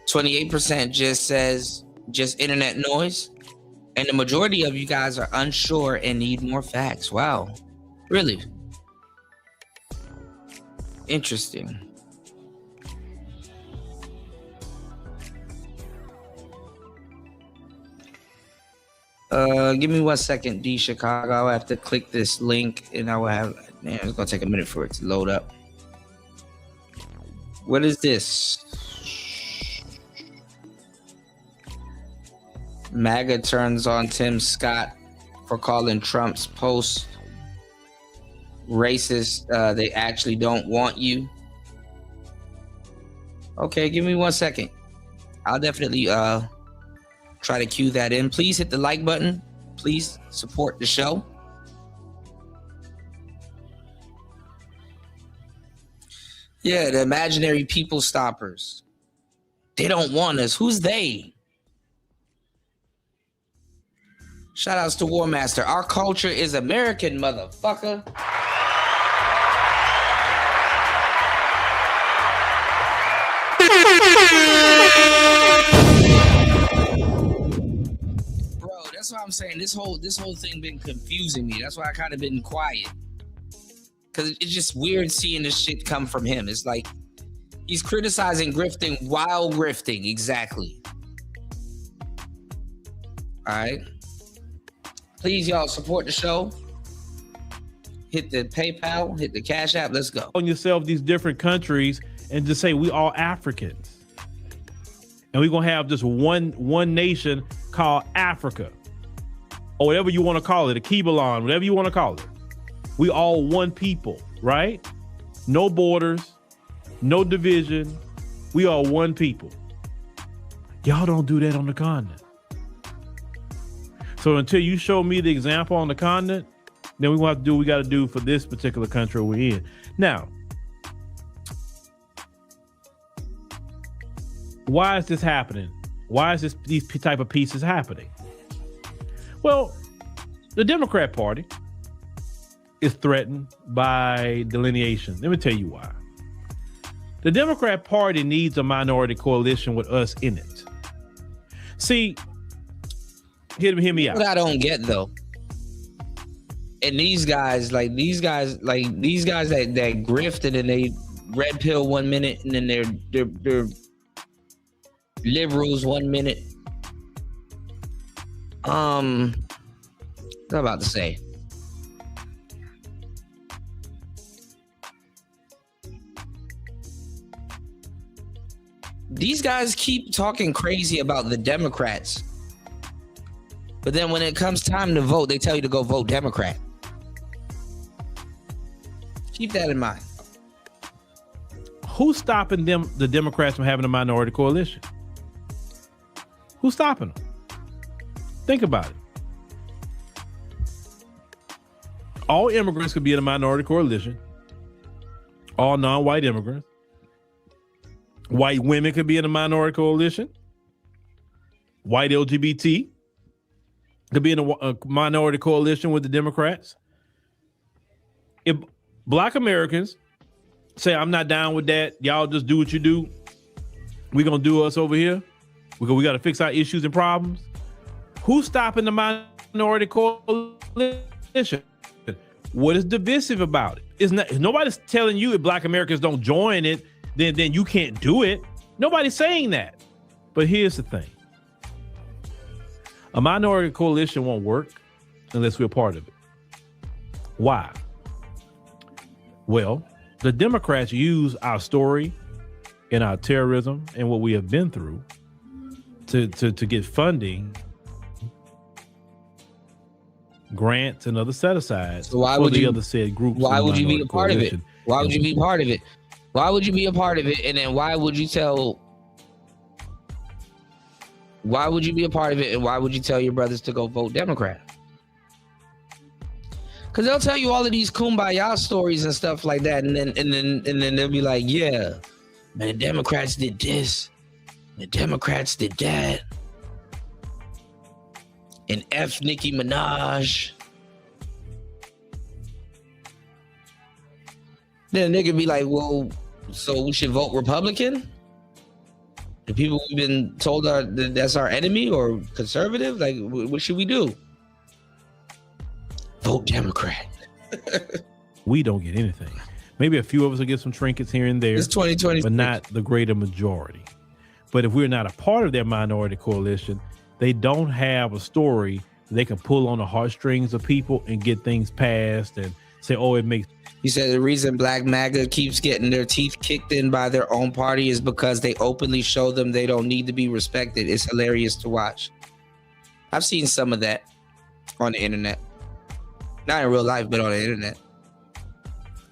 28% just says just internet noise. And the majority of you guys are unsure and need more facts. Wow. Really? Interesting. Give me 1 second, D Chicago. I'll have to click this link and I will have, man, it's gonna take a minute for it to load up. What is this? MAGA turns on Tim Scott for calling Trump's post racist. They actually don't want you. Okay, give me 1 second. I'll definitely try to cue that in. Please hit the like button. Please support the show. Yeah, the imaginary people stoppers. They don't want us. Who's they? Shout outs to War Master. Our culture is American, motherfucker. Bro, that's what I'm saying. This whole thing been confusing me. That's why I kind of been quiet. Cause it's just weird seeing this shit come from him. It's like he's criticizing grifting while grifting. Exactly. All right. Please, y'all, support the show. Hit the PayPal, hit the Cash App. Let's go. On yourself these different countries and just say we all Africans. And we're gonna have just one nation called Africa. Or whatever you want to call it, a Kibalon, whatever you want to call it. We all one people, right? No borders, no division. We are one people. Y'all don't do that on the continent. So until you show me the example on the continent, then we want to do what we got to do for this particular country we're in. Now, why is this happening? Why is these type of pieces happening? Well, the Democrat Party is threatened by delineation. Let me tell you why. The Democrat Party needs a minority coalition with us in it. See, hear me out. What I don't get though, and these guys that grift and then they red pill 1 minute and then they're liberals 1 minute. What am I about to say? These guys keep talking crazy about the Democrats, but then when it comes time to vote, they tell you to go vote Democrat. Keep that in mind. Who's stopping the Democrats from having a minority coalition? Who's stopping them? Think about it. All immigrants could be in a minority coalition. All non-white immigrants. White women could be in a minority coalition. White LGBT could be in a minority coalition with the Democrats. If Black Americans say, I'm not down with that, y'all just do what you do, we're going to do us over here. We got to fix our issues and problems. Who's stopping the minority coalition? What is divisive about it? Nobody's telling you if Black Americans don't join it, then you can't do it. Nobody's saying that. But here's the thing. A minority coalition won't work unless we're part of it. Why? Well, the Democrats use our story and our terrorism and what we have been through to get funding, grants, and other set-asides. So why would you, other said groups? Why would you be a part of it? Why would you be part of it? Why would you be a part of it? And then why would you tell? Why would you be a part of it? And why would you tell your brothers to go vote Democrat? Because they'll tell you all of these kumbaya stories and stuff like that, and then they'll be like, yeah, man, the Democrats did this, the Democrats did that, and F Nicki Minaj. Then a nigga be like, well, so we should vote Republican? The people we've been told that's our enemy or conservative? Like, what should we do? Vote Democrat. We don't get anything. Maybe a few of us will get some trinkets here and there. It's 2020, but not the greater majority. But if we're not a part of that minority coalition, they don't have a story they can pull on the heartstrings of people and get things passed and say, oh, it makes. He said the reason Black MAGA keeps getting their teeth kicked in by their own party is because they openly show them they don't need to be respected. It's hilarious to watch. I've seen some of that on the internet. Not in real life, but on the internet.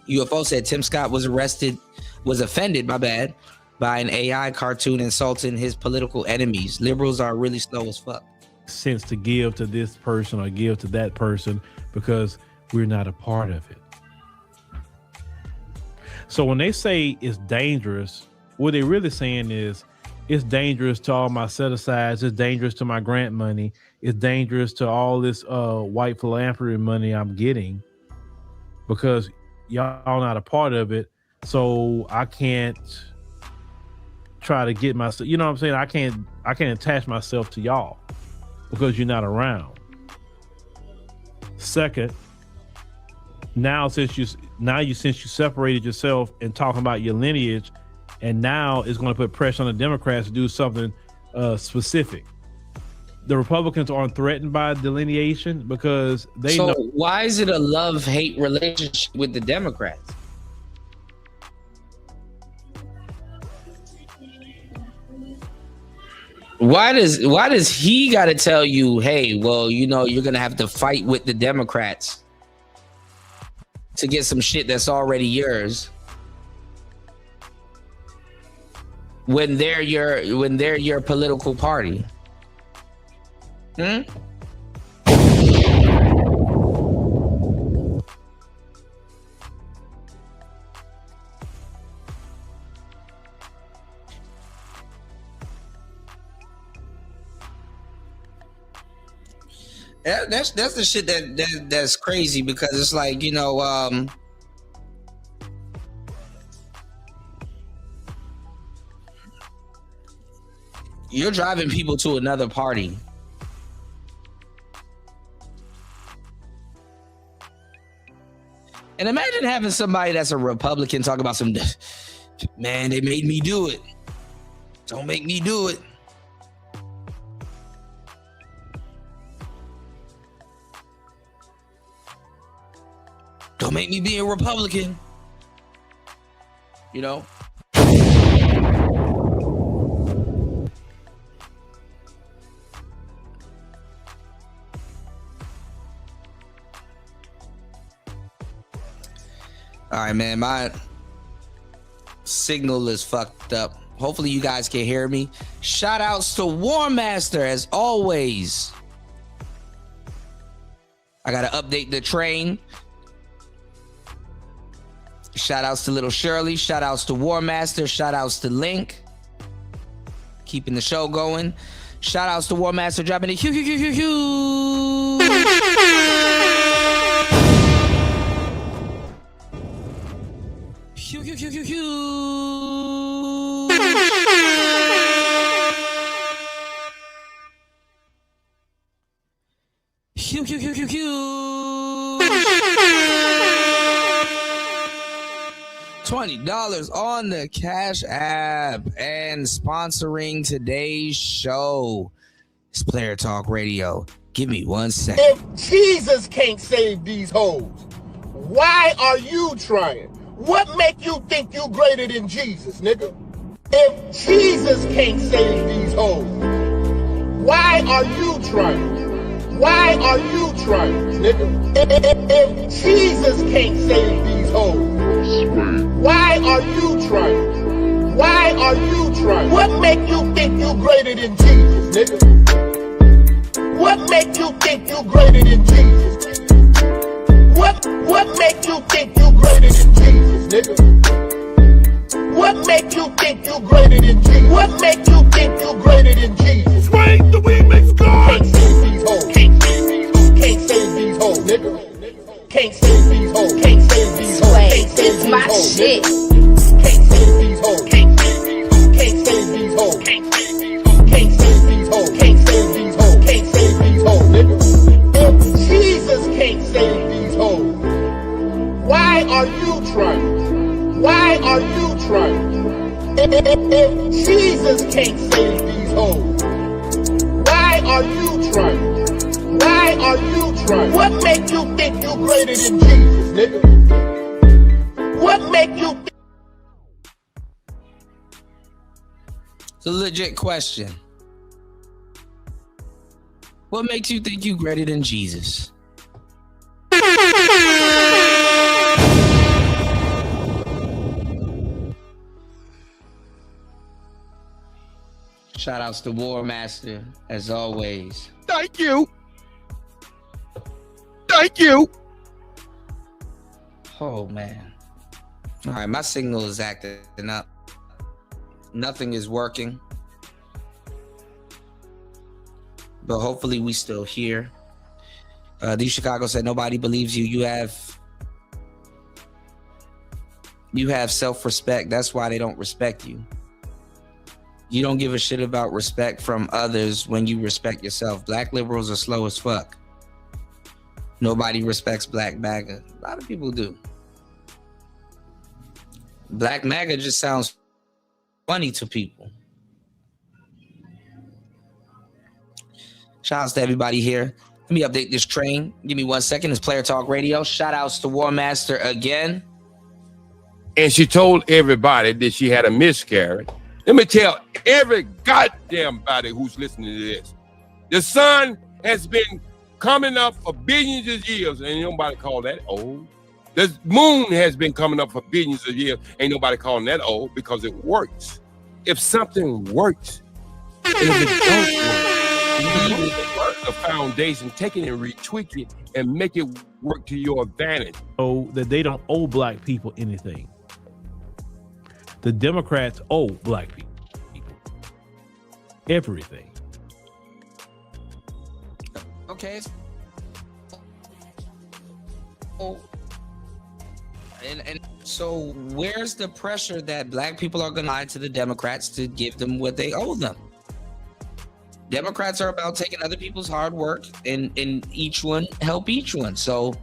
UFO said Tim Scott was offended, by an AI cartoon insulting his political enemies. Liberals are really slow as fuck. Sense to give to this person or give to that person because we're not a part of it. So when they say it's dangerous, what they're really saying is it's dangerous to all my set-asides, it's dangerous to my grant money, it's dangerous to all this white philanthropy money I'm getting because y'all not a part of it. So I can't try to get myself, you know what I'm saying? I can't attach myself to y'all because you're not around. Second, since you separated yourself and talking about your lineage, and now it's going to put pressure on the Democrats to do something specific. The Republicans aren't threatened by delineation because they know. So why is it a love-hate relationship with the Democrats? Why does he got to tell you, hey, well, you know, you're going to have to fight with the Democrats to get some shit that's already yours when they're your political party? That's the shit that's crazy because it's like, you know, you're driving people to another party. And imagine having somebody that's a Republican talk about some, man, they made me do it. Don't make me do it. Don't make me be a Republican. You know? All right, man, my signal is fucked up. Hopefully you guys can hear me. Shout outs to War Master as always. I gotta update the train. Shout outs to Little Shirley. Shout outs to War Master. Shout outs to Link. Keeping the show going. Shout outs to War Master dropping the $20 on the Cash App and sponsoring today's show. It's Player Talk Radio. Give me 1 second. If Jesus can't save these hoes, why are you trying? What make you think you greater than Jesus, nigga? If Jesus can't save these hoes, why are you trying? Why are you trying, nigga? If Jesus can't save these hoes, why are you trying? Why are you trying? What make you think you greater than Jesus, nigga? What make you think you greater than Jesus? What make you think you greater than Jesus, nigga? What make you think you greater than Jesus? What make you think you greater than Jesus? Swing the remix God! Can't save these hoes. Can't save these hoes. Can't save these hoes, nigga. Can't save these hoes. Can't save these hoes. Can't save these my hoes. shit. Can't save these hoes. Can't save these hoes. Can't save these hoes. Can't save these hoes. Can't save these hoes. Can't save these hoes. Can't save these hoes, nigga. If Jesus can't save these hoes, why are you trying? Why are you trying? If Jesus can't save these hoes, why are you trying? Why are you trying? What make you think you greater than Jesus, nigga? What make you think? It's a legit question. What makes you think you greater than Jesus? Shout outs to War Master, as always. Thank you. Thank you. Oh, man. All right, my signal is acting up. Nothing is working. But hopefully we still here. D Chicago said nobody believes you. You have self-respect. That's why they don't respect you. You don't give a shit about respect from others when you respect yourself. Black liberals are slow as fuck. Nobody respects Black MAGA. A lot of people do. Black MAGA just sounds funny to people. Shout outs to everybody here. Let me update this train. Give me 1 second. It's Player Talk Radio. Shout outs to War Master again. And she told everybody that she had a miscarriage. Let me tell every goddamn body who's listening to this. The sun has been coming up for billions of years. Ain't nobody call that old. The moon has been coming up for billions of years. Ain't nobody calling that old because it works. If something works, and if it don't work, you need to work the foundation, take it and retweak it and make it work to your advantage. Oh, that they don't owe black people anything. The Democrats owe black people everything. Okay, And so where's the pressure that black people are going to lie to the Democrats to give them what they owe them? Democrats are about taking other people's hard work and each one help each one. So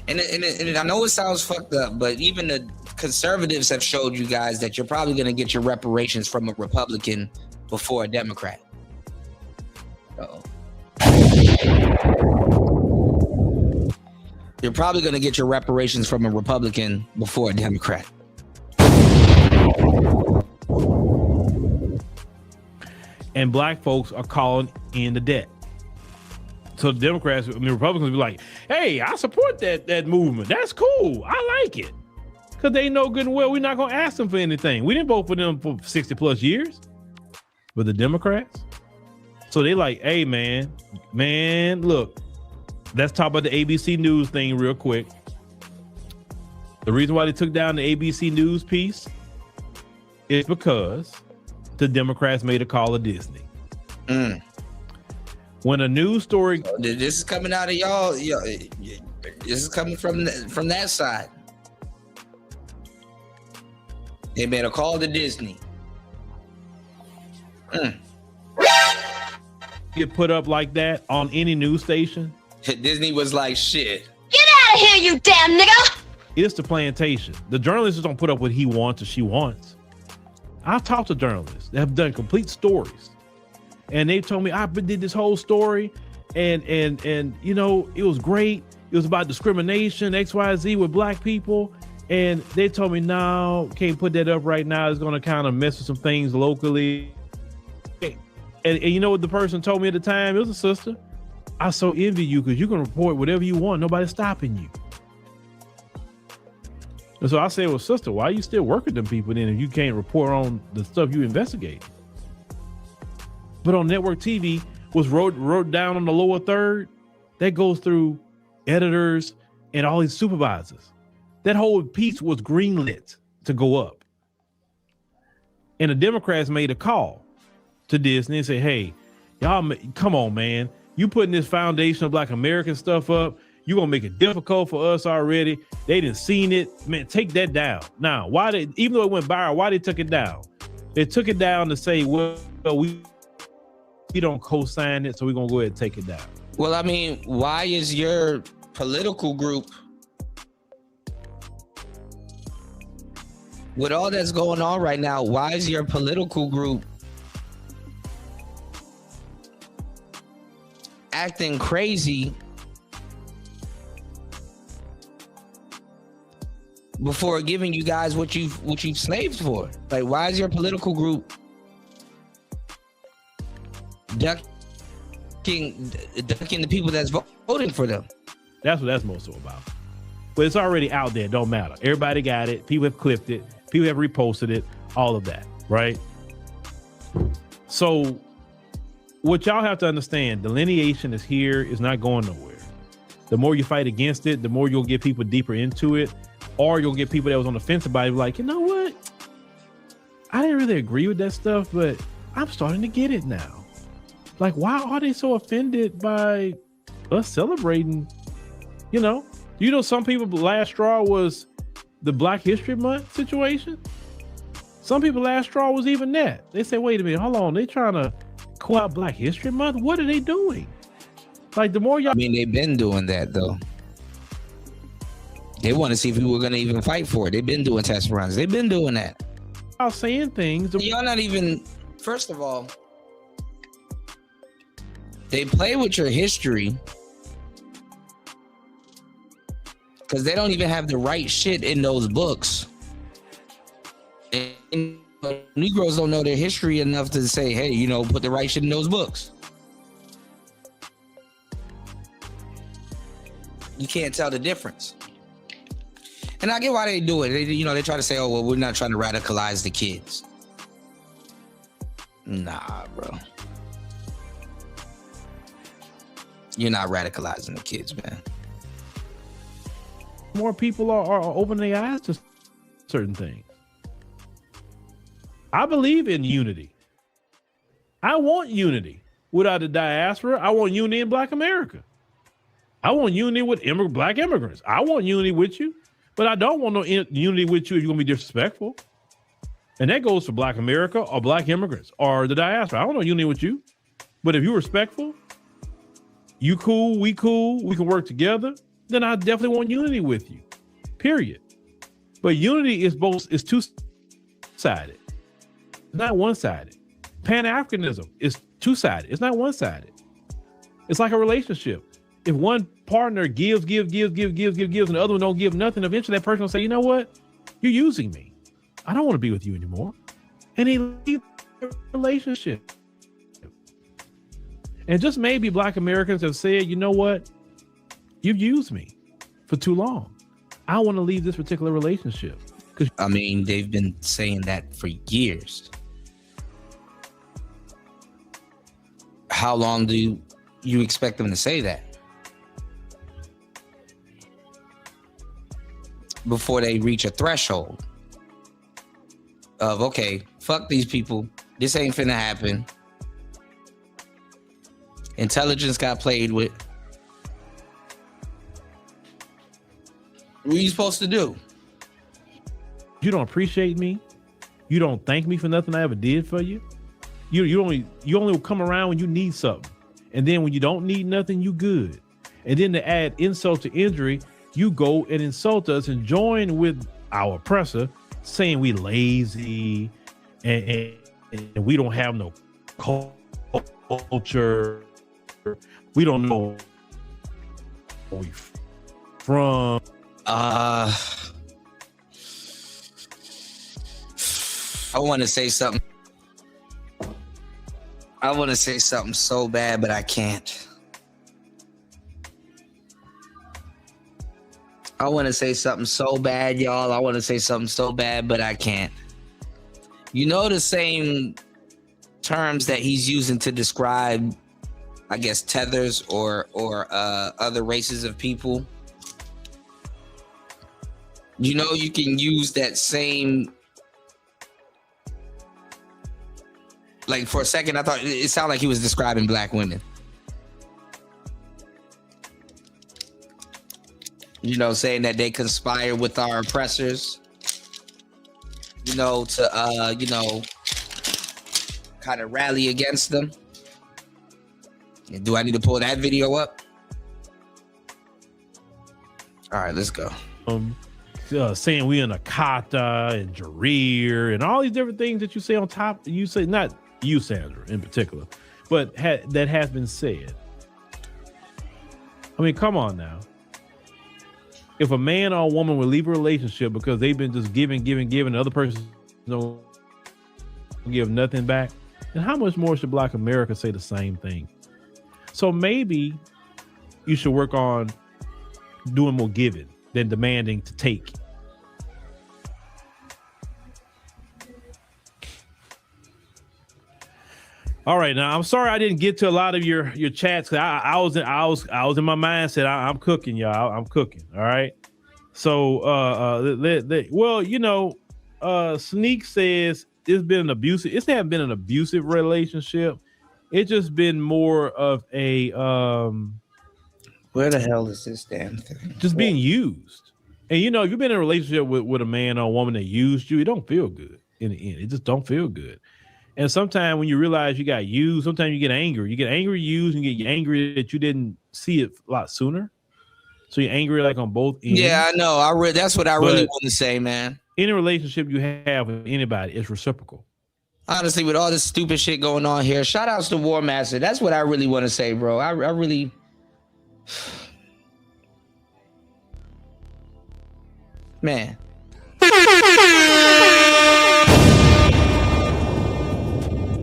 and I know it sounds fucked up, but even the conservatives have showed you guys that you're probably going to get your reparations from a Republican before a Democrat. You're probably going to get your reparations from a Republican before a Democrat. And black folks are calling in the debt. So the Democrats and the Republicans be like, hey, I support that movement. That's cool. I like it. Because they know good and well we're not going to ask them for anything. We didn't vote for them for 60 plus years. But the Democrats? So they like, hey, man, look, let's talk about the ABC News thing real quick. The reason why they took down the ABC News piece is because the Democrats made a call to Disney. When a news story, this is coming out of y'all. This is coming from that side. They made a call to Disney. Get put up like that on any news station. Disney was like, shit. Get out of here, you damn nigga! It's the plantation. The journalists don't put up what he wants or she wants. I've talked to journalists that have done complete stories. And they told me, I did this whole story and you know, it was great. It was about discrimination, XYZ with black people. And they told me, no, can't put that up right now. It's going to kind of mess with some things locally. And you know what the person told me at the time? It was a sister. I so envy you because you can report whatever you want. Nobody's stopping you. And so I said, well, sister, why you still work with them people then if you can't report on the stuff you investigate? But on network TV was wrote down on the lower third. That goes through editors and all these supervisors. That whole piece was greenlit to go up. And the Democrats made a call to Disney and say, hey, y'all, come on, man. You putting this foundation of Black American stuff up. You're going to make it difficult for us already. They didn't seen it. Man, take that down. Now, even though it went viral, why they took it down? They took it down to say, well, we don't co-sign it, so we're going to go ahead and take it down. Well, I mean, why is your political group, with all that's going on right now, why is your political group acting crazy before giving you guys what you've slaved for? Like, why is your political group ducking the people that's voting for them? That's what that's most about. But it's already out there. Don't matter. Everybody got it. People have clipped it. People have reposted it. All of that, right? So what y'all have to understand, delineation is here. It's not going nowhere. The more you fight against it, the more you'll get people deeper into it, or you'll get people that was on the fence about it, like, you know what? I didn't really agree with that stuff, but I'm starting to get it now. Like, why are they so offended by us celebrating? You know, some people, last straw was the Black History Month situation. Some people, last straw was even that. They say, wait a minute, hold on. They trying to call out Black History Month? What are they doing? Like, the more y'all... I mean, they've been doing that, though. They want to see if we were going to even fight for it. They've been doing test runs. They've been doing that. Y'all saying things... Y'all not even... First of all, they play with your history because they don't even have the right shit in those books. And Negroes don't know their history enough to say, hey, you know, put the right shit in those books. You can't tell the difference. And I get why they do it. They try to say, oh, well, we're not trying to radicalize the kids. Nah, bro. You're not radicalizing the kids, man. More people are opening their eyes to certain things. I believe in unity. I want unity. without the diaspora. I want unity in Black America. I want unity with Black immigrants. I want unity with you, but I don't want no unity with you if you're gonna be disrespectful. And that goes for Black America or Black immigrants or the diaspora. I don't know unity with you, but if you're respectful, you cool, we can work together, then I definitely want unity with you, period. But unity is two-sided. It's not one-sided. Pan-Africanism is two-sided. It's not one-sided. It's like a relationship. If one partner gives, and the other one don't give nothing, eventually that person will say, you know what? You're using me. I don't want to be with you anymore. And they leave the relationship. And just maybe Black Americans have said, you know what? You've used me for too long. I want to leave this particular relationship. I mean, they've been saying that for years. How long do you expect them to say that? Before they reach a threshold of, okay, fuck these people. This ain't finna happen. Intelligence got played with. What are you supposed to do? You don't appreciate me. You don't thank me for nothing I ever did for you. You only come around when you need something. And then when you don't need nothing, you good. And then to add insult to injury, you go and insult us and join with our oppressor, saying we lazy and we don't have no culture. We don't know where we from. I want to say something. I want to say something so bad, but I can't. I want to say something so bad, y'all. I want to say something so bad, but I can't. You know the same terms that he's using to describe, I guess, tethers or other races of people? You know, you can use that same. Like, for a second, I thought it sounded like he was describing Black women. You know, saying that they conspire with our oppressors. You know, to, kind of rally against them. Do I need to pull that video up? All right, let's go. Saying we in a kata and Jareer and all these different things that you say on top. You say, not you, Sandra, in particular, but that has been said. I mean, come on now. If a man or a woman would leave a relationship because they've been just giving, the other person don't give nothing back, then how much more should Black America say the same thing? So maybe you should work on doing more giving than demanding to take. All right, now I'm sorry I didn't get to a lot of your chats. I was in my mindset. I'm cooking, y'all. I'm cooking. All right. So Sneak says it's been an abusive. It's not been an abusive relationship. It's just been more of a where the hell is this damn thing? Just being used. And if you've been in a relationship with a man or a woman that used you, it don't feel good in the end. It just don't feel good. And sometimes when you realize you got used, sometimes you get angry. You get angry used and you get angry that you didn't see it a lot sooner. So you're angry like on both ends. Yeah, I know. That's what I really want to say, man. Any relationship you have with anybody is reciprocal. Honestly, with all this stupid shit going on here, shout outs to War Master. That's what I really want to say, bro. I really... Man.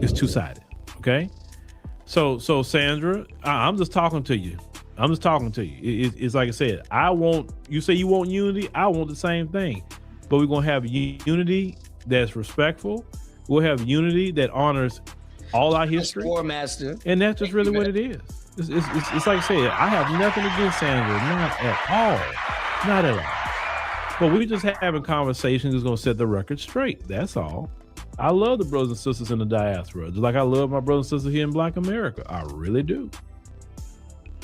It's two-sided, okay? So Sandra, I'm just talking to you. It's like I said, you say you want unity, I want the same thing. But we're going to have unity that's respectful. We'll have unity that honors all our history. War Master. And that's just really what it is. It's like I said, I have nothing against Sandra, not at all. But we're just having conversations that's going to set the record straight. That's all. I love the brothers and sisters in the diaspora, just like I love my brothers and sisters here in Black America. I really do.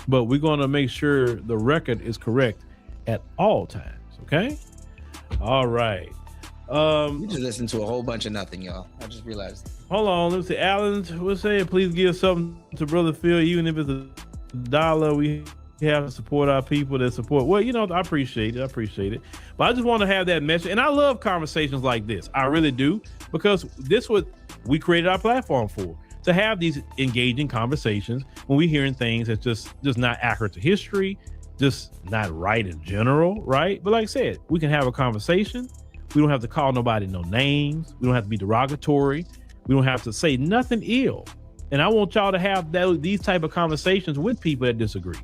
But we're going to make sure the record is correct at all times. Okay. All right. We just listened to a whole bunch of nothing, y'all. I just realized. Hold on. Let's see. Alan was saying, please give something to Brother Phil, even if it's $1. We have to support our people that support. Well, you know, I appreciate it. But I just want to have that message. And I love conversations like this. I really do, because this is what we created our platform for, to have these engaging conversations when we're hearing things that's just not accurate to history, just not right in general, right? But like I said, we can have a conversation. We don't have to call nobody no names. We don't have to be derogatory. We don't have to say nothing ill. And I want y'all to have these type of conversations with people that disagree.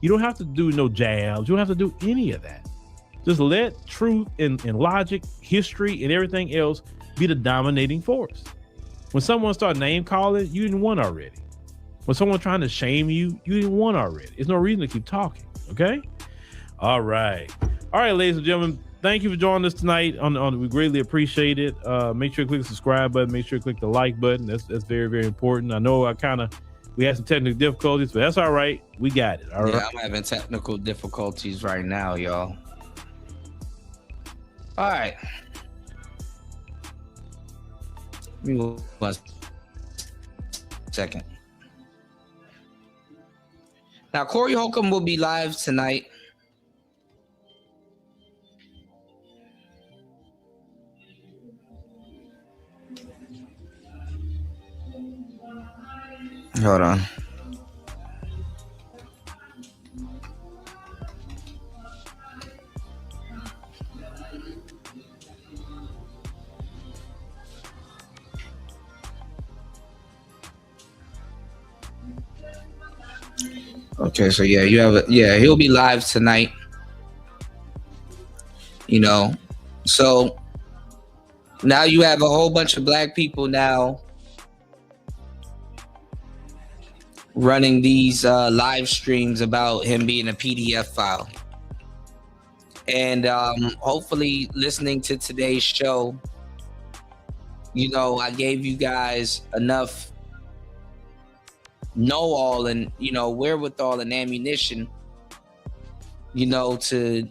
You don't have to do no jabs. You don't have to do any of that. Just let truth and logic, history, and everything else be the dominating force. When someone starts name calling, you didn't win already. When someone trying to shame you, you didn't win already. There's no reason to keep talking. Okay. All right, ladies and gentlemen. Thank you for joining us tonight. We greatly appreciate it. Make sure you click the subscribe button. Make sure you click the like button. That's very, very important. I know we had some technical difficulties, but that's all right. We got it. All right. Yeah, I'm having technical difficulties right now, y'all. All right. Give me 1 second. Now, Corey Holcomb will be live tonight. Hold on. Okay, so he'll be live tonight. You know, so now you have a whole bunch of black people now running these live streams about him being a PDF file. And hopefully listening to today's show, you know, I gave you guys enough know-all and, you know, wherewithal and ammunition, you know, to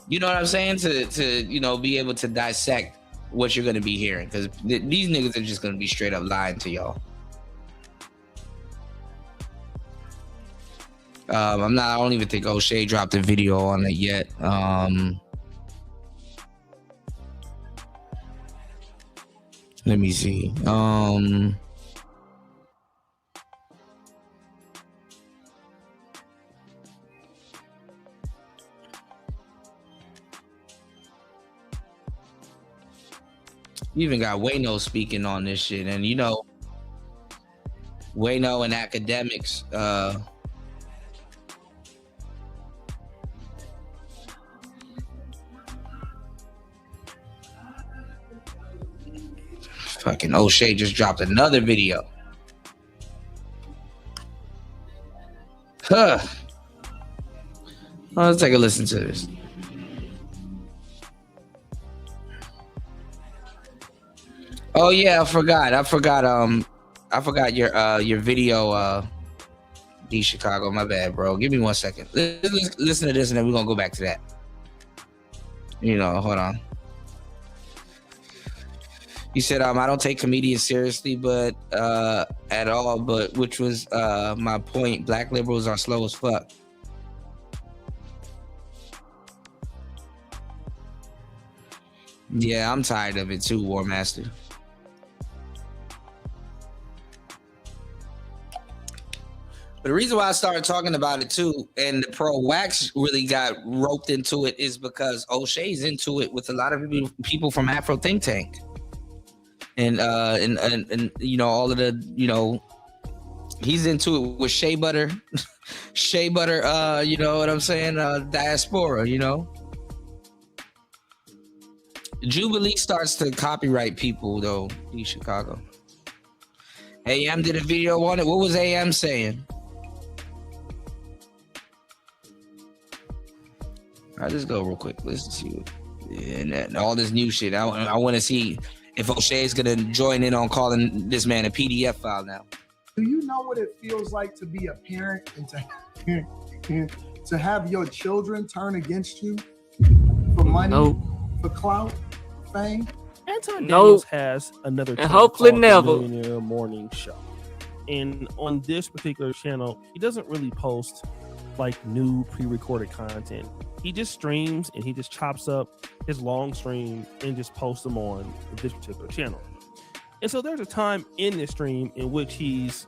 you know what I'm saying? To you know, be able to dissect what you're going to be hearing, because these niggas are just going to be straight up lying to y'all. I don't even think O'Shea dropped a video on it yet. Let me see. You even got Wayno speaking on this shit, and you know, Wayno and academics. Fucking O'Shea just dropped another video. Huh. Let's take a listen to this. Oh yeah, I forgot your video, D Chicago. My bad, bro. Give me 1 second. Listen to this, and then we're gonna go back to that. You know, hold on. He said, I don't take comedians seriously, but at all. But which was my point. Black liberals are slow as fuck. Yeah, I'm tired of it too, War Master. But the reason why I started talking about it too, and the pro wax really got roped into it, is because O'Shea's into it with a lot of people from Afro Think Tank, and you know, all of the, you know, he's into it with Shea Butter, you know what I'm saying, diaspora, you know. Jubilee starts to copyright people though in Chicago. AM did a video on it. What was AM saying? I just go real quick. Listen to you. And all this new shit. I want to see if O'Shea's gonna join in on calling this man a PDF file now. Do you know what it feels like to be a parent and to have your children turn against you for money, for clout, fame? Anton Daniels has another channel hopefully called never. The Millionaire Morning Show. And on this particular channel, he doesn't really post like new pre-recorded content. He just streams and he just chops up his long stream and just posts them on this particular channel. And so there's a time in this stream in which he's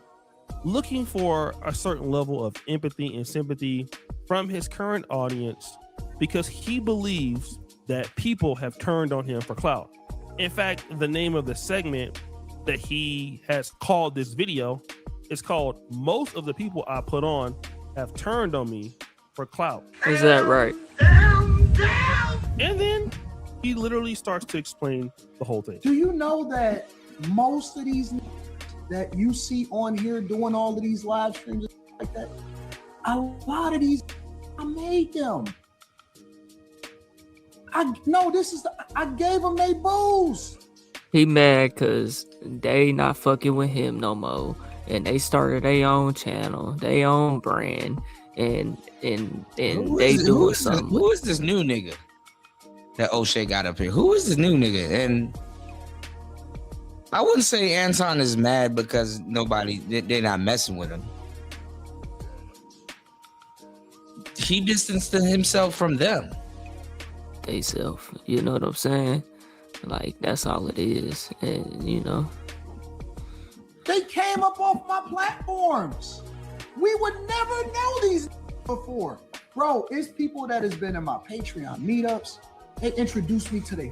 looking for a certain level of empathy and sympathy from his current audience because he believes that people have turned on him for clout. In fact, the name of the segment that he has called this video is called "Most of the People I Put On Have Turned on Me for Clout." Is that right? And then he literally starts to explain the whole thing. Do you know that most of these that you see on here doing all of these live streams and stuff like that, a lot of these, I made them. I gave them they booze. He mad because they not fucking with him no more. And they started their own channel, their own brand, and they doing something. Who is this new nigga that O'Shea got up here? Who is this new nigga? And I wouldn't say Anton is mad because they're not messing with him. He distanced himself from them. They self, you know what I'm saying? Like, that's all it is. And, you know. They came up off my platforms. We would never know these before. Bro, it's people that has been in my Patreon meetups. They introduced me to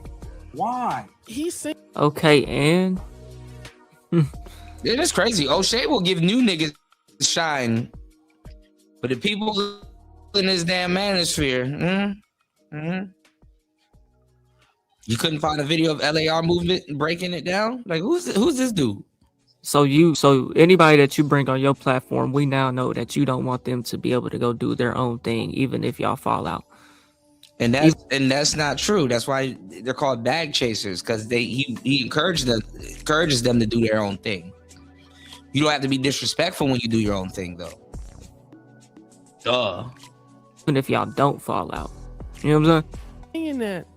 why. He's saying, okay, and it is crazy. O'Shea will give new niggas shine, but the people in this damn manosphere, you couldn't find a video of LAR movement breaking it down? Like, who's this dude? So anybody that you bring on your platform, we now know that you don't want them to be able to go do their own thing, even if y'all fall out. And that's not true. That's why they're called bag chasers, because he encourages them to do their own thing. You don't have to be disrespectful when you do your own thing, though. Duh. Even if y'all don't fall out, you know what I'm saying? saying that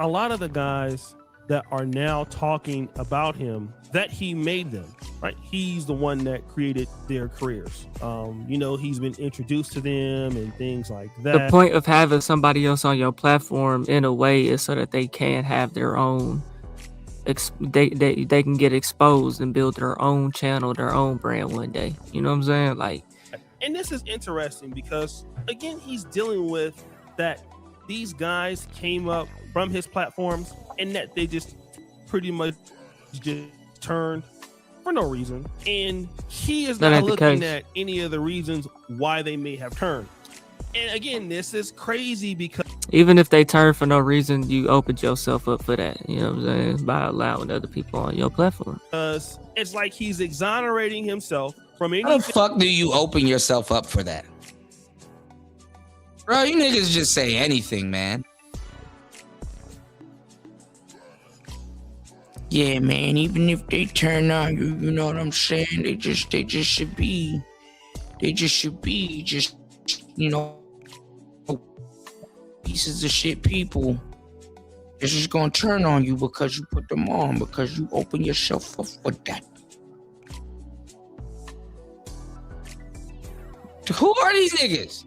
a lot of the guys that are now talking about him, that he made them, right? He's the one that created their careers. You know, he's been introduced to them and things like that. The point of having somebody else on your platform in a way is so that they can have their own, they can get exposed and build their own channel, their own brand one day. You know what I'm saying? Like, and this is interesting because, again, he's dealing with that these guys came up from his platforms and that they just pretty much just turned for no reason. And he is not looking at any of the reasons why they may have turned. And again, this is crazy because even if they turn for no reason, you opened yourself up for that. You know what I'm saying? By allowing other people on your platform. It's like he's exonerating himself from anything. How the fuck do you open yourself up for that? Bro, you niggas just say anything, man. Yeah, man, even if they turn on you, you know what I'm saying? They just should be, you know, pieces of shit people. They're just gonna turn on you because you put them on, because you open yourself up for that. Who are these niggas?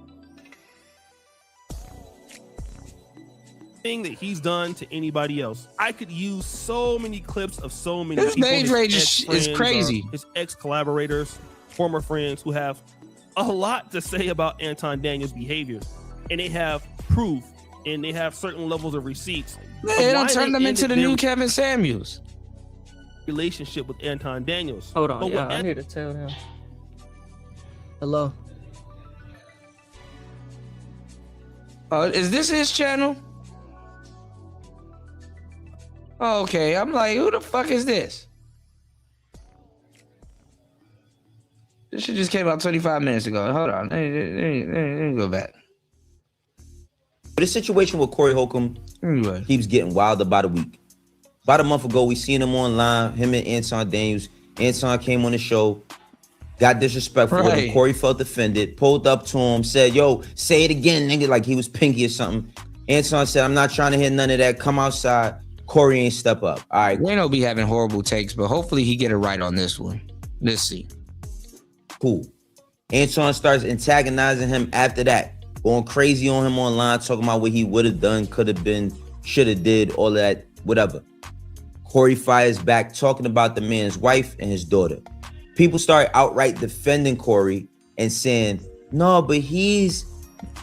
Thing that he's done to anybody else. I could use so many clips of so many this people. This rage is crazy. His ex-collaborators, former friends who have a lot to say about Anton Daniels' behavior, and they have proof, and they have certain levels of receipts. They don't turn them into the new Kevin Samuels. Relationship with Anton Daniels. Hold on, yeah, I need to tell him. Hello. Is this his channel? Oh, okay, I'm like, who the fuck is this? This shit just came out 25 minutes ago. Hold on, let me go back. But the situation with Corey Holcomb keeps getting wilder by the week. About a month ago, we seen him online, him and Anton Daniels. Anton came on the show, got disrespectful with him. Corey felt offended, pulled up to him, said, yo, say it again, nigga, like he was Pinky or something. Anton said, I'm not trying to hear none of that. Come outside. Corey ain't step up. All right. Wayno be having horrible takes, but hopefully he get it right on this one. Let's see. Cool. Anton starts antagonizing him after that. Going crazy on him online, talking about what he would have done, could have been, should have did, all that, whatever. Corey fires back, talking about the man's wife and his daughter. People start outright defending Corey and saying, no, but he's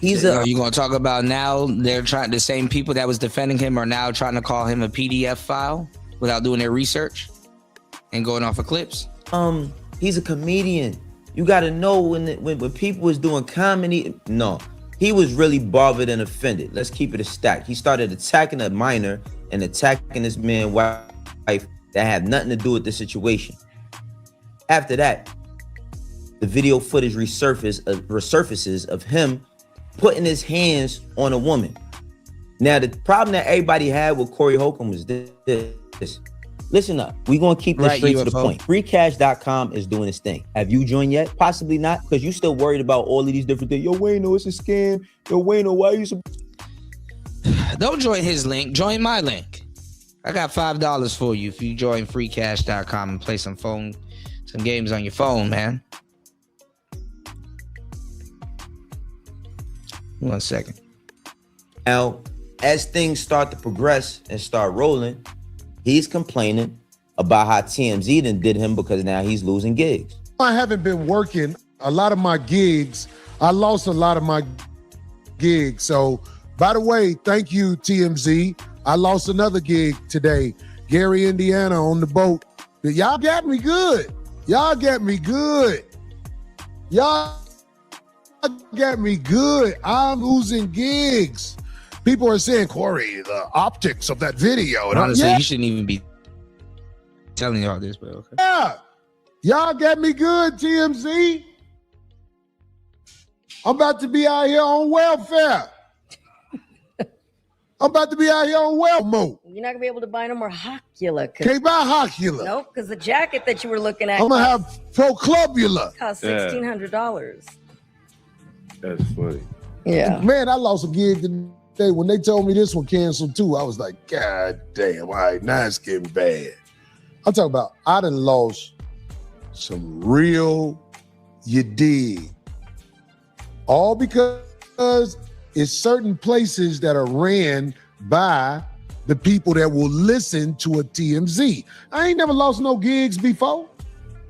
Are you gonna talk about now the same people that was defending him are now trying to call him a PDF file without doing their research and going off of clips? He's a comedian. You gotta know when people was doing comedy, no. He was really bothered and offended. Let's keep it a stack. He started attacking a minor and attacking this man's wife that had nothing to do with the situation. After that, the video footage resurfaces of him putting his hands on a woman. Now, the problem that everybody had with Corey Holcomb was this. Listen up. We're going to keep this straight to the point. Freecash.com is doing its thing. Have you joined yet? Possibly not, because you still worried about all of these different things. Yo, Wayno, it's a scam. Yo, Wayno, why are you so... Don't join his link. Join my link. I got $5 for you if you join freecash.com and play some games on your phone, man. 1 second. Now, as things start to progress and start rolling, he's complaining about how TMZ did him because now he's losing gigs. I haven't been working a lot of my gigs. I lost a lot of my gigs. So, by the way, thank you, TMZ. I lost another gig today. Gary, Indiana on the boat. Y'all got me good. Y'all got me good. Y'all got me good. I'm losing gigs. People are saying, Corey, the optics of that video. And honestly, you shouldn't even be telling y'all this, but okay. Yeah. Y'all got me good, TMZ. I'm about to be out here on welfare. I'm about to be out here on welfare mode. You're not gonna be able to buy no more Hocula. Can't buy Hocula. Nope, because the jacket that you were looking at I'm gonna have Proclubula. cost $1,600. That's funny. Yeah. Man, I lost a gig today. When they told me this one canceled too, I was like, God damn, all right, now it's getting bad. I'm talking about, I done lost some real, you dig. All because it's certain places that are ran by the people that will listen to a TMZ. I ain't never lost no gigs before.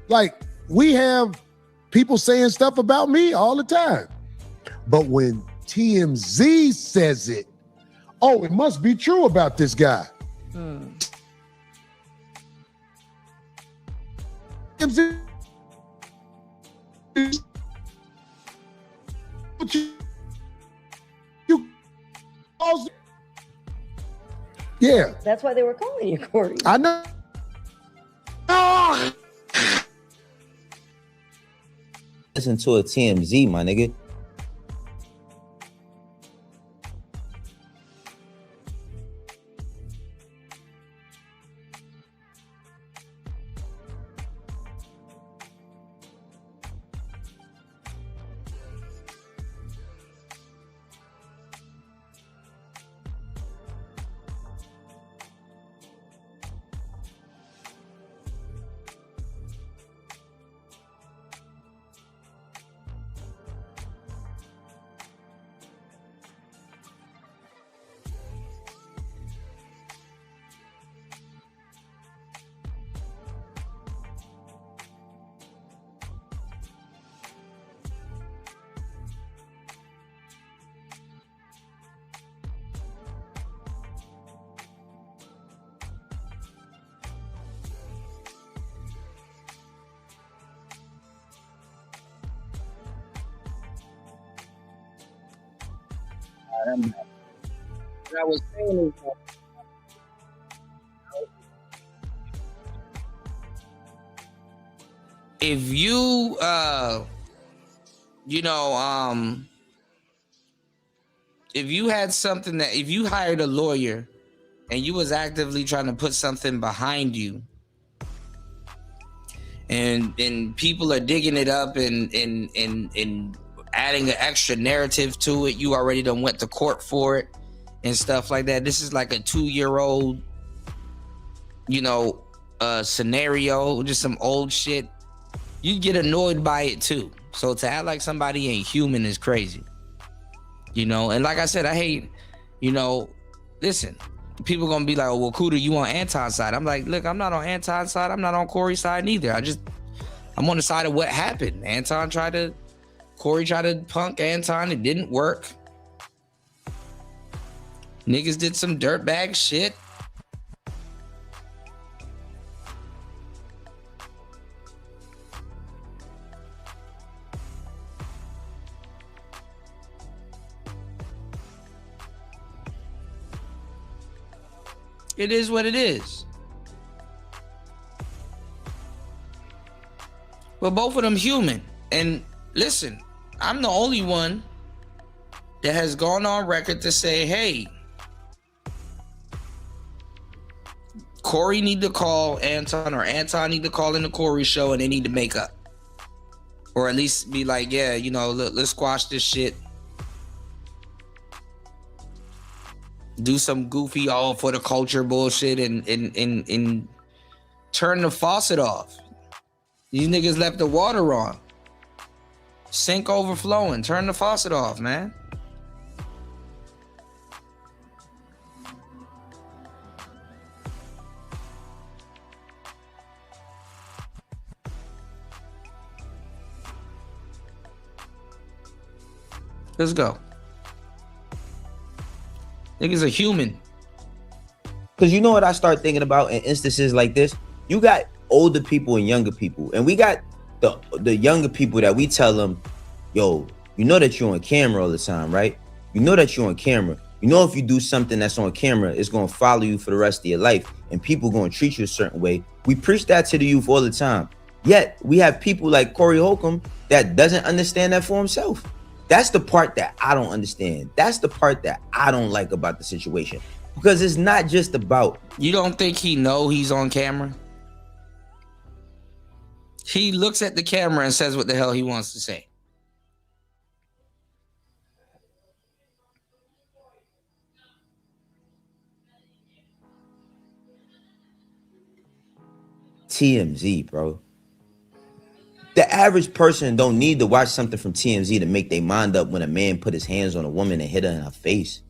Like, we have people saying stuff about me all the time. But when TMZ says it, oh, it must be true about this guy. TMZ. Yeah. That's why they were calling you, Corey. I know. Listen to a TMZ, my nigga. What I was saying is that if you if you had something that, if you hired a lawyer and you was actively trying to put something behind you, and people are digging it up and adding an extra narrative to it, you already done went to court for it and stuff like that. This is like a 2-year-old, scenario, just some old shit. You get annoyed by it too. So to act like somebody ain't human is crazy. And like I said, I hate, listen, people gonna be like, oh, well, Kuda, you on Anton's side. I'm like, look, I'm not on Anton's side. I'm not on Corey's side neither. I'm on the side of what happened. Corey tried to punk Anton. It didn't work. Niggas did some dirtbag shit. It is what it is. But both of them human. And listen, I'm the only one that has gone on record to say, hey, Corey need to call Anton, or Anton need to call in the Corey show, and they need to make up. Or at least be like, yeah, let's squash this shit. Do some goofy all for the culture bullshit and turn the faucet off. These niggas left the water on. Sink overflowing. Turn the faucet off, man. Let's go. Niggas are human. Because you know what I start thinking about in instances like this? You got older people and younger people. And we got the younger people that we tell them, yo, you know that you're on camera all the time, right? You know that you're on camera. You know if you do something that's on camera, it's going to follow you for the rest of your life. And people going to treat you a certain way. We preach that to the youth all the time. Yet, we have people like Corey Holcomb that doesn't understand that for himself. That's the part that I don't understand. That's the part that I don't like about the situation. Because it's not just about... You don't think he know he's on camera? He looks at the camera and says what the hell he wants to say. TMZ, bro. The average person don't need to watch something from TMZ to make their mind up when a man put his hands on a woman and hit her in her face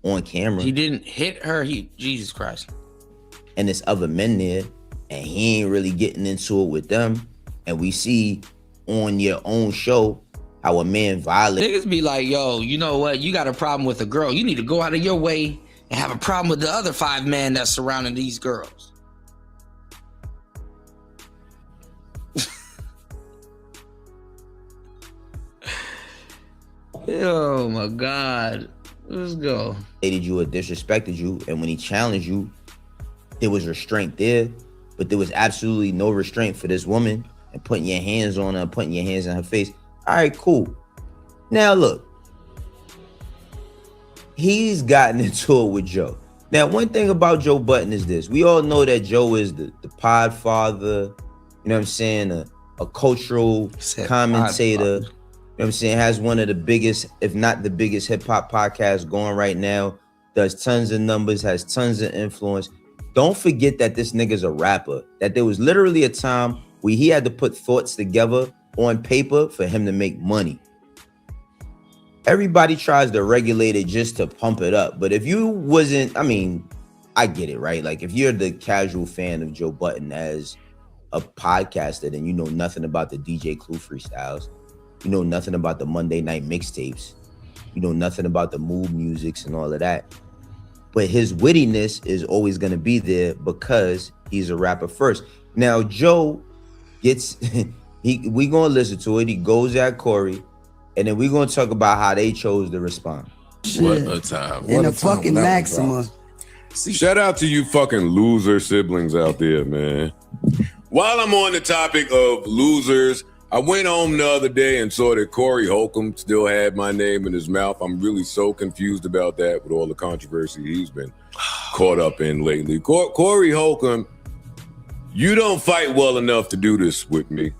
on camera. He didn't hit her. Jesus Christ. And there's other men there, and he ain't really getting into it with them. And we see on your own show how a man violates. Niggas be like, yo, you know what? You got a problem with a girl. You need to go out of your way and have a problem with the other 5 men that's surrounding these girls. Oh my God. Let's go. Hated you or disrespected you, and when he challenged you, there was restraint there, but there was absolutely no restraint for this woman and putting your hands on her, putting your hands on her face. All right, cool. Now look, he's gotten into it with Joe. Now, one thing about Joe Budden is this. We all know that Joe is the pod father, you know what I'm saying, a cultural commentator. You know what I'm saying? Has one of the biggest, if not the biggest hip hop podcasts going right now. Does tons of numbers, has tons of influence. Don't forget that this nigga's a rapper. That there was literally a time where he had to put thoughts together on paper for him to make money. Everybody tries to regulate it just to pump it up. But if you wasn't, I mean, I get it, right? Like if you're the casual fan of Joe Budden as a podcaster, then you know nothing about the DJ Clue freestyles. You know nothing about the Monday night mixtapes. You know nothing about the mood musics and all of that. But his wittiness is always going to be there because he's a rapper first. Now, Joe gets, we going to listen to it. He goes at Corey, and then we're going to talk about how they chose to respond. What a time. In a fucking Maxima. Shout out to you fucking loser siblings out there, man. While I'm on the topic of losers I went home the other day and saw that Corey Holcomb still had my name in his mouth. I'm really so confused about that with all the controversy he's been caught up in lately. Corey Holcomb, you don't fight well enough to do this with me.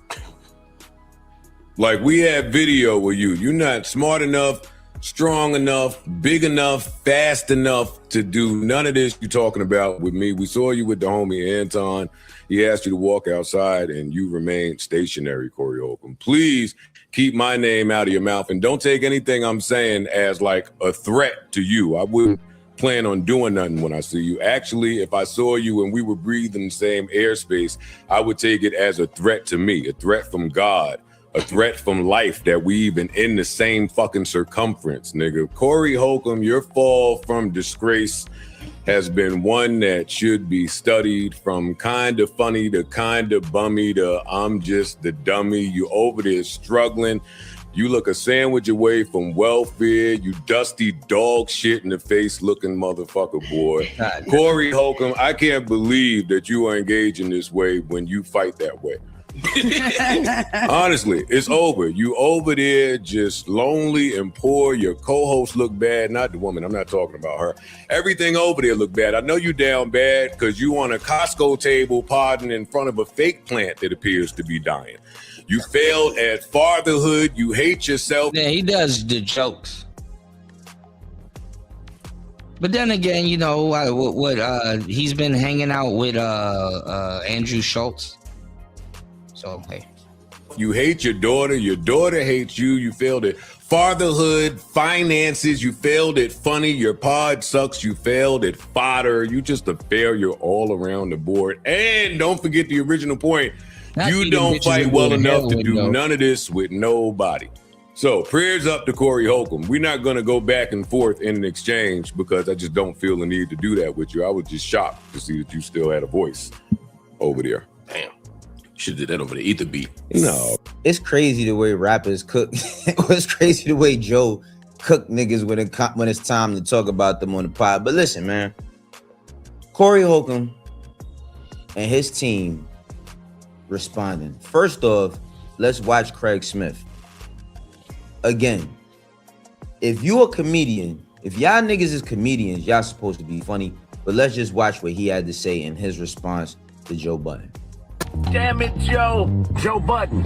Like, we have video with you. You're not smart enough, strong enough, big enough, fast enough to do none of this you're talking about with me. We saw you with the homie Anton. He asked you to walk outside and you remained stationary, Corey Holcomb. Please keep my name out of your mouth and don't take anything I'm saying as like a threat to you. I wouldn't plan on doing nothing when I see you. Actually, if I saw you and we were breathing the same airspace, I would take it as a threat to me, a threat from God, a threat from life that we even in the same fucking circumference, nigga. Corey Holcomb, your fall from disgrace has been one that should be studied, from kind of funny to kind of bummy to I'm just the dummy. You over there struggling. You look a sandwich away from welfare. You dusty dog shit in the face looking motherfucker, boy. Corey Holcomb, I can't believe that you are engaging this way when you fight that way. Honestly, it's over. You over there just lonely and poor. Your co-host look bad. Not the woman. I'm not talking about her. Everything over there look bad. I know you down bad because you on a Costco table podding in front of a fake plant that appears to be dying. You failed at fatherhood. You hate yourself. Yeah, he does the jokes. But then again, you know, he's been hanging out with Andrew Schultz. So, hey. You hate your daughter hates you. You failed at fatherhood, finances. You failed at funny. Your pod sucks. You failed at fodder. You just a failure all around the board. And don't forget the original point. You don't fight well enough to do none of this with nobody. So prayers up to Corey Holcomb. We're not going to go back and forth in an exchange because I just don't feel the need to do that with you. I was just shocked to see that you still had a voice over there. Damn. Should have did that over the Ether beat. No. It's crazy the way rappers cook. It's crazy the way Joe cook niggas when it's time to talk about them on the pod. But listen, man. Corey Holcomb and his team responding. First off, let's watch Craig Smith. Again, if you a comedian, if y'all niggas is comedians, y'all supposed to be funny. But let's just watch what he had to say in his response to Joe Budden. Damn it, Joe Budden.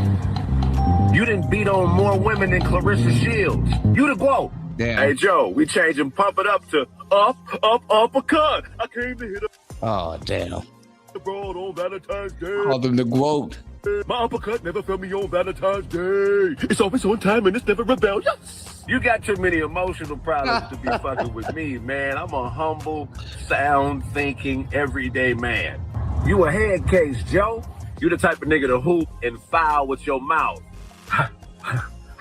You didn't beat on more women than Clarissa Shields. You the GWOAT. Damn. Hey, Joe, we changing pump it up to uppercut. I came to hit Oh, damn. the broad on Valentine's Day. Called him the GWOAT. My uppercut never felt me on Valentine's Day. It's always on time and it's never rebellious. You got too many emotional problems to be fucking with me, man. I'm a humble, sound thinking, everyday man. You a head case, Joe. You the type of nigga to hoop and foul with your mouth. I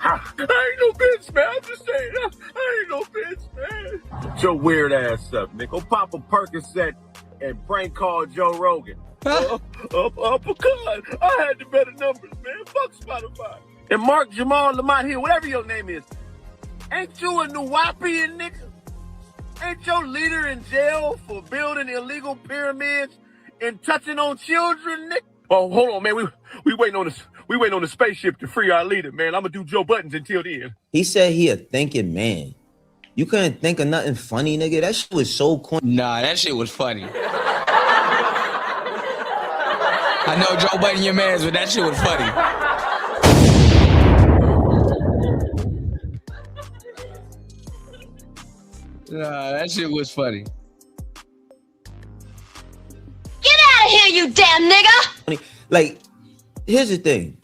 ain't no bitch, man. I'm just saying. I ain't no bitch, man. Get your weird ass up, nigga. Go pop a Percocet and prank call Joe Rogan. Uppercut. I had the better numbers, man. Fuck Spotify. And Mark Jamal Lamont Hill, whatever your name is. Ain't you a Nuwapian nigga? Ain't your leader in jail for building illegal pyramids and touching on children, nigga? Oh, hold on, man. We waiting on this. We waiting on the spaceship to free our leader, man. I'm gonna do Joe Buttons until then. He said he a thinking man. You couldn't think of nothing funny, nigga. That shit was so corny. Nah, that shit was funny. I know Joe Budden your mans, but that shit was funny. Nah, that shit was funny. Get out of here, you damn nigga! Like, here's the thing.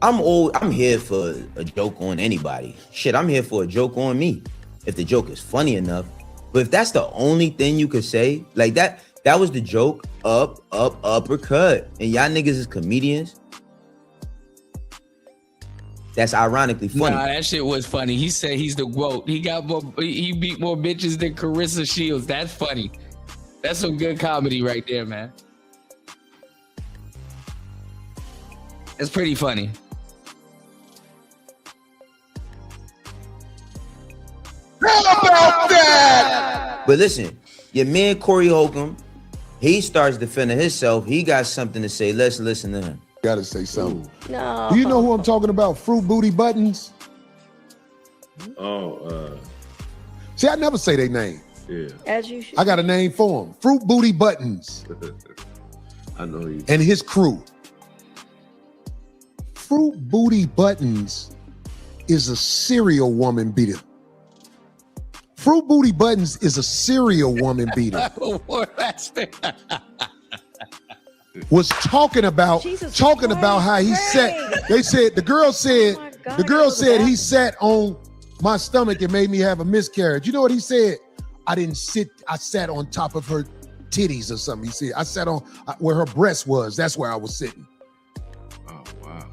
I'm here for a joke on anybody. Shit, I'm here for a joke on me. If the joke is funny enough. But if that's the only thing you could say, like that was the joke, uppercut. And y'all niggas is comedians. That's ironically funny. Nah, that shit was funny. He said he's the GWOAT. He beat more bitches than Clarissa Shields. That's funny. That's some good comedy right there, man. It's pretty funny. How about that? But listen, your man Corey Holcomb, he starts defending himself. He got something to say. Let's listen to him. Gotta say something. No. Do you know who I'm talking about? Fruit Booty Buttons. See, I never say their name. Yeah. As you should. I got a name for him. Fruit Booty Buttons I know you. and his crew. Fruit Booty Buttons is a serial woman beater. Fruit Booty Buttons is a serial woman beater. Was talking about how he sat. They said the girl said he sat on my stomach and made me have a miscarriage. You know what he said? I didn't sit. I sat on top of her titties or something. He said I sat on where her breast was. That's where I was sitting. Oh wow.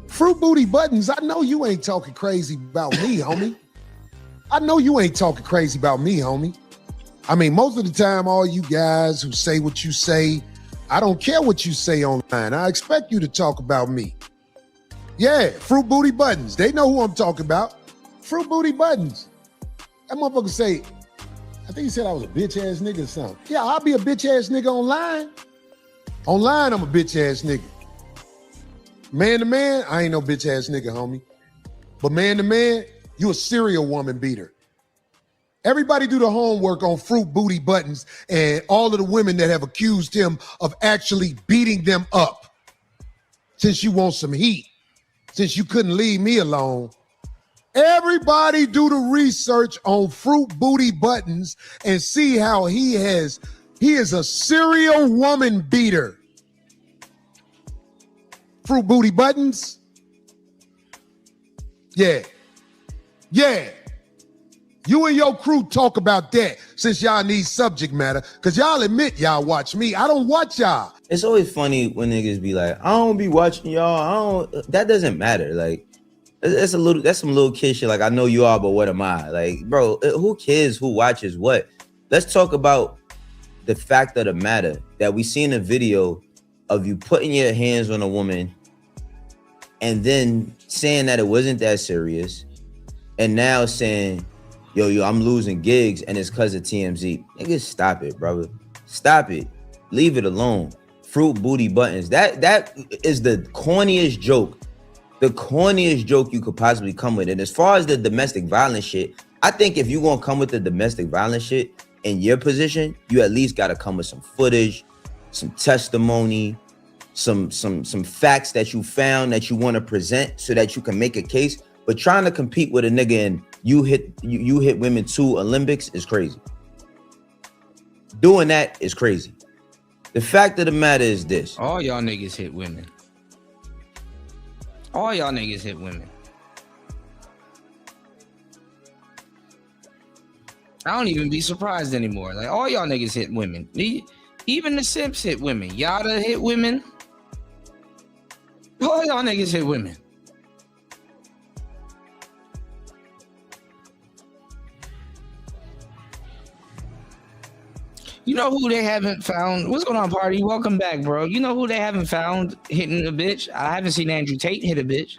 Fruit Booty Buttons. I know you ain't talking crazy about me, homie. I know you ain't talking crazy about me, homie. I mean, most of the time, all you guys who say what you say, I don't care what you say online. I expect you to talk about me. Yeah, Fruit Booty Buttons. They know who I'm talking about. Fruit Booty Buttons. That motherfucker say, I think he said I was a bitch ass nigga or something. Yeah, I'll be a bitch ass nigga online. Online, I'm a bitch ass nigga. Man to man, I ain't no bitch ass nigga, homie. But man to man, you a serial woman beater. Everybody do the homework on Fruit Booty Buttons and all of the women that have accused him of actually beating them up. Since you want some heat, since you couldn't leave me alone. Everybody do the research on Fruit Booty Buttons and see how he is a serial woman beater. Fruit Booty Buttons. Yeah. Yeah. You and your crew talk about that since y'all need subject matter, because y'all admit y'all watch me. I don't watch y'all. It's always funny when niggas be like, I don't be watching y'all. That doesn't matter. Like, that's some little kid shit. Like, I know you are, but what am I? Like, bro, who cares who watches what? Let's talk about the fact of the matter that we seen a video of you putting your hands on a woman and then saying that it wasn't that serious, and now saying, yo, I'm losing gigs and it's because of TMZ. Niggas, stop it, brother. Stop it. Leave it alone. Fruit Booty Buttons. That is the corniest joke. The corniest joke you could possibly come with. And as far as the domestic violence shit, I think if you're gonna come with the domestic violence shit in your position, you at least gotta come with some footage, some testimony, some facts that you found that you want to present so that you can make a case. But trying to compete with a nigga and you hit women 2 Olympics is crazy. Doing that is crazy. The fact of the matter is this. All y'all niggas hit women. All y'all niggas hit women. I don't even be surprised anymore. Like, all y'all niggas hit women. Even the simps hit women. Yada hit women. All y'all niggas hit women. You know who they haven't found? What's going on, party? Welcome back, bro. You know who they haven't found hitting a bitch? I haven't seen Andrew Tate hit a bitch.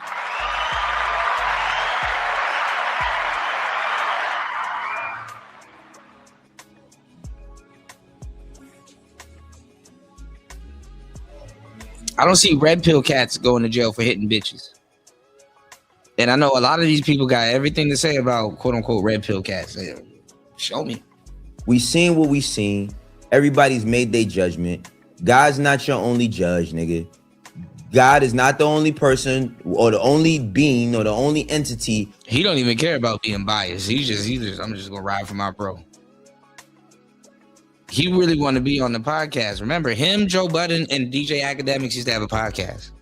I don't see red pill cats going to jail for hitting bitches. And I know a lot of these people got everything to say about quote unquote red pill cats. Show me. We seen what we seen. Everybody's made their judgment. God's not your only judge, nigga. God is not the only person or the only being or the only entity. He don't even care about being biased. He's just I'm just gonna ride for my bro. He really want to be on the podcast. Remember him, Joe Budden, and DJ Academics used to have a podcast.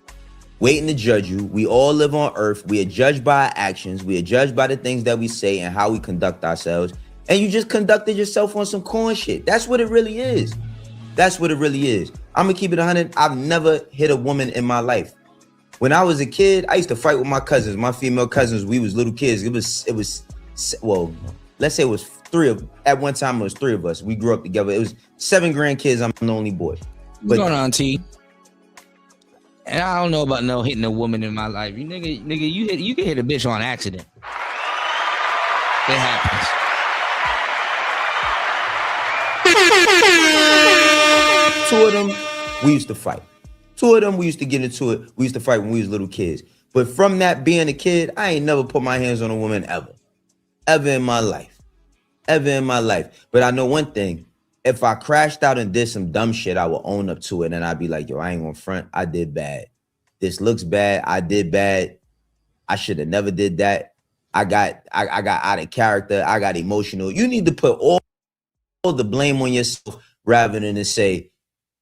Waiting to judge you. We all live on earth. We are judged by our actions. We are judged by the things that we say and how we conduct ourselves. And you just conducted yourself on some corn shit. That's what it really is. That's what it really is. I'm gonna keep it 100. I've never hit a woman in my life. When I was a kid, I used to fight with my cousins, my female cousins. We was little kids. It was well, let's say it was at one time it was 3 of us. We grew up together. It was 7 grandkids. I'm the only boy. What's going on, T? And I don't know about no hitting a woman in my life. You can hit a bitch on accident. It happens. 2 of them, we used to fight. Two of them, we used to get into it. We used to fight when we was little kids. But from that being a kid, I ain't never put my hands on a woman ever. Ever in my life. Ever in my life. But I know one thing. If I crashed out and did some dumb shit, I would own up to it. And I'd be like, yo, I ain't gonna front. I did bad. This looks bad. I did bad. I should have never did that. I got out of character. I got emotional. You need to put all the blame on yourself rather than to say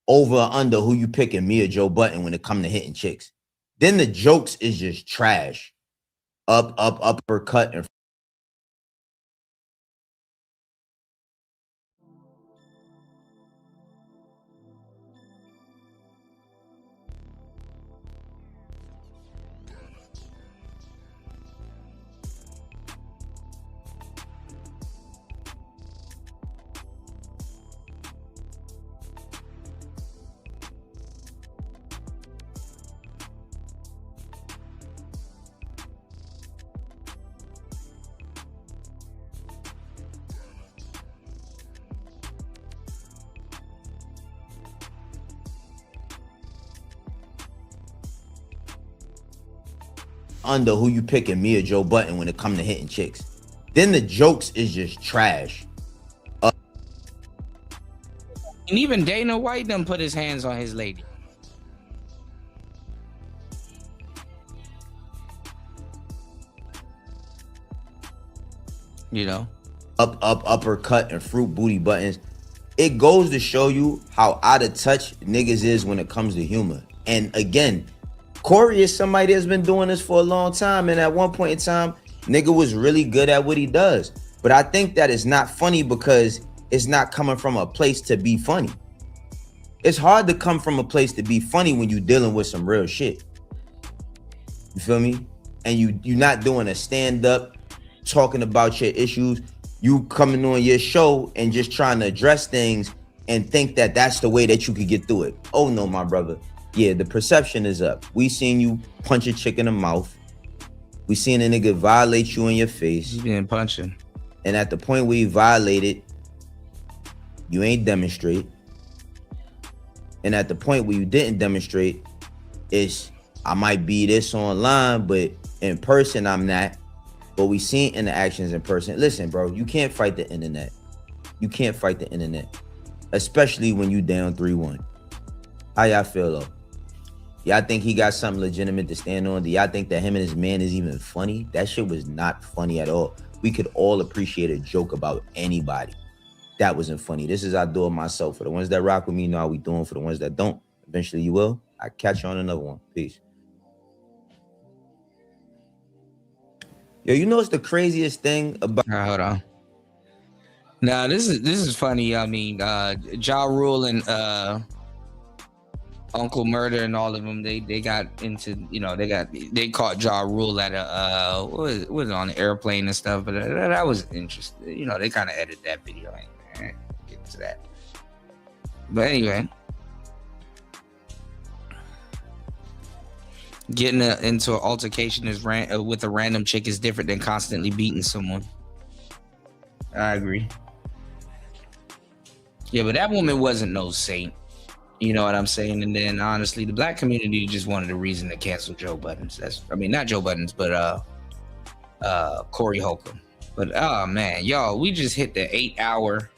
over or under who you picking, me or Joe Budden, when it come to hitting chicks. Then the jokes is just trash. Uppercut, and under who you picking, me or Joe Budden, when it come to hitting chicks. Then the jokes is just trash. And even Dana White done put his hands on his lady. You know, uppercut and fruit booty buttons. It goes to show you how out of touch niggas is when it comes to humor. And again, Corey is somebody that's been doing this for a long time, and at one point in time, nigga was really good at what he does. But I think that it's not funny because it's not coming from a place to be funny. It's hard to come from a place to be funny when you're dealing with some real shit. You feel me? And you're not doing a stand-up, talking about your issues. You coming on your show and just trying to address things and think that that's the way that you could get through it. Oh no, my brother. Yeah, the perception is up. We seen you punch a chick in the mouth. We seen a nigga violate you in your face. He's been punching. And at the point where you violated, you ain't demonstrate. And at the point where you didn't demonstrate, it's, I might be this online, but in person, I'm not. But we seen interactions in person. Listen, bro, you can't fight the internet. You can't fight the internet. Especially when you down 3-1. How y'all feel, though? Y'all think he got something legitimate to stand on? Do y'all think that him and his man is even funny? That shit was not funny at all. We could all appreciate a joke about anybody. That wasn't funny. This is I do it myself. For the ones that rock with me, know how we doing. For the ones that don't, eventually you will. I catch you on another one. Peace. Yo, you know what's the craziest thing about? Hold on. Nah, this is funny. I mean, Ja Rule and Uncle Murder and all of them, they got into, you know, they caught Ja Rule at a what was it, on the airplane and stuff, but that was interesting. You know, they kind of edited that video. I ain't get into that. But anyway, getting into an altercation with a random chick is different than constantly beating someone. I agree. Yeah, but that woman wasn't no saint. You know what I'm saying? And then honestly, the black community just wanted a reason to cancel Joe Buttons. Not Joe Buttons, but Corey Holcomb. But oh man, y'all, we just hit the 8-hour.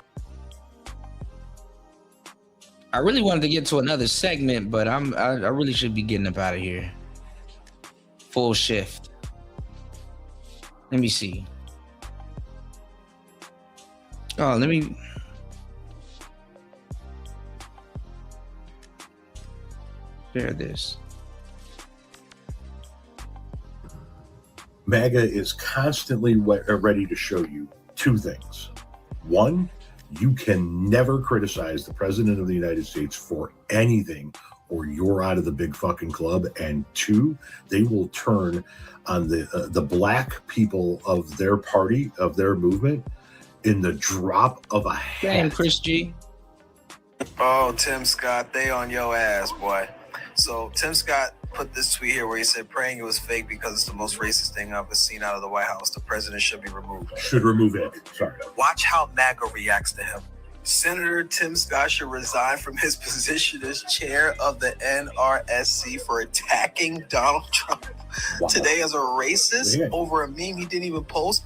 I really wanted to get to another segment, but I really should be getting up out of here. Full shift. Let me see. Oh, let me. Share this. MAGA is constantly ready to show you two things. One, you can never criticize the president of the United States for anything, or you're out of the big fucking club. And two, they will turn on the black people of their party, of their movement, in the drop of a hat. Damn, Chris G. Oh, Tim Scott, they on your ass, boy. So Tim Scott put this tweet here where he said, praying it was fake because it's the most racist thing I've ever seen out of the White House. The president should be removed. Should remove it. Sorry. Watch how MAGA reacts to him. Senator Tim Scott should resign from his position as chair of the NRSC for attacking Donald Trump today as a racist over a meme he didn't even post.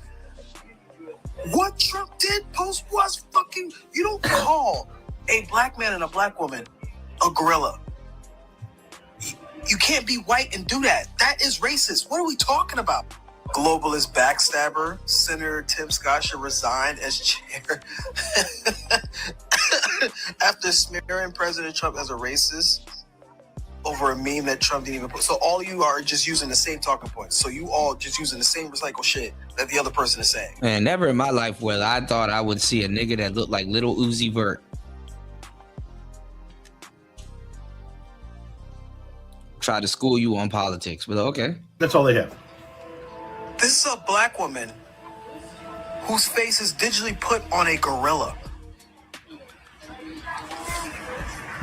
What Trump did post was fucking. You don't call a black man and a black woman a gorilla. You can't be white and do that. That is racist. What are we talking about? Globalist backstabber, Senator Tim Scott should resign as chair after smearing President Trump as a racist over a meme that Trump didn't even put. So all you are just using the same talking points. So you all just using the same recycled shit that the other person is saying. Man, never in my life where I thought I would see a nigga that looked like Little Uzi Vert. Try to school you on politics, but okay. That's all they have. This is a black woman whose face is digitally put on a gorilla.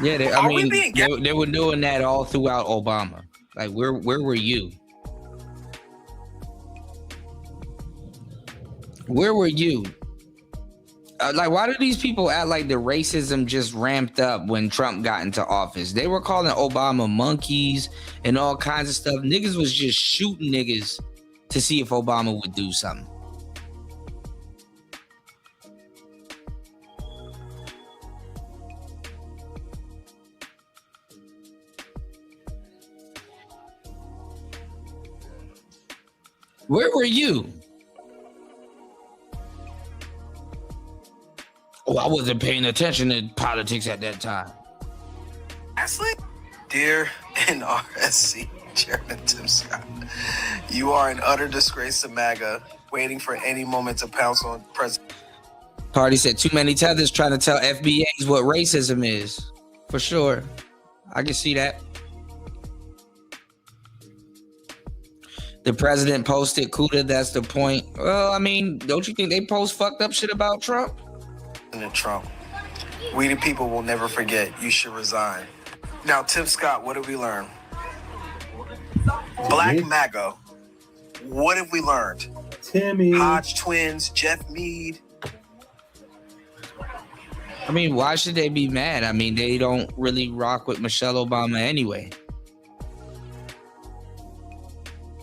Yeah, they were doing that all throughout Obama. Like, where were you? Where were you? Like, why do these people act like the racism just ramped up when Trump got into office? They were calling Obama monkeys and all kinds of stuff. Niggas was just shooting niggas to see if Obama would do something. Where were you? Oh, I wasn't paying attention to politics at that time. Ashley? Dear NRSC Chairman Tim Scott, you are an utter disgrace to MAGA, waiting for any moment to pounce on President. Party said too many tethers trying to tell FBAs what racism is. For sure. I can see that. The president posted Kuda, that's the point. Well, I mean, don't you think they post fucked up shit about Trump? Trump. We the people will never forget. You should resign. Now, Tim Scott, what did we learn? Black MAGA. What have we learned? Timmy. Hodge twins, Jeff Mead. I mean, why should they be mad? I mean, they don't really rock with Michelle Obama anyway.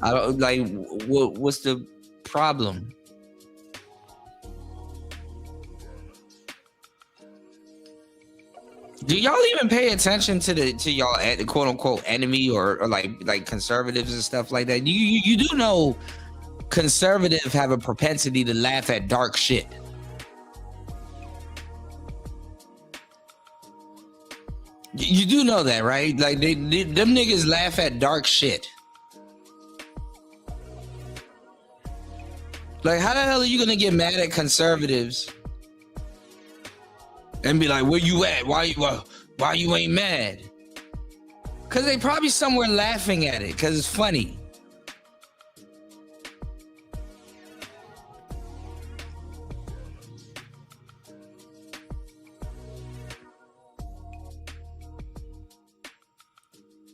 I don't like. What's the problem? Do y'all even pay attention to y'all quote unquote enemy or like conservatives and stuff like that? You do know conservatives have a propensity to laugh at dark shit. You do know that, right? Like them niggas laugh at dark shit. Like, how the hell are you gonna get mad at conservatives and be like, "Where you at? Why you ain't mad?" Because they probably somewhere laughing at it because it's funny.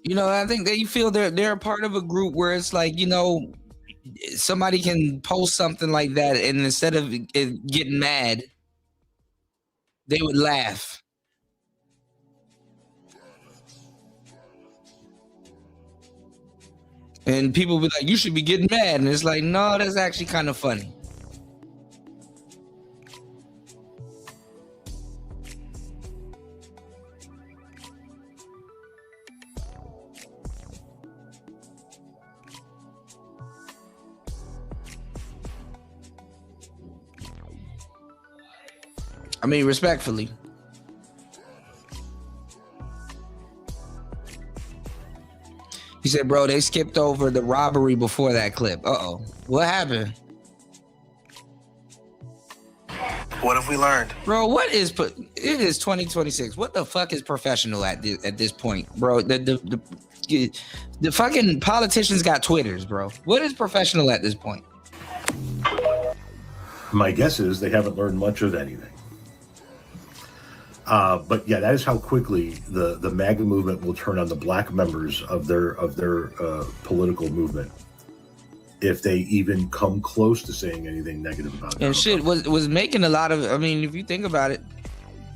You know, I think they feel they're a part of a group where it's like, you know, somebody can post something like that, and instead of getting mad, they would laugh. And people be like, "You should be getting mad," and it's like, no, that's actually kind of funny. I mean, respectfully. He said, bro, they skipped over the robbery before that clip. Uh-oh. What happened? What have we learned? Bro, it is 2026. What the fuck is professional at this point, bro? The fucking politicians got Twitters, bro. What is professional at this point? My guess is they haven't learned much of anything. But yeah, that is how quickly the MAGA movement will turn on the black members of their political movement if they even come close to saying anything negative about it. And shit was making a lot of. I mean, if you think about it,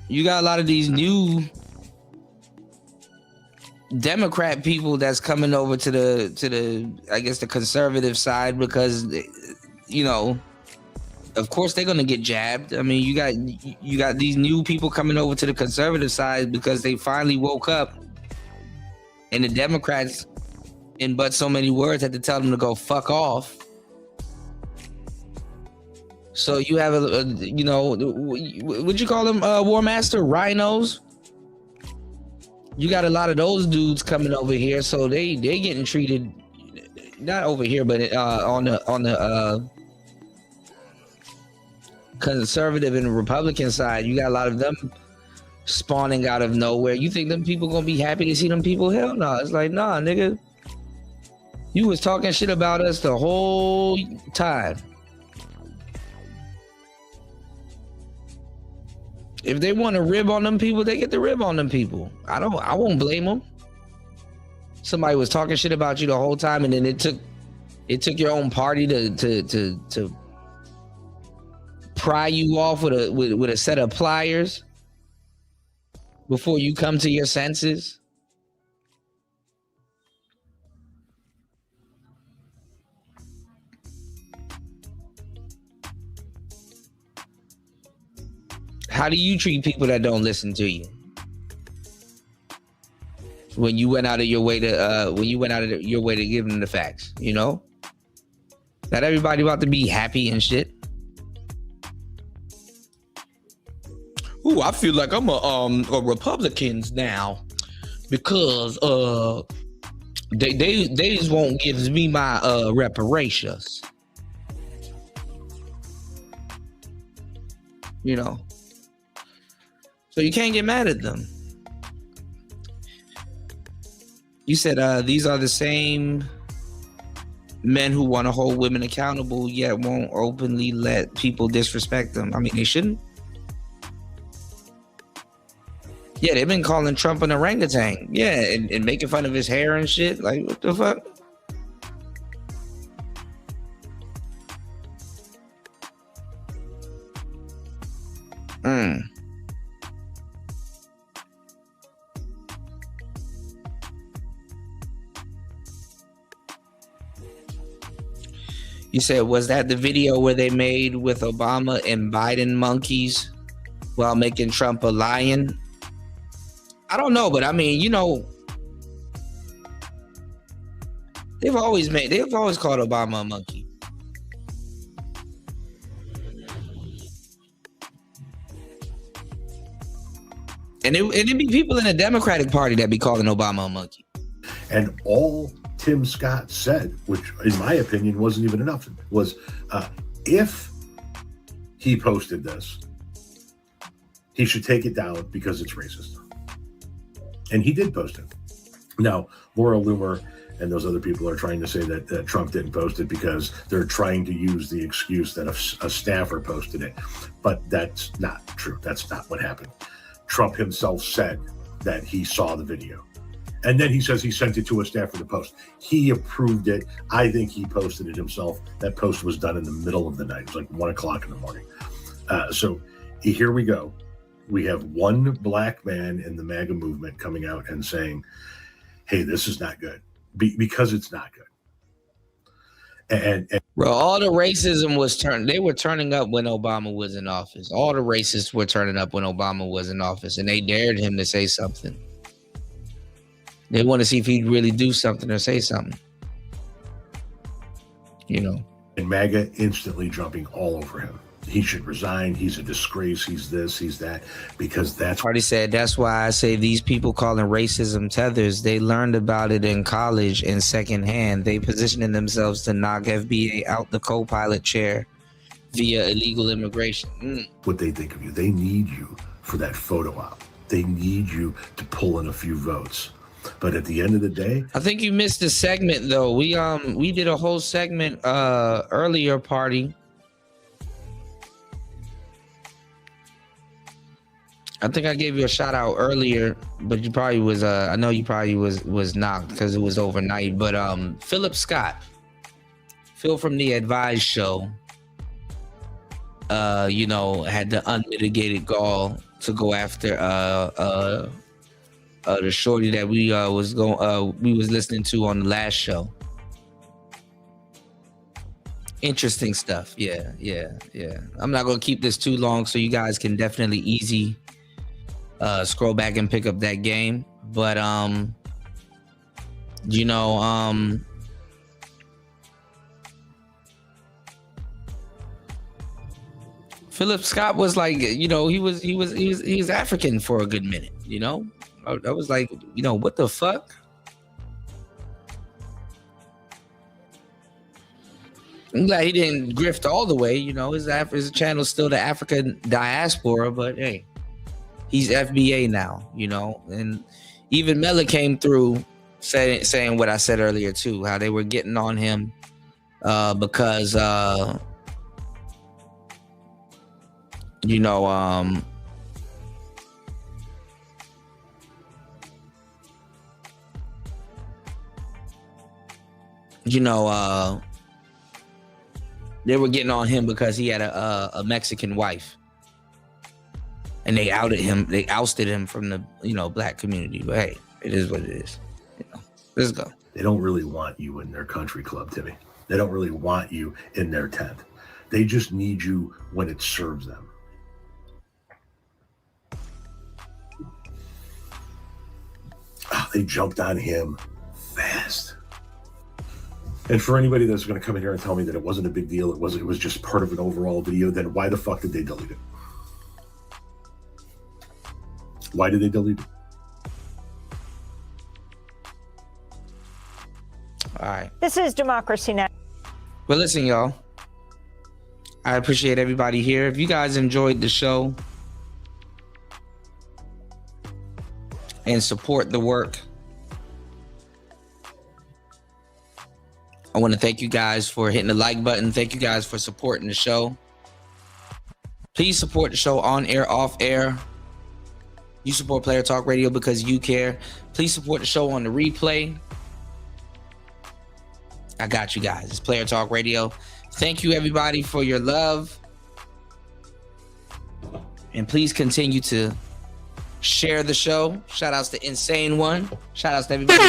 you got a lot of these new Democrat people that's coming over to the I guess the conservative side because, you know, of course they're gonna get jabbed. I mean, you got these new people coming over to the conservative side because they finally woke up, and the Democrats, in but so many words, had to tell them to go fuck off. So you have a you know, what'd you call them, War Master? Rhinos? You got a lot of those dudes coming over here, so they getting treated, not over here, but on the conservative and Republican side, you got a lot of them spawning out of nowhere. You think them people gonna be happy to see them people? Hell no. It's like, nah, nigga. You was talking shit about us the whole time. If they want to rib on them people, they get to rib on them people. I won't blame them. Somebody was talking shit about you the whole time, and then it took your own party to pry you off with a set of pliers before you come to your senses. How do you treat people that don't listen to you? When you went out of your way to give them the facts, you know? Not everybody about to be happy and shit. Ooh, I feel like I'm a Republicans now because they just won't give me my reparations. You know. So you can't get mad at them. You said these are the same men who want to hold women accountable, yet won't openly let people disrespect them. I mean, they shouldn't. Yeah, they've been calling Trump an orangutan. Yeah, and making fun of his hair and shit. Like, what the fuck? You said, was that the video where they made with Obama and Biden monkeys while making Trump a lion? I don't know, but I mean, you know, they've always called Obama a monkey. And it'd be people in the Democratic Party that be calling Obama a monkey. And all Tim Scott said, which in my opinion wasn't even enough, was if he posted this, he should take it down because it's racist. And he did post it. Now, Laura Loomer and those other people are trying to say that Trump didn't post it because they're trying to use the excuse that a staffer posted it. But that's not true. That's not what happened. Trump himself said that he saw the video. And then he says he sent it to a staffer to post. He approved it. I think he posted it himself. That post was done in the middle of the night. It was like 1 o'clock in the morning. So here we go. We have one black man in the MAGA movement coming out and saying, hey, this is not good. Because it's not good. And bro, all the racism was they were turning up when Obama was in office. All the racists were turning up when Obama was in office, and they dared him to say something. They want to see if he'd really do something or say something. You know. And MAGA instantly jumping all over him. He should resign. He's a disgrace. He's this, he's that, because that's Party said, that's why I say these people calling racism tethers, they learned about it in college in secondhand. They positioning themselves to knock FBA out the co-pilot chair via illegal immigration. What they think of you. They need you for that photo op. They need you to pull in a few votes. But at the end of the day, I think you missed a segment though. We did a whole segment earlier, Party. I think I gave you a shout out earlier, but you probably was I know you probably was knocked because it was overnight. But Philip Scott, Phil from the Advised Show, you know, had the unmitigated gall to go after the shorty that we was listening to on the last show. Interesting stuff. Yeah. I'm not gonna keep this too long, so you guys can definitely easy scroll back and pick up that game. But Philip Scott was like, he was African for a good minute, I was like, what the fuck? I'm glad he didn't grift all the way, his channel's still the African diaspora, but hey, he's FBA now, and even Mela came through saying what I said earlier too, how they were getting on him because they were getting on him because he had a Mexican wife, and they outed him. They ousted him from the black community. But hey, it is what it is. Let's go. They don't really want you in their country club, Timmy. They don't really want you in their tent. They just need you when it serves them. They jumped on him fast. And for anybody that's going to come in here and tell me that it wasn't a big deal, it was just part of an overall video, then why the fuck did they delete it? Why did they delete it? All right. This is Democracy Now! Well, listen, y'all. I appreciate everybody here. If you guys enjoyed the show and support the work, I want to thank you guys for hitting the like button. Thank you guys for supporting the show. Please support the show on air, off air. You support Player Talk Radio because you care. Please support the show on the replay. I got you guys. It's Player Talk Radio. Thank you, everybody, for your love. And please continue to share the show. Shout outs to Insane One. Shout outs to everybody.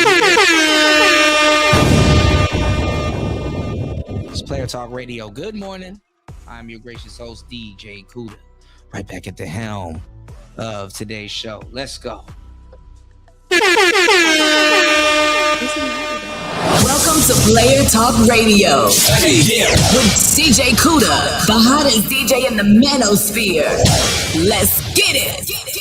It's Player Talk Radio. Good morning. I'm your gracious host, DJ Kuda. Right back at the helm of today's show. Let's go. Welcome to Player Talk Radio with DJ Kuda, the hottest DJ in the manosphere. Let's get it.